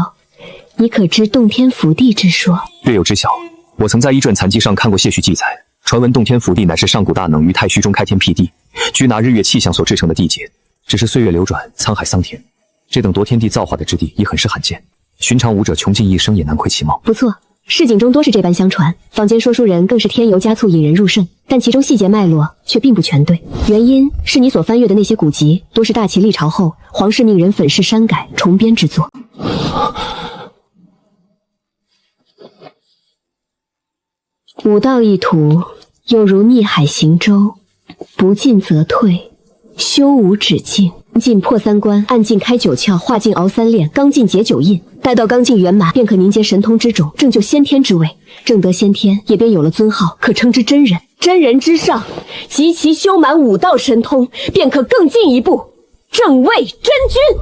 你可知洞天福地之说？略有知晓。我曾在医传残记上看过些许记载，传闻洞天福地乃是上古大能于太虚中开天辟地，居拿日月气象所制成的地界，只是岁月流转，沧海桑田，这等夺天地造化的之地亦很是罕见，寻常武者穷尽一生也难窥其貌。不错，市井中多是这般相传，坊间说书人更是添油加醋引人入胜，但其中细节脉络却并不全对。原因是你所翻阅的那些古籍，多是大齐历朝后皇室命人粉饰删改重编之作。武道一途，有如逆海行舟，不进则退，修无止境。进破3关，暗尽开9窍，化尽熬3炼，刚劲结9印。待到刚劲圆满，便可凝结神通之种，正就先天之位。正得先天，也便有了尊号，可称之真人。真人之上，及其修满武道神通，便可更进一步，正位真君。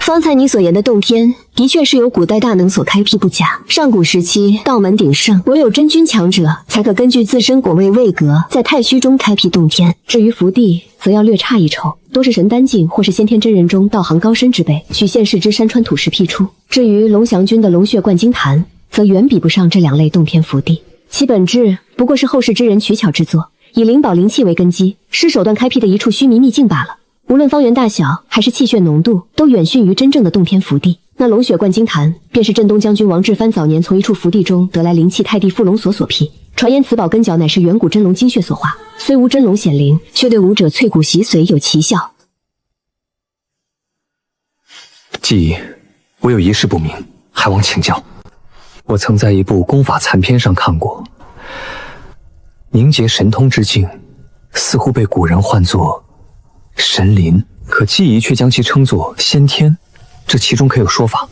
方才你所言的洞天，的确是由古代大能所开辟不假。上古时期，道门鼎盛，唯有真君强者才可根据自身果位位格，在太虚中开辟洞天。至于福地，则要略差一筹，多是神丹境或是先天真人中道行高深之辈，取现世之山川土石辟出。至于龙翔君的龙血灌金坛，则远比不上这2类洞天福地，其本质不过是后世之人取巧之作，以灵宝灵气为根基，施手段开辟的一处虚迷秘境罢了。无论方圆大小，还是气血浓度，都远逊于真正的洞天福地。那龙血灌金坛，便是镇东将军王志藩早年从一处福地中得来灵气太帝附龙所辟。传言此宝根脚乃是远古真龙精血所化，虽无真龙显灵，却对武者淬骨洗髓有奇效。季仪，我有一事不明，还望请教。我曾在一部功法残篇上看过，凝结神通之境，似乎被古人唤作神灵，可季仪却将其称作先天，这其中可有说法？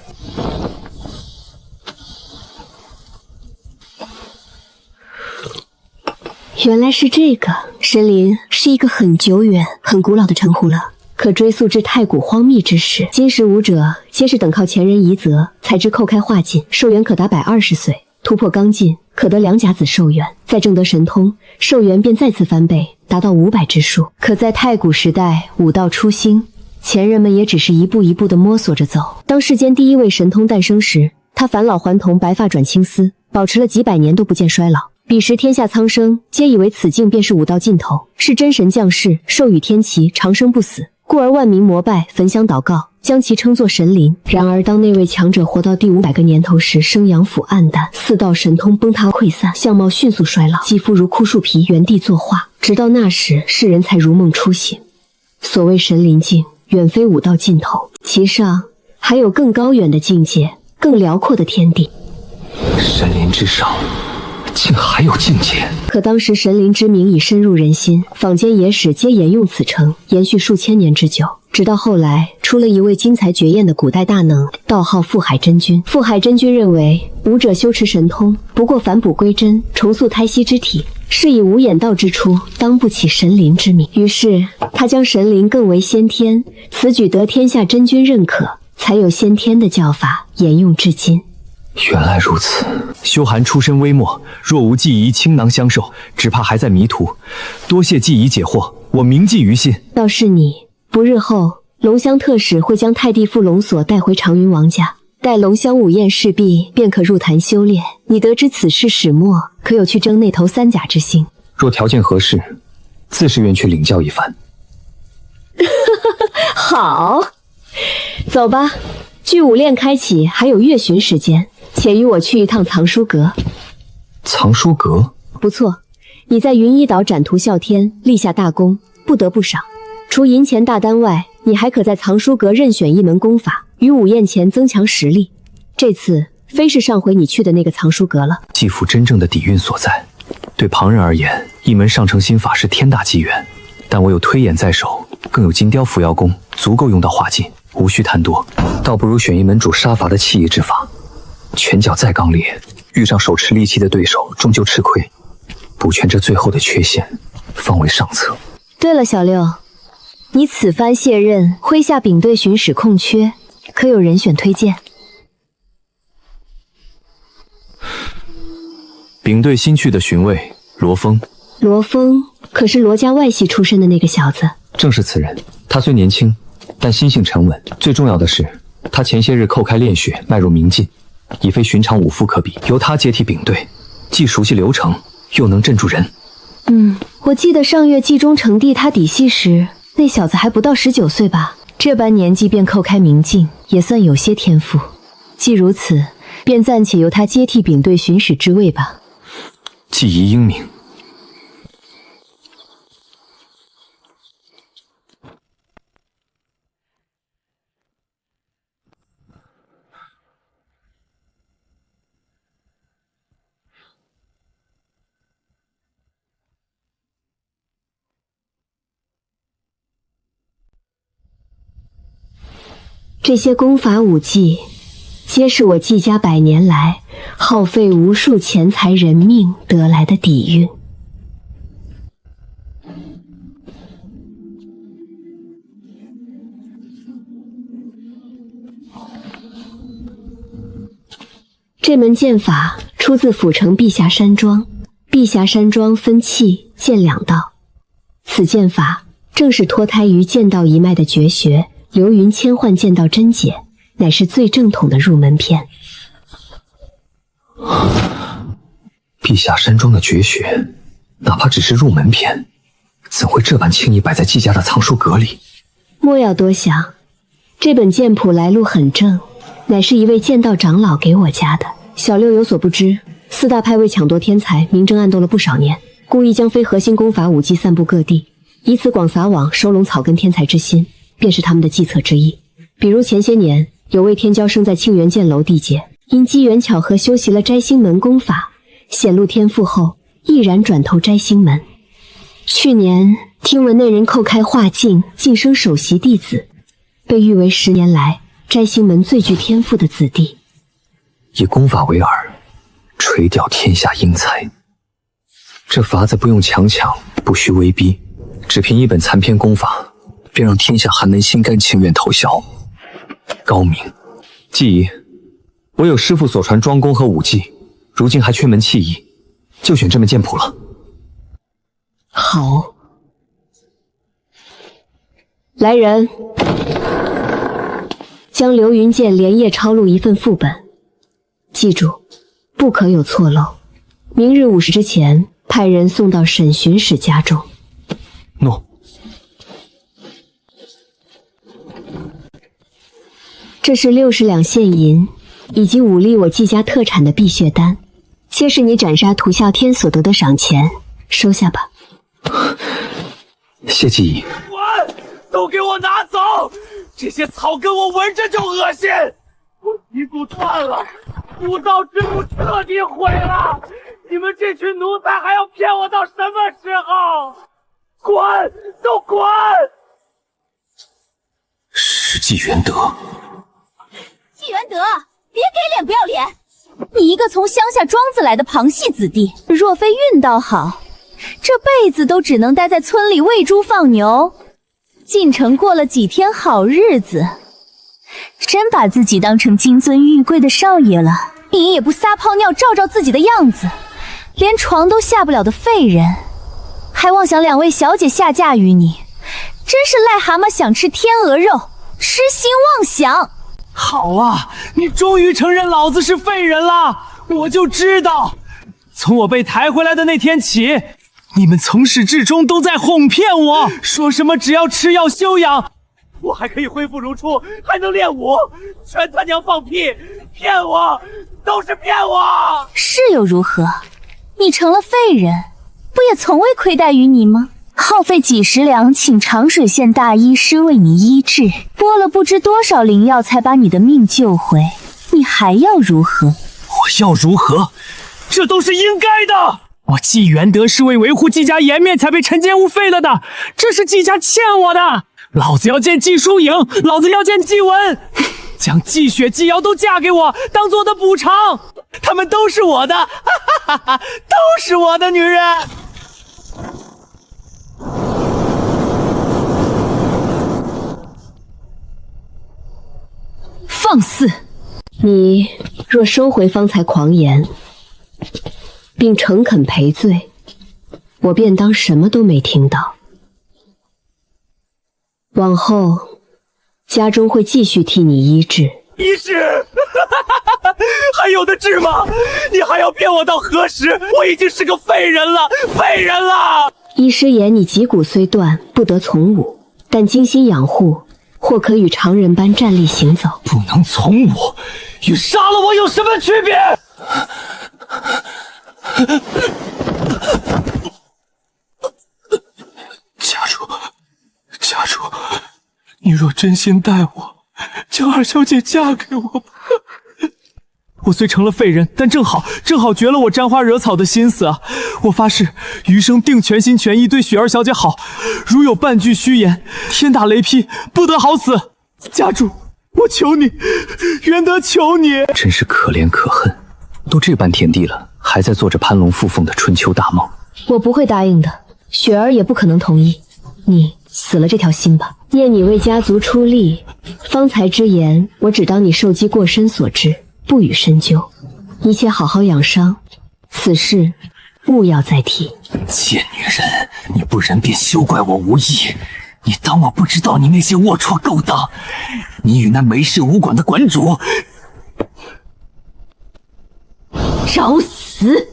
原来是这个。神灵是一个很久远、很古老的称呼了，可追溯至太古荒秘之时。今时武者皆是等靠前人遗泽，才知扣开化尽，寿元可达120岁，突破刚劲，可得2甲子寿元，再正得神通，寿元便再次翻倍，达到500之数。可在太古时代，武道初兴，前人们也只是一步一步地摸索着走。当世间第一位神通诞生时，他返老还童，白发转青丝，保持了几百年都不见衰老。彼时天下苍生皆以为此境便是武道尽头，是真神降世，授予天齐，长生不死，故而万民膜拜，焚香祷告，将其称作神灵。然而当那位强者活到第500个年头时，生阳府暗淡，4道神通崩塌溃散，相貌迅速衰老，肌肤如枯树皮，原地作画。直到那时，世人才如梦初醒。所谓神灵境，远非武道尽头，其上还有更高远的境界，更辽阔的天地。神灵之上，竟还有境界。可当时神灵之名已深入人心，坊间野史皆沿用此称，延续数千年之久。直到后来出了一位惊才绝艳的古代大能，道号富海真君。富海真君认为武者修持神通，不过返璞归真，重塑胎息之体，是以无眼道之初，当不起神灵之名。于是他将神灵更为先天，此举得天下真君认可，才有先天的叫法沿用至今。原来如此。修寒出身微末，若无季仪倾囊相授，只怕还在迷途。多谢季仪解惑，我铭记于心。倒是你，不日后龙乡特使会将太帝附龙所带回长云王家，待龙乡午宴事毕，便可入坛修炼。你得知此事始末，可有去争那头3甲之心？若条件合适，自是愿去领教一番。好，走吧，距午练开启还有月旬时间，且与我去一趟藏书阁。藏书阁？不错，你在云一岛斩屠啸天，立下大功，不得不赏。除银钱大单外，你还可在藏书阁任选一门功法，于午宴前增强实力。这次非是上回你去的那个藏书阁了。继父真正的底蕴所在，对旁人而言，一门上乘心法是天大机缘。但我有推演在手，更有金雕伏妖功，足够用到化尽，无需贪多。倒不如选一门主杀伐的气义之法。拳脚再刚烈，遇上手持利器的对手，终究吃亏。补全这最后的缺陷，方为上策。对了，小六，你此番卸任麾下丙队巡使空缺，可有人选推荐？丙队新去的巡卫罗峰。罗峰可是罗家外系出身的那个小子？正是此人。他虽年轻，但心性沉稳。最重要的是，他前些日叩开炼血，迈入明境，已非寻常武夫可比。由他接替丙队，既熟悉流程，又能镇住人。我记得上月季中成帝他底细时，那小子还不到19岁吧？这般年纪便叩开明镜，也算有些天赋。既如此，便暂且由他接替丙队巡使之位吧。记忆英明。这些功法武技，皆是我季家100年来耗费无数钱财人命得来的底蕴。这门剑法出自府城碧霞山庄。碧霞山庄分气剑2道，此剑法正是脱胎于剑道一脉的绝学流云千幻剑道真解，乃是最正统的入门篇。碧霞山庄的绝学，哪怕只是入门篇，怎会这般轻易摆在季家的藏书阁里？莫要多想，这本剑谱来路很正，乃是一位剑道长老给我家的。小六有所不知，4大派为抢夺天才，明争暗斗了不少年，故意将非核心功法武技散布各地，以此广撒网，收拢草根天才之心，便是他们的计策之一。比如前些年，有位天骄生在庆元剑楼地界，因机缘巧合修习了摘星门功法，显露天赋后，毅然转投摘星门。去年听闻那人叩开画境，晋升首席弟子，被誉为10年来摘星门最具天赋的子弟。以功法为饵，垂钓天下英才。这法子不用强抢，不需威逼，只凭一本残篇功法，便让天下寒门心甘情愿投降，高明。季姨，我有师父所传庄功和武技，如今还缺门气艺，就选这门剑谱了。好，来人，将流云剑连夜抄录一份副本，记住，不可有错漏。明日午时之前，派人送到沈巡使家中。诺。这是60两现银，以及5粒我季家特产的碧血丹，皆是你斩杀屠啸天所得的赏钱，收下吧。谢季姨。滚！都给我拿走！这些草根我闻着就恶心，我脊骨断了，武道之路彻底毁了！你们这群奴才还要骗我到什么时候？滚！都滚！是纪元德。纪元德，别给脸不要脸！你一个从乡下庄子来的旁系子弟，若非运道好，这辈子都只能待在村里喂猪放牛。进城过了几天好日子，真把自己当成金尊玉贵的少爷了。你也不撒泡尿照照自己的样子，连床都下不了的废人，还妄想2位小姐下嫁于你，真是癞蛤蟆想吃天鹅肉，痴心妄想。好啊，你终于承认老子是废人了！我就知道，从我被抬回来的那天起，你们从始至终都在哄骗我，说什么只要吃药休养，我还可以恢复如初，还能练武，全他娘放屁！骗我，都是骗我！是又如何？你成了废人，不也从未亏待于你吗？耗费几十两请长水县大医师为你医治，拨了不知多少灵药才把你的命救回，你还要如何？我要如何？这都是应该的！我季元德是为维护季家颜面才被陈奸污废了的，这是季家欠我的。老子要见季疏影，老子要见季文，将季雪、季瑶都嫁给我，当做我的补偿。她们都是我的，哈哈哈哈，都是我的女人。放肆！你若收回方才狂言，并诚恳赔罪，我便当什么都没听到。往后，家中会继续替你医治。医治？还有的治吗？你还要骗我到何时？我已经是个废人了，废人了！医师言你脊骨虽断，不得从武，但精心养护，或可与常人般站立行走。不能从我，与杀了我有什么区别？家主，你若真心待我，将二小姐嫁给我吧。我虽成了废人，但正好绝了我沾花惹草的心思啊！我发誓，余生定全心全意对许二小姐好。如有半句虚言，天打雷劈，不得好死！家主，我求你，元德求你！真是可怜可恨，都这般田地了，还在做着攀龙附凤的春秋大梦。我不会答应的，雪儿也不可能同意。你死了这条心吧。念你为家族出力，方才之言，我只当你受击过深所致，不予深究。一切好好养伤，此事勿要再提。贱女人，你不仁便休怪我无义。你当我不知道你那些龌龊勾当？你与那没事武馆的馆主，找死！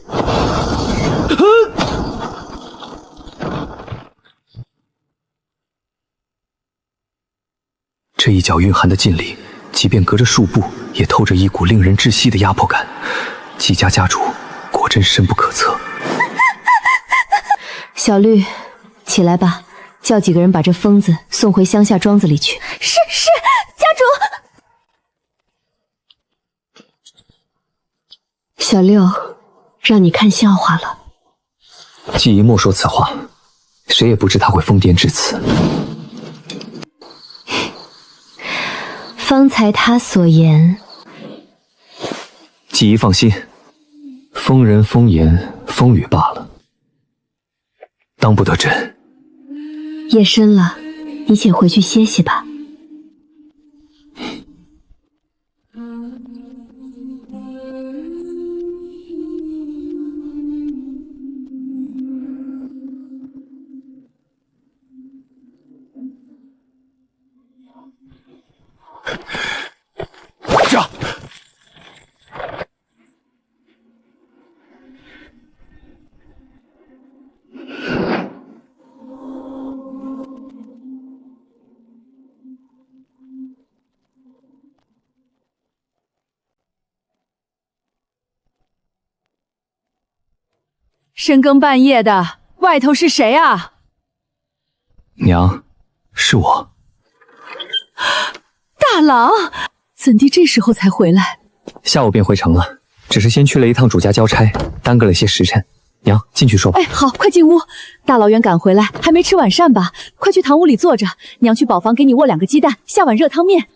这一脚蕴含的劲力，即便隔着数步，也透着一股令人窒息的压迫感。季家家主果真深不可测。小绿，起来吧，叫几个人把这疯子送回乡下庄子里去。是，家主。小六，让你看笑话了。季姨莫说此话，谁也不知他会疯癫至此。方才他所言，季姨放心，疯人疯言风语罢了，当不得真。夜深了，你且回去歇息吧。驾！深更半夜的，外头是谁啊？娘，是我。大郎，怎地这时候才回来？下午便回城了，只是先去了一趟主家交差，耽搁了些时辰。娘，进去说吧。哎，好，快进屋。大老远赶回来，还没吃晚膳吧？快去堂屋里坐着，娘去宝房给你握2个鸡蛋，下碗热汤面。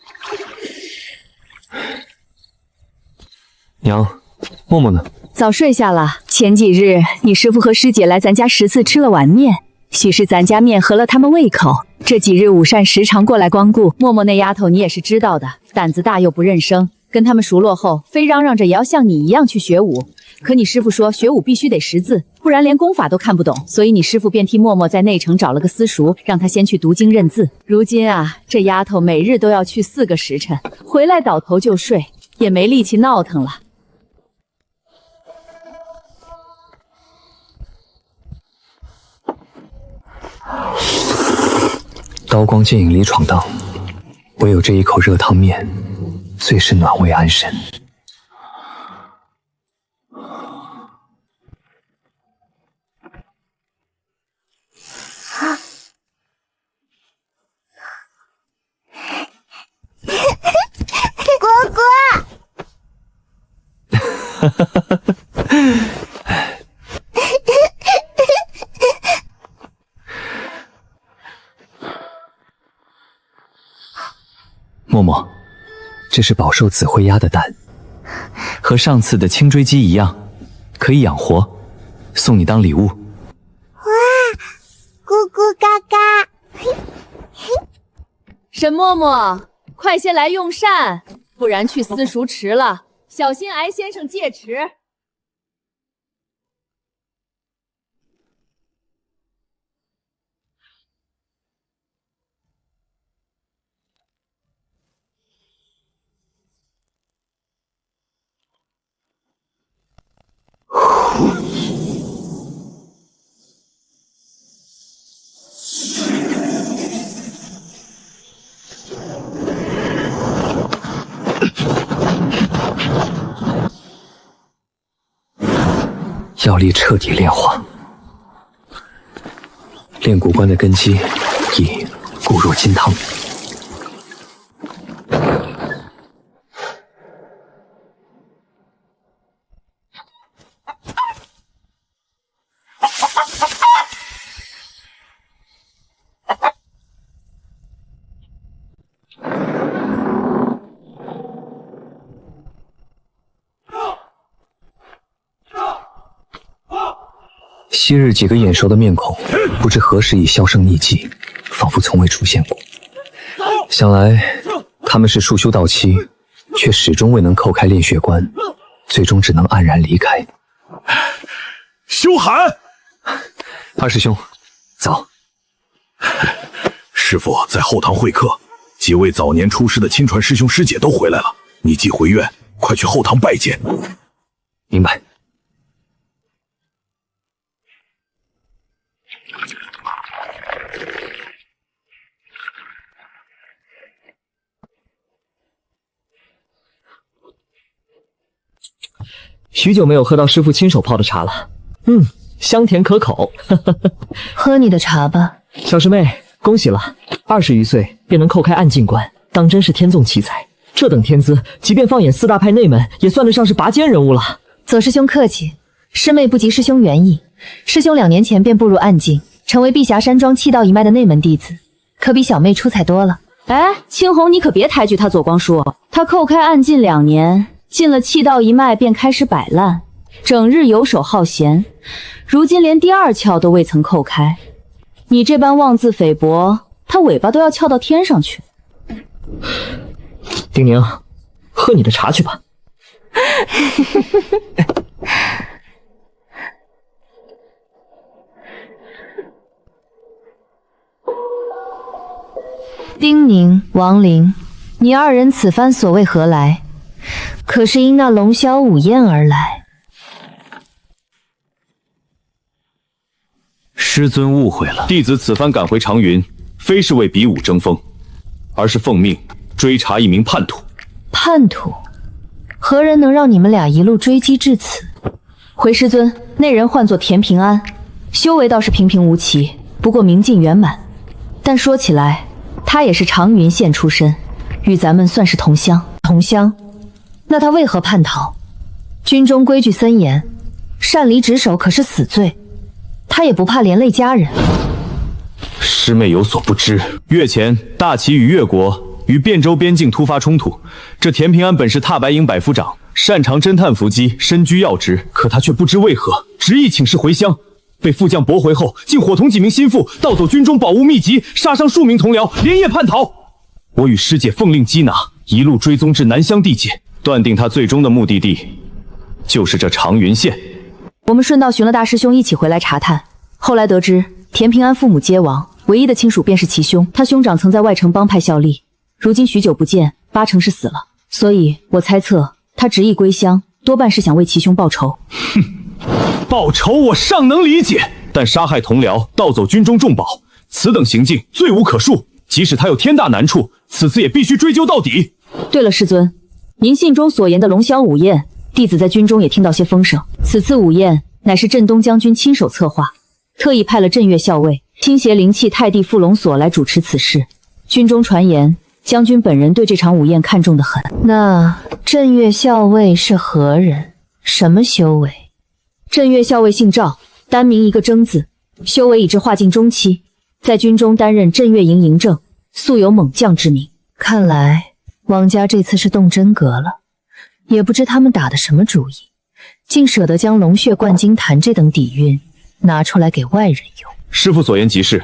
娘，默默呢？早睡下了。前几日你师父和师姐来咱家10次吃了碗面，许是咱家面合了他们胃口。这几日午膳时常过来光顾。默默那丫头你也是知道的，胆子大又不认生，跟他们熟络后，非嚷嚷着也要像你一样去学武。可你师父说学武必须得识字，不然连功法都看不懂，所以你师父便替默默在内城找了个私塾，让他先去读经认字。如今啊，这丫头每日都要去4个时辰，回来倒头就睡，也没力气闹腾了。刀光剑影里闯荡，唯有这一口热汤面，最是暖胃安神。果果，默默，这是饱受紫灰鸦的蛋，和上次的青锥鸡一样，可以养活，送你当礼物。哇，咕咕嘎嘎！沈默默，快些来用膳，不然去私塾迟了，小心挨先生戒尺。药力彻底炼化，炼蛊关的根基已固若金汤。昔日几个眼熟的面孔，不知何时已销声匿迹，仿佛从未出现过。想来他们是束修到期，却始终未能叩开炼血关，最终只能黯然离开。修寒，二师兄，走。师父在后堂会客，几位早年出师的亲传师兄师姐都回来了，你既回院，快去后堂拜见。明白。许久没有喝到师父亲手泡的茶了，香甜可口。喝你的茶吧。小师妹，恭喜了，20余岁便能叩开暗境关，当真是天纵奇才。这等天资，即便放眼4大派内门，也算得上是拔尖人物了。左师兄客气，师妹不及师兄原意。师兄2年前便步入暗境，成为碧霞山庄气道一脉的内门弟子，可比小妹出彩多了。哎，青红，你可别抬举他左光叔，他叩开暗境2年。进了气道一脉便开始摆烂，整日游手好闲，如今连第2窍都未曾叩开。你这般妄自菲薄，他尾巴都要翘到天上去。丁宁，喝你的茶去吧。丁宁、王林，你2人此番所谓何来？可是因那龙霄午宴而来。师尊误会了，弟子此番赶回长云，非是为比武争锋，而是奉命追查一名叛徒。叛徒？何人能让你们俩一路追击至此？回师尊，那人唤作田平安，修为倒是平平无奇，不过明镜圆满。但说起来，他也是长云县出身，与咱们算是同乡。同乡？那他为何叛逃？军中规矩森严，擅离职守可是死罪，他也不怕连累家人。师妹有所不知，月前大齐与越国与汴州边境突发冲突，这田平安本是踏白营百夫长，擅长侦探伏击，身居要职，可他却不知为何执意请示回乡，被副将驳回后，竟伙同几名心腹盗走军中宝物秘籍，杀伤数名同僚，连夜叛逃。我与师姐奉令缉拿，一路追踪至南乡地界，断定他最终的目的地就是这长云县。我们顺道寻了大师兄一起回来查探，后来得知田平安父母皆亡，唯一的亲属便是其兄，他兄长曾在外城帮派效力，如今许久不见，8成是死了。所以我猜测他执意归乡，多半是想为其兄报仇。哼，报仇我尚能理解，但杀害同僚、盗走军中重宝，此等行径罪无可恕。即使他有天大难处，此次也必须追究到底。对了，师尊，您信中所言的龙霄午宴，弟子在军中也听到些风声。此次午宴乃是镇东将军亲手策划，特意派了镇岳校尉、倾邪灵气太帝副龙所来主持此事。军中传言，将军本人对这场午宴看重得很。那镇岳校尉是何人？什么修为？镇岳校尉姓赵，单名一个征字，修为已至化境中期，在军中担任镇岳营营正，素有猛将之名。看来王家这次是动真格了，也不知他们打的什么主意，竟舍得将龙血灌金坛这等底蕴拿出来给外人用。师父所言极是，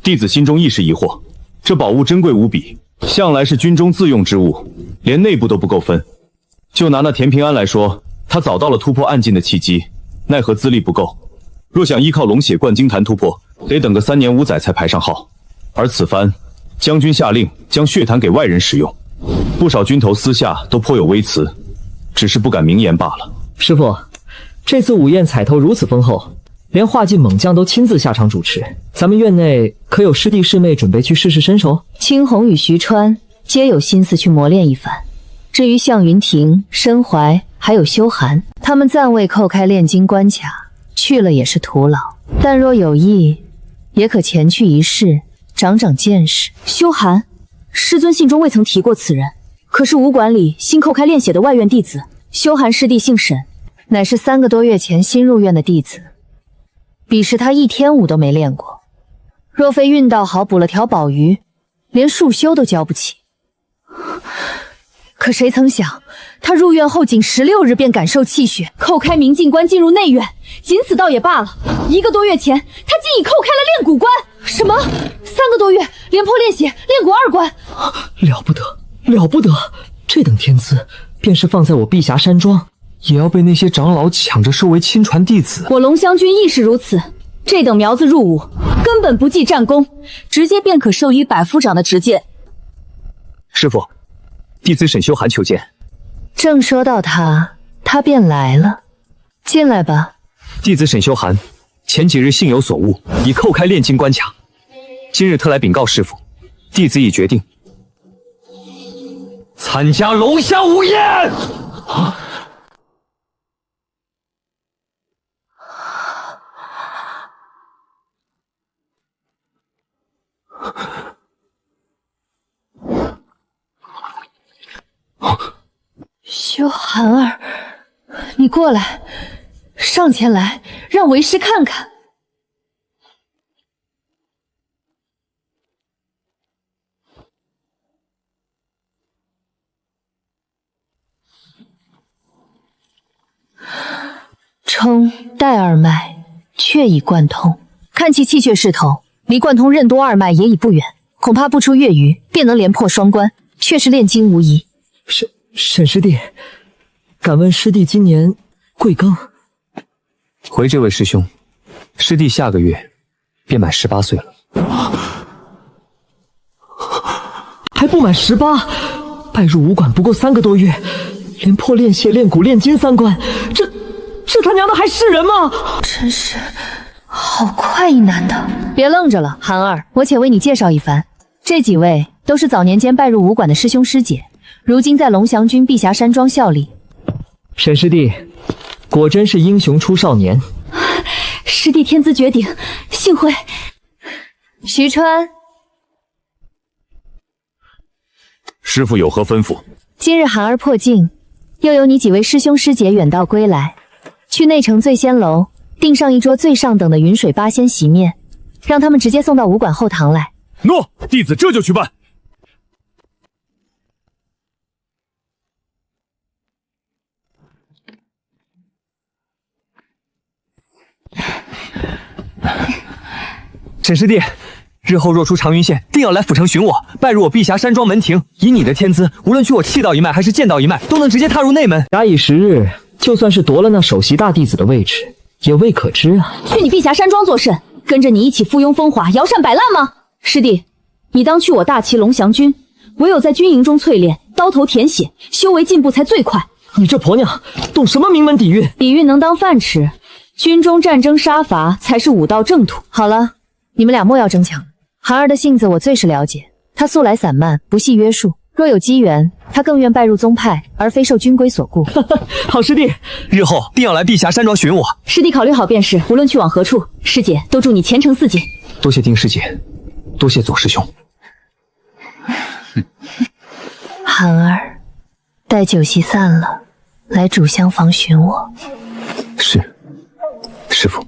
弟子心中亦是疑惑。这宝物珍贵无比，向来是军中自用之物，连内部都不够分。就拿那田平安来说，他早到了突破暗境的契机，奈何资历不够。若想依靠龙血灌金坛突破，得等个3年5载才排上号。而此番将军下令将血坛给外人使用，不少军头私下都颇有微词，只是不敢明言罢了。师父，这次午宴彩头如此丰厚，连化境猛将都亲自下场主持，咱们院内可有师弟师妹准备去试试身手？青红与徐川皆有心思去磨练一番。至于向云亭、申怀还有修寒，他们暂未叩开炼金关卡，去了也是徒劳。但若有意，也可前去一试，长长见识。修寒，师尊信中未曾提过此人，可是武馆里新扣开练血的外院弟子。修寒师弟姓沈，乃是3个多月前新入院的弟子。彼时他1天武都没练过，若非运道好补了条宝鱼，连束修都交不起。可谁曾想，他入院后仅16日便感受气血，扣开明镜关进入内院，仅此倒也罢了。1个多月前，他竟已扣开了练骨关。什么？3个多月连破练血，练骨2关，了不得，了不得！这等天资，便是放在我碧霞山庄，也要被那些长老抢着收为亲传弟子。我龙香君亦是如此。这等苗子入伍，根本不计战功，直接便可授予百夫长的职阶。师父，弟子沈修寒求见。正说到他便来了，进来吧。弟子沈修寒，前几日幸有所悟，已扣开炼金关卡，今日特来禀告师父，弟子已决定参加龙翔午宴。修寒儿，你过来，上前来，让为师看看。冲带二脉，确已贯通。看其气血势头，离贯通任督二脉也已不远，恐怕不出月余便能连破双关，确是炼金无疑。沈师弟，敢问师弟今年贵庚？回这位师兄，师弟下个月便满18岁了。还不满18，拜入武馆不够3个多月，连破炼血、炼骨、炼金3关，这他娘的还是人吗？真是好快一男的！别愣着了，寒儿，我且为你介绍一番。这几位都是早年间拜入武馆的师兄师姐，如今在龙翔君碧霞山庄效力。沈师弟，果真是英雄出少年。师弟天资绝顶，幸会。徐川，师父有何吩咐？今日寒儿破境，又有你几位师兄师姐远道归来，去内城醉仙楼订上一桌最上等的云水八仙席面，让他们直接送到武馆后堂来。诺，弟子这就去办。沈师弟，日后若出长云县，定要来府城寻我，拜入我碧霞山庄门庭。以你的天资，无论去我气道一脉还是剑道一脉，都能直接踏入内门。假以时日，就算是夺了那首席大弟子的位置，也未可知啊。去你碧霞山庄作甚？跟着你一起附庸风华，摇扇摆烂吗？师弟，你当去我大齐龙翔军，唯有在军营中淬炼，刀头舔血，修为进步才最快。你这婆娘懂什么名门底蕴？底蕴能当饭吃，军中战争杀伐才是武道正途。好了，你们俩莫要争抢。寒儿的性子我最是了解，她素来散漫，不系约束。若有机缘，她更愿拜入宗派，而非受军规所顾。好师弟，日后定要来碧霞山庄寻我。师弟考虑好便是，无论去往何处，师姐都祝你前程似锦。多谢丁师姐，多谢左师兄。寒儿，待酒席散了，来主厢房寻我。是，师父。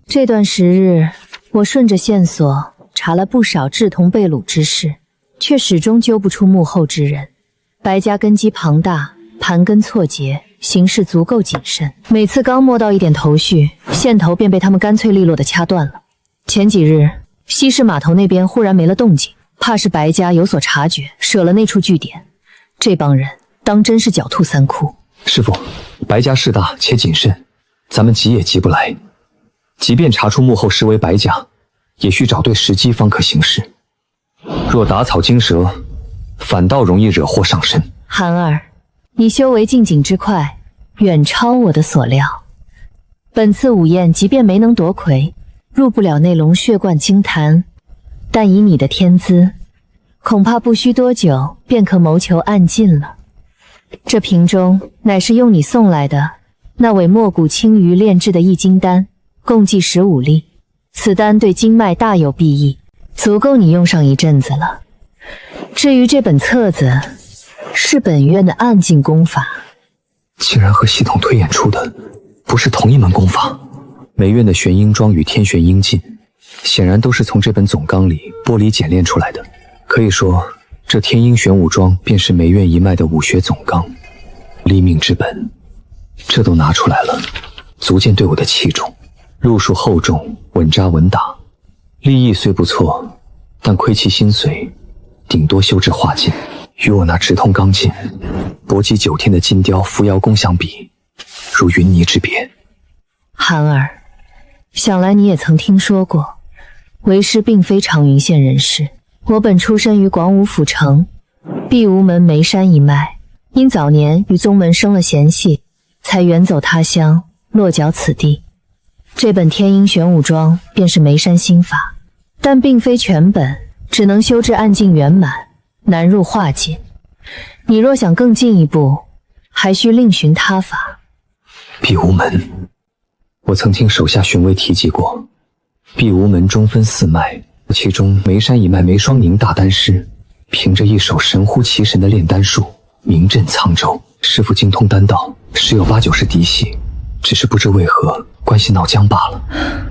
这段时日，我顺着线索查了不少志同被掳之事，却始终揪不出幕后之人。白家根基庞大，盘根错节，行事足够谨慎。每次刚摸到一点头绪，线头便被他们干脆利落地掐断了。前几日，西市码头那边忽然没了动静，怕是白家有所察觉，舍了那处据点。这帮人当真是狡兔三窟。师父，白家势大且谨慎，咱们急也急不来。即便查出幕后实为白家，也需找对时机方可行事。若打草惊蛇，反倒容易惹祸上身。寒儿，你修为进境之快，远超我的所料。本次午宴即便没能夺魁，入不了那龙血观清坛，但以你的天资，恐怕不需多久便可谋求暗尽了。这瓶中乃是用你送来的那尾墨骨青鱼炼制的易筋丹，共计15粒。此丹对经脉大有裨益，足够你用上一阵子了。至于这本册子，是本院的暗劲功法，竟然和系统推演出的不是同一门功法。梅院的玄阴桩与天玄阴劲，显然都是从这本总纲里剥离简练出来的。可以说，这天阴玄武桩便是梅院一脉的武学总纲，立命之本。这都拿出来了，足见对我的器重。路数厚重，稳扎稳打，立意虽不错，但亏其心髓，顶多修至化劲，与我那直通刚劲、搏击9天的金雕扶摇功相比，如云泥之别。寒儿，想来你也曾听说过，为师并非长云县人士，我本出身于广武府城碧梧门眉山一脉，因早年与宗门生了嫌隙，才远走他乡，落脚此地。这本天阴玄武桩便是眉山心法，但并非全本，只能修至暗劲圆满，难入化境。你若想更进一步，还需另寻他法。碧梧门，我曾听手下巡卫提及过。碧梧门中分4脉，其中眉山一脉眉双宁大丹师，凭着一手神乎其神的炼丹术，名震沧州。师傅精通丹道，十有8九是嫡系，只是不知为何关系闹僵罢了。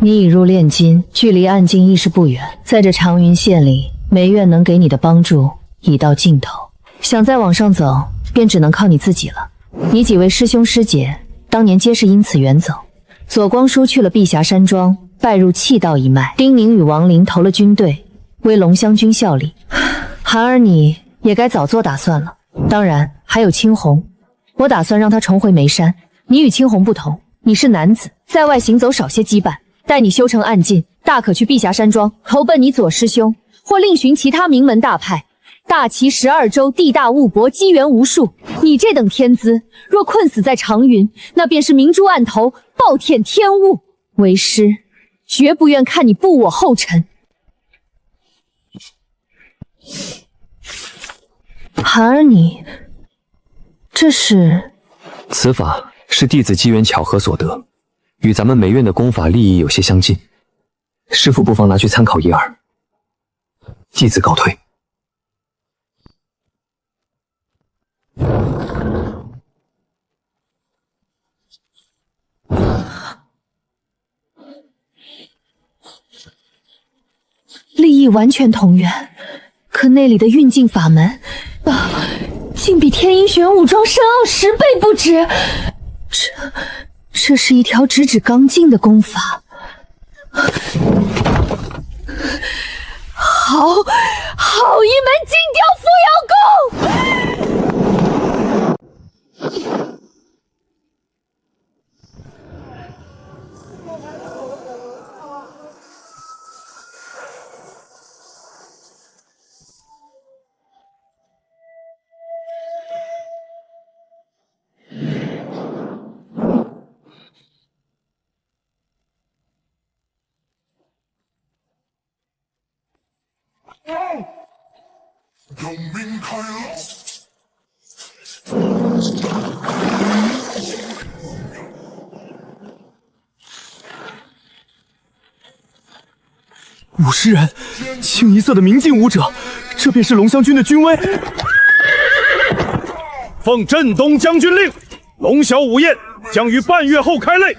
你已入炼金，距离暗境亦是不远。在这长云县里，梅院能给你的帮助已到尽头，想再往上走，便只能靠你自己了。你几位师兄师姐当年皆是因此远走。左光叔去了碧霞山庄，拜入气道一脉；丁宁与王林投了军队，为龙香军效力。寒儿你也该早做打算了。当然还有青红，我打算让他重回眉山。你与青红不同，你是男子，在外行走少些羁绊，待你修成暗劲，大可去碧霞山庄投奔你左师兄，或另寻其他名门大派。大齐12州地大物博，机缘无数。你这等天资，若困死在长云，那便是明珠暗投，暴殄天物。为师绝不愿看你步我后尘。寒儿你，这是？此法是弟子机缘巧合所得，与咱们梅院的功法利益有些相近，师父不妨拿去参考一二。弟子告退。利益完全同源，可那里的运镜法门竟比天阴玄武桩深奥10倍不止。这是一条直指刚劲的功法。好一门金雕扶摇功！武士人，清一色的明镜武者，这便是龙香军的军威。奉镇东将军令，龙小午宴将于半月后开擂，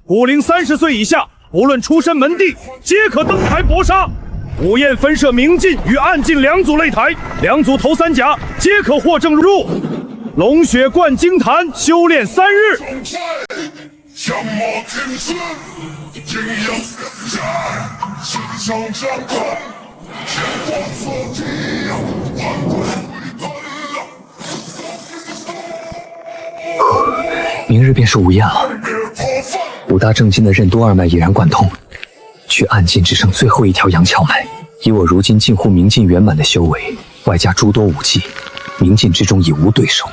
古龄30岁以下，不论出身门第，皆可登台搏杀。午宴分设明镜与暗镜2组擂台，2组头3甲，皆可获证入。龙血灌金坛，修炼3日。相貌天生，阴阳两战，世上战团，天光所及，万鬼回腾。明日便是午宴了，5大正经的任督2脉已然贯通，距暗劲只剩最后一条阳窍脉。以我如今近乎明镜圆满的修为，外加诸多武技，明镜之中已无对手。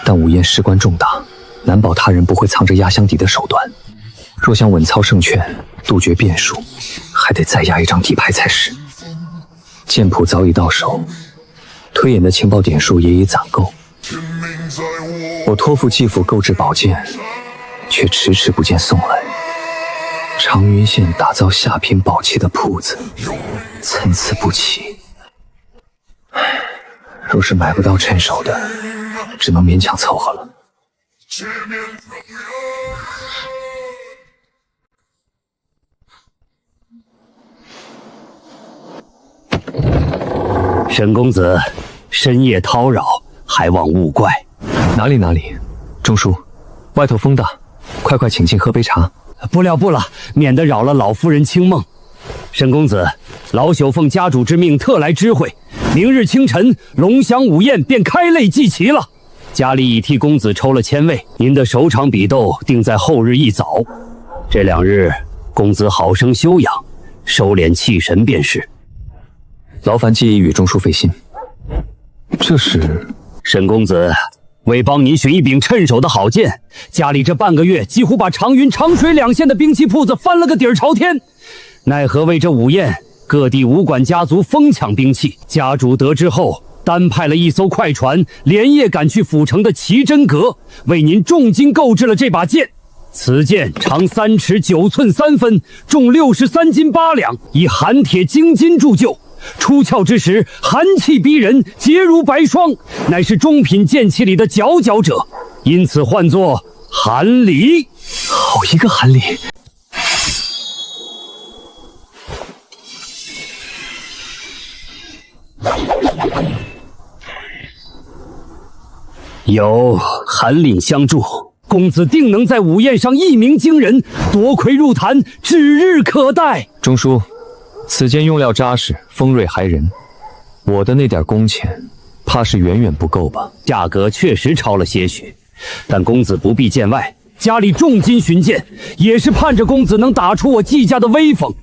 但午宴事关重大，难保他人不会藏着压箱底的手段。若想稳操胜券，杜绝变数，还得再压一张底牌才是。剑谱早已到手，推演的情报点数也已攒够。我托付继父购置宝剑，却迟迟不见送来。长云县打造下品宝器的铺子，参差不齐。若是买不到趁手的，只能勉强凑合了。沈公子，深夜叨扰，还望勿怪。哪里，钟叔，外头风大，快请进喝杯茶。不了，免得扰了老夫人清梦。沈公子，老朽奉家主之命特来知会，明日清晨龙翔午宴便开擂祭旗了。家里已替公子抽了签位，您的首场比斗定在后日一早。这2日，公子好生休养，收敛气神便是。劳烦记忆与钟叔费心。这是沈公子为帮您寻一柄趁手的好剑，家里这半个月几乎把长云、长水2县的兵器铺子翻了个底儿朝天。奈何为这午宴，各地武馆家族疯抢兵器，家主得知后，单派了一艘快船，连夜赶去府城的奇珍阁，为您重金购置了这把剑。此剑长3尺9寸3分，重63斤8两，以寒铁精金铸就。出鞘之时，寒气逼人，洁如白霜，乃是中品剑器里的佼佼者，因此唤作寒离。好一个寒离！有寒岭相助，公子定能在午宴上一鸣惊人，夺魁入坛，指日可待。钟叔，此剑用料扎实，锋锐骇人，我的那点工钱，怕是远远不够吧？价格确实超了些许，但公子不必见外，家里重金寻剑，也是盼着公子能打出我季家的威风。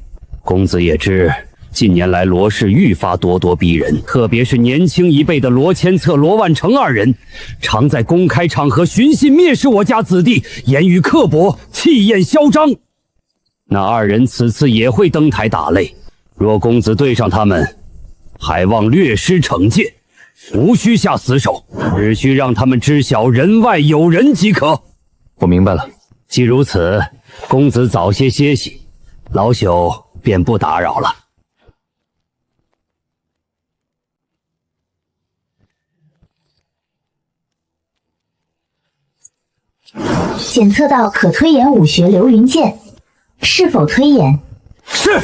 公子也知，近年来罗氏愈发咄咄逼人，特别是年轻一辈的罗千策、罗万成2人，常在公开场合寻衅蔑视我家子弟，言语刻薄，气焰嚣张。那2人此次也会登台打擂，若公子对上他们，还望略施惩戒，无需下死手，只需让他们知晓人外有人即可。我明白了。既如此，公子早些歇息，老朽便不打扰了。检测到可推演武学流云剑，是否推演？是。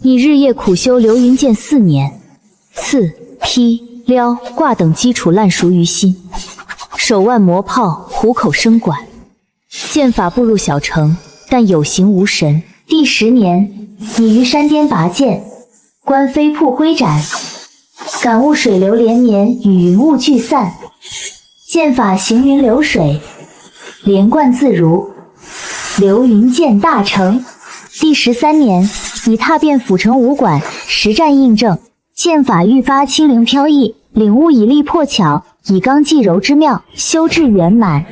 你日夜苦修流云剑4年，刺、劈、撩、挂等基础烂熟于心，手腕磨泡，虎口生管，剑法步入小成，但有形无神。第10年，你于山巅拔剑，观飞瀑挥斩，感悟水流连绵与云雾聚散，剑法行云流水，连贯自如，流云剑大成。第13年，你踏遍府城武馆，实战印证，剑法愈发轻灵飘逸，领悟以力破巧，以刚济柔之妙，修至圆满。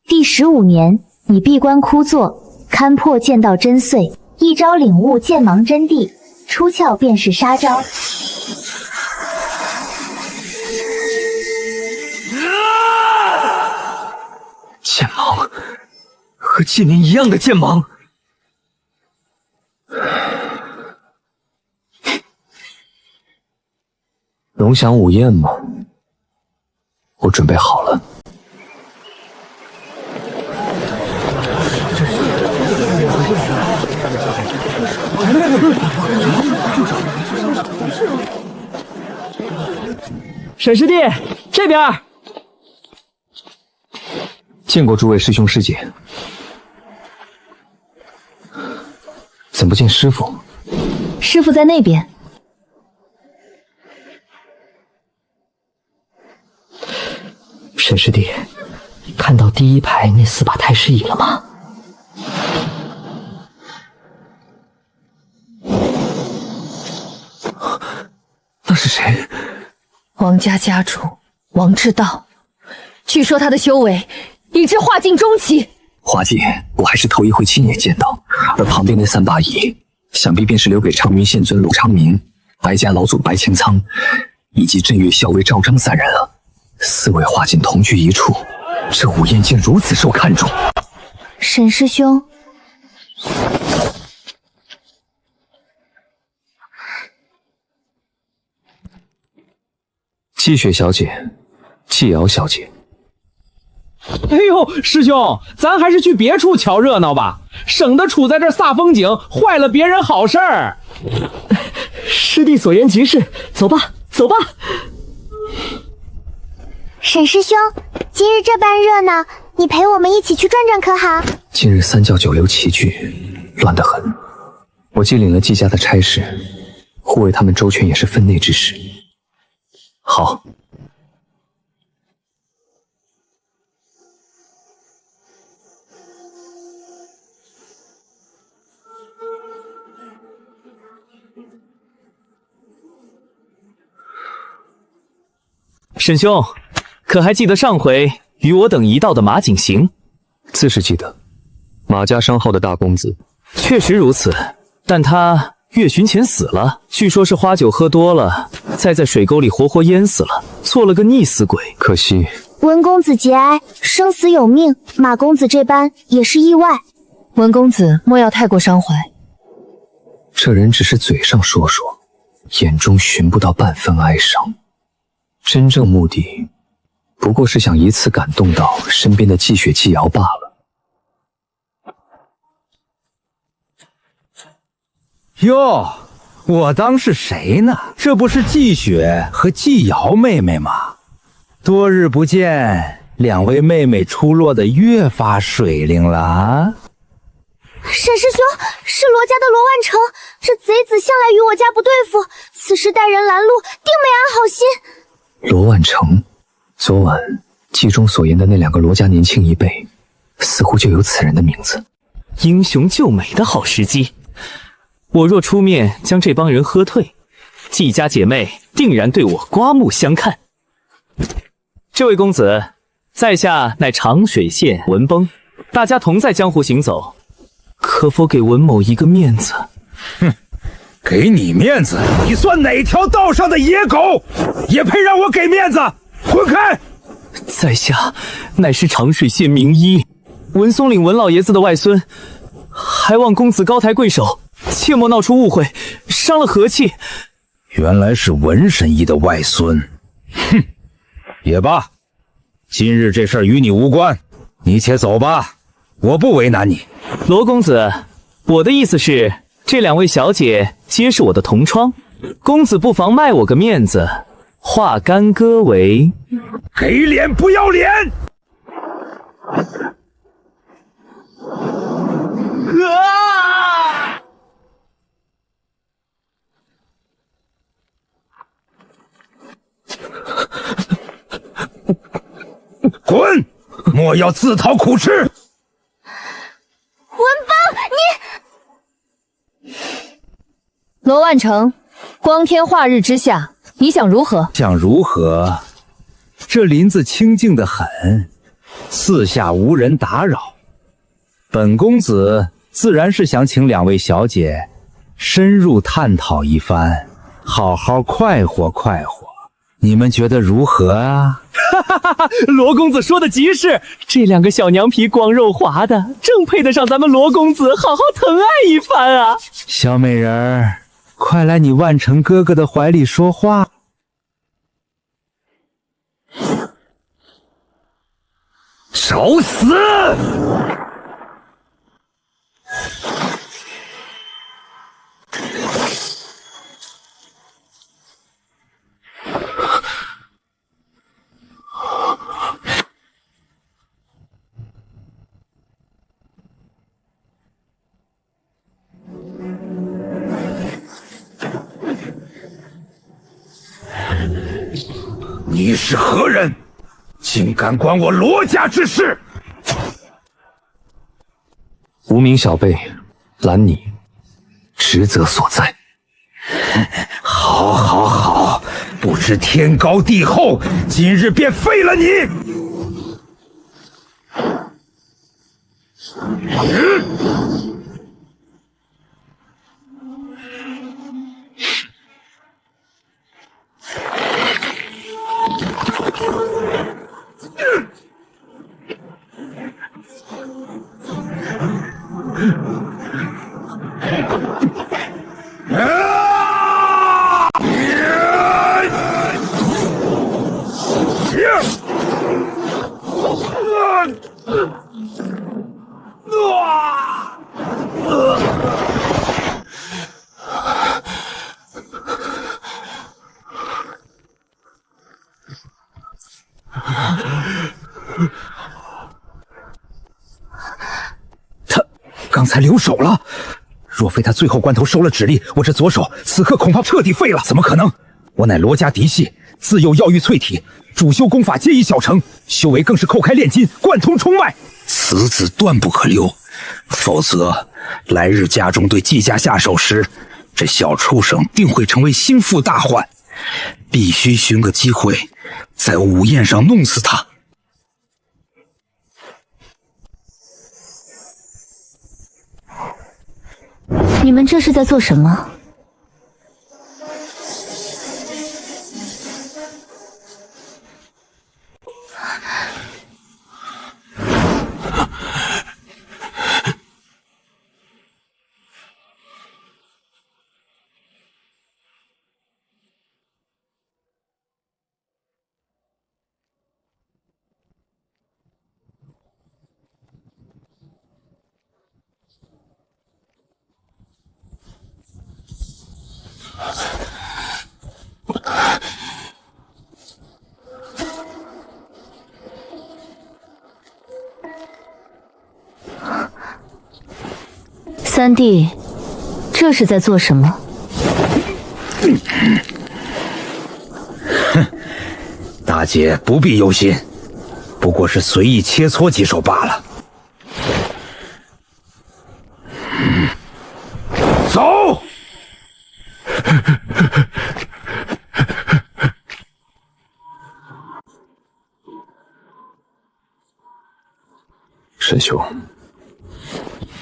第15年，你闭关枯坐，勘破剑道真髓，一招领悟剑芒真谛，出鞘便是杀招。剑芒，和纪年一样的剑芒。龙翔午宴吗？我准备好了。沈师弟，这边。见过诸位师兄师姐，怎不见师傅？师傅在那边。沈师弟，看到第1排那4把太师椅了吗？那是谁？王家家主王志道，据说他的修为已至化境中期。华界，我还是头一回亲眼见到。而旁边那3把椅，想必便是留给长云县尊鲁昌明白家老祖白乾仓，以及镇岳校尉赵章三人了。4位化境同居一处，这午宴竟如此受看重。沈师兄，季雪小姐，季瑶小姐。哎呦，师兄，咱还是去别处瞧热闹吧，省得处在这儿煞风景，坏了别人好事儿。师弟所言极是，走吧，走吧。沈师兄，今日这般热闹，你陪我们一起去转转可好？今日三教九流齐聚，乱得很。我既领了季家的差事，护卫他们周全也是分内之事。好。沈兄，可还记得上回与我等一道的马景行？自是记得，马家商号的大公子。确实如此，但他月巡前死了，据说是花酒喝多了，再在水沟里活活淹死了，做了个溺死鬼。可惜文公子节哀，生死有命，马公子这般也是意外。文公子莫要太过伤怀。这人只是嘴上说说，眼中寻不到半分哀伤。真正目的，不过是想以此感动到身边的季雪、季瑶罢了。哟，我当是谁呢？这不是季雪和季瑶妹妹吗？多日不见，两位妹妹出落得越发水灵了啊！沈师兄，是罗家的罗万成，这贼子向来与我家不对付，此时带人拦路，定没安好心。罗万成，昨晚季中所言的那2个罗家年轻一辈，似乎就有此人的名字。英雄救美的好时机，我若出面将这帮人喝退，季家姐妹定然对我刮目相看。这位公子，在下乃长水县文崩，大家同在江湖行走，可否给文某一个面子？哼，给你面子？你算哪条道上的野狗，也配让我给面子？滚开！在下乃是长水县名医文松岭文老爷子的外孙，还望公子高抬贵手，切莫闹出误会，伤了和气。原来是文神医的外孙，哼，也罢，今日这事儿与你无关，你且走吧，我不为难你。罗公子，我的意思是，这2位小姐皆是我的同窗，公子不妨卖我个面子，化干戈为……给脸不要脸！啊！滚！莫要自讨苦吃！文邦，你……罗万成，光天化日之下，你想如何？想如何？这林子清静得很，四下无人打扰。本公子自然是想请2位小姐深入探讨一番，好好快活快活。你们觉得如何啊？哈哈哈！罗公子说的极是，这2个小娘皮光肉滑的，正配得上咱们罗公子好好疼爱一番啊！小美人儿，快来你万成哥哥的怀里说话。找死！你是何人？竟敢管我罗家之事！无名小辈，拦你，职责所在。好，好，好，不知天高地厚，今日便废了你！他刚才留手了，若非他最后关头收了指令，我这左手此刻恐怕彻底废了。怎么可能？我乃罗家嫡系，自幼药育淬体，主修功法皆已小成，修为更是扣开炼金，贯通冲脉。此子断不可留，否则来日家中对季家下手时，这小畜生定会成为心腹大患。必须寻个机会，在午宴上弄死他。你们这是在做什么？三弟，这是在做什么？哼，大姐不必忧心，不过是随意切磋几手罢了。走！沈兄，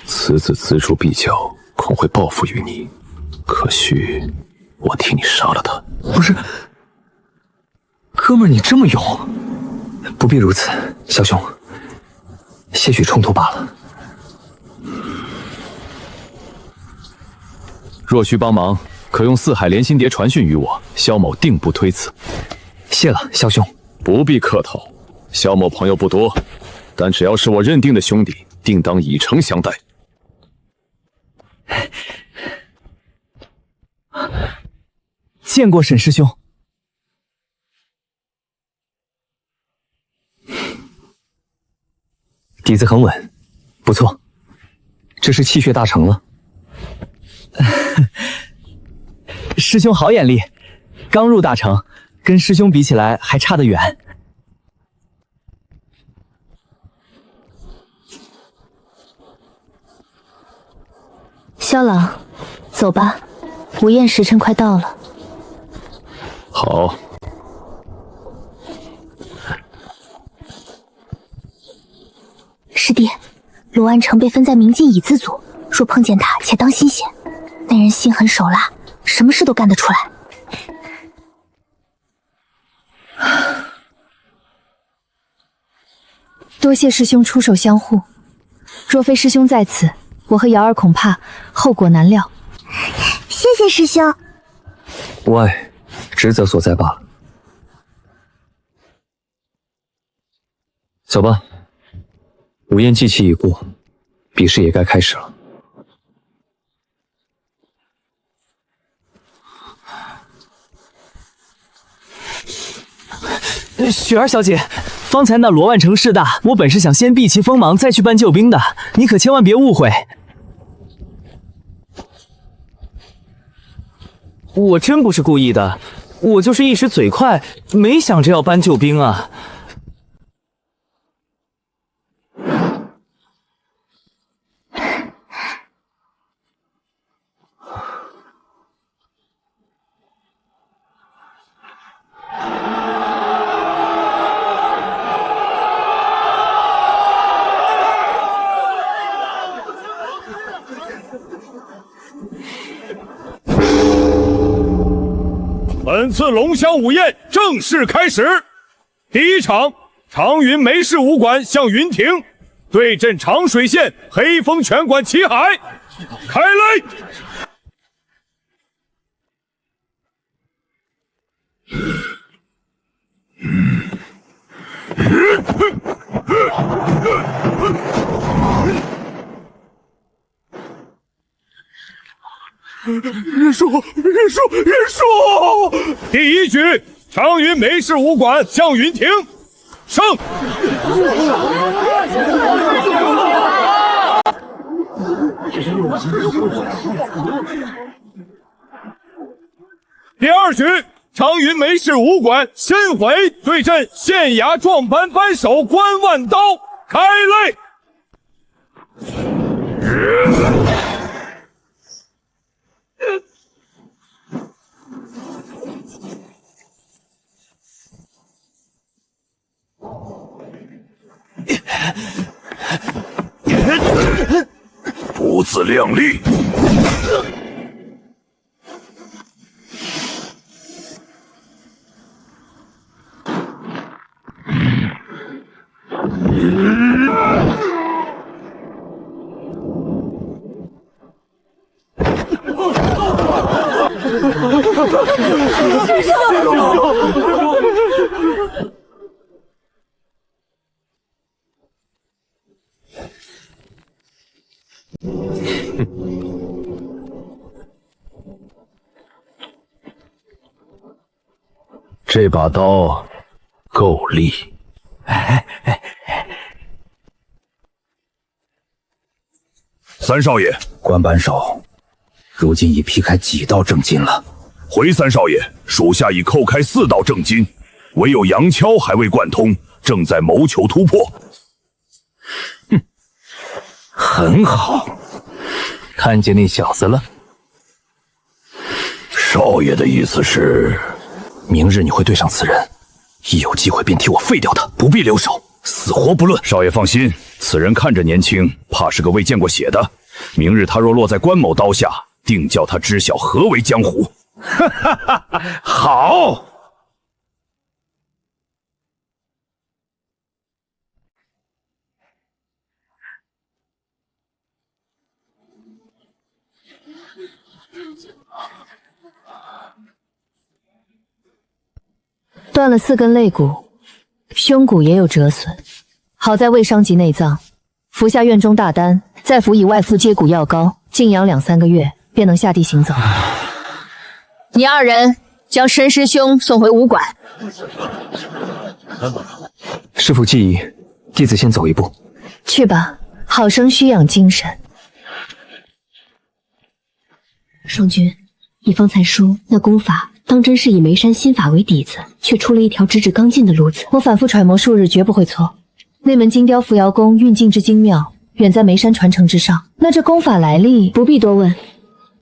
此子锱铢必较，恐会报复于你，可须我替你杀了他。不是，哥们儿，你这么勇，不必如此，小兄，些许冲突罢了。若需帮忙，可用四海连心蝶传讯于我，萧某定不推辞。谢了，萧兄。不必客套，萧某朋友不多，但只要是我认定的兄弟，定当以诚相待。见过沈师兄。底子很稳，不错，这是气血大成了。师兄好眼力，刚入大成，跟师兄比起来还差得远。萧郎，走吧，午宴时辰快到了。好。师弟，罗安城被分在明镜乙字组，若碰见他，且当心些。那人心狠手辣，什么事都干得出来。多谢师兄出手相护，若非师兄在此，我和瑶儿恐怕后果难料。谢谢师兄。无碍，职责所在罢了。走吧，午宴祭期已过，比试也该开始了。雪儿小姐，方才那罗万成势大，我本是想先避其锋芒，再去搬救兵的，你可千万别误会。我真不是故意的，我就是一时嘴快，没想着要搬救兵啊。本次龙香午宴正式开始。第一场，长云梅氏武馆向云亭对阵长水县黑风拳馆齐海，开擂！认输！第一局，长云梅氏武馆向云亭胜。第二局，长云梅氏武馆申回对阵县衙壮班班首关万刀，开擂！不自量力！这把刀够利。三少爷，关扳手，如今已劈开几道正筋了。回三少爷，属下已扣开4道正筋，唯有杨敲还未贯通，正在谋求突破。很好，看见那小子了。少爷的意思是，明日你会对上此人，一有机会便替我废掉他，不必留守，死活不论。少爷放心，此人看着年轻，怕是个未见过血的。明日他若落在关某刀下，定叫他知晓何为江湖。哈哈哈！好。断了4根肋骨，胸骨也有折损，好在未伤及内脏。服下院中大丹，再辅以外敷接骨药膏，静养2、3个月，便能下地行走。你2人将申师兄送回武馆。师父既已，弟子先走一步。去吧，好生虚养精神。双君，你方才说那功法当真是以梅山心法为底子，却出了一条直指刚劲的路子。我反复揣摩数日，绝不会错。那门金雕扶摇功运劲之精妙，远在梅山传承之上。那这功法来历，不必多问。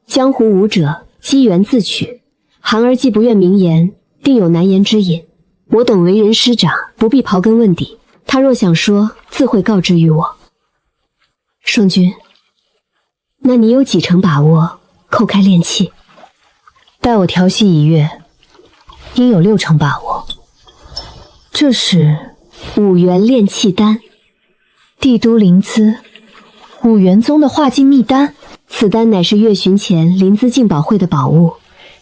江湖武者，机缘自取。孩儿既不愿明言，定有难言之隐。我懂为人师长，不必刨根问底。他若想说，自会告知于我。双君，那你有几成把握扣开炼气？待我调息1月，应有6成把握。这是5元炼气丹，帝都灵姿5元宗的化境秘丹。此丹乃是月巡前临淄竞宝会的宝物，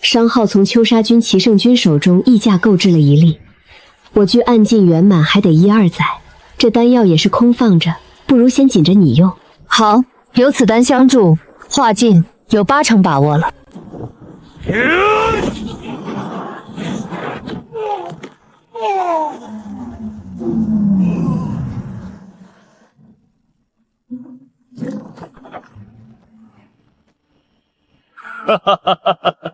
商号从秋沙君、齐胜君手中溢价购置了1粒。我距暗劲圆满还得1、2载，这丹药也是空放着，不如先紧着你用。好，有此丹相助，化境有8成把握了。哈哈哈哈哈！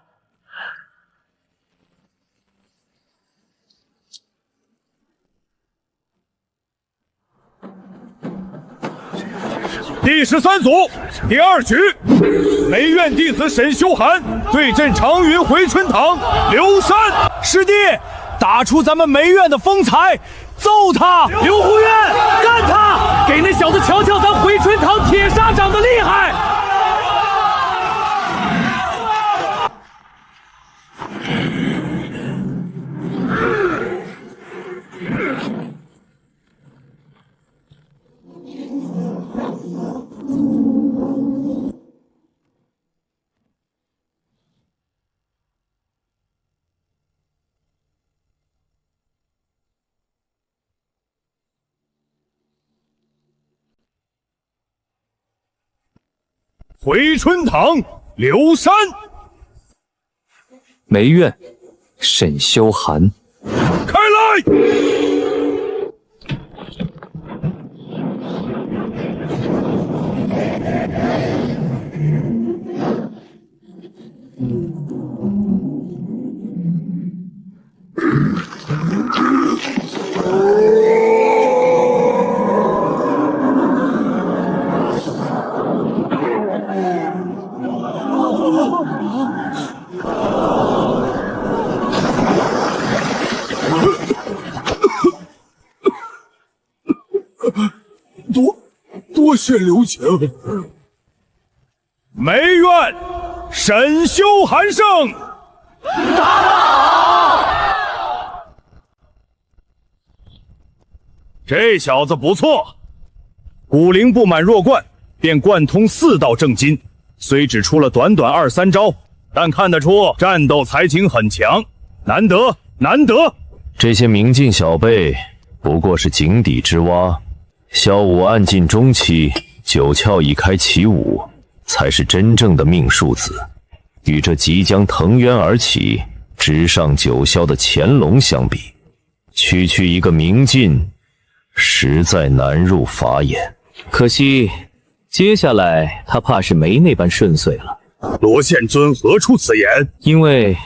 第13组第2局，梅院弟子沈修涵对阵长云回春堂刘山。师弟，打出咱们梅院的风采，揍他！刘护院，干他！给那小子瞧瞧咱回春堂铁砂掌的厉害！回春堂刘山。梅院沈修寒。开来！多谢留情。梅院沈修寒胜。打得好！这小子不错，骨灵不满弱冠，便贯通4道正筋。虽只出了短短2、3招，但看得出战斗才情很强，难得难得。这些明镜小辈不过是井底之蛙，萧武暗进中期，9窍已开起舞，才是真正的命数子。与这即将腾渊而起、直上9霄的乾隆相比，区区一个明镜，实在难入法眼。可惜，接下来他怕是没那般顺遂了。罗宪尊何出此言？因为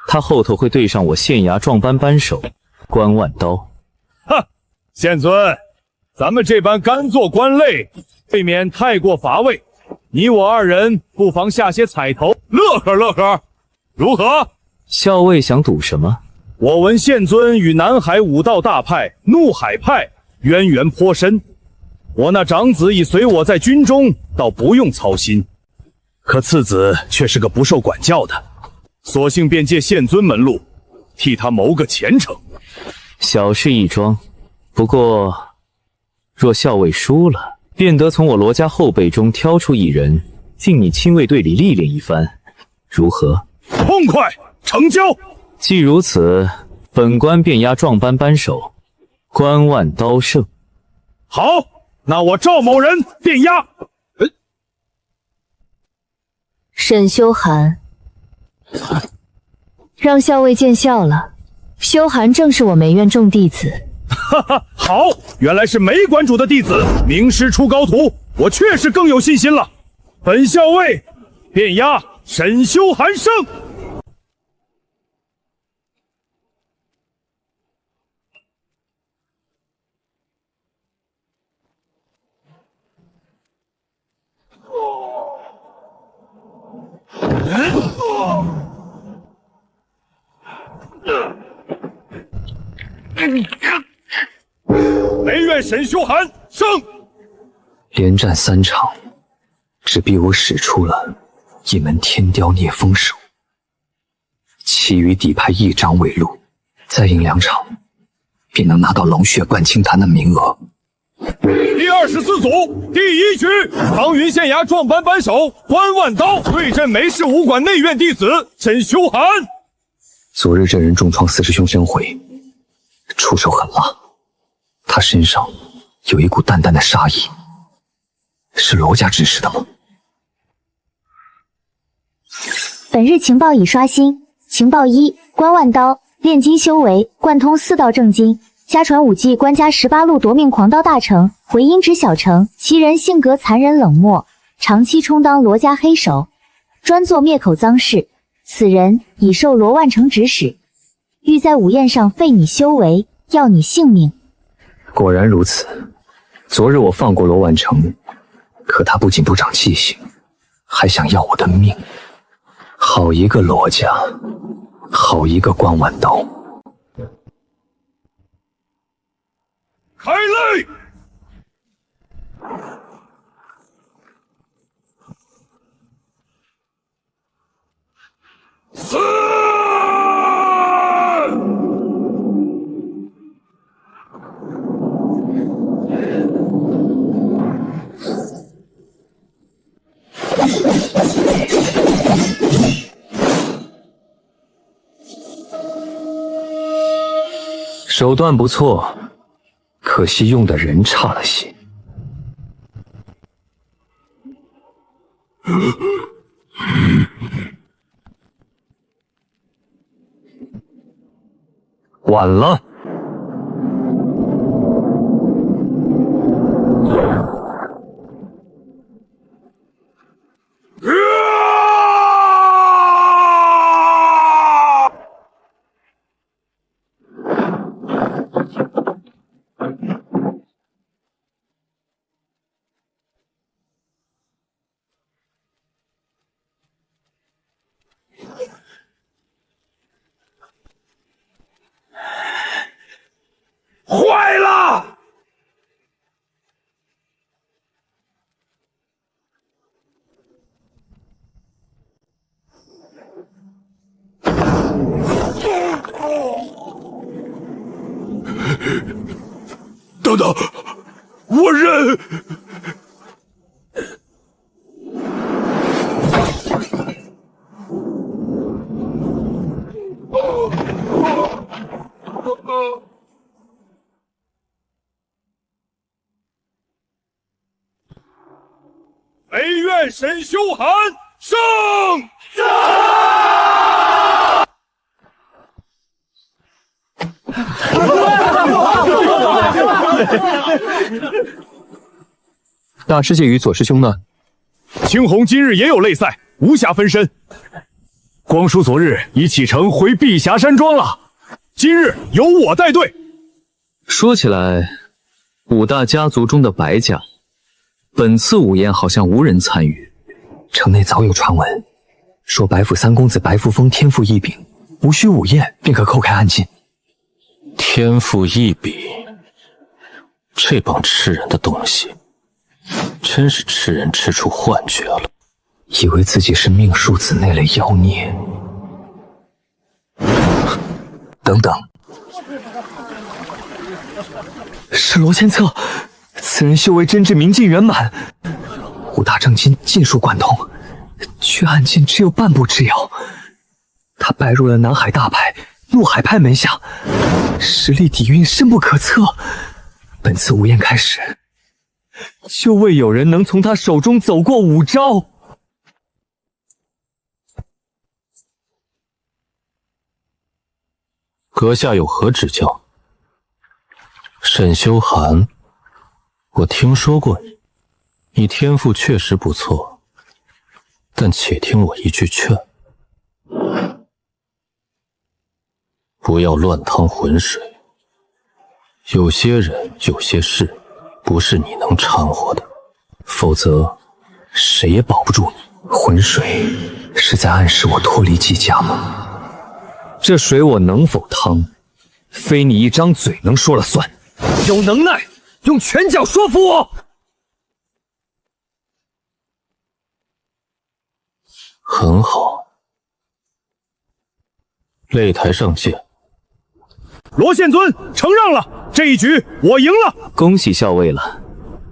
他后头会对上我县衙壮班班首关万刀。哼，宪尊，咱们这般干做官类，未免太过乏味。你我2人不妨下些彩头，乐呵乐呵，如何？校尉想赌什么？我闻宪尊与南海武道大派、怒海派渊源颇深，我那长子已随我在军中，倒不用操心。可次子却是个不受管教的，索性便借宪尊门路，替他谋个前程。小事一桩，不过若校尉输了，便得从我罗家后辈中挑出1人，进你亲卫队里历练一番，如何？痛快，成交。既如此，本官便押壮班班首关万刀胜。好，那我赵某人便押。沈修寒，让校尉见笑了。修寒正是我梅院众弟子。哈哈，好，原来是梅馆主的弟子，名师出高徒，我确实更有信心了。本校尉便押沈修寒胜。梅院沈修寒胜。连战3场，只逼我使出了一门天雕孽风手，其余底牌1张为路，再赢2场，便能拿到龙血冠清坛的名额。第24组第1局，唐云县衙壮班班首关万刀对阵梅氏武馆内院弟子沈修寒。昨日这人重创4师兄身回，出手狠辣，他身上有一股淡淡的杀意，是罗家指使的吗？本日情报已刷新。情报1：关万刀，炼金修为，贯通4道正筋，家传武技关家18路夺命狂刀大成，回音指小成。其人性格残忍冷漠，长期充当罗家黑手，专做灭口脏事。此人已受罗万成指使，欲在午宴上废你修为，要你性命。果然如此。昨日我放过罗万成，可他不仅不长记性，还想要我的命。好一个罗家，好一个关万刀。开擂！死！手段不错，可惜用的人差了些。晚了。坏了！等等，我认。北院沈修寒胜！大师姐与左师兄呢？青红今日也有擂赛，无暇分身。光叔昨日已启程回碧霞山庄了，今日由我带队。说起来，五大家族中的白家，本次午宴好像无人参与。城内早有传闻，说白府三公子白扶风天赋异禀，无需午宴便可叩开暗禁。天赋异禀，这帮吃人的东西，真是吃人吃出幻觉了。以为自己是命数子那类妖孽。等等，是罗千策，此人修为真至明镜圆满，五大正经尽数贯通，距暗禁只有半步之遥。他拜入了南海大派、怒海派门下，实力底蕴深不可测。本次午宴开始，就未有人能从他手中走过5招。阁下有何指教？沈修寒，我听说过你，你天赋确实不错，但且听我一句劝，不要乱趟浑水。有些人，有些事，不是你能掺和的，否则谁也保不住你。浑水是在暗示我脱离季家吗？这水我能否趟，非你一张嘴能说了算。有能耐，用拳脚说服我。很好，擂台上见。罗宪尊承让了，这一局我赢了。恭喜校尉了，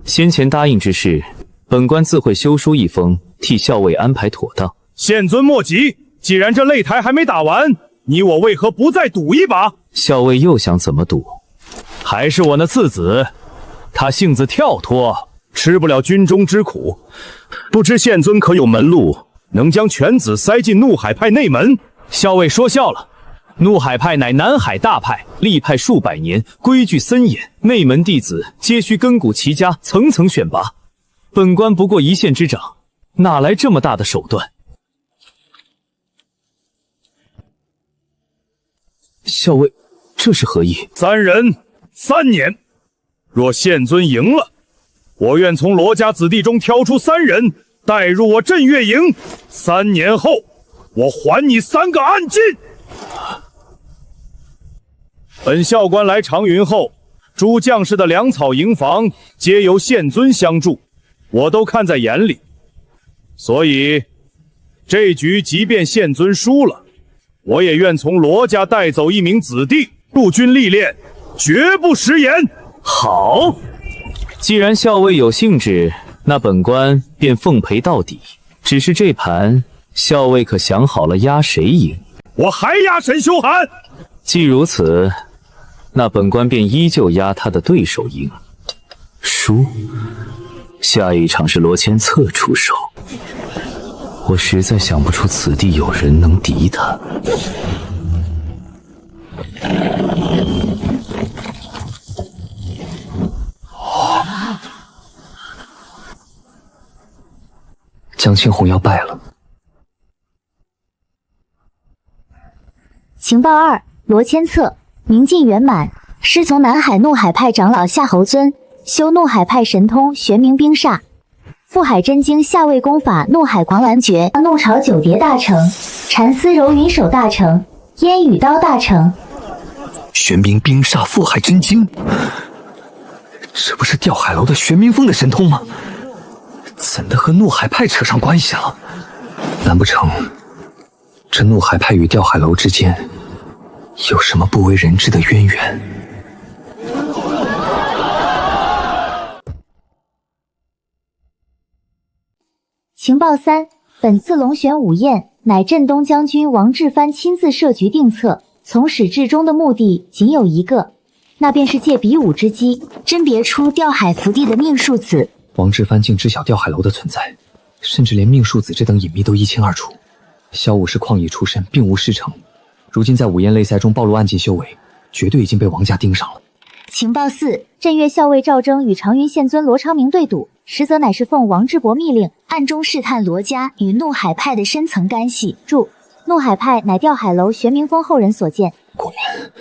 先前答应之事，本官自会修书一封，替校尉安排妥当。宪尊莫急，既然这擂台还没打完，你我为何不再赌一把？校尉又想怎么赌？还是我那次子，他性子跳脱，吃不了军中之苦。不知宪尊可有门路，能将犬子塞进怒海派内门？校尉说笑了，怒海派乃南海大派，立派数百年，规矩森严，内门弟子皆需根骨齐家，层层选拔。本官不过一县之长，哪来这么大的手段？校尉，这是何意？3人3年，若宪尊赢了，我愿从罗家子弟中挑出3人，带入我镇岳营。3年后，我还你3个暗禁。本校官来长云后，诸将士的粮草营房皆由宪尊相助，我都看在眼里。所以，这局即便宪尊输了，我也愿从罗家带走1名子弟入军历练，绝不食言。好，既然校尉有兴致，那本官便奉陪到底。只是这盘，校尉可想好了压谁赢？我还压沈修寒。既如此，那本官便依旧压他的对手赢。输，下一场是罗千策出手。我实在想不出此地有人能敌他。江青红要败了。情报2：罗千策，明镜圆满，师从南海怒海派长老夏侯尊，修怒海派神通玄冥冰煞，覆海真经下位功法怒海狂澜诀，怒潮九叠大成，禅丝柔云手大成，烟雨刀大成。玄冥冰煞覆海真经，这不是吊海楼的玄冥峰的神通吗？怎的和怒海派扯上关系了？难不成这怒海派与吊海楼之间有什么不为人知的渊源？情报3：本次龙旋舞宴乃镇东将军王志藩亲自设局定策，从始至终的目的仅有一个，那便是借比武之机甄别出吊海福地的命数子。王志藩竟知晓吊海楼的存在，甚至连命数子这等隐秘都一清二楚。萧武是旷野出身，并无师承，如今在午宴擂赛中暴露暗劲修为，绝对已经被王家盯上了。情报4：镇岳校尉赵征与长云县尊罗昌明对赌，实则乃是奉王智伯密令，暗中试探罗家与怒海派的深层干系。注：怒海派乃吊海楼玄冥峰后人所建。果然，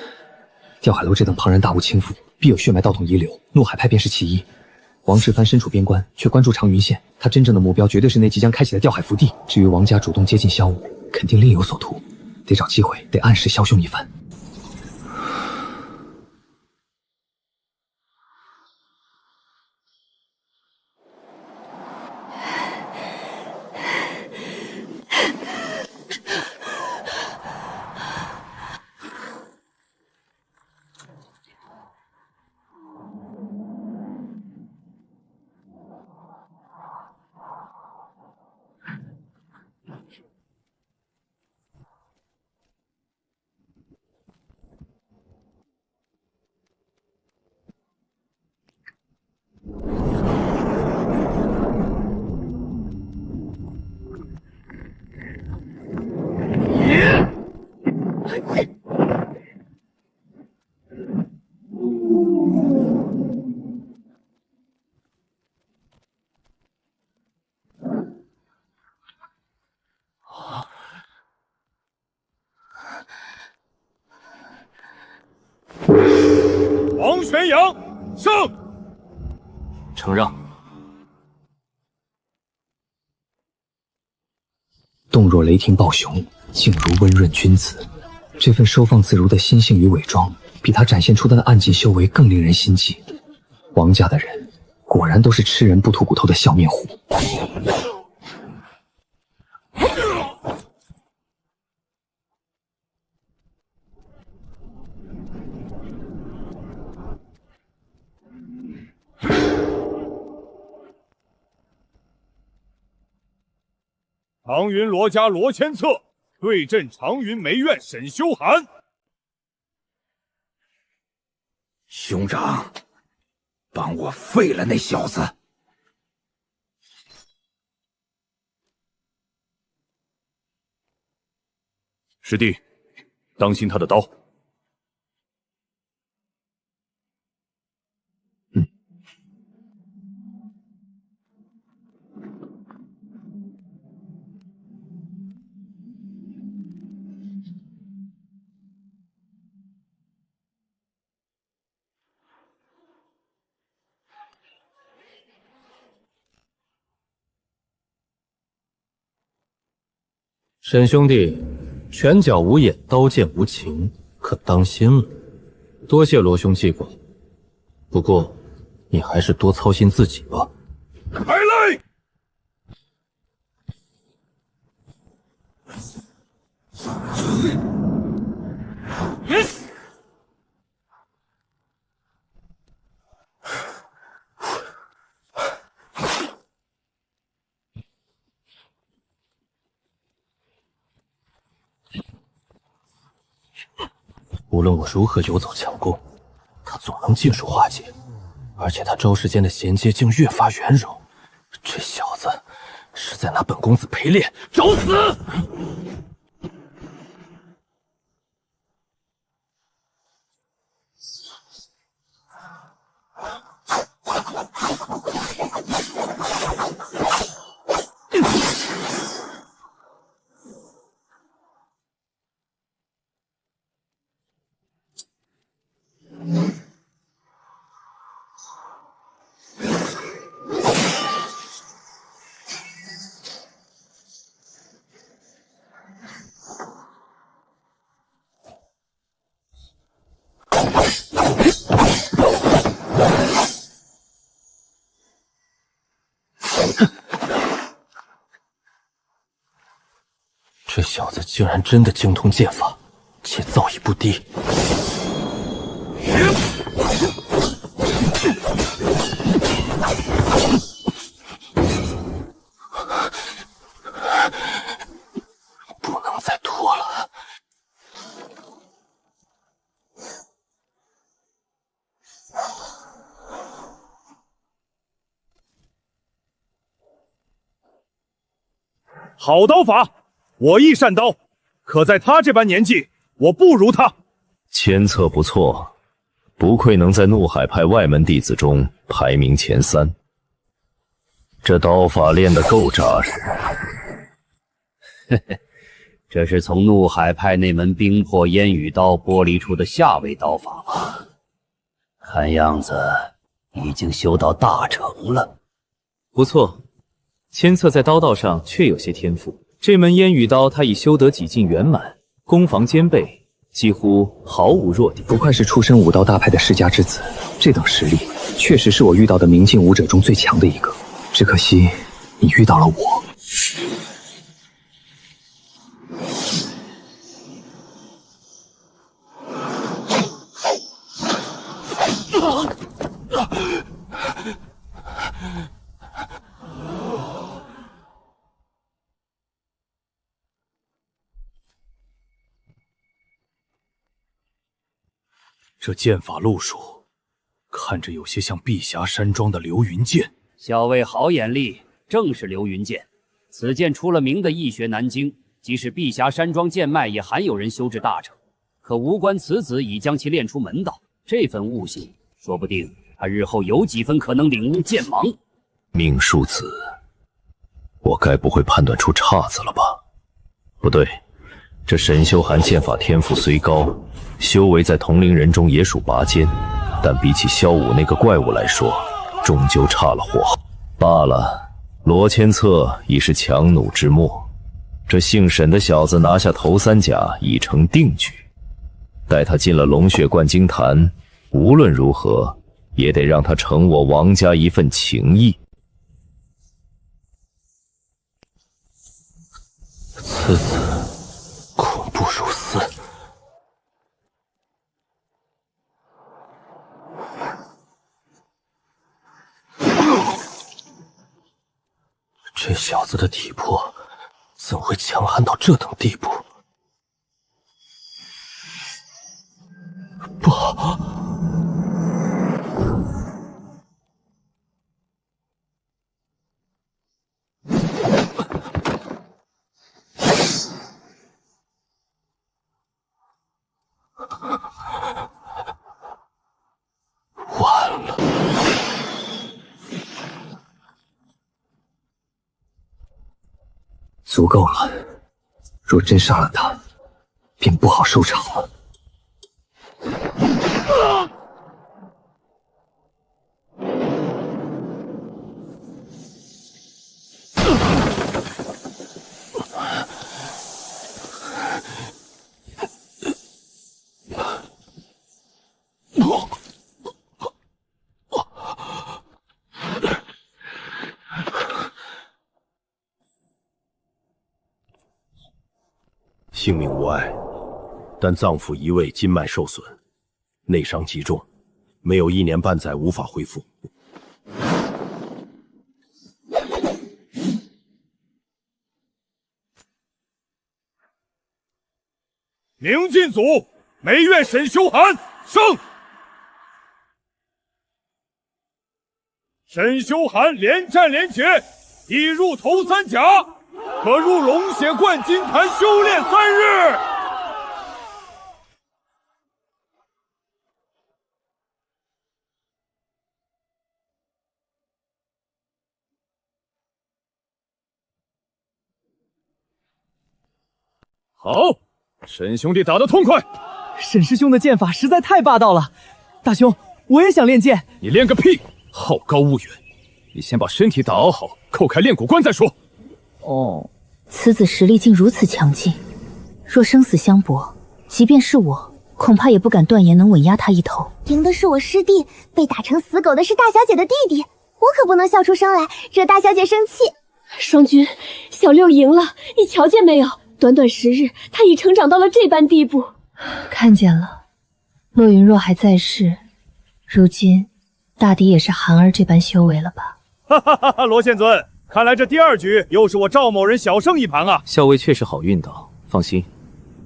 吊海楼这等庞然大物倾覆，必有血脉道统遗留，怒海派便是其一。王志藩身处边关，却关注长云县，他真正的目标绝对是那即将开启的吊海福地。至于王家主动接近萧武，肯定另有所图，得找机会，得暗示枭雄一番。王玄阳胜，承让。动若雷霆暴熊，静如温润君子。这份收放自如的心性与伪装，比他展现出的那暗劲修为更令人心悸。王家的人果然都是吃人不吐骨头的笑面虎。长云罗家罗千策对阵长云梅院沈修涵。兄长，帮我废了那小子！师弟，当心他的刀。沈兄弟，拳脚无眼，刀剑无情，可当心了。多谢罗兄记挂，不过你还是多操心自己吧。开擂！无论我如何游走强攻，他总能尽数化解，而且他招式间的衔接竟越发圆融。这小子是在拿本公子陪练，找死！这小子竟然真的精通剑法，且造诣不低。不能再拖了。好刀法，我亦善刀，可在他这般年纪，我不如他。签策不错，不愧能在怒海派外门弟子中排名前3。这刀法练得够扎实。嘿嘿，这是从怒海派那门冰魄烟雨刀剥离出的下位刀法吧？看样子已经修到大成了。不错，签策在刀道上确有些天赋。这门烟雨刀他已修得几近圆满，攻防兼备，几乎毫无弱点。不愧是出身武道大派的世家之子，这等实力确实是我遇到的明镜武者中最强的一个。只可惜你遇到了我。这剑法路数，看着有些像碧霞山庄的流云剑。小尉好眼力，正是流云剑。此剑出了名的易学难精，即使碧霞山庄剑脉也罕有人修至大成。可无关此子已将其练出门道，这份悟性，说不定他日后有几分可能领悟剑芒。命数子，我该不会判断出岔子了吧？不对，这沈修涵剑法天赋虽高，修为在同龄人中也属拔尖，但比起萧武那个怪物来说，终究差了火候。罢了，罗千策已是强弩之末，这姓沈的小子拿下头3甲已成定局。待他进了龙血灌金坛，无论如何也得让他成我王家一份情谊。此子恐怖如斯。这小子的体魄怎会强悍到这等地步？不好！完了！足够了，若真杀了他，便不好收场了。性命无碍，但脏腑移位，筋脉受损，内伤极重，没有1年半载无法恢复。明镜组梅院沈修涵胜。沈修涵连战连捷，已入头三甲，可入龙血冠金坛修炼3日。好，沈兄弟打得痛快。沈师兄的剑法实在太霸道了，大兄，我也想练剑。你练个屁！好高骛远，你先把身体打熬好，扣开练骨关再说。哦，此子实力竟如此强劲，若生死相搏，即便是我，恐怕也不敢断言能稳压他一头。赢的是我师弟，被打成死狗的是大小姐的弟弟，我可不能笑出声来，惹大小姐生气。双君，小六赢了，你瞧见没有？短短10日，他已成长到了这般地步。看见了，洛云若还在世，如今大抵也是寒儿这般修为了吧？哈哈哈哈！罗宪尊，看来这第2局又是我赵某人小胜一盘啊！校尉确实好运道，放心，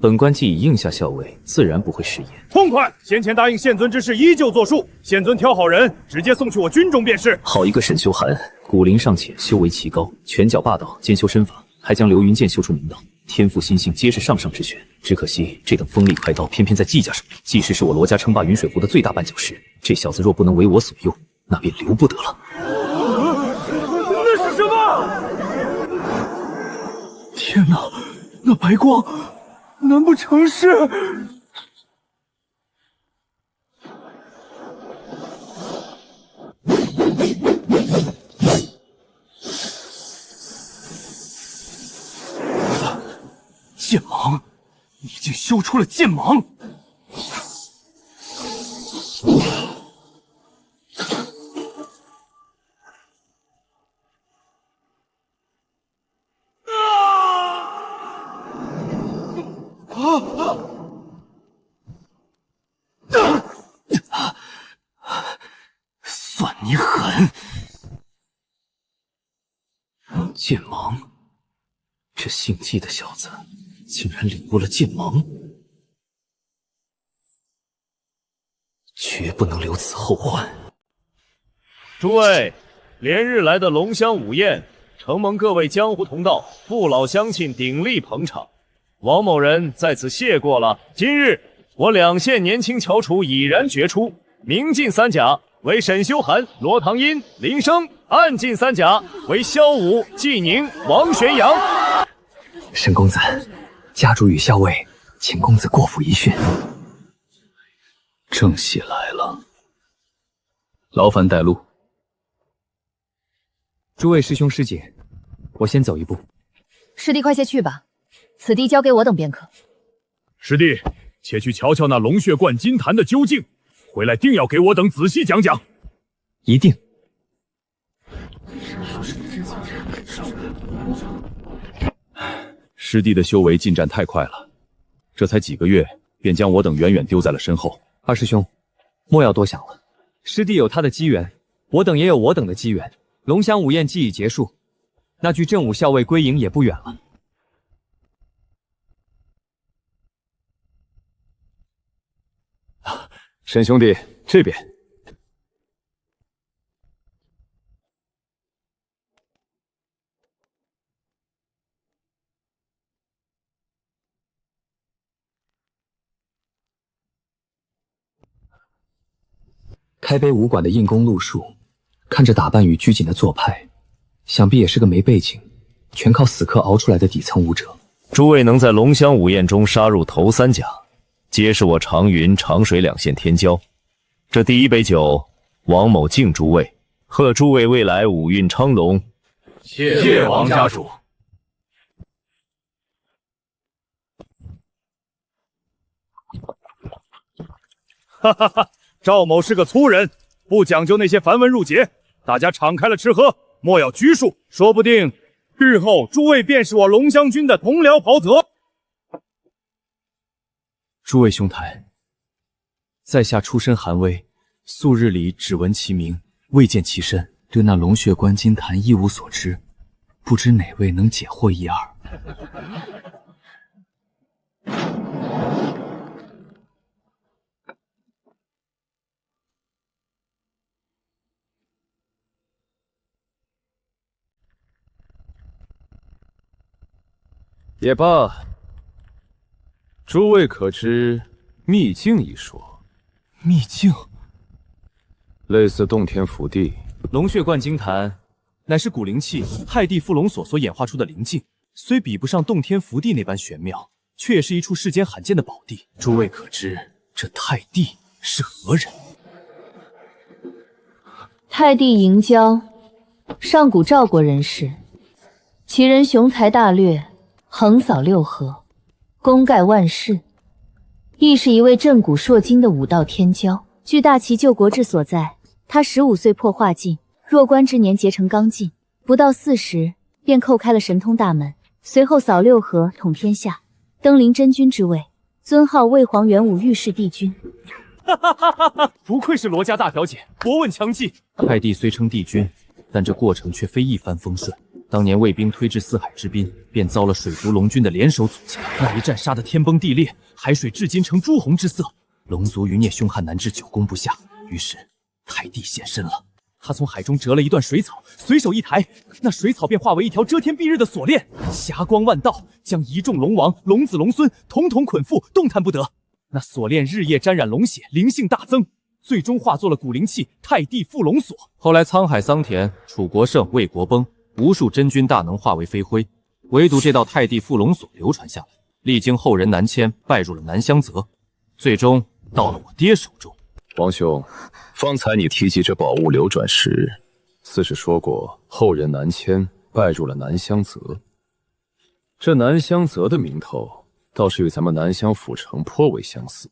本官既已应下校尉，自然不会食言。痛快！先前答应宪尊之事依旧作数，宪尊挑好人，直接送去我军中便是。好一个沈修寒，骨龄尚浅，修为奇高，拳脚霸道，兼修身法，还将流云剑修出门道。天赋心性皆是上上之选，只可惜这等锋利快刀偏偏在季家手里。季氏是我罗家称霸云水湖的最大绊脚石，这小子若不能为我所用，那便留不得了。那是什么？天哪，那白光，难不成是？剑芒，你竟修出了剑芒！算你狠！剑芒，这姓季的小子竟然领悟了剑芒，绝不能留此后患。诸位，连日来的龙香午宴，承蒙各位江湖同道、父老乡亲鼎力捧场，王某人在此谢过了。今日我2县年轻翘楚已然决出，明进3甲为沈修寒、罗唐英、林生，暗进3甲为萧武、季宁、王玄阳。沈公子，家主与校尉请公子过府一叙。正喜来了，劳烦带路。诸位师兄师姐，我先走一步。师弟快些去吧，此地交给我等便可。师弟，且去瞧瞧那龙血冠金坛的究竟，回来定要给我等仔细讲讲。一定。师弟的修为进展太快了，这才几个月，便将我等远远丢在了身后。二师兄，莫要多想了，师弟有他的机缘，我等也有我等的机缘。龙翔午宴既已结束，那距正武校尉归营也不远了。沈兄弟，这边。开碑武馆的印功路数，看着打扮与拘谨的做派，想必也是个没背景，全靠死磕熬出来的底层武者。诸位能在龙香午宴中杀入头3甲，皆是我长云、长水2县天骄。这第1杯酒，王某敬诸位，贺诸位未来武运昌隆。谢王家主。哈哈哈！赵某是个粗人，不讲究那些繁文缛节，大家敞开了吃喝，莫要拘束，说不定日后诸位便是我龙香军的同僚袍泽。诸位兄台，在下出身寒微，素日里只闻其名，未见其身，对那龙血观金坛一无所知，不知哪位能解惑一二。也罢，诸位可知秘境一说？秘境，类似洞天福地。龙血灌金坛，乃是古灵气太帝附龙所所演化出的灵境，虽比不上洞天福地那般玄妙，却也是一处世间罕见的宝地。诸位可知这太帝是何人？太帝嬴交，上古赵国人士，其人雄才大略，横扫六合，功盖万世，亦是一位震古烁今的武道天骄。据大齐救国志所在，他15岁破化境，弱冠之年结成刚劲，不到40便叩开了神通大门，随后扫六合，统天下，登临真君之位，尊号魏皇元武御史帝君。不愧是罗家大小姐，博闻强记。太帝虽称帝君，但这过程却非一帆风顺。当年魏兵推至四海之滨，便遭了水族龙军的联手阻击，那一战杀得天崩地裂，海水至今呈朱红之色，龙族余孽凶悍难治，久攻不下。于是太帝现身了，他从海中折了一段水草，随手一抬，那水草便化为一条遮天蔽日的锁链，霞光万道，将一众龙王、龙子龙孙统统捆缚，动弹不得。那锁链日夜沾染龙血，灵性大增，最终化作了古灵气太帝附龙锁。后来沧海桑田，楚国盛，魏国崩，无数真君大能化为飞灰，唯独这道太帝附龙锁流传下来，历经后人南迁，拜入了南乡泽，最终到了我爹手中。王兄，方才你提及这宝物流转时，似是说过后人南迁，拜入了南乡泽。这南乡泽的名头倒是与咱们南乡府城颇为相似。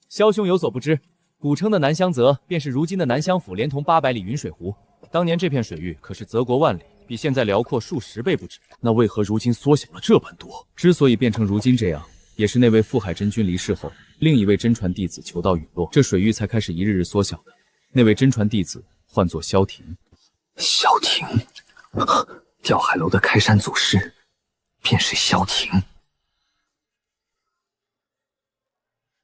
萧兄有所不知，古称的南乡泽便是如今的南乡府，连同800里云水湖。当年这片水域可是泽国万里，比现在辽阔数10倍不止。那为何如今缩小了这般多？之所以变成如今这样，也是那位富海真君离世后，另一位真传弟子求道陨落，这水域才开始一日日缩小的。那位真传弟子唤作萧庭。萧庭，吊海楼的开山祖师便是萧庭。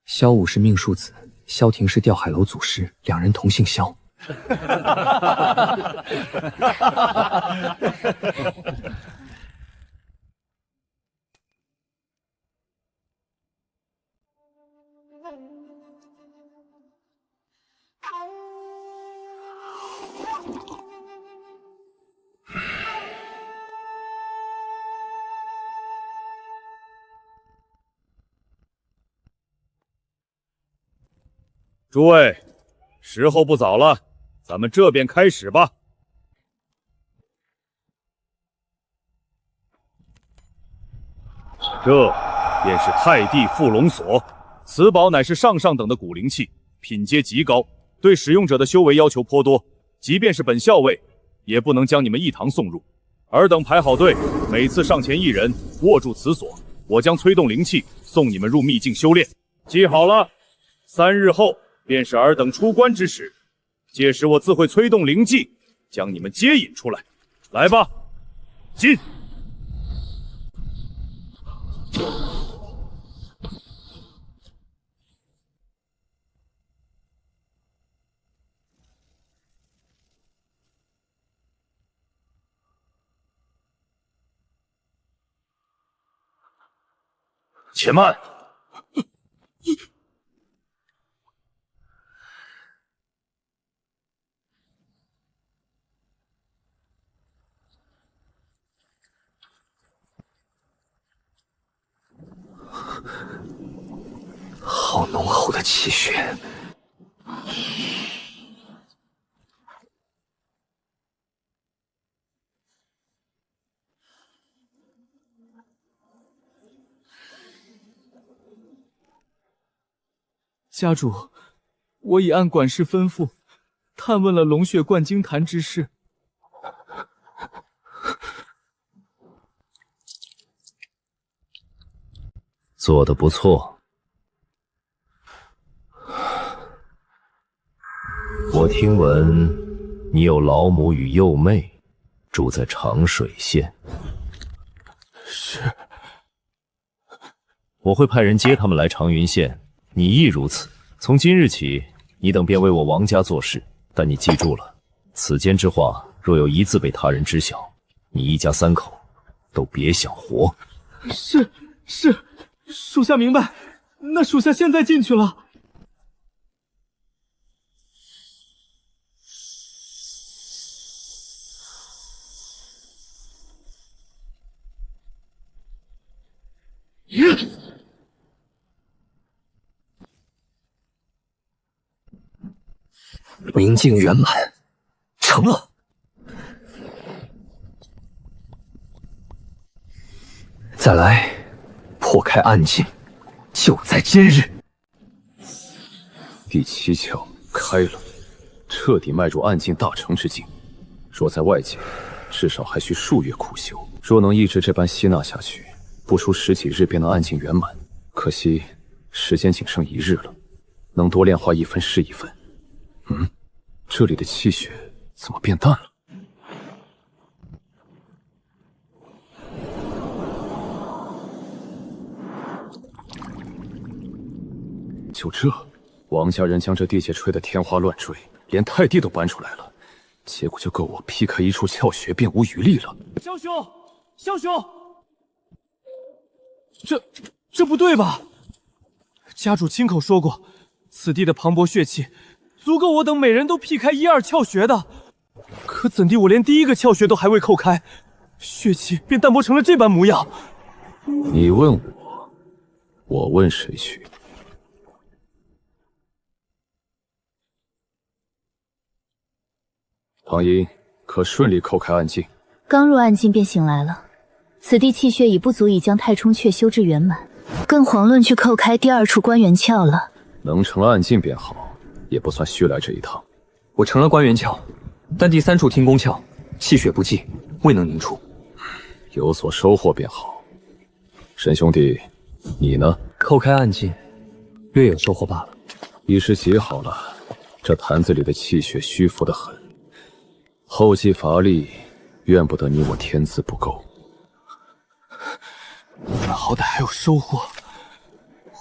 萧武是命庶子，萧庭是吊海楼祖师，两人同姓萧。诸位，时候不早了，咱们这便开始吧。这便是太帝附龙锁，此宝乃是上等的古灵气，品阶极高，对使用者的修为要求颇多，即便是本校尉，也不能将你们一堂送入。尔等排好队，每次上前一人握住此锁，我将催动灵气送你们入秘境修炼。记好了，3日后便是尔等出关之时，届时我自会催动灵气，将你们接引出来。来吧，进！且慢！好浓厚的气血。家主，我已按管事吩咐，探问了龙血灌精坛之事。做得不错。我听闻你有老母与幼妹住在长水县。是。我会派人接他们来长云县。你亦如此。从今日起，你等便为我王家做事。但你记住了，此间之话，若有一字被他人知晓，你一家3口都别想活。是，属下明白，那属下现在进去了。明镜圆满，成了。再来，破开暗境，就在今日。第7窍开了，彻底迈入暗境大成之境。若在外界，至少还需数月苦修。若能一直这般吸纳下去，不出10几日便能暗境圆满。可惜时间仅剩1日了，能多炼化1分是1分。这里的气血怎么变淡了？就这，王家人将这地界吹得天花乱坠，连太帝都搬出来了，结果就够我劈开1处窍穴，便无余力了。萧兄，这不对吧？家主亲口说过，此地的磅礴血气足够我等每人都劈开1、2窍穴的。可怎地我连第1个窍穴都还未叩开，血气便淡薄成了这般模样？你问我，我问谁去？唐英，可顺利叩开暗境？刚入暗境便醒来了，此地气血已不足以将太冲却修至圆满，更遑论去叩开第2处关元窍了。能成暗境便好，也不算虚来这一趟。我成了关元窍，但第3处天宫窍气血不济，未能凝出。有所收获便好。沈兄弟，你呢？叩开暗境，略有收获罢了。已是极好了。这坛子里的气血虚浮得很，后继乏力，怨不得你我天资不够。你们好歹还有收获，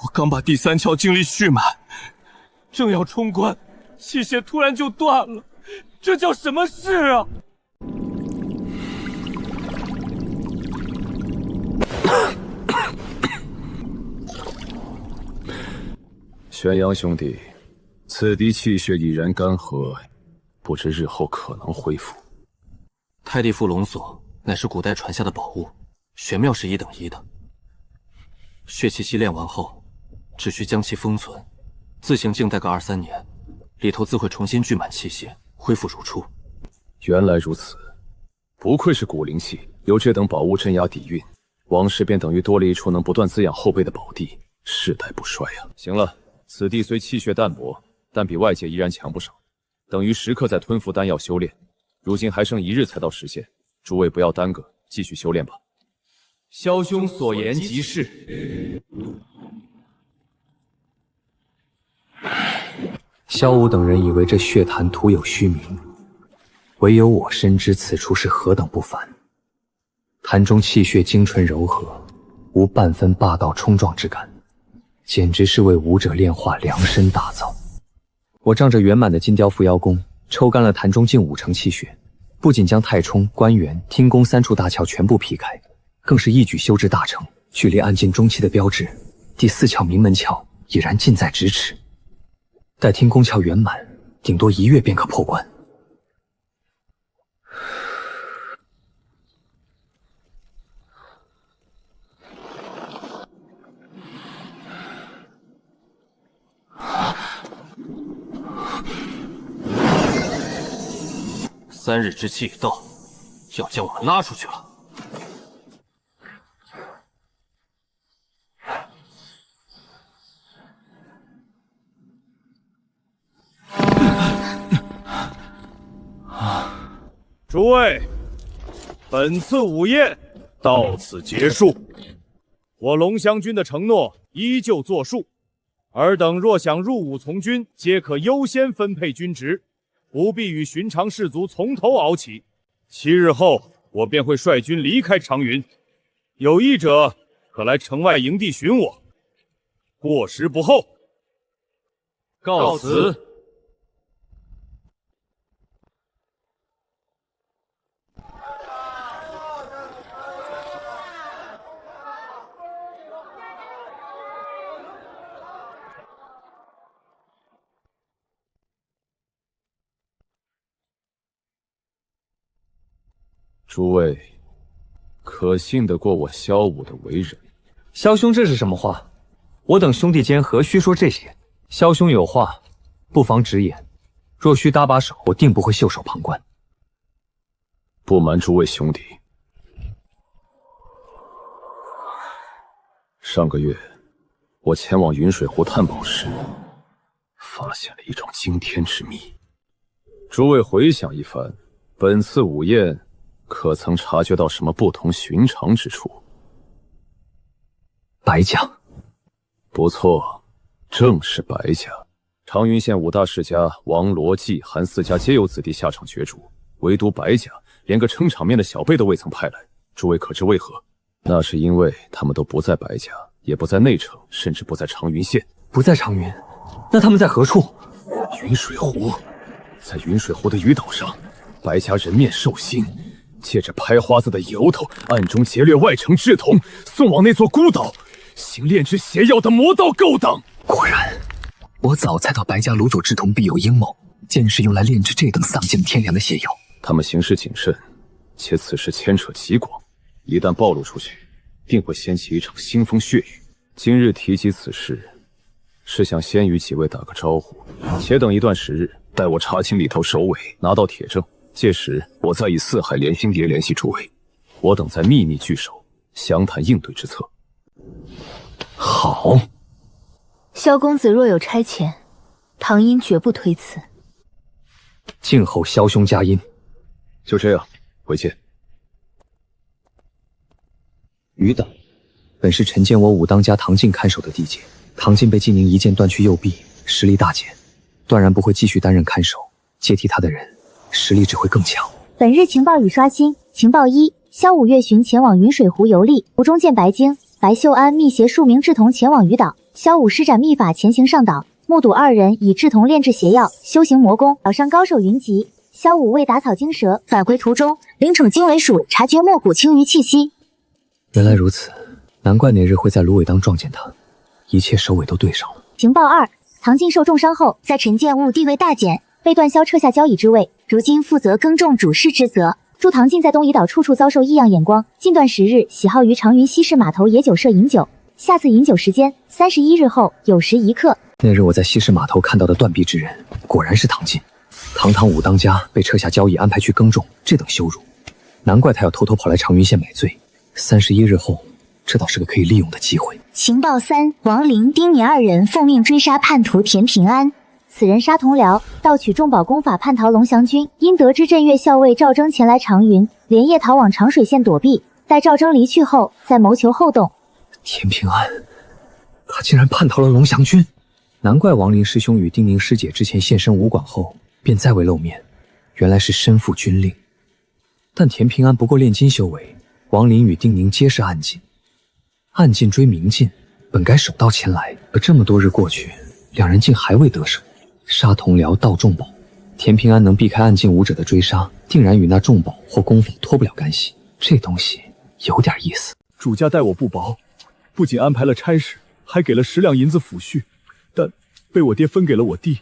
我刚把第3窍精力蓄满，正要冲关，气血突然就断了，这叫什么事啊？玄阳兄弟，此地气血已然干涸，不知日后可能恢复。太帝附龙锁乃是古代传下的宝物，玄妙是1等1的。血气吸炼完后，只需将其封存，自行静待个2、3年，里头自会重新聚满气血，恢复如初。原来如此，不愧是古灵气，有这等宝物镇压底蕴，王氏便等于多了一处能不断滋养后辈的宝地，世代不衰啊！行了，此地虽气血淡薄，但比外界依然强不少，等于时刻在吞服丹药修炼。如今还剩1日才到时限，诸位不要耽搁，继续修炼吧。萧兄所言极是。萧武等人以为这血潭徒有虚名，唯有我深知此处是何等不凡。潭中气血精纯柔和，无半分霸道冲撞之感，简直是为武者炼化量身打造。我仗着圆满的金雕伏妖功，抽干了潭中近50成气血，不仅将太冲、关元、听宫3处大窍全部劈开，更是一举修至大成。距离暗境中期的标志，第4窍明门窍已然近在咫尺。待天宫窍圆满，顶多1月便可破关。3日之期已到，要将我们拉出去了。诸位，本次午宴到此结束。我龙香军的承诺依旧作数，尔等若想入伍从军，皆可优先分配军职，不必与寻常士卒从头熬起。7日后，我便会率军离开长云，有意者可来城外营地寻我。过时不候。告辞。诸位，可信得过我萧武的为人？萧兄，这是什么话？我等兄弟间何须说这些？萧兄有话，不妨直言。若需搭把手，我定不会袖手旁观。不瞒诸位兄弟，上个月我前往云水湖探宝时，发现了一种惊天之秘。诸位回想一番，本次午宴可曾察觉到什么不同寻常之处？白家，不错，正是白家。长云县5大世家王、罗、季、韩4家皆有子弟下场角逐，唯独白家连个撑场面的小辈都未曾派来。诸位可知为何？那是因为他们都不在白家，也不在内城，甚至不在长云县。不在长云，那他们在何处？云水湖。在云水湖的鱼岛上，白家人面兽心，借着拍花子的由头，暗中劫掠外城志同，送往那座孤岛，行炼制邪药的魔道勾当。果然，我早猜到白家掳走志同必有阴谋，竟是用来炼制这等丧尽天良的邪药。他们行事谨慎，且此事牵扯极广，一旦暴露出去，定会掀起一场腥风血雨。今日提及此事，是想先与几位打个招呼，且等一段时日，待我查清里头首尾，拿到铁证，届时我再以四海联心蝶联系诸位，我等再秘密聚首，详谈应对之策。好。萧公子若有差遣，唐英绝不推辞。静候萧兄佳音。就这样，回见。余党，本是陈建我武当家唐晋看守的地界，唐晋被纪宁一剑断去右臂，实力大减，断然不会继续担任看守，接替他的人实力只会更强。本日情报已刷新。情报1：萧武月巡前往云水湖游历，途中见白鲸、白秀安密携数名志同前往鱼岛。萧武施展秘法前行上岛，目睹2人以志同炼制邪药，修行魔功，岛上高手云集。萧武为打草惊蛇，返回途中，灵宠经纬署察觉莫谷青鱼气息。原来如此，难怪那日会在芦苇当撞见他，一切首尾都对上了。情报2：唐晋受重伤后，在陈建务地位大减，被段萧撤下交椅之位，如今负责更重主事之责。祝唐晋在东夷岛处处遭受异样眼光，近段时日喜好于长云西市码头野酒社饮酒。下次饮酒时间31日后酉时1刻。那日我在西市码头看到的断臂之人，果然是唐晋。堂堂武当家被撤下交椅，安排去耕种，这等羞辱，难怪他要偷偷跑来长云县买罪。31日后，这倒是个可以利用的机会。情报3：王林、丁敏2人奉命追杀叛徒田平安，此人杀同僚，盗取重宝功法叛逃龙翔军，因得知镇岳校尉赵征前来长云，连夜逃往长水县躲避，待赵征离去后，再谋求后动。田平安，他竟然叛逃了龙翔军，难怪王林师兄与丁宁师姐之前现身武馆后便再未露面，原来是身负军令。但田平安不过炼金修为，王林与丁宁皆是暗劲，暗劲追明劲，本该手到擒来，可这么多日过去，两人竟还未得手。杀同僚盗重宝，田平安能避开暗劲武者的追杀，定然与那重宝或功法脱不了干系。这东西有点意思。主家待我不薄，不仅安排了差事，还给了10两银子抚恤，但被我爹分给了我弟。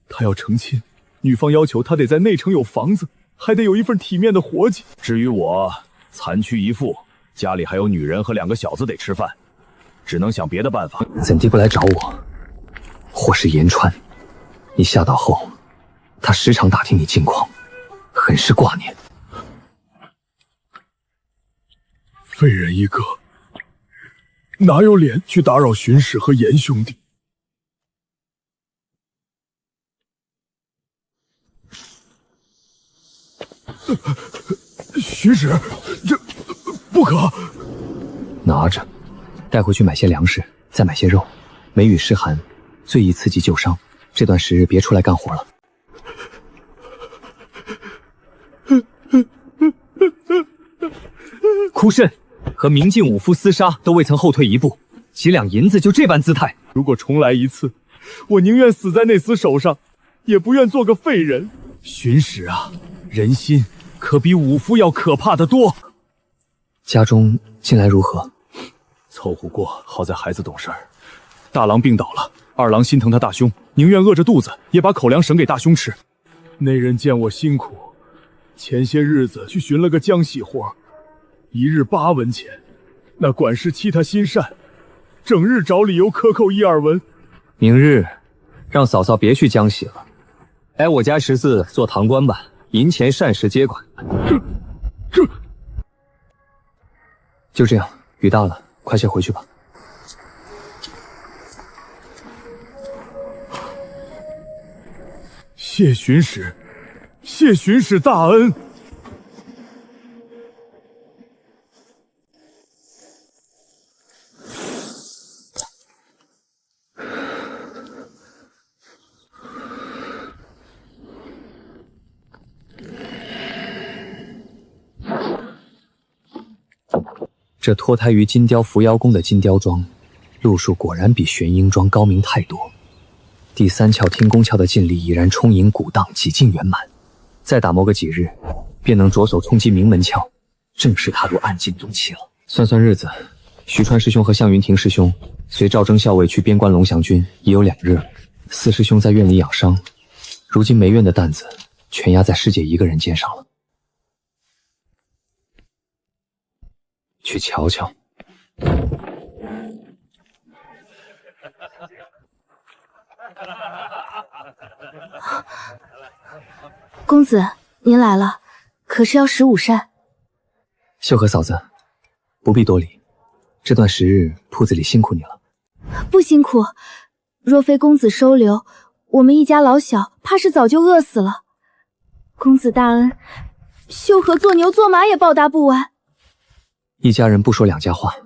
他要成亲，女方要求他得在内城有房子，还得有一份体面的活计。至于我，残躯一副，家里还有女人和2个小子得吃饭，只能想别的办法。怎地不来找我？或是言川，你下岛后，他时常打听你近况，很是挂念。废人一个，哪有脸去打扰巡使和严兄弟？巡使，这不可！拿着，带回去买些粮食，再买些肉。梅雨湿寒，最易刺激旧伤。这段时日别出来干活了。哭甚！和明晋武夫厮杀都未曾后退一步，几两银子就这般姿态。如果重来一次，我宁愿死在那厮手上，也不愿做个废人。巡使啊，人心可比武夫要可怕得多。家中近来如何？凑合过，好在孩子懂事儿。大郎病倒了，二郎心疼他大兄，宁愿饿着肚子，也把口粮省给大兄吃。那人见我辛苦，前些日子去寻了个浆洗活，一日8文钱。那管事欺他心善，整日找理由克扣1、2文。明日让嫂嫂别去浆洗了，来我家14字做堂官吧，银钱膳食接管。这就这样，雨大了，快些回去吧。谢巡使，谢巡使大恩。这脱胎于金雕伏妖宫的金雕桩，路数果然比玄鹰桩高明太多。第3窍天宫窍的劲力已然充盈鼓荡，几近圆满。再打磨个几日，便能着手冲击名门窍，正式踏入暗境中期了。算算日子，徐川师兄和向云亭师兄随赵征校尉去边关龙翔军已有2日，四师兄在院里养伤，如今梅院的担子全压在师姐一个人肩上了。去瞧瞧。公子，您来了，可是要使午膳？秀禾嫂子，不必多礼，这段时日铺子里辛苦你了。不辛苦，若非公子收留，我们一家老小怕是早就饿死了。公子大恩，秀禾做牛做马也报答不完。一家人不说两家话。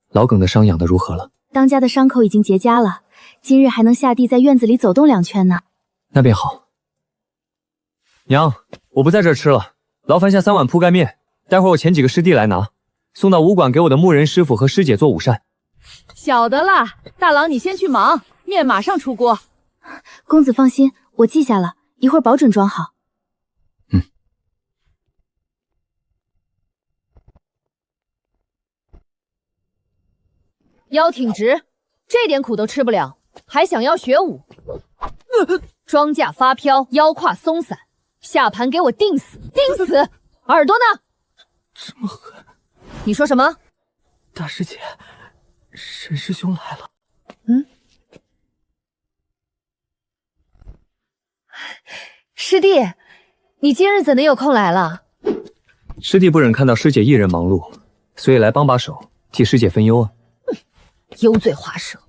老耿的伤养得如何了？当家的伤口已经结痂了，今日还能下地在院子里走动2圈呢。那便好。娘，我不在这儿吃了，劳烦下3碗铺盖面，待会儿我遣几个师弟来拿，送到武馆给我的牧人师傅和师姐做午膳。晓得啦，大郎你先去忙，面马上出锅。公子放心，我记下了，一会儿保准装好。腰挺直，这点苦都吃不了，还想要学武？装架发飘，腰胯松散，下盘给我钉死，钉死！耳朵呢？这么狠！你说什么？大师姐，沈师兄来了。师弟，你今日怎能有空来了？师弟不忍看到师姐一人忙碌，所以来帮把手，替师姐分忧啊。油嘴滑舌。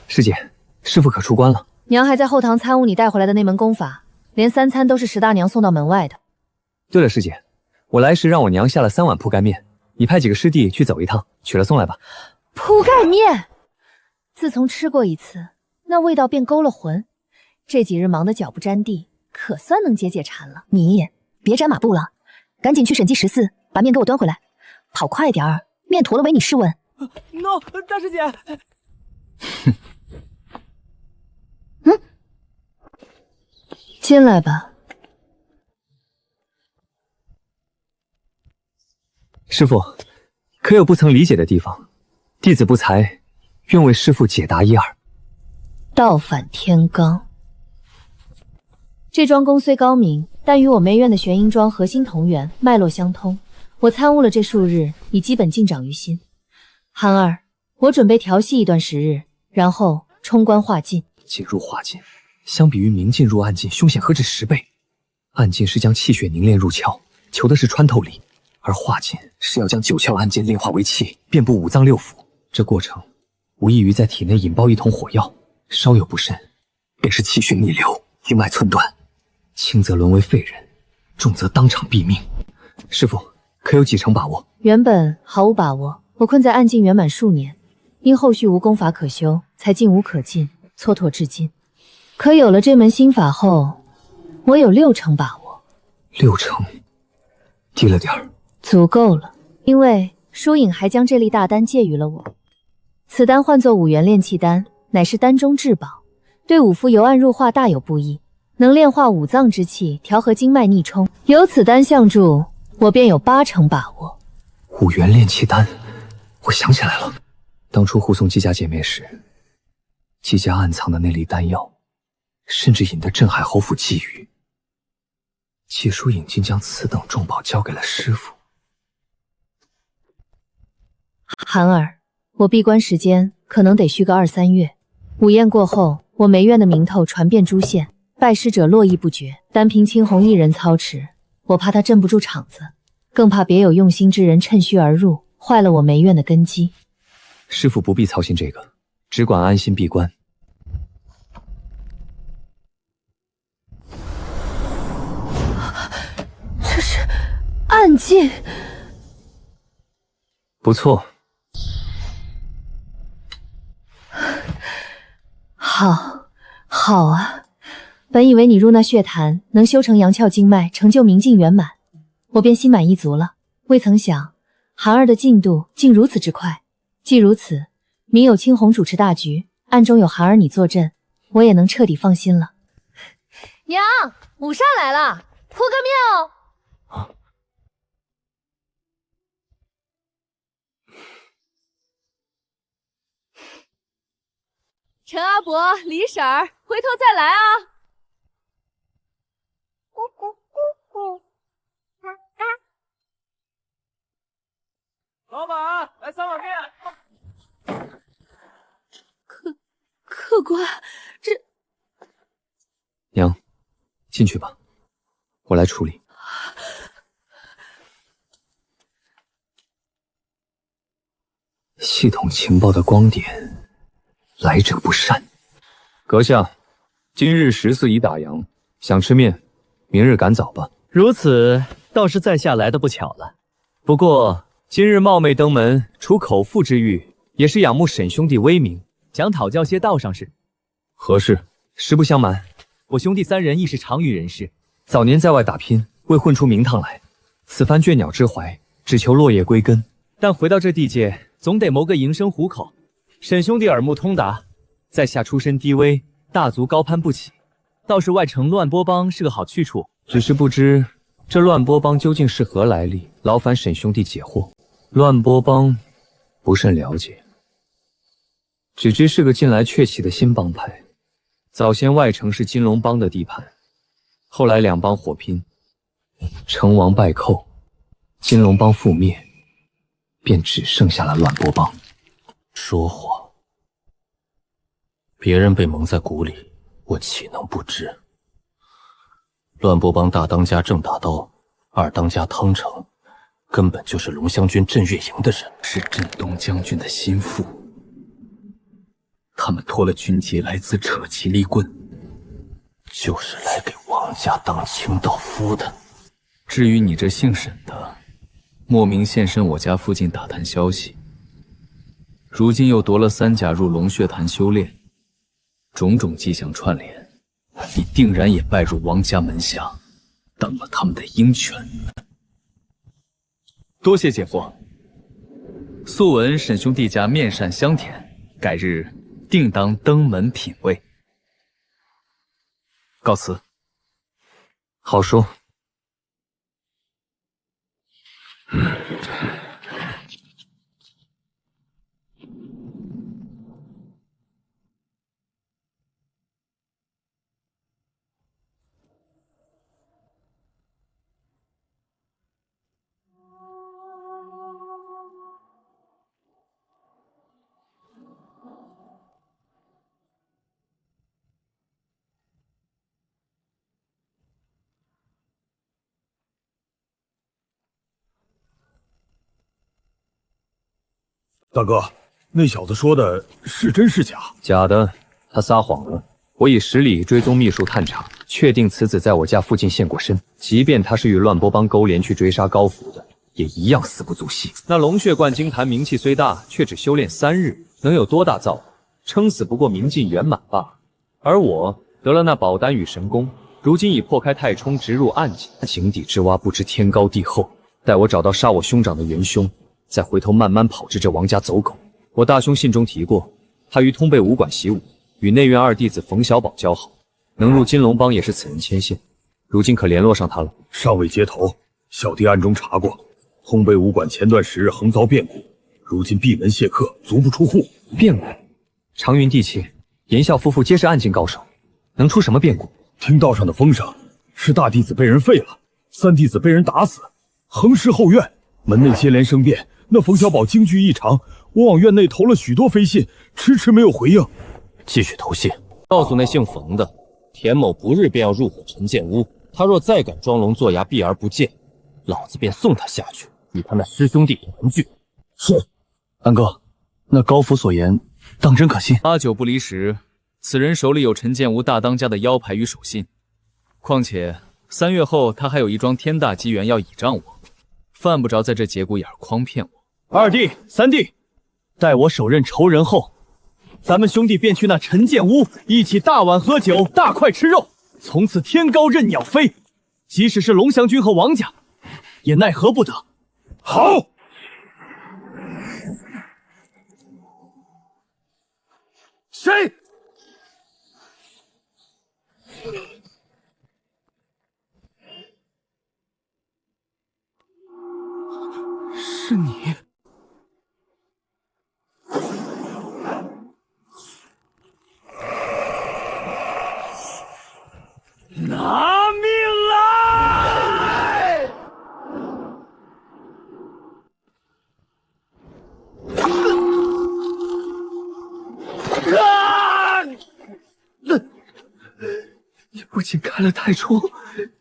师姐，师傅可出关了？娘还在后堂参悟你带回来的那门功法，连3餐都是石大娘送到门外的。对了，师姐，我来时让我娘下了3碗铺盖面，你派几个师弟去走一趟，取了送来吧。铺盖面，自从吃过一次，那味道便勾了魂。这几日忙得脚不沾地，可算能解解馋了。你别沾马步了，赶紧去审计14，把面给我端回来，跑快点儿，面坨了为你试问。No， 大师姐。进来吧。师父，可有不曾理解的地方？弟子不才，愿为师父解答一二。倒反天罡。这桩功虽高明，但与我梅院的玄阴桩核心同源，脉络相通。我参悟了这数日，已基本尽长于心。韩儿，我准备调息一段时日，然后冲关化境。进入化境，相比于明镜入暗境，凶险何止10倍。暗境是将气血凝练入窍，求的是穿透力；而化境是要将9窍暗劲炼化为气，遍布5脏6腑。这过程无异于在体内引爆一桶火药，稍有不慎，便是气血逆流，经脉寸断，轻则沦为废人，重则当场毙命。师父，可有几成把握？原本毫无把握，我困在暗境圆满数年，因后续无功法可修，才进无可进，蹉跎至今。可有了这门心法后，我有6成把握。6成，低了点儿。足够了，因为疏影还将这粒大丹借予了我。此丹唤作5元炼气丹，乃是丹中至宝，对武夫由暗入化大有不益，能炼化5脏之气，调和经脉逆冲。有此丹相助，我便有8成把握。5元炼气丹，我想起来了，当初护送姬家姐妹时，姬家暗藏的那粒丹药，甚至引得镇海侯府觊觎。借书引进将此等重宝交给了师父。寒儿，我闭关时间可能得续个2、3月。午宴过后，我梅院的名头传遍诸县，拜师者络绎不绝，单凭青红一人操持，我怕他镇不住场子，更怕别有用心之人趁虚而入，坏了我梅院的根基。师父不必操心这个，只管安心闭关。这是暗劲，不错。好啊！本以为你入那血潭能修成阳窍经脉，成就明镜圆满，我便心满意足了。未曾想寒儿的进度竟如此之快。既如此，明有青红主持大局，暗中有寒儿你坐镇，我也能彻底放心了。娘，午膳来了，铺个面哦。陈阿伯、李婶儿，回头再来啊！咕咕咕咕，啊啊！老板，来3碗面。客官，这娘，进去吧，我来处理。系统情报的光点。来者不善。阁下，今日14已打烊，想吃面，明日赶早吧。如此倒是在下来的不巧了。不过今日冒昧登门，除口腹之欲，也是仰慕沈兄弟威名，想讨教些道上事。何事？实不相瞒，我兄弟3人亦是长舆人士，早年在外打拼，未混出名堂来。此番倦鸟之怀，只求落叶归根。但回到这地界，总得谋个营生糊口。沈兄弟耳目通达，在下出身低微，大族高攀不起，倒是外城乱波帮是个好去处。只是不知这乱波帮究竟是何来历，劳烦沈兄弟解惑。乱波帮不甚了解，只知是个近来鹊起的新帮派。早先外城是金龙帮的地盘，后来两帮火拼，成王败寇，金龙帮覆灭，便只剩下了乱波帮。说谎！别人被蒙在鼓里，我岂能不知？乱波帮大当家郑大刀，二当家汤成，根本就是龙湘军镇岳营的人，是镇东将军的心腹。他们托了军节来此扯旗立棍，就是来给王家当清道夫的。至于你这姓沈的，莫名现身我家附近打探消息，如今又夺了3甲入龙血潭修炼，种种迹象串联，你定然也拜入王家门下，当了他们的鹰犬。多谢姐夫，素闻沈兄弟家面善香甜，改日定当登门品味。告辞。好说。大哥，那小子说的是真是假？假的，他撒谎了。我以10里追踪秘术探查，确定此子在我家附近现过身。即便他是与乱波帮勾连去追杀高福的，也一样死不足惜。那龙血灌金坛名气虽大，却只修炼3日，能有多大造化？撑死不过明镜圆满罢了。而我得了那宝丹与神功，如今已破开太冲，直入暗井。井底之蛙不知天高地厚，待我找到杀我兄长的元凶，再回头慢慢跑至这王家走狗。我大兄信中提过，他于通背武馆习武，与内院2弟子冯小宝交好，能入金龙帮也是此人牵线。如今可联络上他了。尚未接头，小弟暗中查过，通背武馆前段时日横遭变故，如今闭门谢客，足不出户。变故？长云地气，严啸夫妇皆是暗境高手，能出什么变故？听道上的风声，是大弟子被人废了，三弟子被人打死，横尸后院，门内接连生变。那冯小宝惊惧异常，我往院内投了许多飞信，迟迟没有回应。继续投信，告诉那姓冯的，田某不日便要入伙陈建屋，他若再敢装聋作哑避而不见，老子便送他下去，与他那师兄弟团聚。是，安哥，那高府所言当真可信？8、9不离10，此人手里有陈建屋大当家的腰牌与手信，况且3月后他还有一桩天大机缘要倚仗我，犯不着在这节骨眼诓骗我。二弟、三弟，待我手刃仇人后，咱们兄弟便去那陈建屋，一起大碗喝酒，大块吃肉，从此天高任鸟飞。即使是龙翔君和王家，也奈何不得。好。谁？是你？拿命来！你不仅开了太冲，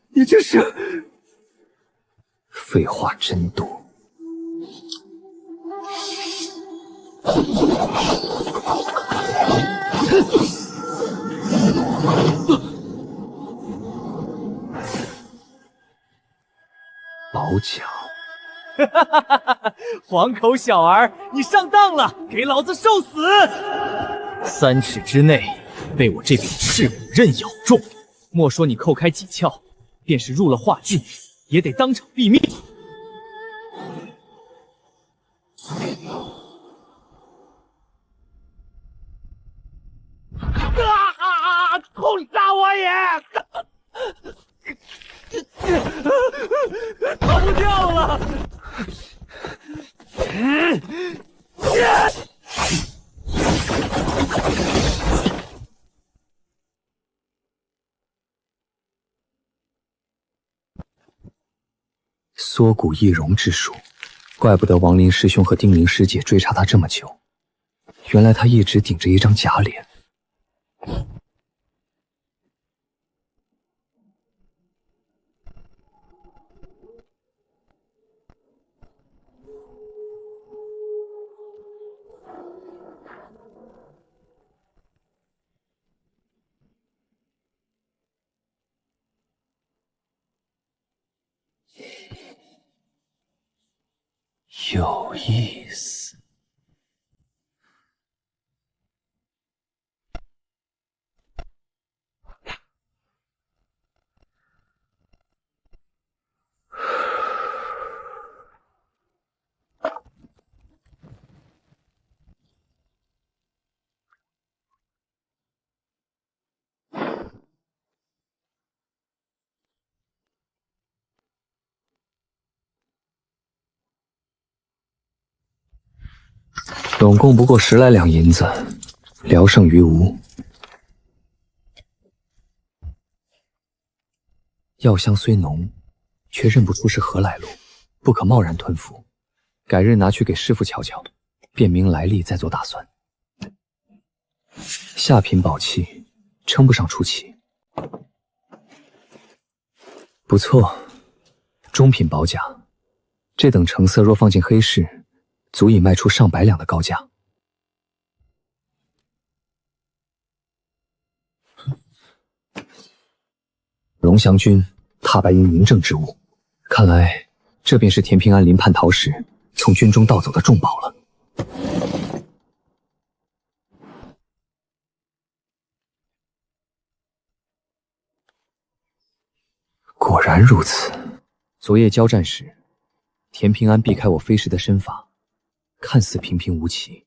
你这是……废话真多。宝甲，黄口小儿，你上当了，给老子受死！3尺之内被我这柄赤骨刃咬中，莫说你叩开几窍，便是入了化境，也得当场毙命。痛杀我也！逃不掉了！缩骨易容之术，怪不得王林师兄和丁玲师姐追查他这么久，原来他一直顶着一张假脸。有意思。总共不过10来两银子，聊胜于无。药香虽浓，却认不出是何来路，不可贸然吞服。改日拿去给师傅瞧瞧，辨明来历再做打算。下品宝器，称不上出奇。不错，中品宝甲，这等成色若放进黑市，足以卖出上百两的高价。龙翔君踏白银明正之物，看来这便是田平安临叛逃时从军中盗走的重宝了。果然如此。昨夜交战时，田平安避开我飞石的身法，看似平平无奇，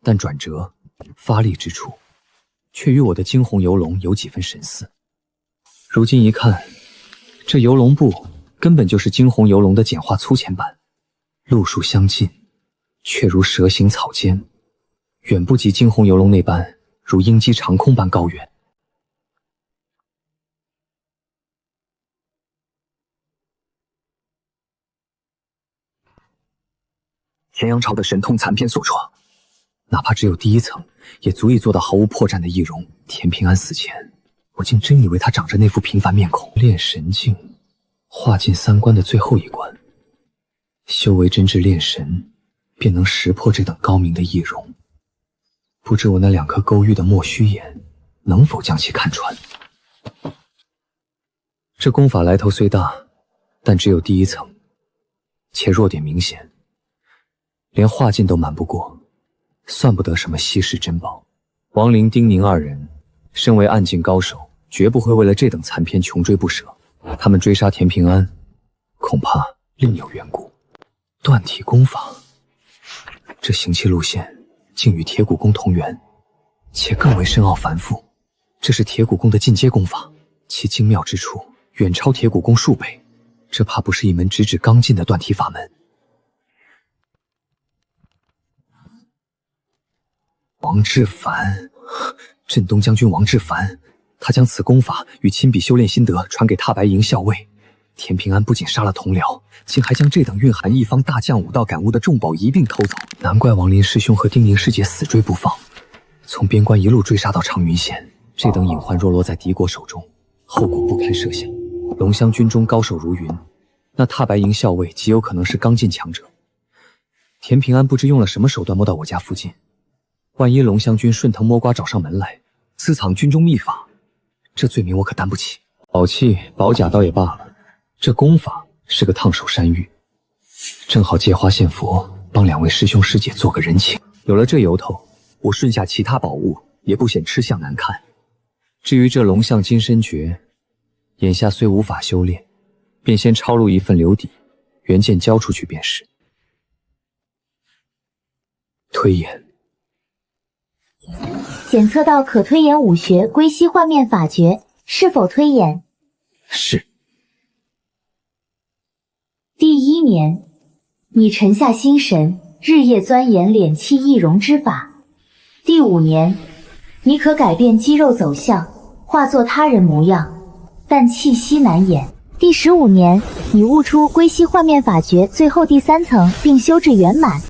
但转折发力之处，却与我的惊鸿游龙有几分神似。如今一看，这游龙步根本就是惊鸿游龙的简化粗浅版，路数相近，却如蛇行草间，远不及惊鸿游龙那般如鹰击长空般高远。天阳朝的神通残篇所创，哪怕只有第1层，也足以做到毫无破绽的易容。田平安死前，我竟真以为他长着那副平凡面孔。炼神境，化尽3关的最后一关，修为真至炼神，便能识破这等高明的易容。不知我那2颗勾玉的莫须眼，能否将其看穿？这功法来头虽大，但只有第1层，且弱点明显，连化境都瞒不过，算不得什么稀世珍宝。王林、丁宁2人身为暗境高手，绝不会为了这等残篇穷追不舍。他们追杀田平安，恐怕另有缘故。断体功法，这行气路线竟与铁骨功同源，且更为深奥繁复。这是铁骨功的进阶功法，其精妙之处远超铁骨功数倍，这怕不是一门直指刚劲的断体法门。王志凡，镇东将军王志凡，他将此功法与亲笔修炼心得传给踏白营校尉。田平安不仅杀了同僚，竟还将这等蕴含一方大将武道感悟的重宝一并偷走。难怪王林师兄和丁宁师姐死追不放，从边关一路追杀到长云县。这等隐患若落在敌国手中，后果不堪设想。龙湘军中高手如云，那踏白营校尉极有可能是刚劲强者。田平安不知用了什么手段摸到我家附近，万一龙湘军顺藤摸瓜找上门来，私藏军中秘法，这罪名我可担不起。宝器宝甲倒也罢了，这功法是个烫手山芋，正好借花献佛，帮2位师兄师姐做个人情。有了这由头，我顺下其他宝物也不显吃相难看。至于这龙象金身诀，眼下虽无法修炼，便先抄录一份留底，原件交出去便是。推演，检测到可推演武学归西幻面法诀，是否推演？是。第1年，你沉下心神，日夜钻研敛气易容之法。第5年，你可改变肌肉走向，化作他人模样，但气息难掩。第15年，你悟出归西幻面法诀最后第3层，并修至圆满。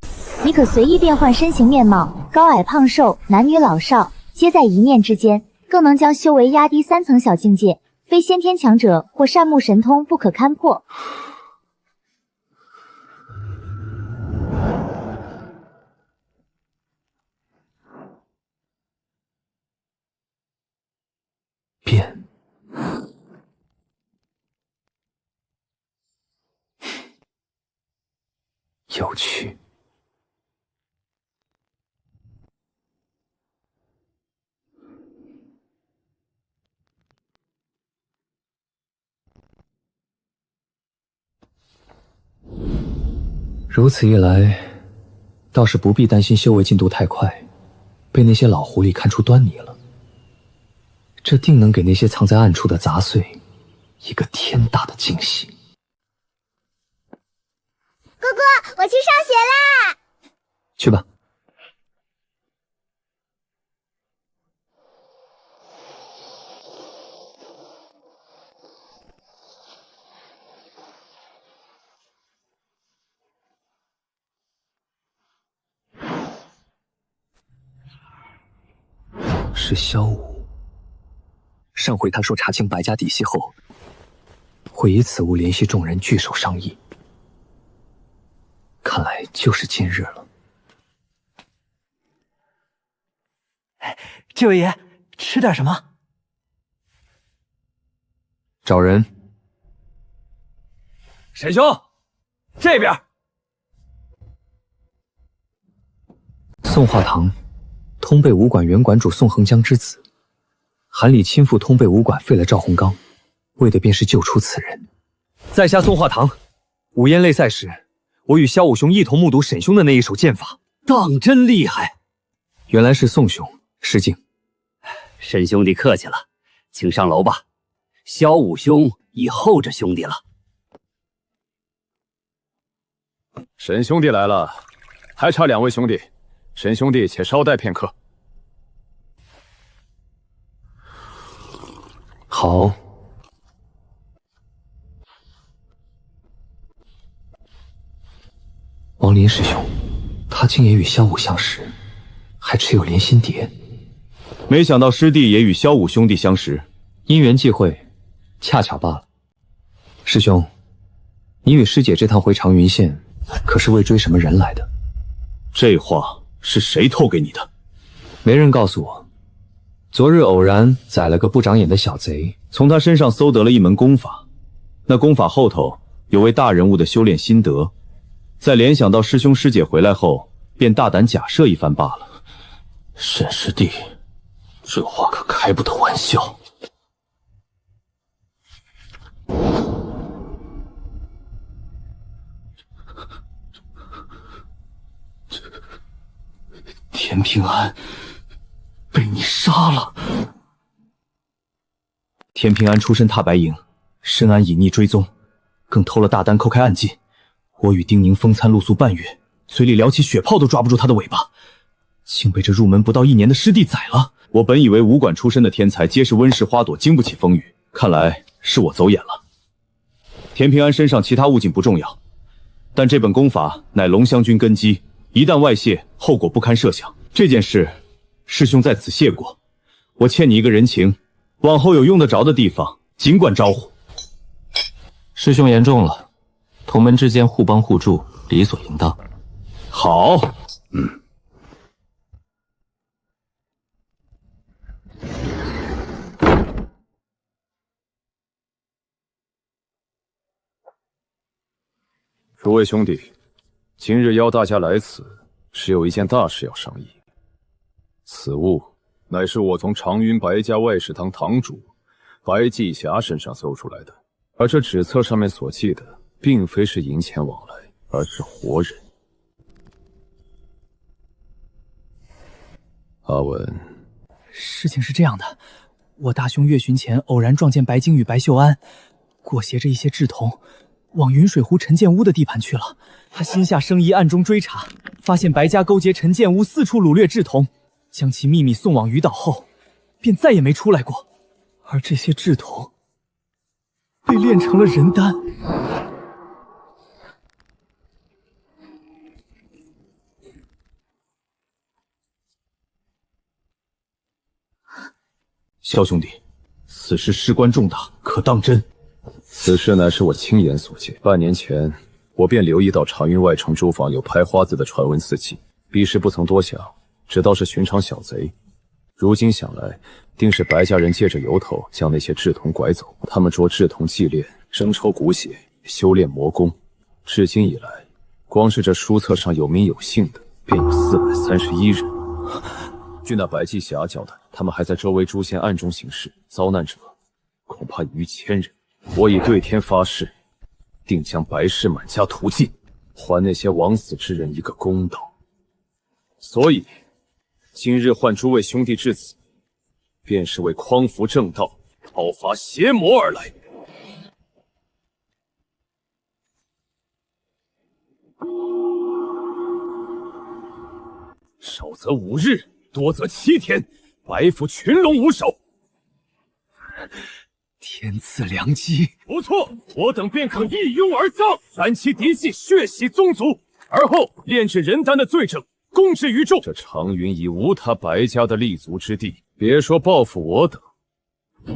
你可随意变换身形面貌，高矮胖瘦，男女老少，皆在一念之间，更能将修为压低3层小境界，非先天强者或善目神通不可勘破。变，有趣。如此一来，倒是不必担心修为进度太快，被那些老狐狸看出端倪了。这定能给那些藏在暗处的杂碎一个天大的惊喜。哥哥，我去上学啦！去吧。是萧武。上回他说查清白家底细后，会以此物联系众人聚首商议。看来就是今日了。这位爷，吃点什么？找人。沈兄，这边。宋化堂，通背武馆原馆主宋恒江之子。韩礼亲赴通背武馆废了赵洪刚，为的便是救出此人。在下宋化堂，午宴擂赛时，我与萧武兄一同目睹沈兄的那一手剑法，当真厉害。原来是宋兄，失敬。沈兄弟客气了，请上楼吧。萧武兄已候着兄弟了。沈兄弟来了，还差2位兄弟，沈兄弟且稍待片刻。好。王林师兄，他竟也与萧武相识，还持有连心蝶。没想到师弟也与萧武兄弟相识，因缘际会，恰巧罢了。师兄，你与师姐这趟回长云县，可是为追什么人来的？这话是谁透给你的？没人告诉我。昨日偶然宰了个不长眼的小贼，从他身上搜得了一门功法，那功法后头有位大人物的修炼心得，再联想到师兄师姐回来后，便大胆假设一番罢了。沈师弟，这话可开不得玩笑。田平安被你杀了。田平安出身踏白营，深谙隐匿追踪，更偷了大丹扣开暗劲。我与丁宁风餐露宿半月，嘴里撩起血泡都抓不住他的尾巴，竟被这入门不到1年的师弟宰了。我本以为武馆出身的天才皆是温室花朵，经不起风雨，看来是我走眼了。田平安身上其他物件不重要，但这本功法乃龙香君根基，一旦外泄，后果不堪设想。这件事，师兄在此谢过，我欠你一个人情，往后有用得着的地方，尽管招呼。师兄言重了，同门之间互帮互助，理所应当。好，诸位兄弟，今日邀大家来此，是有一件大事要商议。此物乃是我从长云白家外史堂堂主白季霞身上搜出来的，而这纸册上面所记的，并非是银钱往来，而是活人。阿文，事情是这样的，我大兄月巡前偶然撞见白鲸与白秀安，裹挟着一些志同，往云水湖陈建屋的地盘去了。他心下生疑，暗中追查，发现白家勾结陈建屋，四处掳掠志同，将其秘密送往鱼岛后，便再也没出来过。而这些志同被炼成了人丹。萧兄弟，此事事关重大，可当真？此事乃是我亲眼所见。半年前，我便留意到长云外城诸坊有拍花子的传闻四起，彼时不曾多想，只道是寻常小贼。如今想来，定是白家人借着由头将那些志同拐走。他们着志同祭炼，生抽骨血，修炼魔功。至今以来，光是这书册上有名有姓的，便有431人。据那白季霞交代，他们还在周围诸县暗中行事，遭难者恐怕逾1000人。我已对天发誓，定将白氏满家屠尽，还那些枉死之人一个公道。所以今日唤诸位兄弟至此，便是为匡扶正道，讨伐邪魔而来。少则5日，多则7天，白府群龙无首。天赐良机，不错，我等便可一拥而上，燃其嫡系，血洗宗族，而后炼制人丹的罪证，公之于众。这长云已无他白家的立足之地，别说报复我等，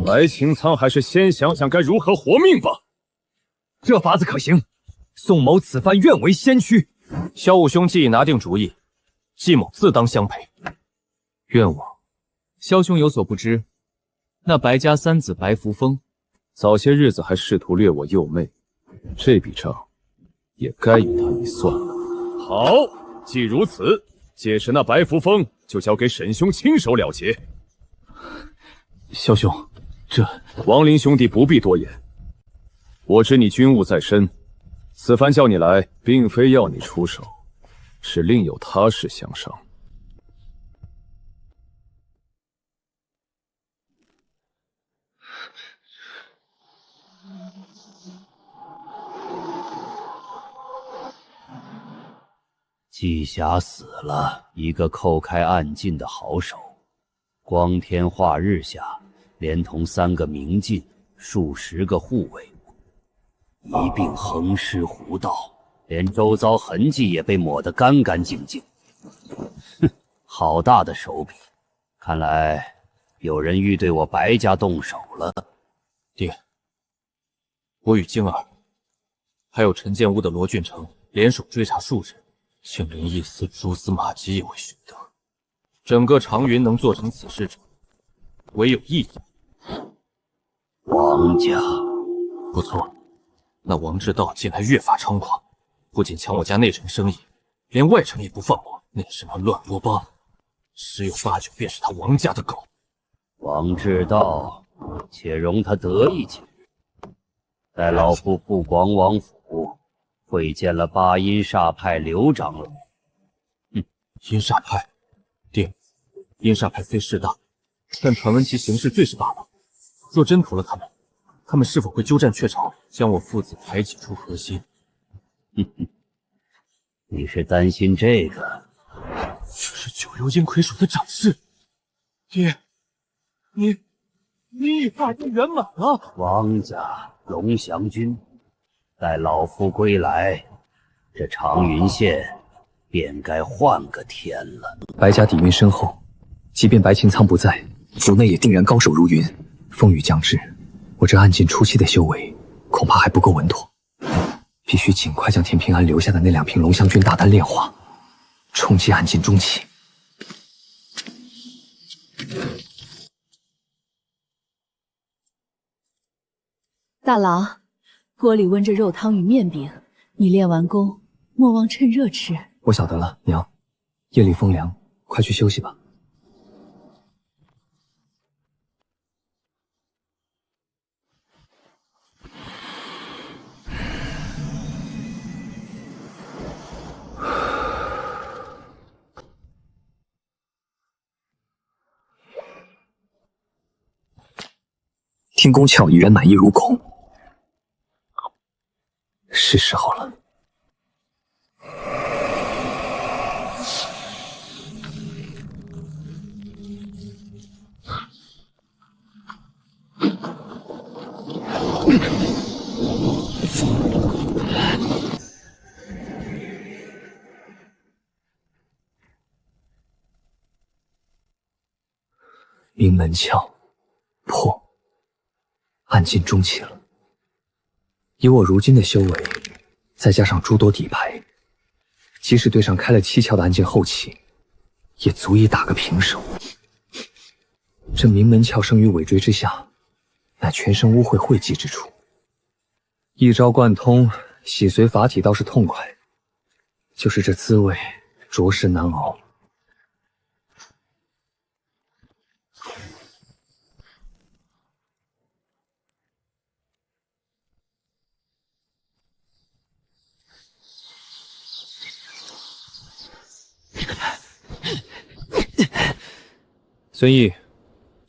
白擎苍还是先想想该如何活命吧。这法子可行，宋某此番愿为先驱。萧武兄既已拿定主意，季某自当相陪。愿往。萧兄有所不知，那白家三子白扶风，早些日子还试图掠我幼妹，这笔账也该与他一算了。好，既如此，届时那白扶风就交给沈兄亲手了结。萧兄，这王林兄弟不必多言，我知你军务在身，此番叫你来，并非要你出手，是另有他事相商。季霞死了，一个扣开暗劲的好手。光天化日下，连同3个明镜、数十个护卫，一并横尸湖道，连周遭痕迹也被抹得干干净净。哼，好大的手笔！看来有人欲对我白家动手了。爹，我与晶儿，还有陈建屋的罗俊成联手追查数日，竟连一丝蛛丝马迹也未寻得。整个长云能做成此事者，唯有一人。王家。不错，那王志道近来越发猖狂，不仅抢我家内城生意，连外城也不放过。那什么乱波帮，十有八九便是他王家的狗。王志道，且容他得意几日。待老夫赴广王府，会见了八阴煞派刘长老。阴煞派，爹，阴煞派虽势大，但传闻其行事最是霸道。若真屠了他们是否会鸠占鹊巢，将我父子排挤出核心？你是担心这个？这是九幽阴魁属的掌事。爹，你已化身圆满了。王家龙翔君，待老夫归来，这长云县便该换个天了。白家底蕴深厚，即便白秦苍不在，府内也定然高手如云。风雨将至，我这暗劲初期的修为恐怕还不够稳妥，必须尽快将田平安留下的那2瓶龙香君大丹炼化，冲击暗劲中期。大郎，锅里温着肉汤与面饼，你练完功莫忘趁热吃。我晓得了，娘。夜里风凉，快去休息吧。听宫巧已然满意如孔，是时候了。明门窍破，暗劲中期了。以我如今的修为，再加上诸多底牌，即使对上开了7窍的暗劲后期，也足以打个平手。这明门窍生于尾椎之下，乃全身污秽汇集之处，一招贯通，洗髓法体倒是痛快，就是这滋味着实难熬。孙毅，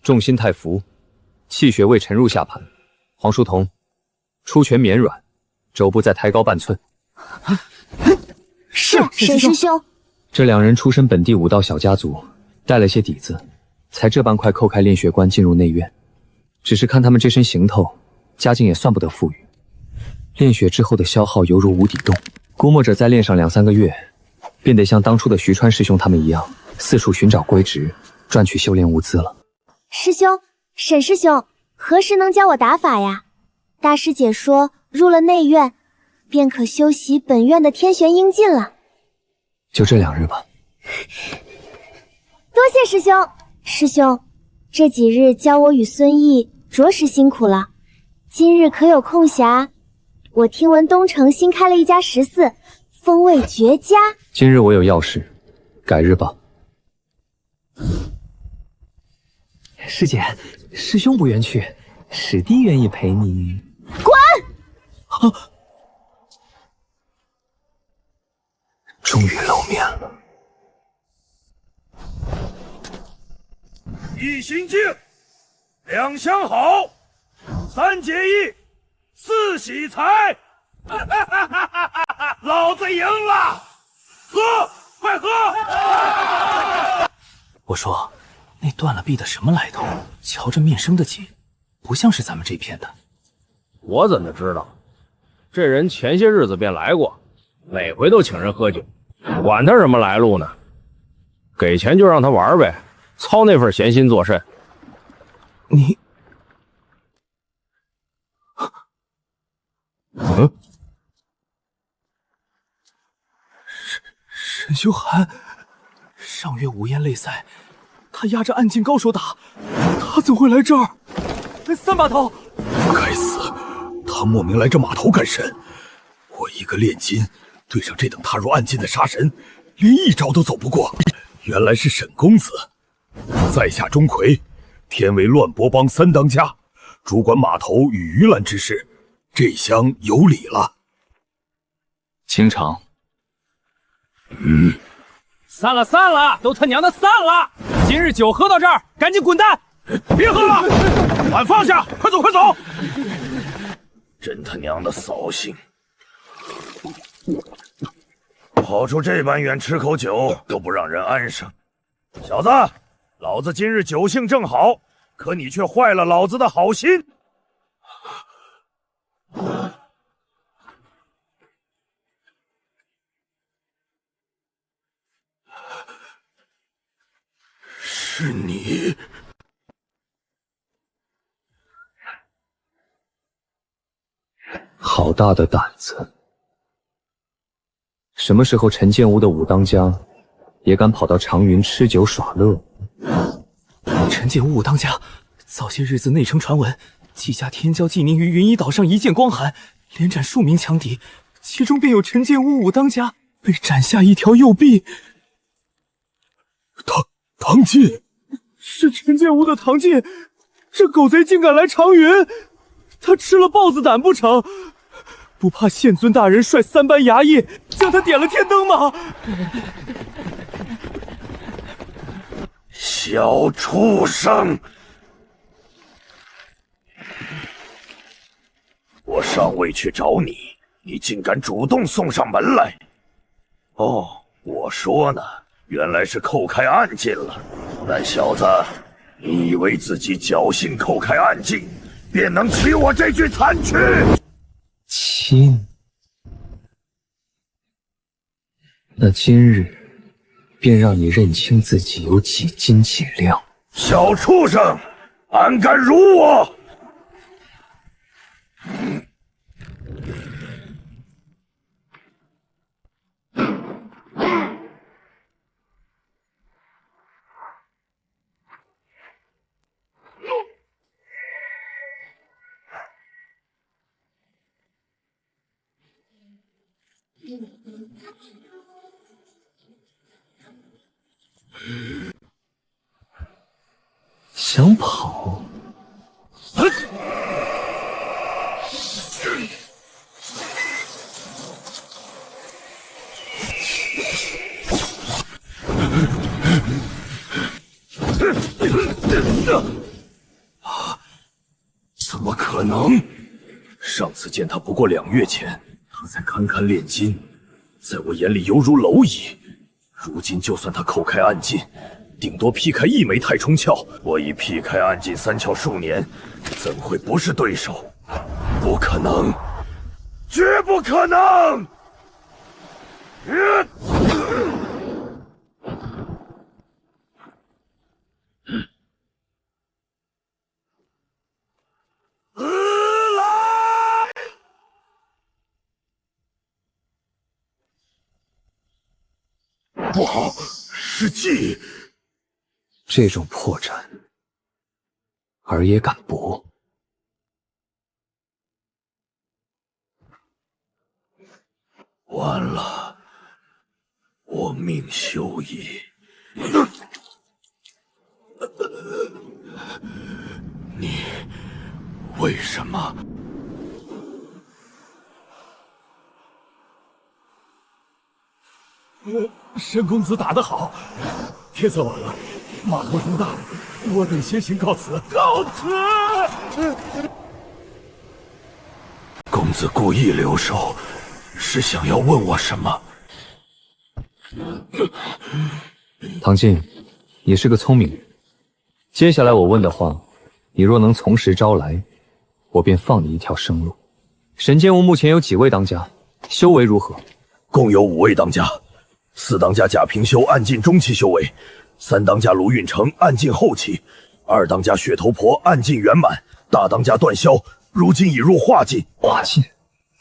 重心太浮，气血未沉入下盘。黄书童，出拳绵软，肘部再抬高半寸。是，沈师兄。这2人出身本地武道小家族，带了些底子，才这般快叩开炼血关进入内院。只是看他们这身行头，家境也算不得富裕。炼血之后的消耗犹如无底洞，估摸着再练上2、3个月，便得像当初的徐川师兄他们一样，四处寻找归职，赚取修炼物资了。师兄，沈师兄，何时能教我打法呀？大师姐说，入了内院，便可修习本院的天玄阴劲了。就这2日吧。多谢师兄。师兄，这几日教我与孙毅，着实辛苦了。今日可有空暇？我听闻东城新开了一家食肆，风味绝佳。今日我有要事，改日吧。师姐，师兄不愿去，师弟愿意陪你。滚！终于露面了。一心静，2相好，3结义，4喜财。老子赢了，喝，快喝！我说，那断了臂的什么来头？瞧这面生的紧，不像是咱们这片的。我怎么知道？这人前些日子便来过，每回都请人喝酒，管他什么来路呢？给钱就让他玩呗，操那份闲心做甚？你，沈修寒，上月午宴擂赛，他压着暗境高手打，他怎会来这儿？三把头，该死，他莫名来这码头干甚？我一个炼金，对上这等踏入暗境的杀神，连一招都走不过。原来是沈公子，在下钟馗，天为乱波帮三当家，主管码头与鱼篮之事，这厢有礼了。清场。散了，都他娘的散了！今日酒喝到这儿，赶紧滚蛋！别喝了，碗放下，快走！真他娘的扫兴！跑出这般远，吃口酒都不让人安生。小子，老子今日酒兴正好，可你却坏了老子的好心。是你。好大的胆子！什么时候陈建屋的武当家也敢跑到长云吃酒耍乐？陈建屋武当家早些日子内城传闻，几家天骄济宁于云衣岛上一剑光寒，连斩数名强敌，其中便有陈建屋武当家被斩下一条右臂。唐晋，是陈建屋的唐晋，这狗贼竟敢来长云！他吃了豹子胆不成？不怕县尊大人率3班衙役将他点了天灯吗？小畜生！我尚未去找你，你竟敢主动送上门来！哦，我说呢，原来是扣开暗劲了。但小子，你以为自己侥幸扣开暗劲，便能取我这具残躯？亲，那今日便让你认清自己有几斤几两。小畜生，胆敢辱我！想跑？怎么可能？上次见他不过2月前，他才堪堪炼金，在我眼里犹如蝼蚁。如今就算他扣开暗劲，顶多劈开1枚太冲窍，我已劈开暗劲3窍数年，怎会不是对手？不可能，绝不可能！不好，是计！这种破绽，儿也敢搏？完了，我命休矣！你为什么？沈公子打得好，天色晚了，码头风大，我得先行告辞。告辞！公子故意留守，是想要问我什么？唐晋，你是个聪明人。接下来我问的话，你若能从实招来，我便放你一条生路。沈建屋目前有几位当家？修为如何？共有5位当家。4当家贾平修暗进中期修为，3当家卢运成暗进后期，2当家血头婆暗进圆满，大当家段霄如今已入化境。化境？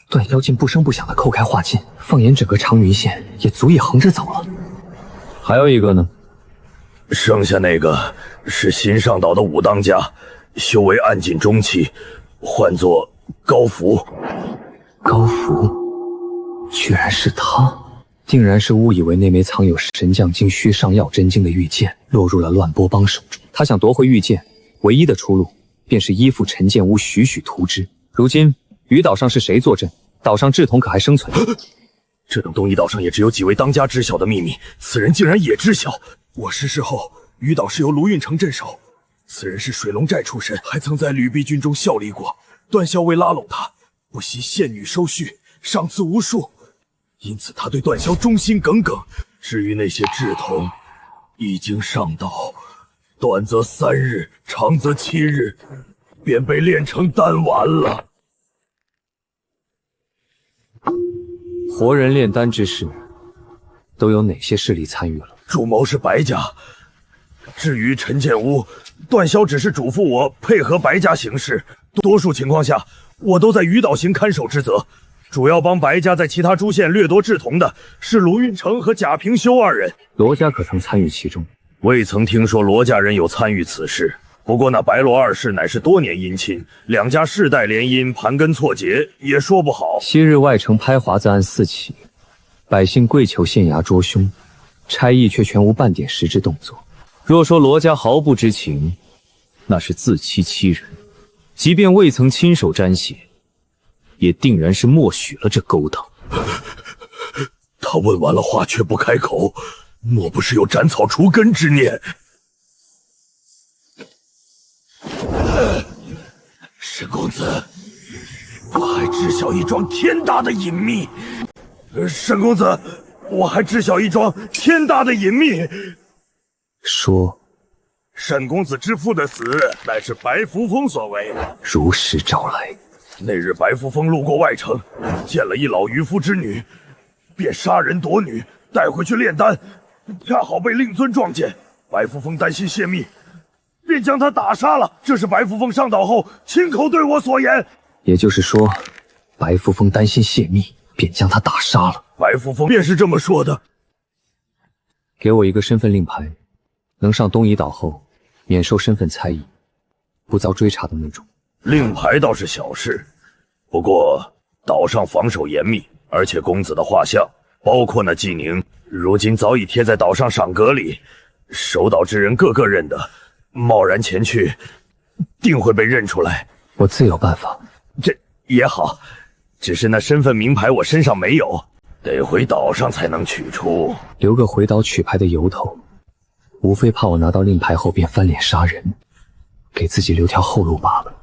段霄竟不声不响地扣开化境，放眼整个长云县，也足以横着走了。还有一个呢？剩下那个是新上岛的5当家，修为暗进中期，唤作高福。高福，居然是他！定然是误以为那枚藏有神将经虚上药真经的玉剑落入了乱波帮手中。他想夺回玉剑，唯一的出路便是依附陈建屋，徐徐图之。如今鱼岛上是谁坐镇？岛上志同可还生存？这等东夷岛上也只有几位当家知晓的秘密，此人竟然也知晓。我逝世后，鱼岛是由卢运成镇守，此人是水龙寨出身，还曾在吕壁军中效力过。段霄为拉拢他，不惜献女收婿，赏赐无数，因此他对段霄忠心耿耿。至于那些志同，已经上岛，短则3日，长则7日，便被炼成丹丸了。活人炼丹之事，都有哪些势力参与了？主谋是白家，至于陈建屋，段霄只是嘱咐我配合白家行事，多数情况下，我都在鱼岛行看守之责。主要帮白家在其他诸县掠夺志同的是卢运成和贾平修2人。罗家可曾参与其中？未曾听说罗家人有参与此事。不过那白罗2世乃是多年姻亲，2家世代联姻，盘根错节，也说不好。昔日外城拍华子案4起，百姓跪求县衙捉凶，差役却全无半点实质动作。若说罗家毫不知情，那是自欺欺人。即便未曾亲手沾血，也定然是默许了这勾当。他问完了话却不开口，莫不是有斩草除根之念？沈公子，我还知晓一桩天大的隐秘。沈公子，我还知晓一桩天大的隐秘。说，沈公子之父的死乃是白扶风所为。如实招来。那日白扶风路过外城，见了一老渔夫之女，便杀人夺女，带回去炼丹，恰好被令尊撞见。白扶风担心泄密，便将他打杀了。这是白扶风上岛后亲口对我所言。也就是说，白扶风担心泄密，便将他打杀了。白扶风便是这么说的。给我一个身份令牌，能上东夷岛后免受身份猜疑，不遭追查的那种。令牌倒是小事，不过岛上防守严密，而且公子的画像，包括那纪宁，如今早已贴在岛上赏阁里，守岛之人个个认得，贸然前去，定会被认出来。我自有办法。这也好，只是那身份名牌我身上没有，得回岛上才能取出。留个回岛取牌的由头，无非怕我拿到令牌后便翻脸杀人，给自己留条后路罢了。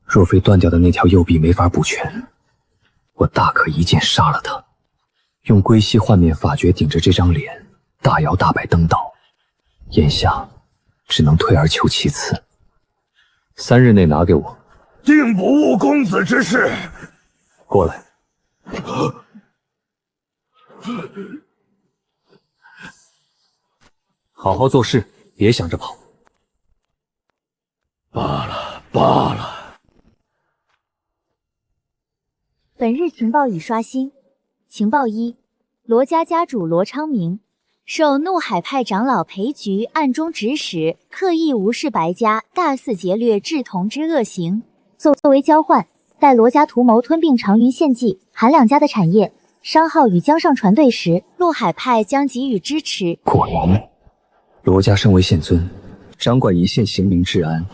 若非断掉的那条右臂没法补全，我大可一剑杀了他，用龟息幻面法诀顶着这张脸，大摇大摆登岛。眼下只能退而求其次，3日内拿给我，定不误公子之事。过来。好好做事，别想着跑。罢了。本日情报已刷新。情报1：罗家家主罗昌明受怒海派长老裴局暗中指使，刻意无视白家，大肆劫掠志同之恶行。作为交换，待罗家图谋吞并长云县纪、韩2家的产业，商号与江上船队时，怒海派将给予支持。果然，罗家身为县尊，掌管一县刑民治安，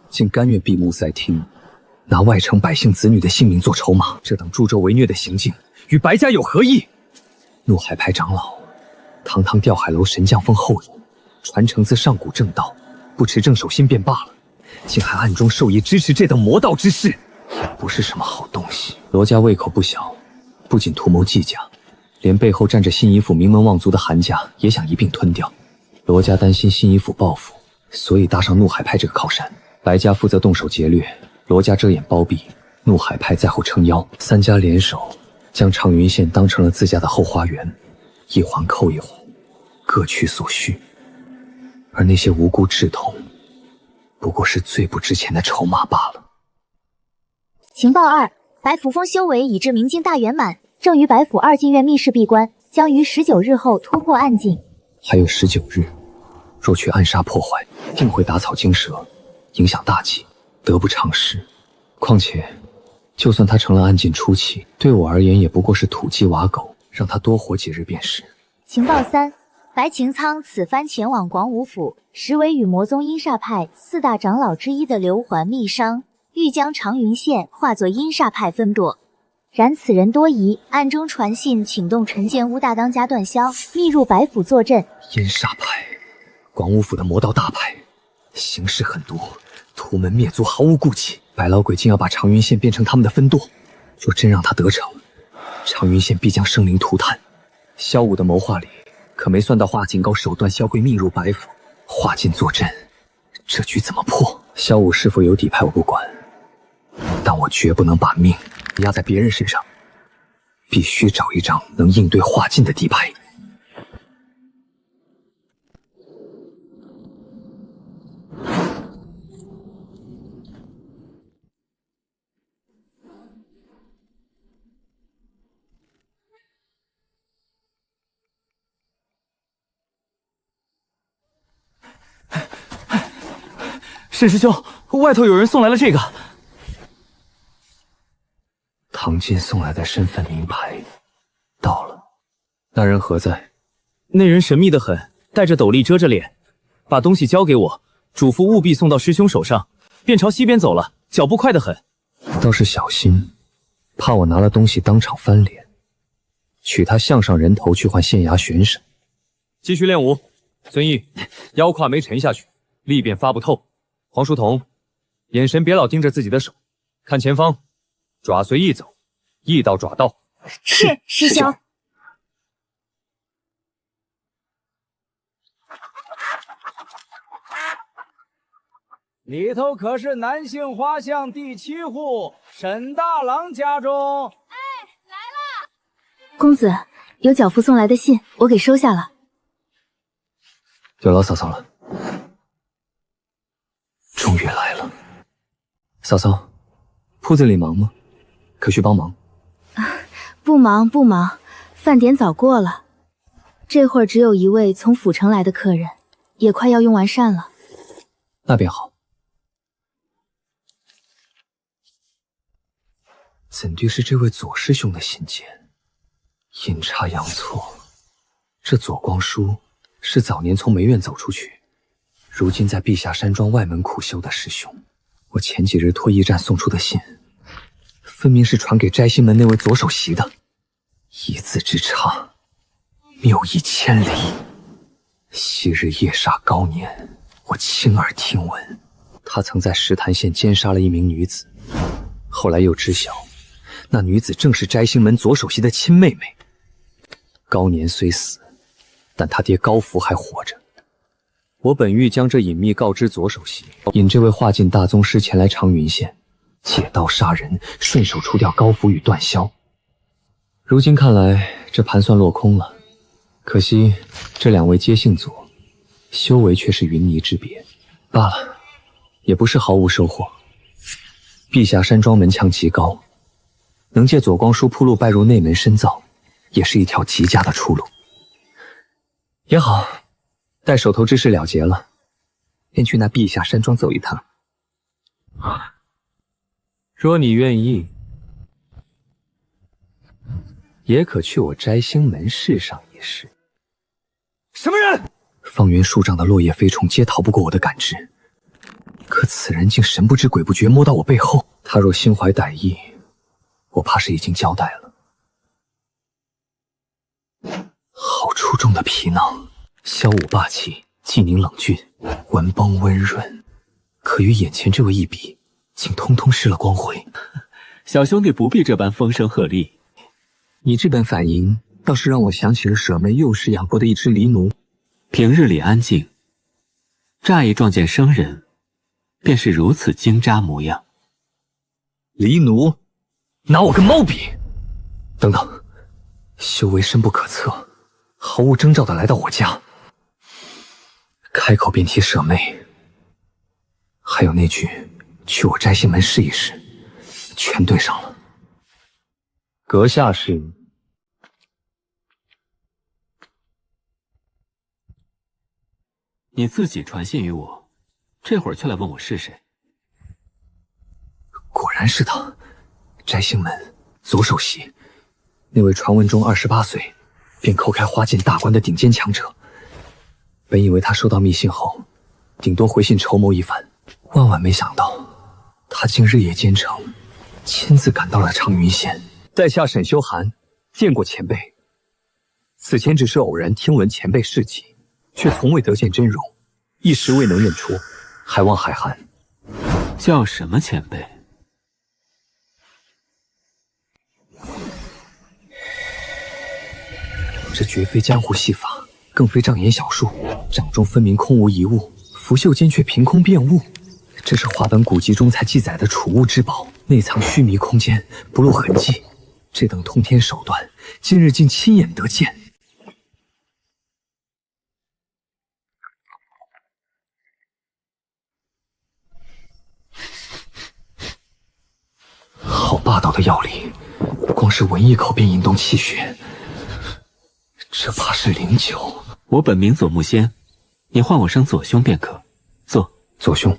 竟甘愿闭目塞听，拿外城百姓子女的性命做筹码，这等助纣为虐的行径，与白家有何异？怒海派长老，堂堂吊海楼神将峰后裔，传承自上古正道，不持正守心便罢了，竟还暗中授意支持这等魔道之事，也不是什么好东西。罗家胃口不小，不仅图谋季家，连背后站着新夷府名门望族的韩家也想一并吞掉。罗家担心新夷府报复，所以搭上怒海派这个靠山。白家负责动手劫掠，罗家遮掩包庇，怒海派在后撑腰，3家联手将长云县当成了自家的后花园。一环扣一环，各取所需。而那些无辜稚童，不过是最不值钱的筹码罢了。情报2：白扶风修为已至明境大圆满，正于白府2进院密室闭关，将于19日后突破暗境。还有19日，若去暗杀破坏，定会打草惊蛇，影响大计，得不偿失。况且，就算他成了暗境初期，对我而言也不过是土鸡瓦狗，让他多活几日便是。情报3：白擎苍此番前往广武府，实为与魔宗阴煞派4大长老之一的刘环密商，欲将长云县化作阴煞派分舵。然此人多疑，暗中传信请动陈建屋大当家段霄密入白府坐镇。阴煞派，广武府的魔道大派，行事狠毒，屠门灭族，毫无顾忌。白老鬼竟要把长云县变成他们的分舵，若真让他得逞，长云县必将生灵涂炭。萧武的谋划里，可没算到华锦高手段萧贵密入白府，华锦坐镇，这局怎么破？萧武是否有底牌我不管，但我绝不能把命压在别人身上，必须找一张能应对华锦的底牌。沈师兄，外头有人送来了这个。唐金送来的身份名牌到了，那人何在？那人神秘得很，戴着斗笠遮着脸，把东西交给我，嘱咐务必送到师兄手上，便朝西边走了，脚步快得很。倒是小心，怕我拿了东西当场翻脸，取他项上人头去换县衙悬赏。继续练武，孙毅，腰胯没沉下去，力便发不透。黄书童，眼神别老盯着自己的手，看前方，爪随意走，意到爪到。是，师兄。里头可是南杏花巷第7户沈大郎家中。公子，有脚夫送来的信，我给收下了。有劳嫂嫂了。终于来了。嫂嫂，铺子里忙吗？可需帮忙？不忙不忙，饭点早过了。这会儿只有一位从府城来的客人，也快要用完膳了。那便好。怎地是这位左师兄的信件？阴差阳错，这左光叔是早年从梅院走出去，如今在碧霞山庄外门苦修的师兄。我前几日托驿站送出的信，分明是传给摘星门那位左首席的，一字之差，谬意千里。昔日夜杀高年，我亲耳听闻，他曾在石潭县奸杀了一名女子，后来又知晓，那女子正是摘星门左首席的亲妹妹。高年虽死，但他爹高福还活着。我本欲将这隐秘告知左首席，引这位化境大宗师前来长云县，借刀杀人，顺手除掉高福与段霄。如今看来，这盘算落空了。可惜这两位皆姓左，修为却是云泥之别。罢了，也不是毫无收获。碧霞山庄门墙极高，能借左光叔铺路拜入内门深造，也是一条极佳的出路。也好，待手头之事了结了，便去那碧霞山庄走一趟。若你愿意，也可去我摘星门试上一试。什么人？方圆数丈的落叶飞虫皆逃不过我的感知，可此人竟神不知鬼不觉摸到我背后。他若心怀歹意，我怕是已经交代了。好出众的皮囊，萧武霸气，纪宁冷峻，文崩温润，可与眼前这位一比，竟通通失了光辉。小兄弟不必这般风声鹤唳。你这般反应，倒是让我想起了舍妹幼时养过的一只狸奴。平日里安静，乍一撞见生人，便是如此精扎模样。狸奴，拿我跟猫比？等等，修为深不可测，毫无征兆的来到我家，开口便提舍妹，还有那句去我摘星门试一试，全对上了。阁下是？你自己传信于我，这会儿却来问我是谁？果然是他，摘星门左首席，那位传闻中28岁便叩开花剑大关的顶尖强者。本以为他收到密信后，顶多回信筹谋一番，万万没想到，他竟日夜兼程，亲自赶到了长云县。在下沈修寒，见过前辈。此前只是偶然听闻前辈事迹，却从未得见真容，一时未能认出，还望海涵。叫什么前辈？这绝非江湖戏法，更非障眼小术，掌中分明空无一物，拂袖间却凭空变物。这是华本古籍中才记载的储物之宝，内藏须弥空间，不露痕迹。这等通天手段，今日竟亲眼得见。好霸道的药力，光是闻一口便引动气血。这怕是灵酒。我本名左木仙，你唤我声左兄便可。坐。左兄。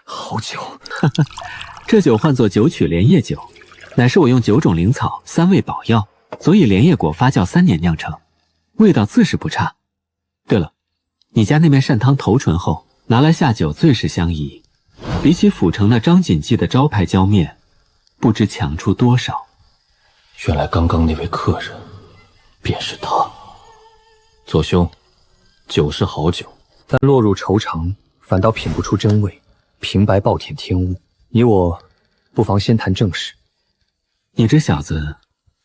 好酒，这酒唤作九曲莲叶酒，乃是我用9种灵草、3味宝药，佐以莲叶果发酵3年酿成，味道自是不差。对了，你家那面鳝汤头醇厚，拿来下酒最是相宜，比起府城那张锦记的招牌浇面，不知强出多少。原来刚刚那位客人便是他。左兄，酒是好酒，但落入愁肠，反倒品不出真味，平白暴殄天物。你我不妨先谈正事。你这小子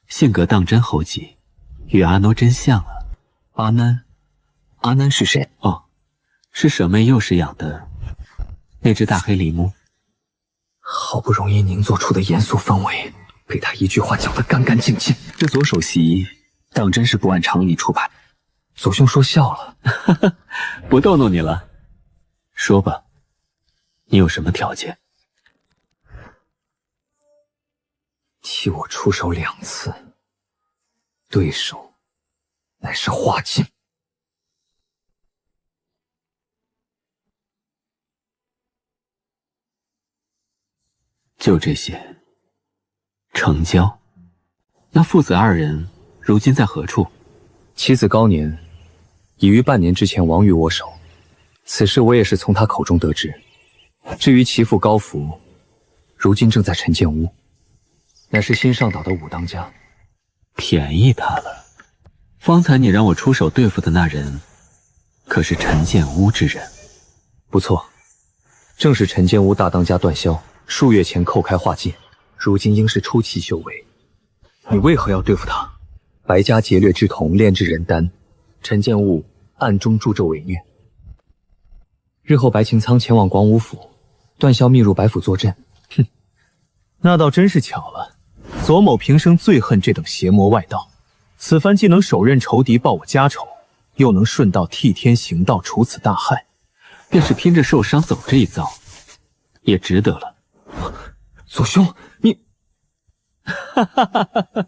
性格当真猴急，与阿傩真像啊。阿南？阿南是谁？哦，是舍妹幼时养的那只大黑狸猫。好不容易凝做出的严肃氛围，被他一句话搅得干干净净。这左首席当真是不按常理出牌。左兄说笑了，不逗弄你了。说吧，你有什么条件？替我出手2次，对手乃是花镜。就这些，成交。那父子2人如今在何处？妻子高年已于半年之前亡于我手，此事我也是从他口中得知。至于其父高福，如今正在陈建屋，乃是新上岛的武当家。便宜他了。方才你让我出手对付的那人，可是陈建屋之人？不错，正是陈建屋大当家段霄，数月前叩开化境，如今应是初期修为。你为何要对付他？白家劫掠之童炼制人丹，陈建悟暗中助纣为虐。日后白擎苍前往广武府，段霄密入白府坐镇。哼，那倒真是巧了。左某平生最恨这等邪魔外道，此番既能手刃仇敌报我家仇，又能顺道替天行道除此大害，便是拼着受伤走这一遭，也值得了。左兄，你……哈哈哈哈！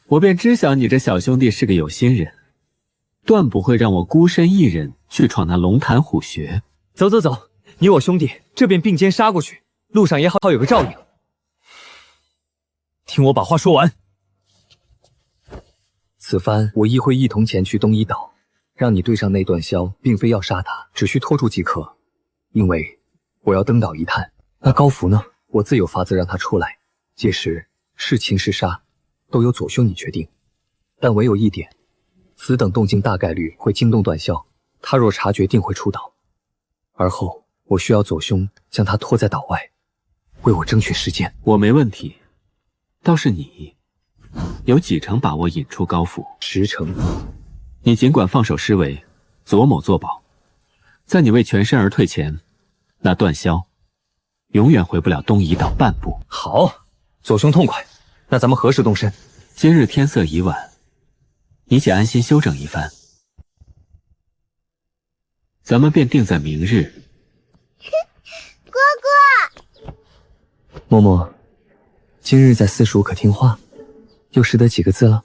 我便知晓你这小兄弟是个有心人，断不会让我孤身一人去闯那龙潭虎穴。走走走，你我兄弟这便并肩杀过去，路上也好有个照应。听我把话说完。此番我亦会一同前去东一岛，让你对上那段霄，并非要杀他，只需拖住即可。因为我要登岛一探。那高福呢？我自有法子让他出来。届时是擒是杀，都由左兄你决定。但唯有一点，此等动静大概率会惊动段霄，他若察觉，定会出岛。而后我需要左兄将他拖在岛外，为我争取时间。我没问题，倒是你有几成把握引出高府？10成。你尽管放手施为，左某作保。在你为全身而退前，那段霄永远回不了东夷岛半步。好，左兄痛快。那咱们何时动身？今日天色已晚，你且安心休整一番，咱们便定在明日。哥哥，默默，今日在私塾可听话，又识得几个字了？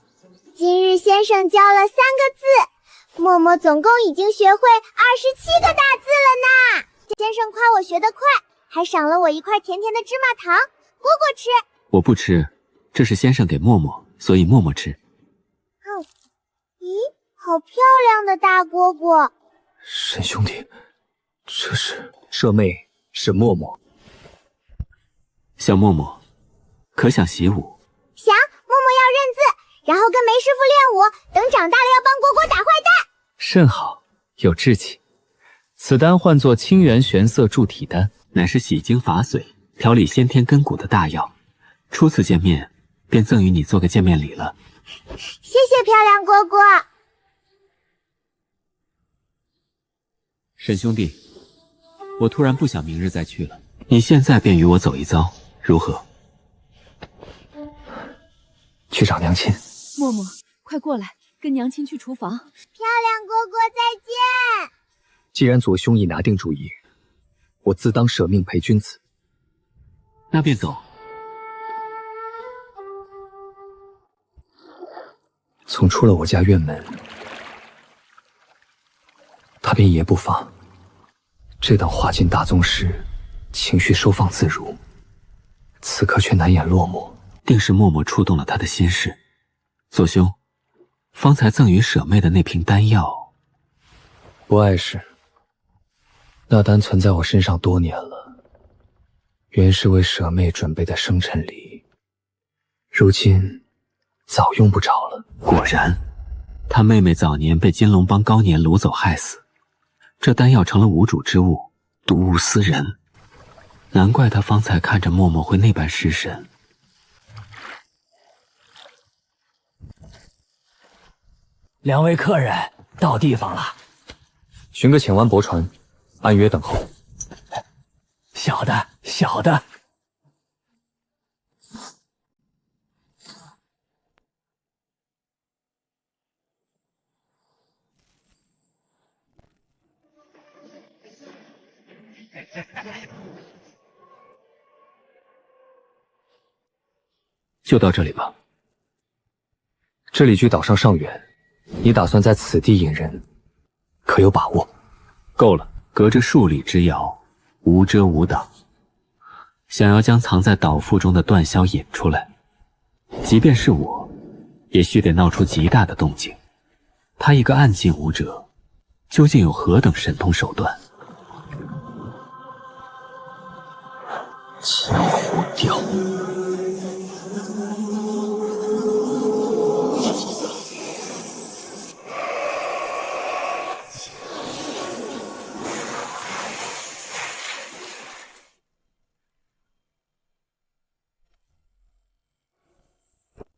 今日先生教了3个字，默默总共已经学会27个大字了呢。先生夸我学得快，还赏了我一块甜甜的芝麻糖，蝈蝈吃。我不吃，这是先生给默默，所以默默吃。咦，好漂亮的大蝈蝈！沈兄弟，这是舍妹沈默默。小默默，可想习武？想，默默要认字，然后跟梅师傅练武，等长大了要帮蝈蝈打坏蛋。甚好，有志气。此丹唤作清源玄色助体丹，乃是洗精伐髓、调理先天根骨的大药。初次见面，便赠与你做个见面礼了。谢谢漂亮蝈蝈。沈兄弟，我突然不想明日再去了，你现在便与我走一遭，如何？去找娘亲。默默，快过来，跟娘亲去厨房。漂亮蝈蝈再见。既然左兄已拿定主意，我自当舍命陪君子。那便走。从出了我家院门，他便一言不发。这等化境大宗师，情绪收放自如，此刻却难掩落寞，定是默默触动了他的心事。左兄，方才赠予舍妹的那瓶丹药，不碍事。那丹存在我身上多年了，原是为舍妹准备的生辰礼，如今早用不着了。果然，他妹妹早年被金龙帮高年掳走害死，这丹药成了无主之物，睹物思人。难怪他方才看着默默会那般失神。两位客人到地方了，寻个浅湾泊船，按约等候。小的，小的。就到这里吧。这里距岛上尚远，你打算在此地引人，可有把握？够了，隔着数里之遥，无遮无挡。想要将藏在岛腹中的段霄引出来，即便是我，也须得闹出极大的动静。他一个暗境武者，究竟有何等神通手段？江湖调。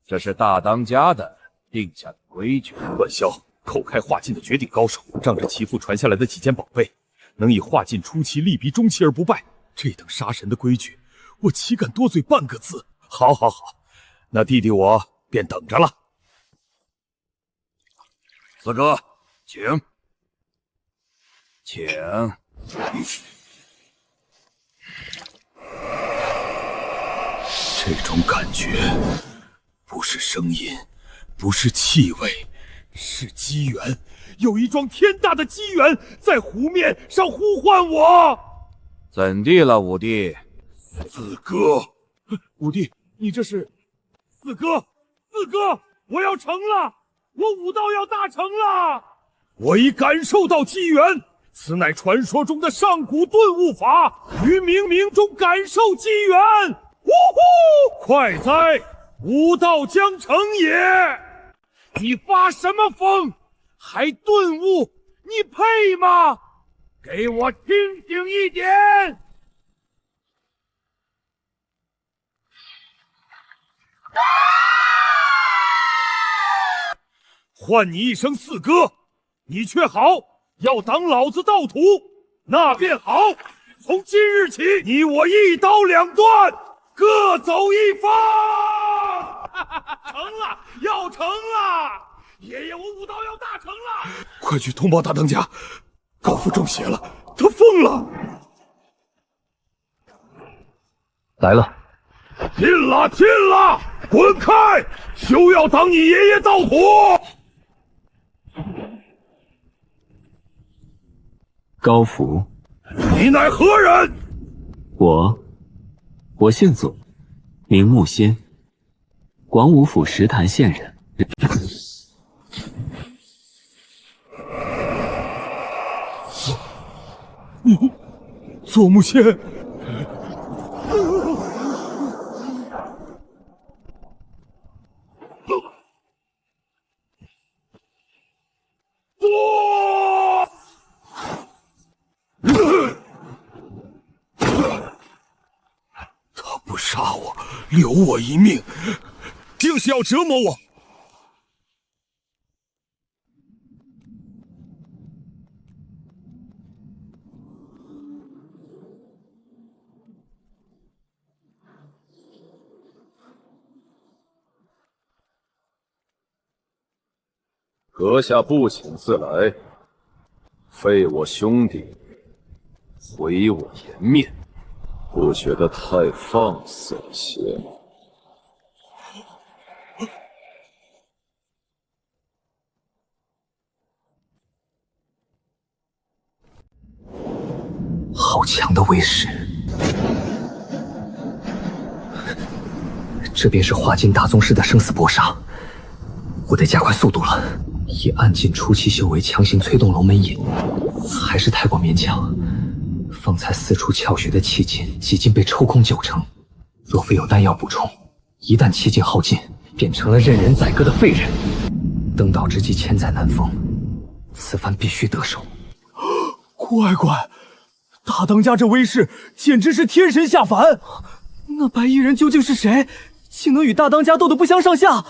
这是大当家的定下的规矩。段霄，口开化境的绝顶高手，仗着其父传下来的几件宝贝，能以化境初期力敌中期而不败。这等杀神的规矩，我岂敢多嘴半个字？好，好，好，那弟弟我便等着了。四哥，请，请。这种感觉，不是声音，不是气味，是机缘。有一桩天大的机缘在湖面上呼唤我。怎地了，五弟？四哥，五弟，你这是？四哥，四哥，我要成了，我武道要大成了！我已感受到机缘，此乃传说中的上古顿悟法，于冥冥中感受机缘。呜呼！快哉，武道将成也！你发什么疯？还顿悟？你配吗？给我清醒一点！唤你一声四哥，你却好要挡老子盗土，那便好。从今日起，你我一刀两断，各走一方。成了，要成了！爷爷，我武道要大成了！快去通报大当家，高父中邪了，他疯了！来了。进了，进了！滚开！休要挡你爷爷盗土！高福，你乃何人？我姓左，名木仙，广武府石潭县人。左木仙。他不杀我，留我一命，定是要折磨我。阁下不请自来，废我兄弟，毁我颜面，不觉得太放肆了些吗？好强的威势！这便是华金大宗师的生死搏杀，我得加快速度了。以暗劲初期修为强行催动龙门引，还是太过勉强。方才四处窍穴的气劲几近被抽空90%，若非有丹药补充，一旦气劲耗尽，便成了任人宰割的废人。登岛之际千载难逢，此番必须得手。乖乖，大当家这威势简直是天神下凡！那白衣人究竟是谁？竟能与大当家斗得不相上下？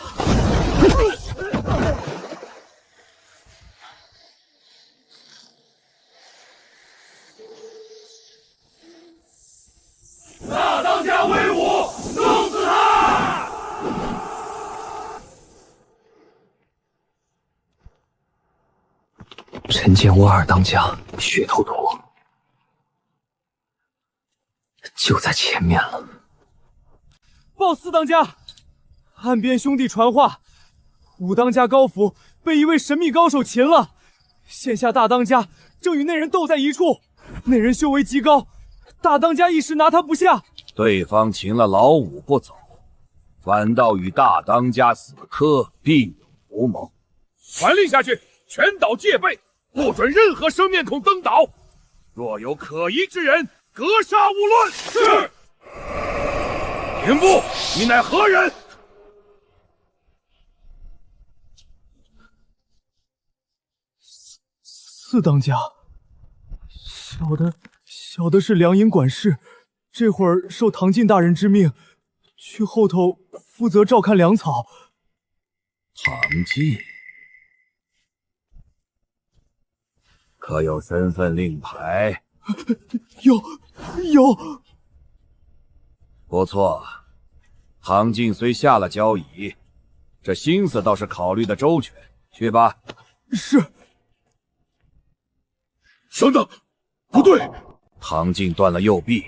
大当家威武，弄死他！臣见我二当家血头陀就在前面了。报四当家，岸边兄弟传话，五当家高福被一位神秘高手擒了，现下大当家正与那人斗在一处，那人修为极高，大当家一时拿他不下。对方擒了老五不走，反倒与大当家死磕，必有图谋。传令下去，全岛戒备，不准任何生面孔登岛。若有可疑之人，格杀勿论。是。田部，你乃何人？四当家，小的是凉营管事，这会儿受唐晋大人之命，去后头负责照看粮草。唐晋，可有身份令牌？有。不错，唐晋虽下了交椅，这心思倒是考虑的周全。去吧。是。等等，不对！唐晋断了右臂，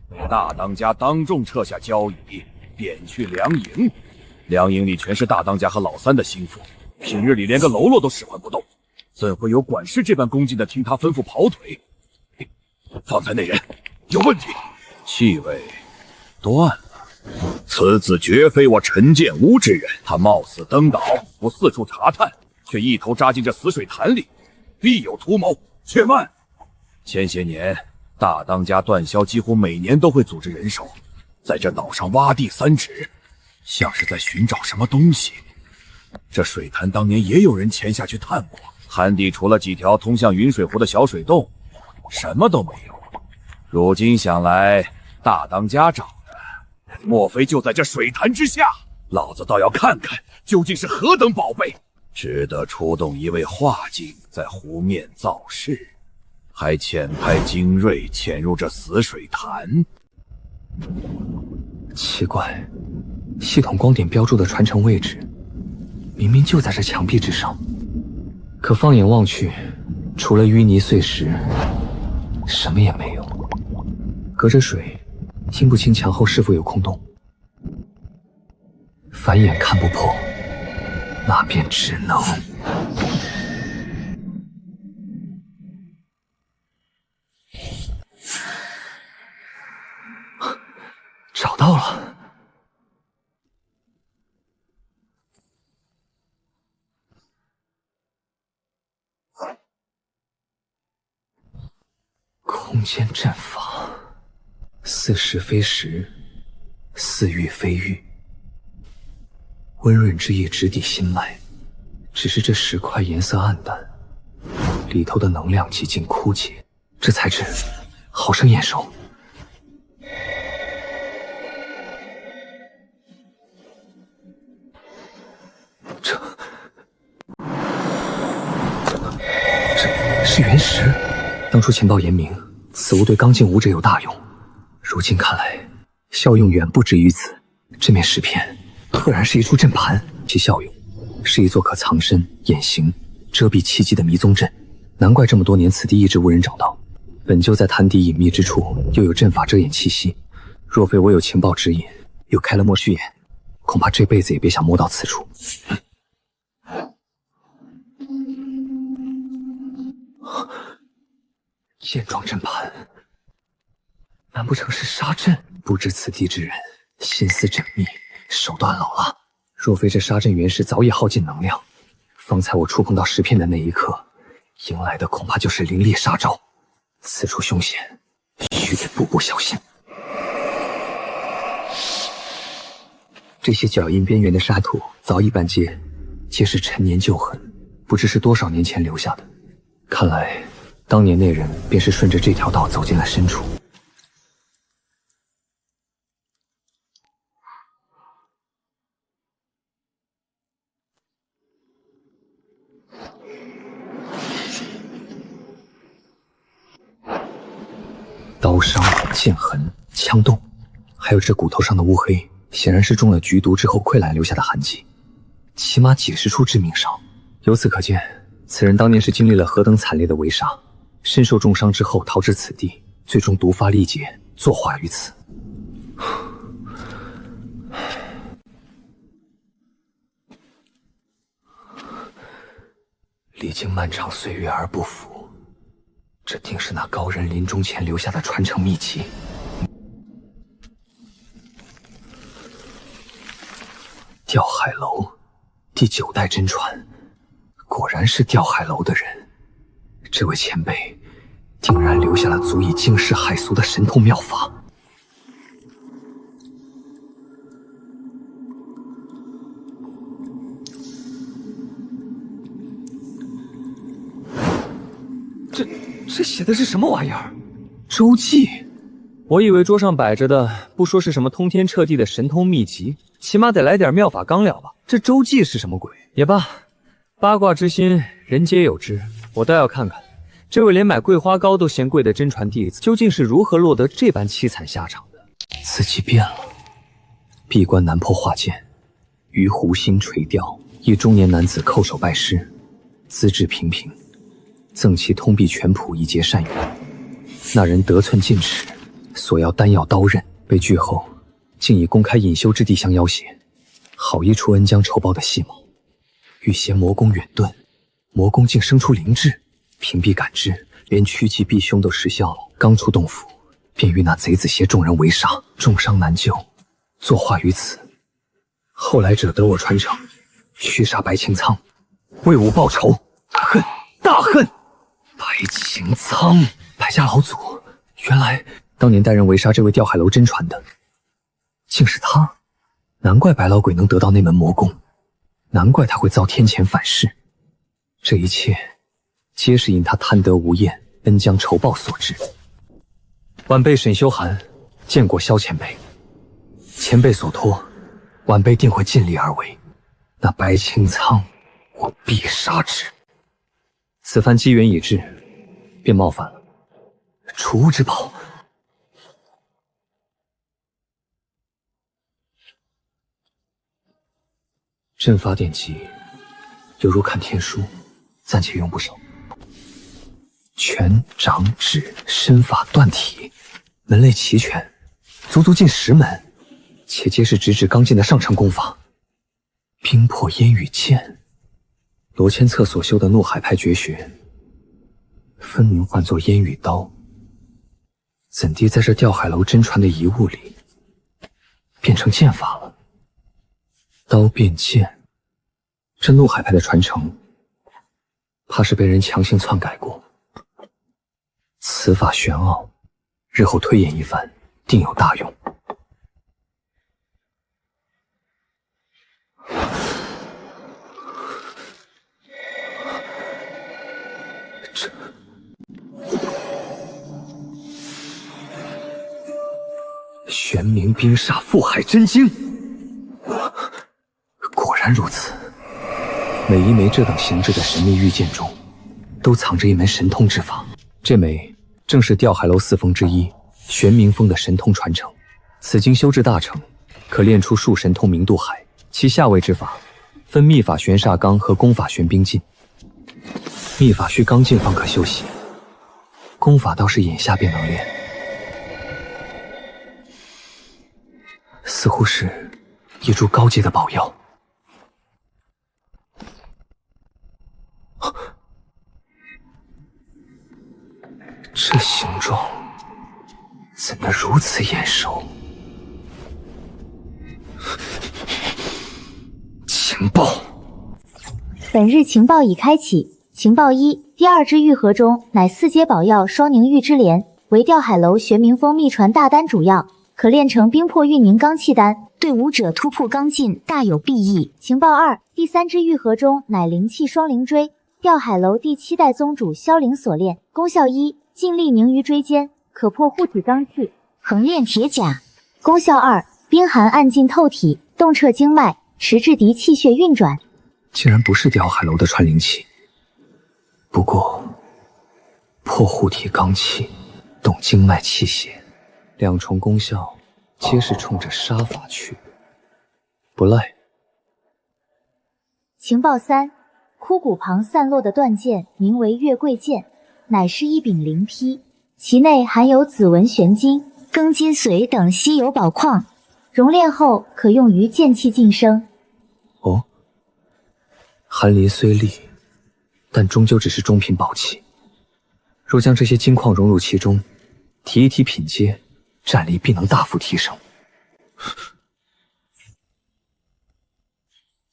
被大当家当众撤下交椅，贬去凉营。凉营里全是大当家和老三的心腹，平日里连个喽啰都使唤不动，怎会有管事这般恭敬的听他吩咐跑腿？方才那人有问题，气味断了。此子绝非我陈建屋之人，他冒死登岛，不四处查探，却一头扎进这死水潭里，必有图谋。且慢！前些年，大当家段霄几乎每年都会组织人手，在这岛上挖地3尺，像是在寻找什么东西。这水潭当年也有人潜下去探过，潭底除了几条通向云水湖的小水洞，什么都没有。如今想来，大当家找的，莫非就在这水潭之下？老子倒要看看究竟是何等宝贝！只得出动一位画境在湖面造势，还遣派精锐潜入这死水潭。奇怪，系统光点标注的传承位置，明明就在这墙壁之上，可放眼望去，除了淤泥碎石，什么也没有。隔着水，听不清墙后是否有空洞。反眼看不破，那便只能……找到了。空间阵法，似石非石，似玉非玉。温润之液直抵心脉，只是这石块颜色暗淡，里头的能量几近枯竭。这材质好生眼熟。这是原石。当初情报言明，此物对刚劲武者有大用，如今看来，效用远不止于此。这面石片赫然是一处阵盘，其效用是一座可藏身、掩形、遮蔽气机的迷踪阵。难怪这么多年此地一直无人找到。本就在潭底隐秘之处，又有阵法遮掩气息，若非我有情报指引，又开了莫须眼，恐怕这辈子也别想摸到此处。剑状阵盘，难不成是杀阵？不知此地之人心思缜密，手段老辣。若非这杀阵原石早已耗尽能量，方才我触碰到石片的那一刻，迎来的恐怕就是凌冽杀招。此处凶险，须得步步小心。这些脚印边缘的沙土早已半截，皆是陈年旧痕，不知是多少年前留下的。看来当年那人便是顺着这条道走进了深处。刀伤、剑痕、枪洞，还有这骨头上的乌黑，显然是中了剧毒之后溃烂留下的痕迹，起码几十处致命伤。由此可见，此人当年是经历了何等惨烈的围杀，身受重伤之后逃至此地，最终毒发力竭，作化于此。历经漫长岁月而不腐，这定是那高人临终前留下的传承秘籍。吊海楼第9代真传，果然是吊海楼的人。这位前辈定然留下了足以惊世骇俗的神通妙法。这写的是什么玩意儿？周记？我以为桌上摆着的不说是什么通天彻地的神通秘籍，起码得来点妙法纲了吧？这周记是什么鬼？也罢，八卦之心人皆有之，我倒要看看这位连买桂花糕都嫌贵的真传弟子究竟是如何落得这般凄惨下场的。字迹变了，闭关南破画剑，于湖心垂钓，一中年男子叩首拜师，资质平平，赠其通臂全谱一节善缘。那人得寸进尺，索要丹药刀刃，被拒后竟以公开隐修之地相要挟，好一出恩将仇报的戏码。欲携魔功远遁，魔功竟生出灵智，屏蔽感知，连趋吉避凶都失效了。刚出洞府，便与那贼子携众人围杀，重伤难救，作化于此。后来者得我传承，驱杀白青苍，为吾报仇。恨，大恨！白青苍，白家老祖，原来当年带人围杀这位吊海楼真传的，竟是他。难怪白老鬼能得到那门魔功，难怪他会遭天谴反噬。这一切，皆是因他贪得无厌，恩将仇报所致。晚辈沈修寒见过萧前辈，前辈所托，晚辈定会尽力而为。那白青苍我必杀之。此番机缘已至，便冒犯了。储物之宝，阵法典籍，犹如看天书，暂且用不上。拳、掌、指、身法、断体，门类齐全，足足近10门，且皆是直指刚劲的上乘功法。冰破烟雨剑，罗千策所修的怒海派绝学，分明唤作烟雨刀，怎地在这吊海楼真传的遗物里，变成剑法了？刀变剑，这怒海派的传承，怕是被人强行篡改过。此法玄奥，日后推演一番，定有大用。玄冥冰煞覆海真经，果然如此。每一枚这等形制的神秘玉剑中，都藏着一门神通之法。这枚正是吊海楼4峰之一玄冥峰的神通传承。此经修至大成，可练出数神通明度海。其下位之法，分秘法玄煞罡和功法玄冰劲。秘法需刚劲方可修习，功法倒是眼下便能练。似乎是一株高阶的宝药。这形状怎能如此眼熟？情报！本日情报已开启。情报1：第2只玉盒中乃4阶宝药双凝玉之莲，为吊海楼玄冥峰秘传大丹主药，可炼成冰魄玉凝罡气丹，对武者突破刚劲大有裨益。情报2：第3只玉盒中乃灵气双灵锥，吊海楼第7代宗主萧凌所炼，功效1：劲力凝于锥间，可破护体罡气，横炼铁甲。功效2：冰寒暗劲透体，动彻经脉，持至敌气血运转。竟然不是吊海楼的传灵气，不过破护体罡气，动经脉气血，两重功效皆是冲着杀法去，不赖。情报3：枯骨旁散落的断剑名为月桂剑，乃是一柄灵劈，其内含有紫纹玄金、庚金髓等稀有宝矿，熔炼后可用于剑气晋升。哦，寒林虽利，但终究只是中品宝器。若将这些金矿融入其中，提一提品阶，战力必能大幅提升。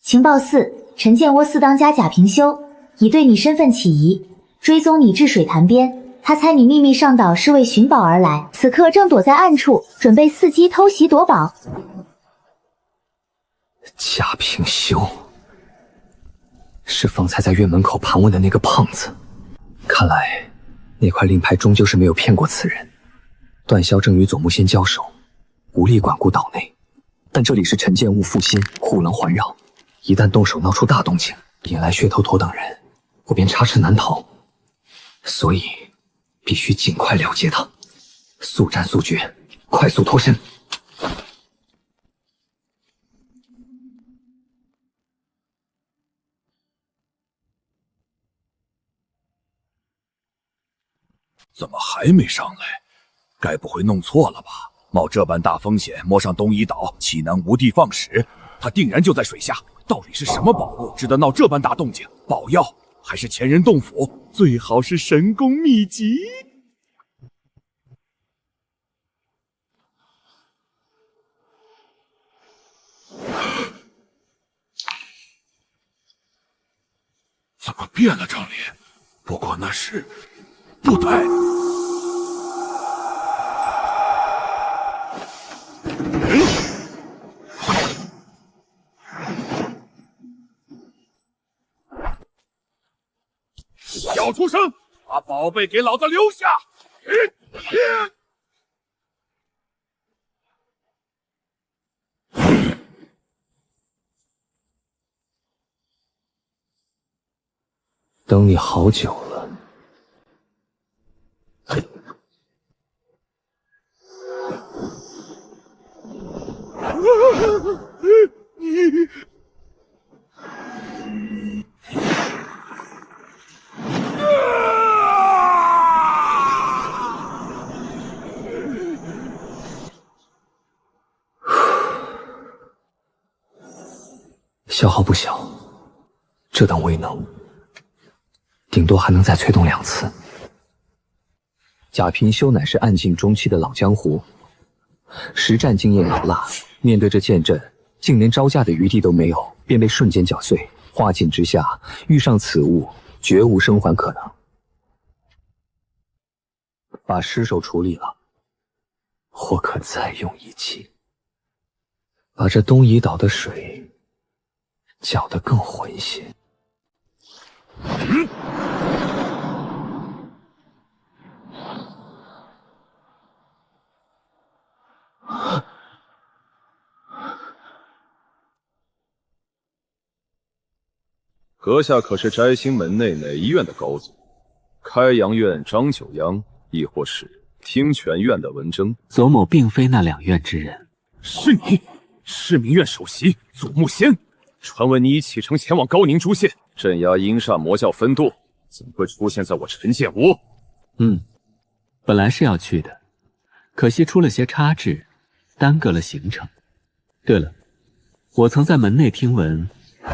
情报4：陈建窝4当家贾平修已对你身份起疑，追踪你至水潭边，他猜你秘密上岛是为寻宝而来，此刻正躲在暗处，准备伺机偷袭夺宝。贾平修是方才在院门口盘问的那个胖子，看来那块令牌终究是没有骗过此人。段霄正与左木仙交手，无力管顾岛内，但这里是陈建物负心，护棱环绕，一旦动手闹出大动静，引来血头陀等人，我便插翅难逃。所以必须尽快了结他，速战速决，快速脱身。怎么还没上来？该不会弄错了吧？冒这般大风险摸上东夷岛，岂能无的放矢？他定然就在水下，到底是什么宝物，值得闹这般大动静？宝药还是前人洞府？最好是神功秘籍。怎么变了张脸？不过那是布袋。小畜生，把宝贝给老子留下！等你好久了。消耗不小，这等威能，顶多还能再催动2次。贾平修乃是暗境中期的老江湖，实战经验老辣，面对这剑阵，竟连招架的余地都没有，便被瞬间搅碎。化境之下，遇上此物，绝无生还可能。把尸首处理了，或可再用一计，把这东夷岛的水搅得更浑些。阁下可是摘星门内哪一院的高祖？开阳院张九央，亦或是听泉院的文征？左某并非那2院之人。是你，市民院首席左木仙。传闻你已启程前往高宁诸县镇压阴煞魔教分舵，怎么会出现在我陈建屋？本来是要去的，可惜出了些差池，耽搁了行程。对了，我曾在门内听闻，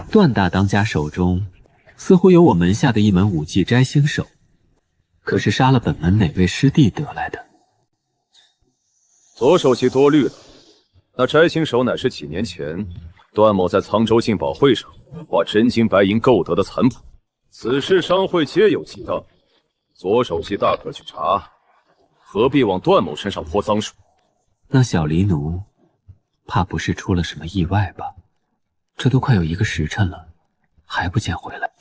段大当家手中似乎有我门下的一门武技摘星手，可是杀了本门哪位师弟得来的？左首席多虑了，那摘星手乃是几年前段某在沧州进宝会上画真金白银购得的残谱，此事商会皆有记档，左首席大可去查，何必往段某身上泼脏水？那小黎奴怕不是出了什么意外吧？这都快有1个时辰了，还不见回来。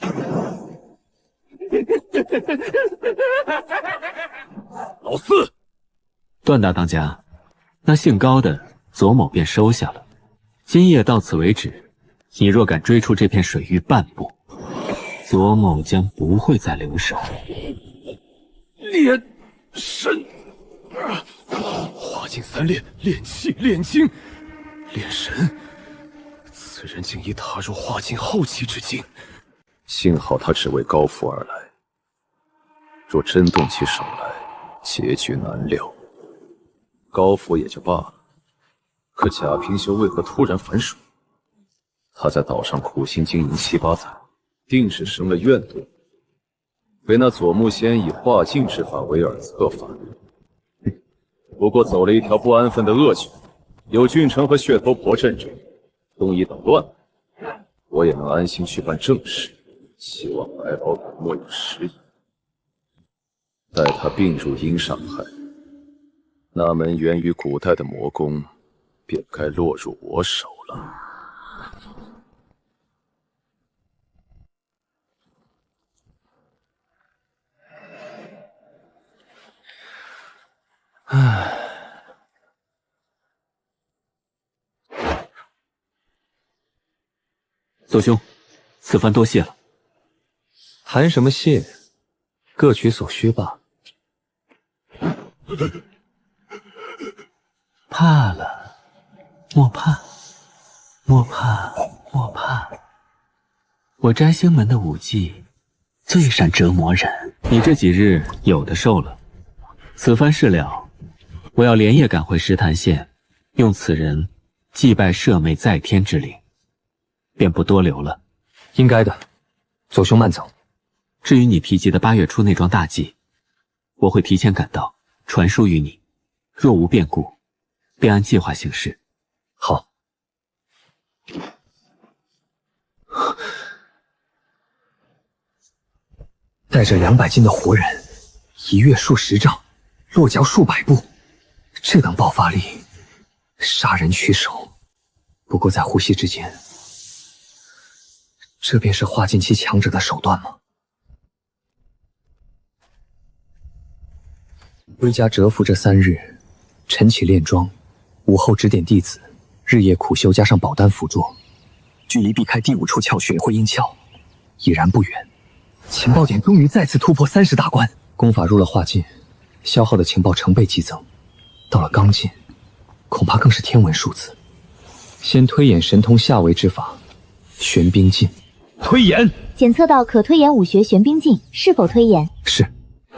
老四，段大当家，那姓高的左某便收下了。今夜到此为止，你若敢追出这片水域半步，左某将不会再留手。炼神，化境3炼，炼气，炼精，炼神。此人竟已踏入化境后期之境，幸好他只为高府而来，若真动起手来，结局难料。高府也就罢了，可贾平修为何突然反水？他在岛上苦心经营7、8载，定是生了怨毒，被那左木仙以化境之法为饵策反。不过走了一条不安分的恶犬，有郡城和血头婆镇着，东夷岛乱了，我也能安心去办正事。希望白宝可莫有失意。待他并入阴煞派，那门源于古代的魔功便该落入我手了。唉，左兄，此番多谢了。谈什么谢？各取所需吧。怕了，莫怕，莫怕，莫怕。我摘星门的武技最善折磨人，你这几日有的受了。此番事了，我要连夜赶回石潭县，用此人祭拜舍妹在天之灵，便不多留了。应该的，左兄慢走。至于你提及的8月初那桩大计，我会提前赶到，传输于你。若无变故，便按计划行事。好。带着200斤的活人，一跃数10丈，落脚数百步，这等爆发力，杀人取首。不过在呼吸之间，这便是化境期强者的手段吗？归家蛰伏这3日，晨起炼妆，午后指点弟子，日夜苦修，加上宝丹辅助，距离避开第5处窍穴会阴窍已然不远。情报点终于再次突破30大关。功法入了化境，消耗的情报成倍激增。到了刚劲，恐怕更是天文数字。先推演神通下围之法，玄冰镜。推演，检测到可推演武学玄冰镜，是否推演？是。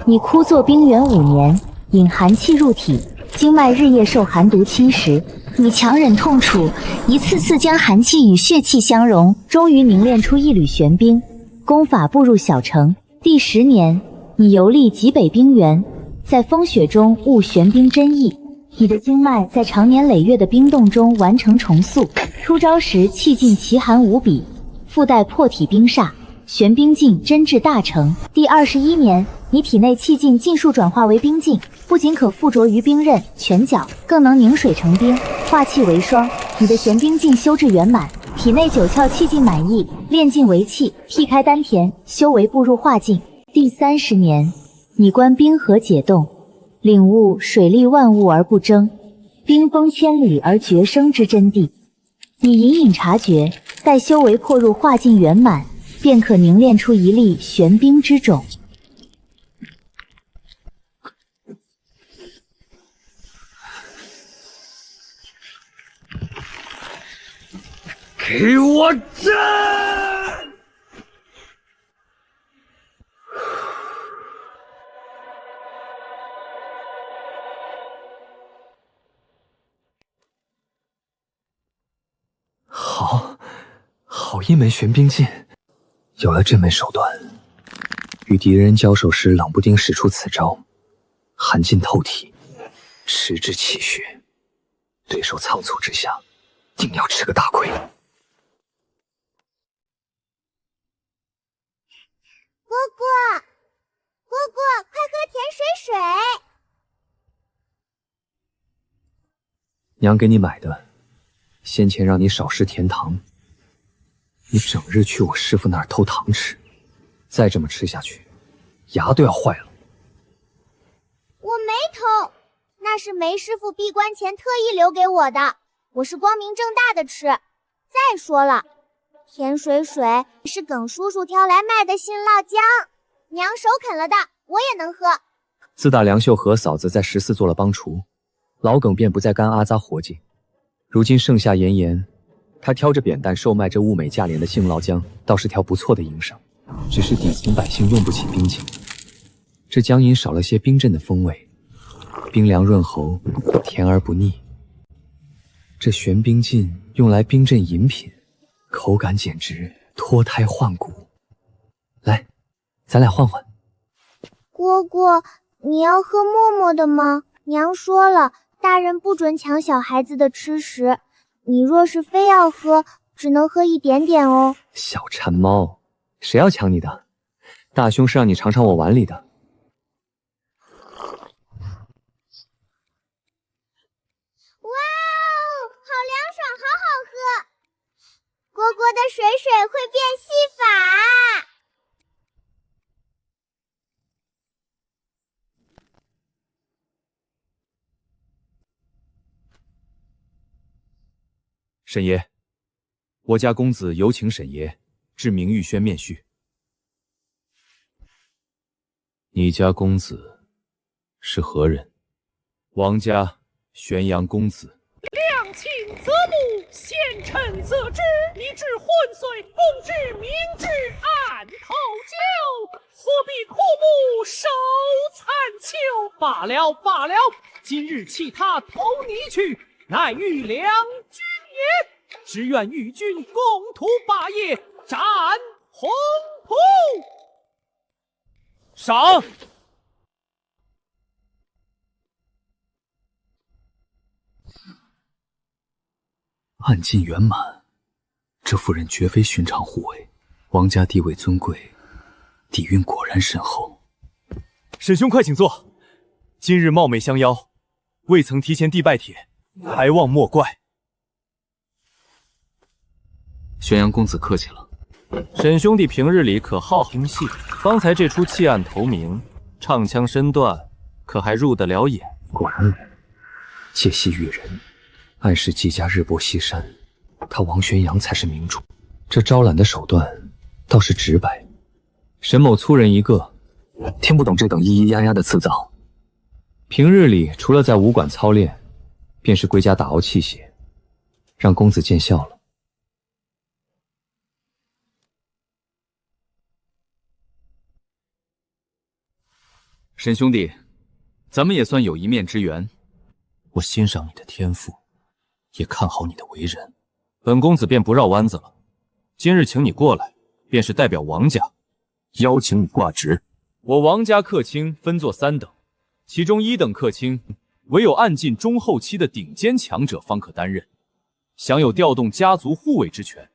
你枯坐冰原5年，引寒气入体，经脉日夜受寒毒侵蚀，你强忍痛楚，一次次将寒气与血气相融，终于凝练出一缕玄冰。功法步入小成。第10年，你游历极北冰原，在风雪中悟玄冰真意，你的经脉在长年累月的冰冻中完成重塑。出招时气劲奇寒无比，附带破体冰煞，玄冰镜真至大成。第21年，你体内气劲尽数转化为冰镜，不仅可附着于冰刃、拳脚，更能凝水成冰，化气为霜。你的玄冰镜修至圆满，体内9窍气劲满溢，炼劲为气，辟开丹田，修为步入化境。第30年，你观冰河解冻，领悟水利万物而不争，冰封千里而绝生之真谛。你隐隐察觉，待修为破入化境圆满，便可凝练出一粒玄冰之种。给我战！好一门玄冰镜。有了这门手段，与敌人交手时冷不丁使出此招，寒劲透体，迟滞气血，对手仓促之下，定要吃个大亏。蝈蝈，蝈蝈，快喝甜水水！娘给你买的，先前让你少食甜糖，你整日去我师傅那儿偷糖吃，再这么吃下去，牙都要坏了。我没偷，那是梅师傅闭关前特意留给我的，我是光明正大的吃。再说了，甜水水是耿叔叔挑来卖的杏酪浆，娘手啃了的，我也能喝。自打梁秀和嫂子在14做了帮厨，老耿便不再干阿扎活计。如今盛夏炎炎，他挑着扁担售卖这物美价廉的杏酪浆，倒是条不错的营生。只是底层百姓用不起冰劲，这浆饮少了些冰镇的风味，冰凉润喉，甜而不腻。这玄冰劲用来冰镇饮品，口感简直脱胎换骨。来，咱俩换换。蝈蝈，你要喝默默的吗？娘说了，大人不准抢小孩子的吃食，你若是非要喝，只能喝一点点哦。小馋猫，谁要抢你的？大兄是让你尝尝我碗里的。哇哦，好凉爽，好好喝！蝈蝈的水水会变戏法。沈爷，我家公子有请沈爷至明玉轩面叙。你家公子是何人？王家玄阳公子。量亲则慕，贤臣则知。你至昏岁，公之明志暗投酒，何必苦目受残秋？罢了罢了，今日弃他投你去，乃与良君也。只愿与君共图霸业，展宏图。赏。暗劲圆满，这妇人绝非寻常护卫，王家地位尊贵，底蕴果然深厚。沈兄快请坐。今日冒昧相邀，未曾提前递拜帖，还望莫怪。玄阳公子客气了。沈兄弟平日里可好听戏？方才这出弃暗投明，唱腔身段可还入得了眼？果然，借戏喻人，暗示季家日薄西山，他王玄阳才是明主。这招揽的手段倒是直白，沈某粗人一个，听不懂这等咿咿呀呀的辞藻。平日里除了在武馆操练，便是归家打熬器械，让公子见笑了。沈兄弟，咱们也算有一面之缘。我欣赏你的天赋，也看好你的为人。本公子便不绕弯子了。今日请你过来，便是代表王家邀请你挂职。我王家客卿分作3等，其中1等客卿，唯有暗进中后期的顶尖强者方可担任，享有调动家族护卫之权。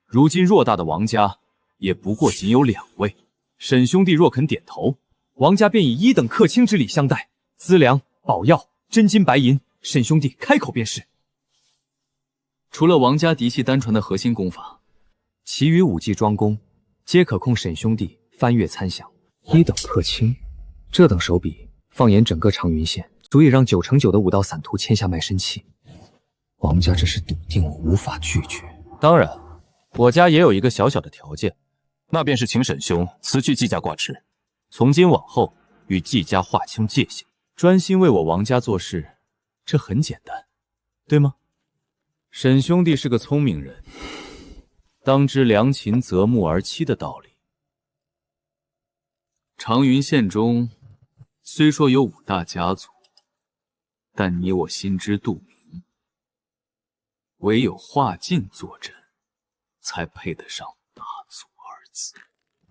如今偌大的王家，也不过仅有2位。沈兄弟若肯点头，王家便以1等客卿之礼相待，资粮、宝药、真金白银，沈兄弟开口便是。除了王家嫡系单传的核心功法，其余武技装功，皆可供沈兄弟翻阅参详。1等客卿，这等手笔，放眼整个长云县，足以让9成9的武道散徒签下卖身契。王家这是笃定我无法拒绝。当然，我家也有一个小小的条件，那便是请沈兄辞去季家挂职，从今往后与季家划清界限，专心为我王家做事，这很简单，对吗？沈兄弟是个聪明人，当知良禽择木而栖的道理。长云县中虽说有5大家族，但你我心知肚明，唯有华晋坐镇，才配得上大族2字。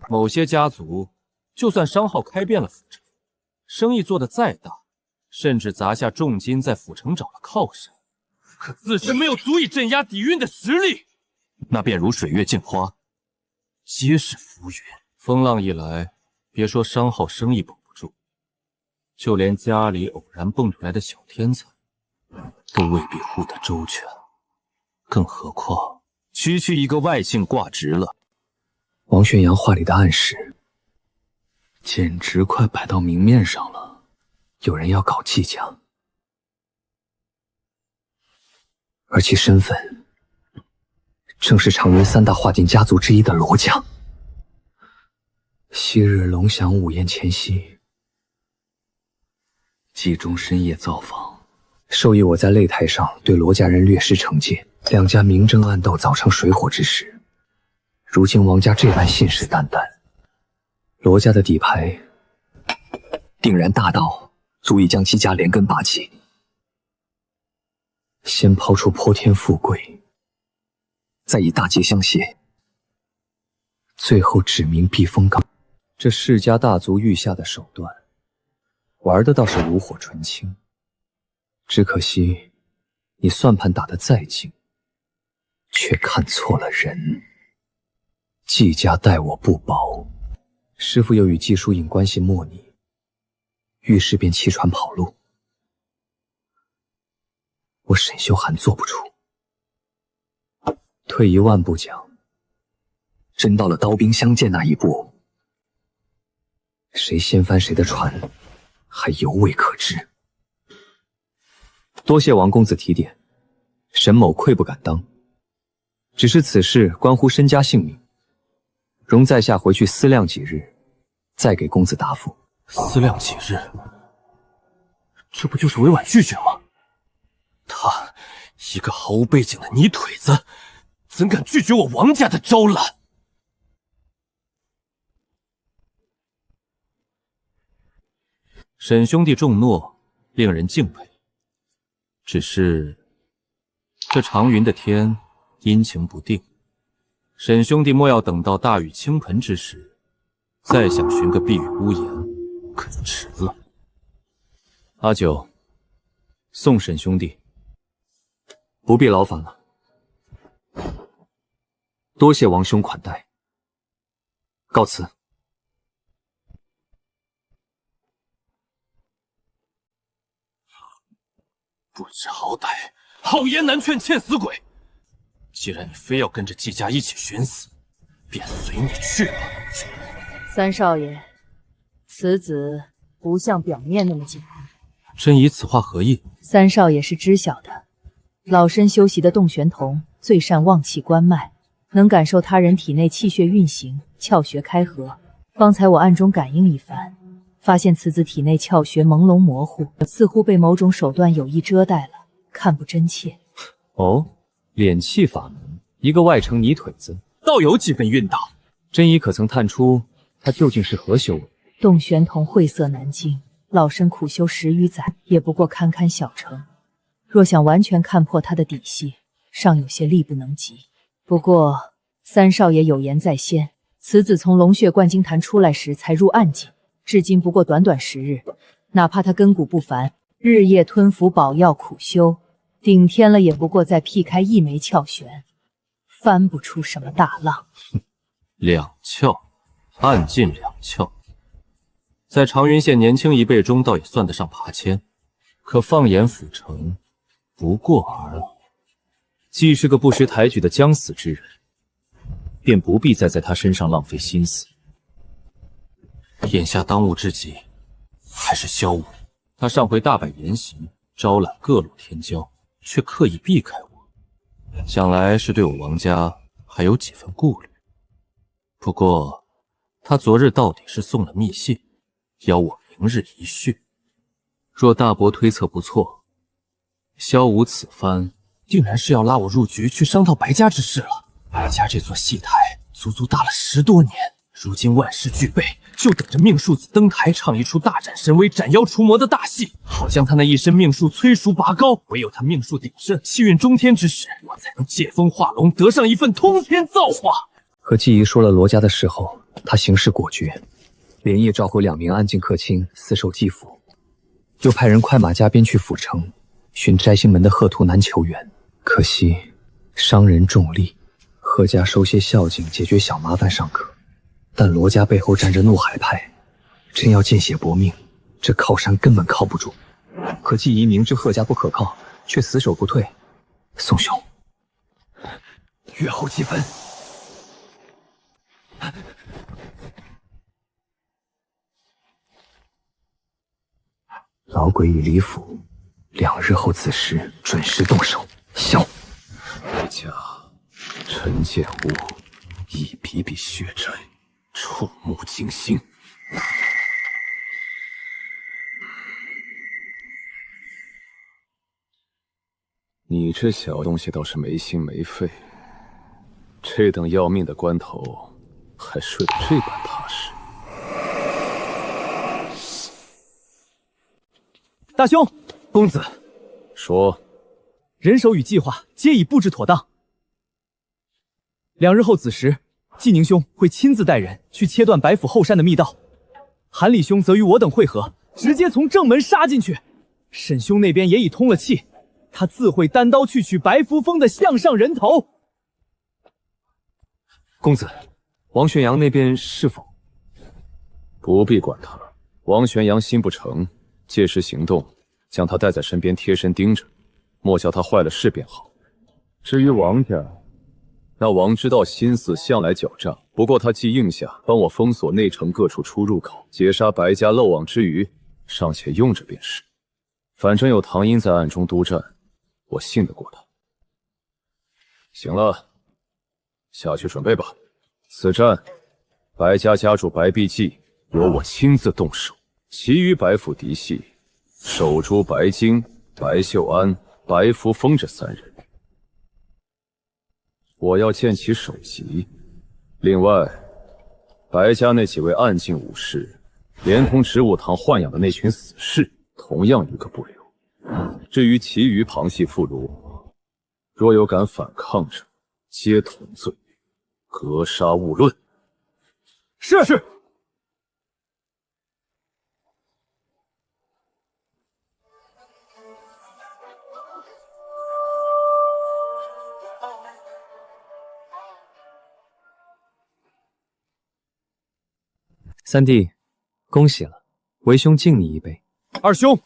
某些家族，就算商号开遍了府城，生意做得再大，甚至砸下重金在府城找了靠山，可自身没有足以镇压底蕴的实力。那便如水月镜花，皆是浮云。风浪一来，别说商号生意绷不住，就连家里偶然蹦出来的小天才，都未必护得周全。更何况区区一个外姓挂职了。王宣阳话里的暗示，简直快摆到明面上了。有人要搞季家，而其身份正是长云3大华晋家族之一的罗家。昔日龙翔午宴前夕，季中深夜造访，授意我在擂台上对罗家人略施惩戒，2家明争暗斗，早成水火之势。如今王家这般信誓旦旦，罗家的底牌定然大到足以将季家连根拔起。先抛出泼天富贵，再以大节相携，最后指明避风港。这世家大族御下的手段，玩的倒是炉火纯青。只可惜，你算盘打得再精，却看错了人。季家待我不薄，师父又与季书隐关系莫逆，于是便弃船跑路。我沈修涵做不出。退一万步讲，真到了刀兵相见那一步，谁先翻谁的船，还犹未可知。多谢王公子提点，沈某愧不敢当。只是此事关乎身家性命，容在下回去思量几日，再给公子答复。思量几日？这不就是委婉拒绝吗？他一个毫无背景的泥腿子，怎敢拒绝我王家的招揽？沈兄弟重诺，令人敬佩。只是这长云的天阴晴不定，沈兄弟莫要等到大雨倾盆之时，再想寻个避雨屋檐，可就迟了。阿九，送沈兄弟。不必劳烦了，多谢王兄款待，告辞。不知好歹，好言难劝，欠死鬼！既然你非要跟着季家一起寻死，便随你去吧。三少爷，此子不像表面那么简单。朕以此话何意？三少爷是知晓的，老身修习的洞玄瞳最善旺气观脉，能感受他人体内气血运行，窍穴开合，方才我暗中感应一番，发现此子体内窍穴朦胧模糊，似乎被某种手段有意遮盖了，看不真切。哦，敛气法门，一个外城泥腿子，倒有几分韵道。真乙可曾探出他究竟是何修为？洞玄童晦涩难经，老身苦修10余载，也不过堪堪小成。若想完全看破他的底细，尚有些力不能及。不过三少爷有言在先，此子从龙血灌金坛出来时才入暗境，至今不过短短10日，哪怕他根骨不凡，日夜吞服宝药苦修，顶天了也不过再劈开一枚窍穴，翻不出什么大浪。两窍，暗尽两窍，在长云县年轻一辈中，倒也算得上爬迁。可放眼府城，不过尔尔。既是个不识抬举的将死之人，便不必再在他身上浪费心思。眼下当务之急还是萧武，他上回大摆筵席，招揽各路天骄，却刻意避开我，想来是对我王家还有几分顾虑。不过他昨日到底是送了密信，邀我明日一叙。若大伯推测不错，萧武此番定然是要拉我入局去商讨白家之事了。白家这座戏台足足大了10多年，如今万事俱备，就等着命数子登台唱一出大展神威、斩妖除魔的大戏，好将他那一身命数催熟拔高。唯有他命数鼎盛、气运中天之时，我才能借风化龙，得上一份通天造化。和季仪说了罗家的事后，他行事果决，连夜召回2名安静客卿死守季府，又派人快马加鞭去府城寻摘星门的贺图南求援。可惜伤人重利，贺家收些孝敬解决小麻烦尚可，但罗家背后站着怒海派，真要见血搏命，这靠山根本靠不住。可季仪明知贺家不可靠，却死守不退。宋兄，月后积分。老鬼已离府，2日后此时准时动手。笑。白家陈建武一笔笔血债，触目惊心。你这小东西倒是没心没肺，这等要命的关头，还睡得这般踏实。大兄，公子，说，人手与计划皆已布置妥当。2日后子时，季宁兄会亲自带人去切断白府后山的密道，韩礼兄则与我等会合，直接从正门杀进去。沈兄那边也已通了气，他自会单刀去取白扶风的项上人头。公子，王玄阳那边是否？不必管他，王玄阳心不诚，届时行动，将他带在身边，贴身盯着，莫叫他坏了事便好。至于王家，那王之道心思向来狡诈，不过他既应下帮我封锁内城各处出入口，截杀白家漏网之鱼，尚且用着便是。反正有唐英在暗中督战，我信得过他。行了，下去准备吧。此战，白家家主白碧骥由我亲自动手，其余白府嫡系守株白晶、白秀安、白扶风这3人，我要见其首级。另外，白家那几位暗境武士，连同植物堂豢养的那群死士，同样一个不留。至于其余旁系妇孺，若有敢反抗者，皆同罪，格杀勿论。是。三弟，恭喜了，为兄敬你一杯。二兄，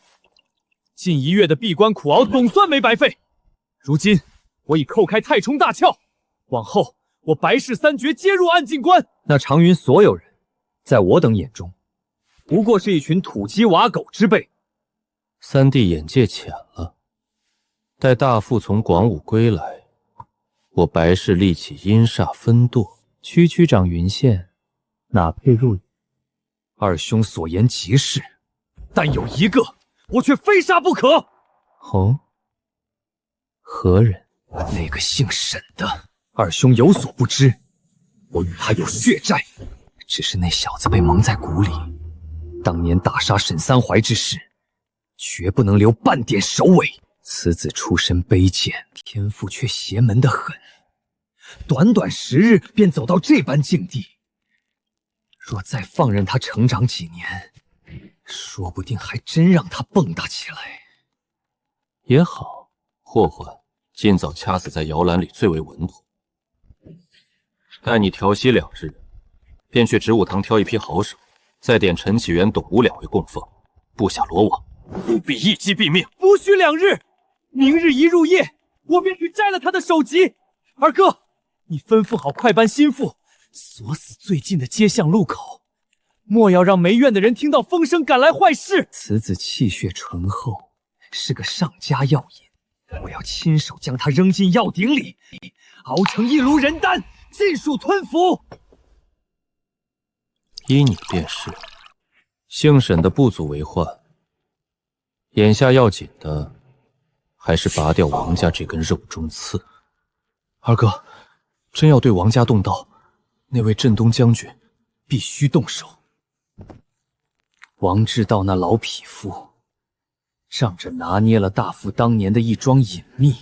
近1月的闭关苦熬总算没白费。如今我已叩开太冲大窍，往后我白氏3绝皆入暗境关。那长云所有人，在我等眼中，不过是一群土鸡瓦狗之辈。三弟眼界浅了，待大父从广武归来，我白氏立起阴煞分舵，区区长云县，哪配入眼？二兄所言极是，但有一个我却非杀不可。哦，何人？那个姓沈的，二兄有所不知，我与他有血债，只是那小子被蒙在鼓里，当年大杀沈三槐之事，绝不能留半点首尾。此子出身卑贱，天赋却邪门得很，短短10日便走到这般境地。若再放任他成长几年，说不定还真让他蹦跶起来。也好，霍霍尽早掐死在摇篮里最为稳妥。待你调息2日，便去植物堂挑一批好手，再点陈启元、董无2位供奉，布下罗网，务必一击毙命。不需2日，明日一入夜，我便去摘了他的首级。二哥，你吩咐好快班心腹，锁死最近的街巷路口，莫要让梅院的人听到风声赶来坏事。此子气血醇厚，是个上佳药引，我要亲手将他扔进药鼎里，熬成一炉人丹，尽数吞服。依你便是。姓沈的不足为患，眼下要紧的还是拔掉王家这根肉中刺。二哥，真要对王家动刀，那位镇东将军必须动手。王知道那老匹夫仗着拿捏了大父当年的一桩隐秘，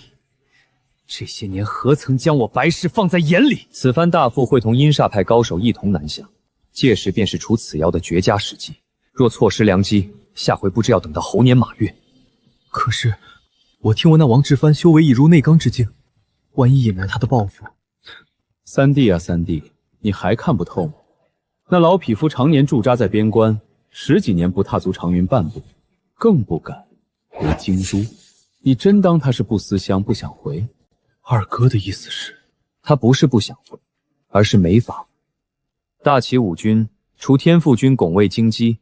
这些年何曾将我白氏放在眼里？此番大父会同阴煞派高手一同南下，届时便是除此妖的绝佳时机。若错失良机，下回不知要等到猴年马月。可是，我听闻那王志藩修为已入内罡之境，万一引来他的报复。三弟啊，三弟，你还看不透吗？那老匹夫常年驻扎在边关，10几年不踏足长云半步，更不敢回京都。你真当他是不思乡，不想回？二哥的意思是，他不是不想回，而是没法。大齐5军除天父军拱卫京畿，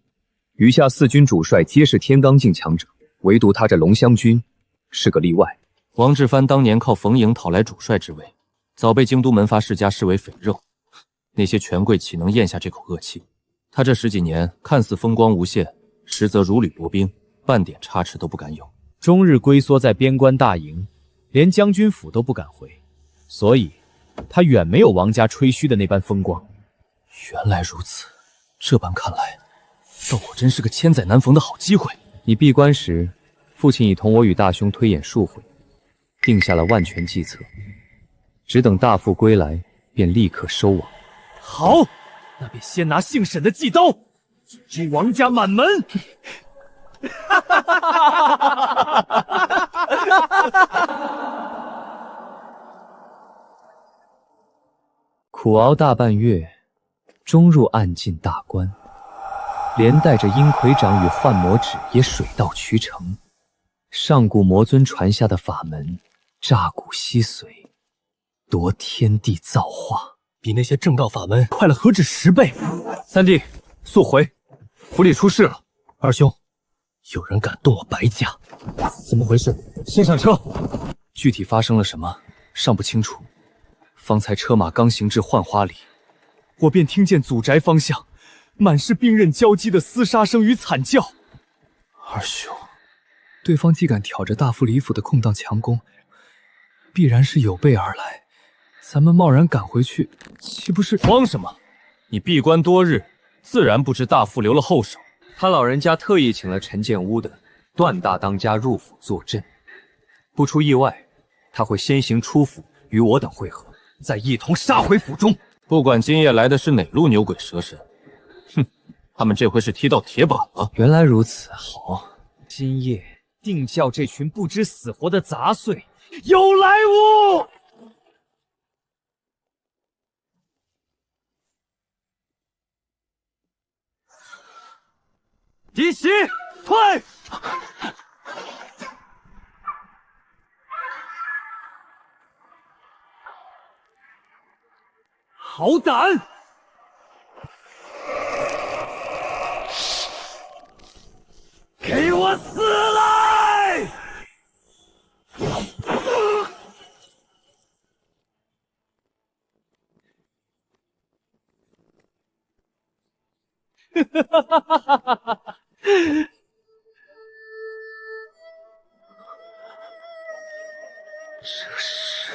余下4军主帅皆是天罡境强者，唯独他这龙湘军是个例外。王志藩当年靠冯颖讨来主帅之位，早被京都门阀世家视为肥肉，那些权贵岂能咽下这口恶气？他这10几年看似风光无限，实则如履薄冰，半点差池都不敢有。终日龟缩在边关大营，连将军府都不敢回，所以他远没有王家吹嘘的那般风光。原来如此，这般看来，倒果真是个千载难逢的好机会。你闭关时，父亲已同我与大兄推演数回，定下了万全计策，只等大父归来，便立刻收网。好，那便先拿姓沈的祭刀，阻击王家满门。苦熬大半月，终入暗进大关，连带着阴魁掌与幻魔指也水到渠成。上古魔尊传下的法门，乍古吸髓，夺天地造化，比那些正道法门快了何止10倍。三弟，速回，府里出事了。二兄，有人敢动我白家，怎么回事？先上车。具体发生了什么，尚不清楚。方才车马刚行至浣花里，我便听见祖宅方向满是兵刃交击的厮杀声与惨叫。二兄，对方既敢挑着大父李府的空档强攻，必然是有备而来。咱们贸然赶回去，岂不是……慌什么？你闭关多日，自然不知大父留了后手。他老人家特意请了陈建屋的段大当家入府坐镇，不出意外，他会先行出府与我等会合，再一同杀回府中。不管今夜来的是哪路牛鬼蛇神，哼，他们这回是踢到铁板了。原来如此，好，今夜定叫这群不知死活的杂碎有来无！敌袭，退！好胆！给我死来！这是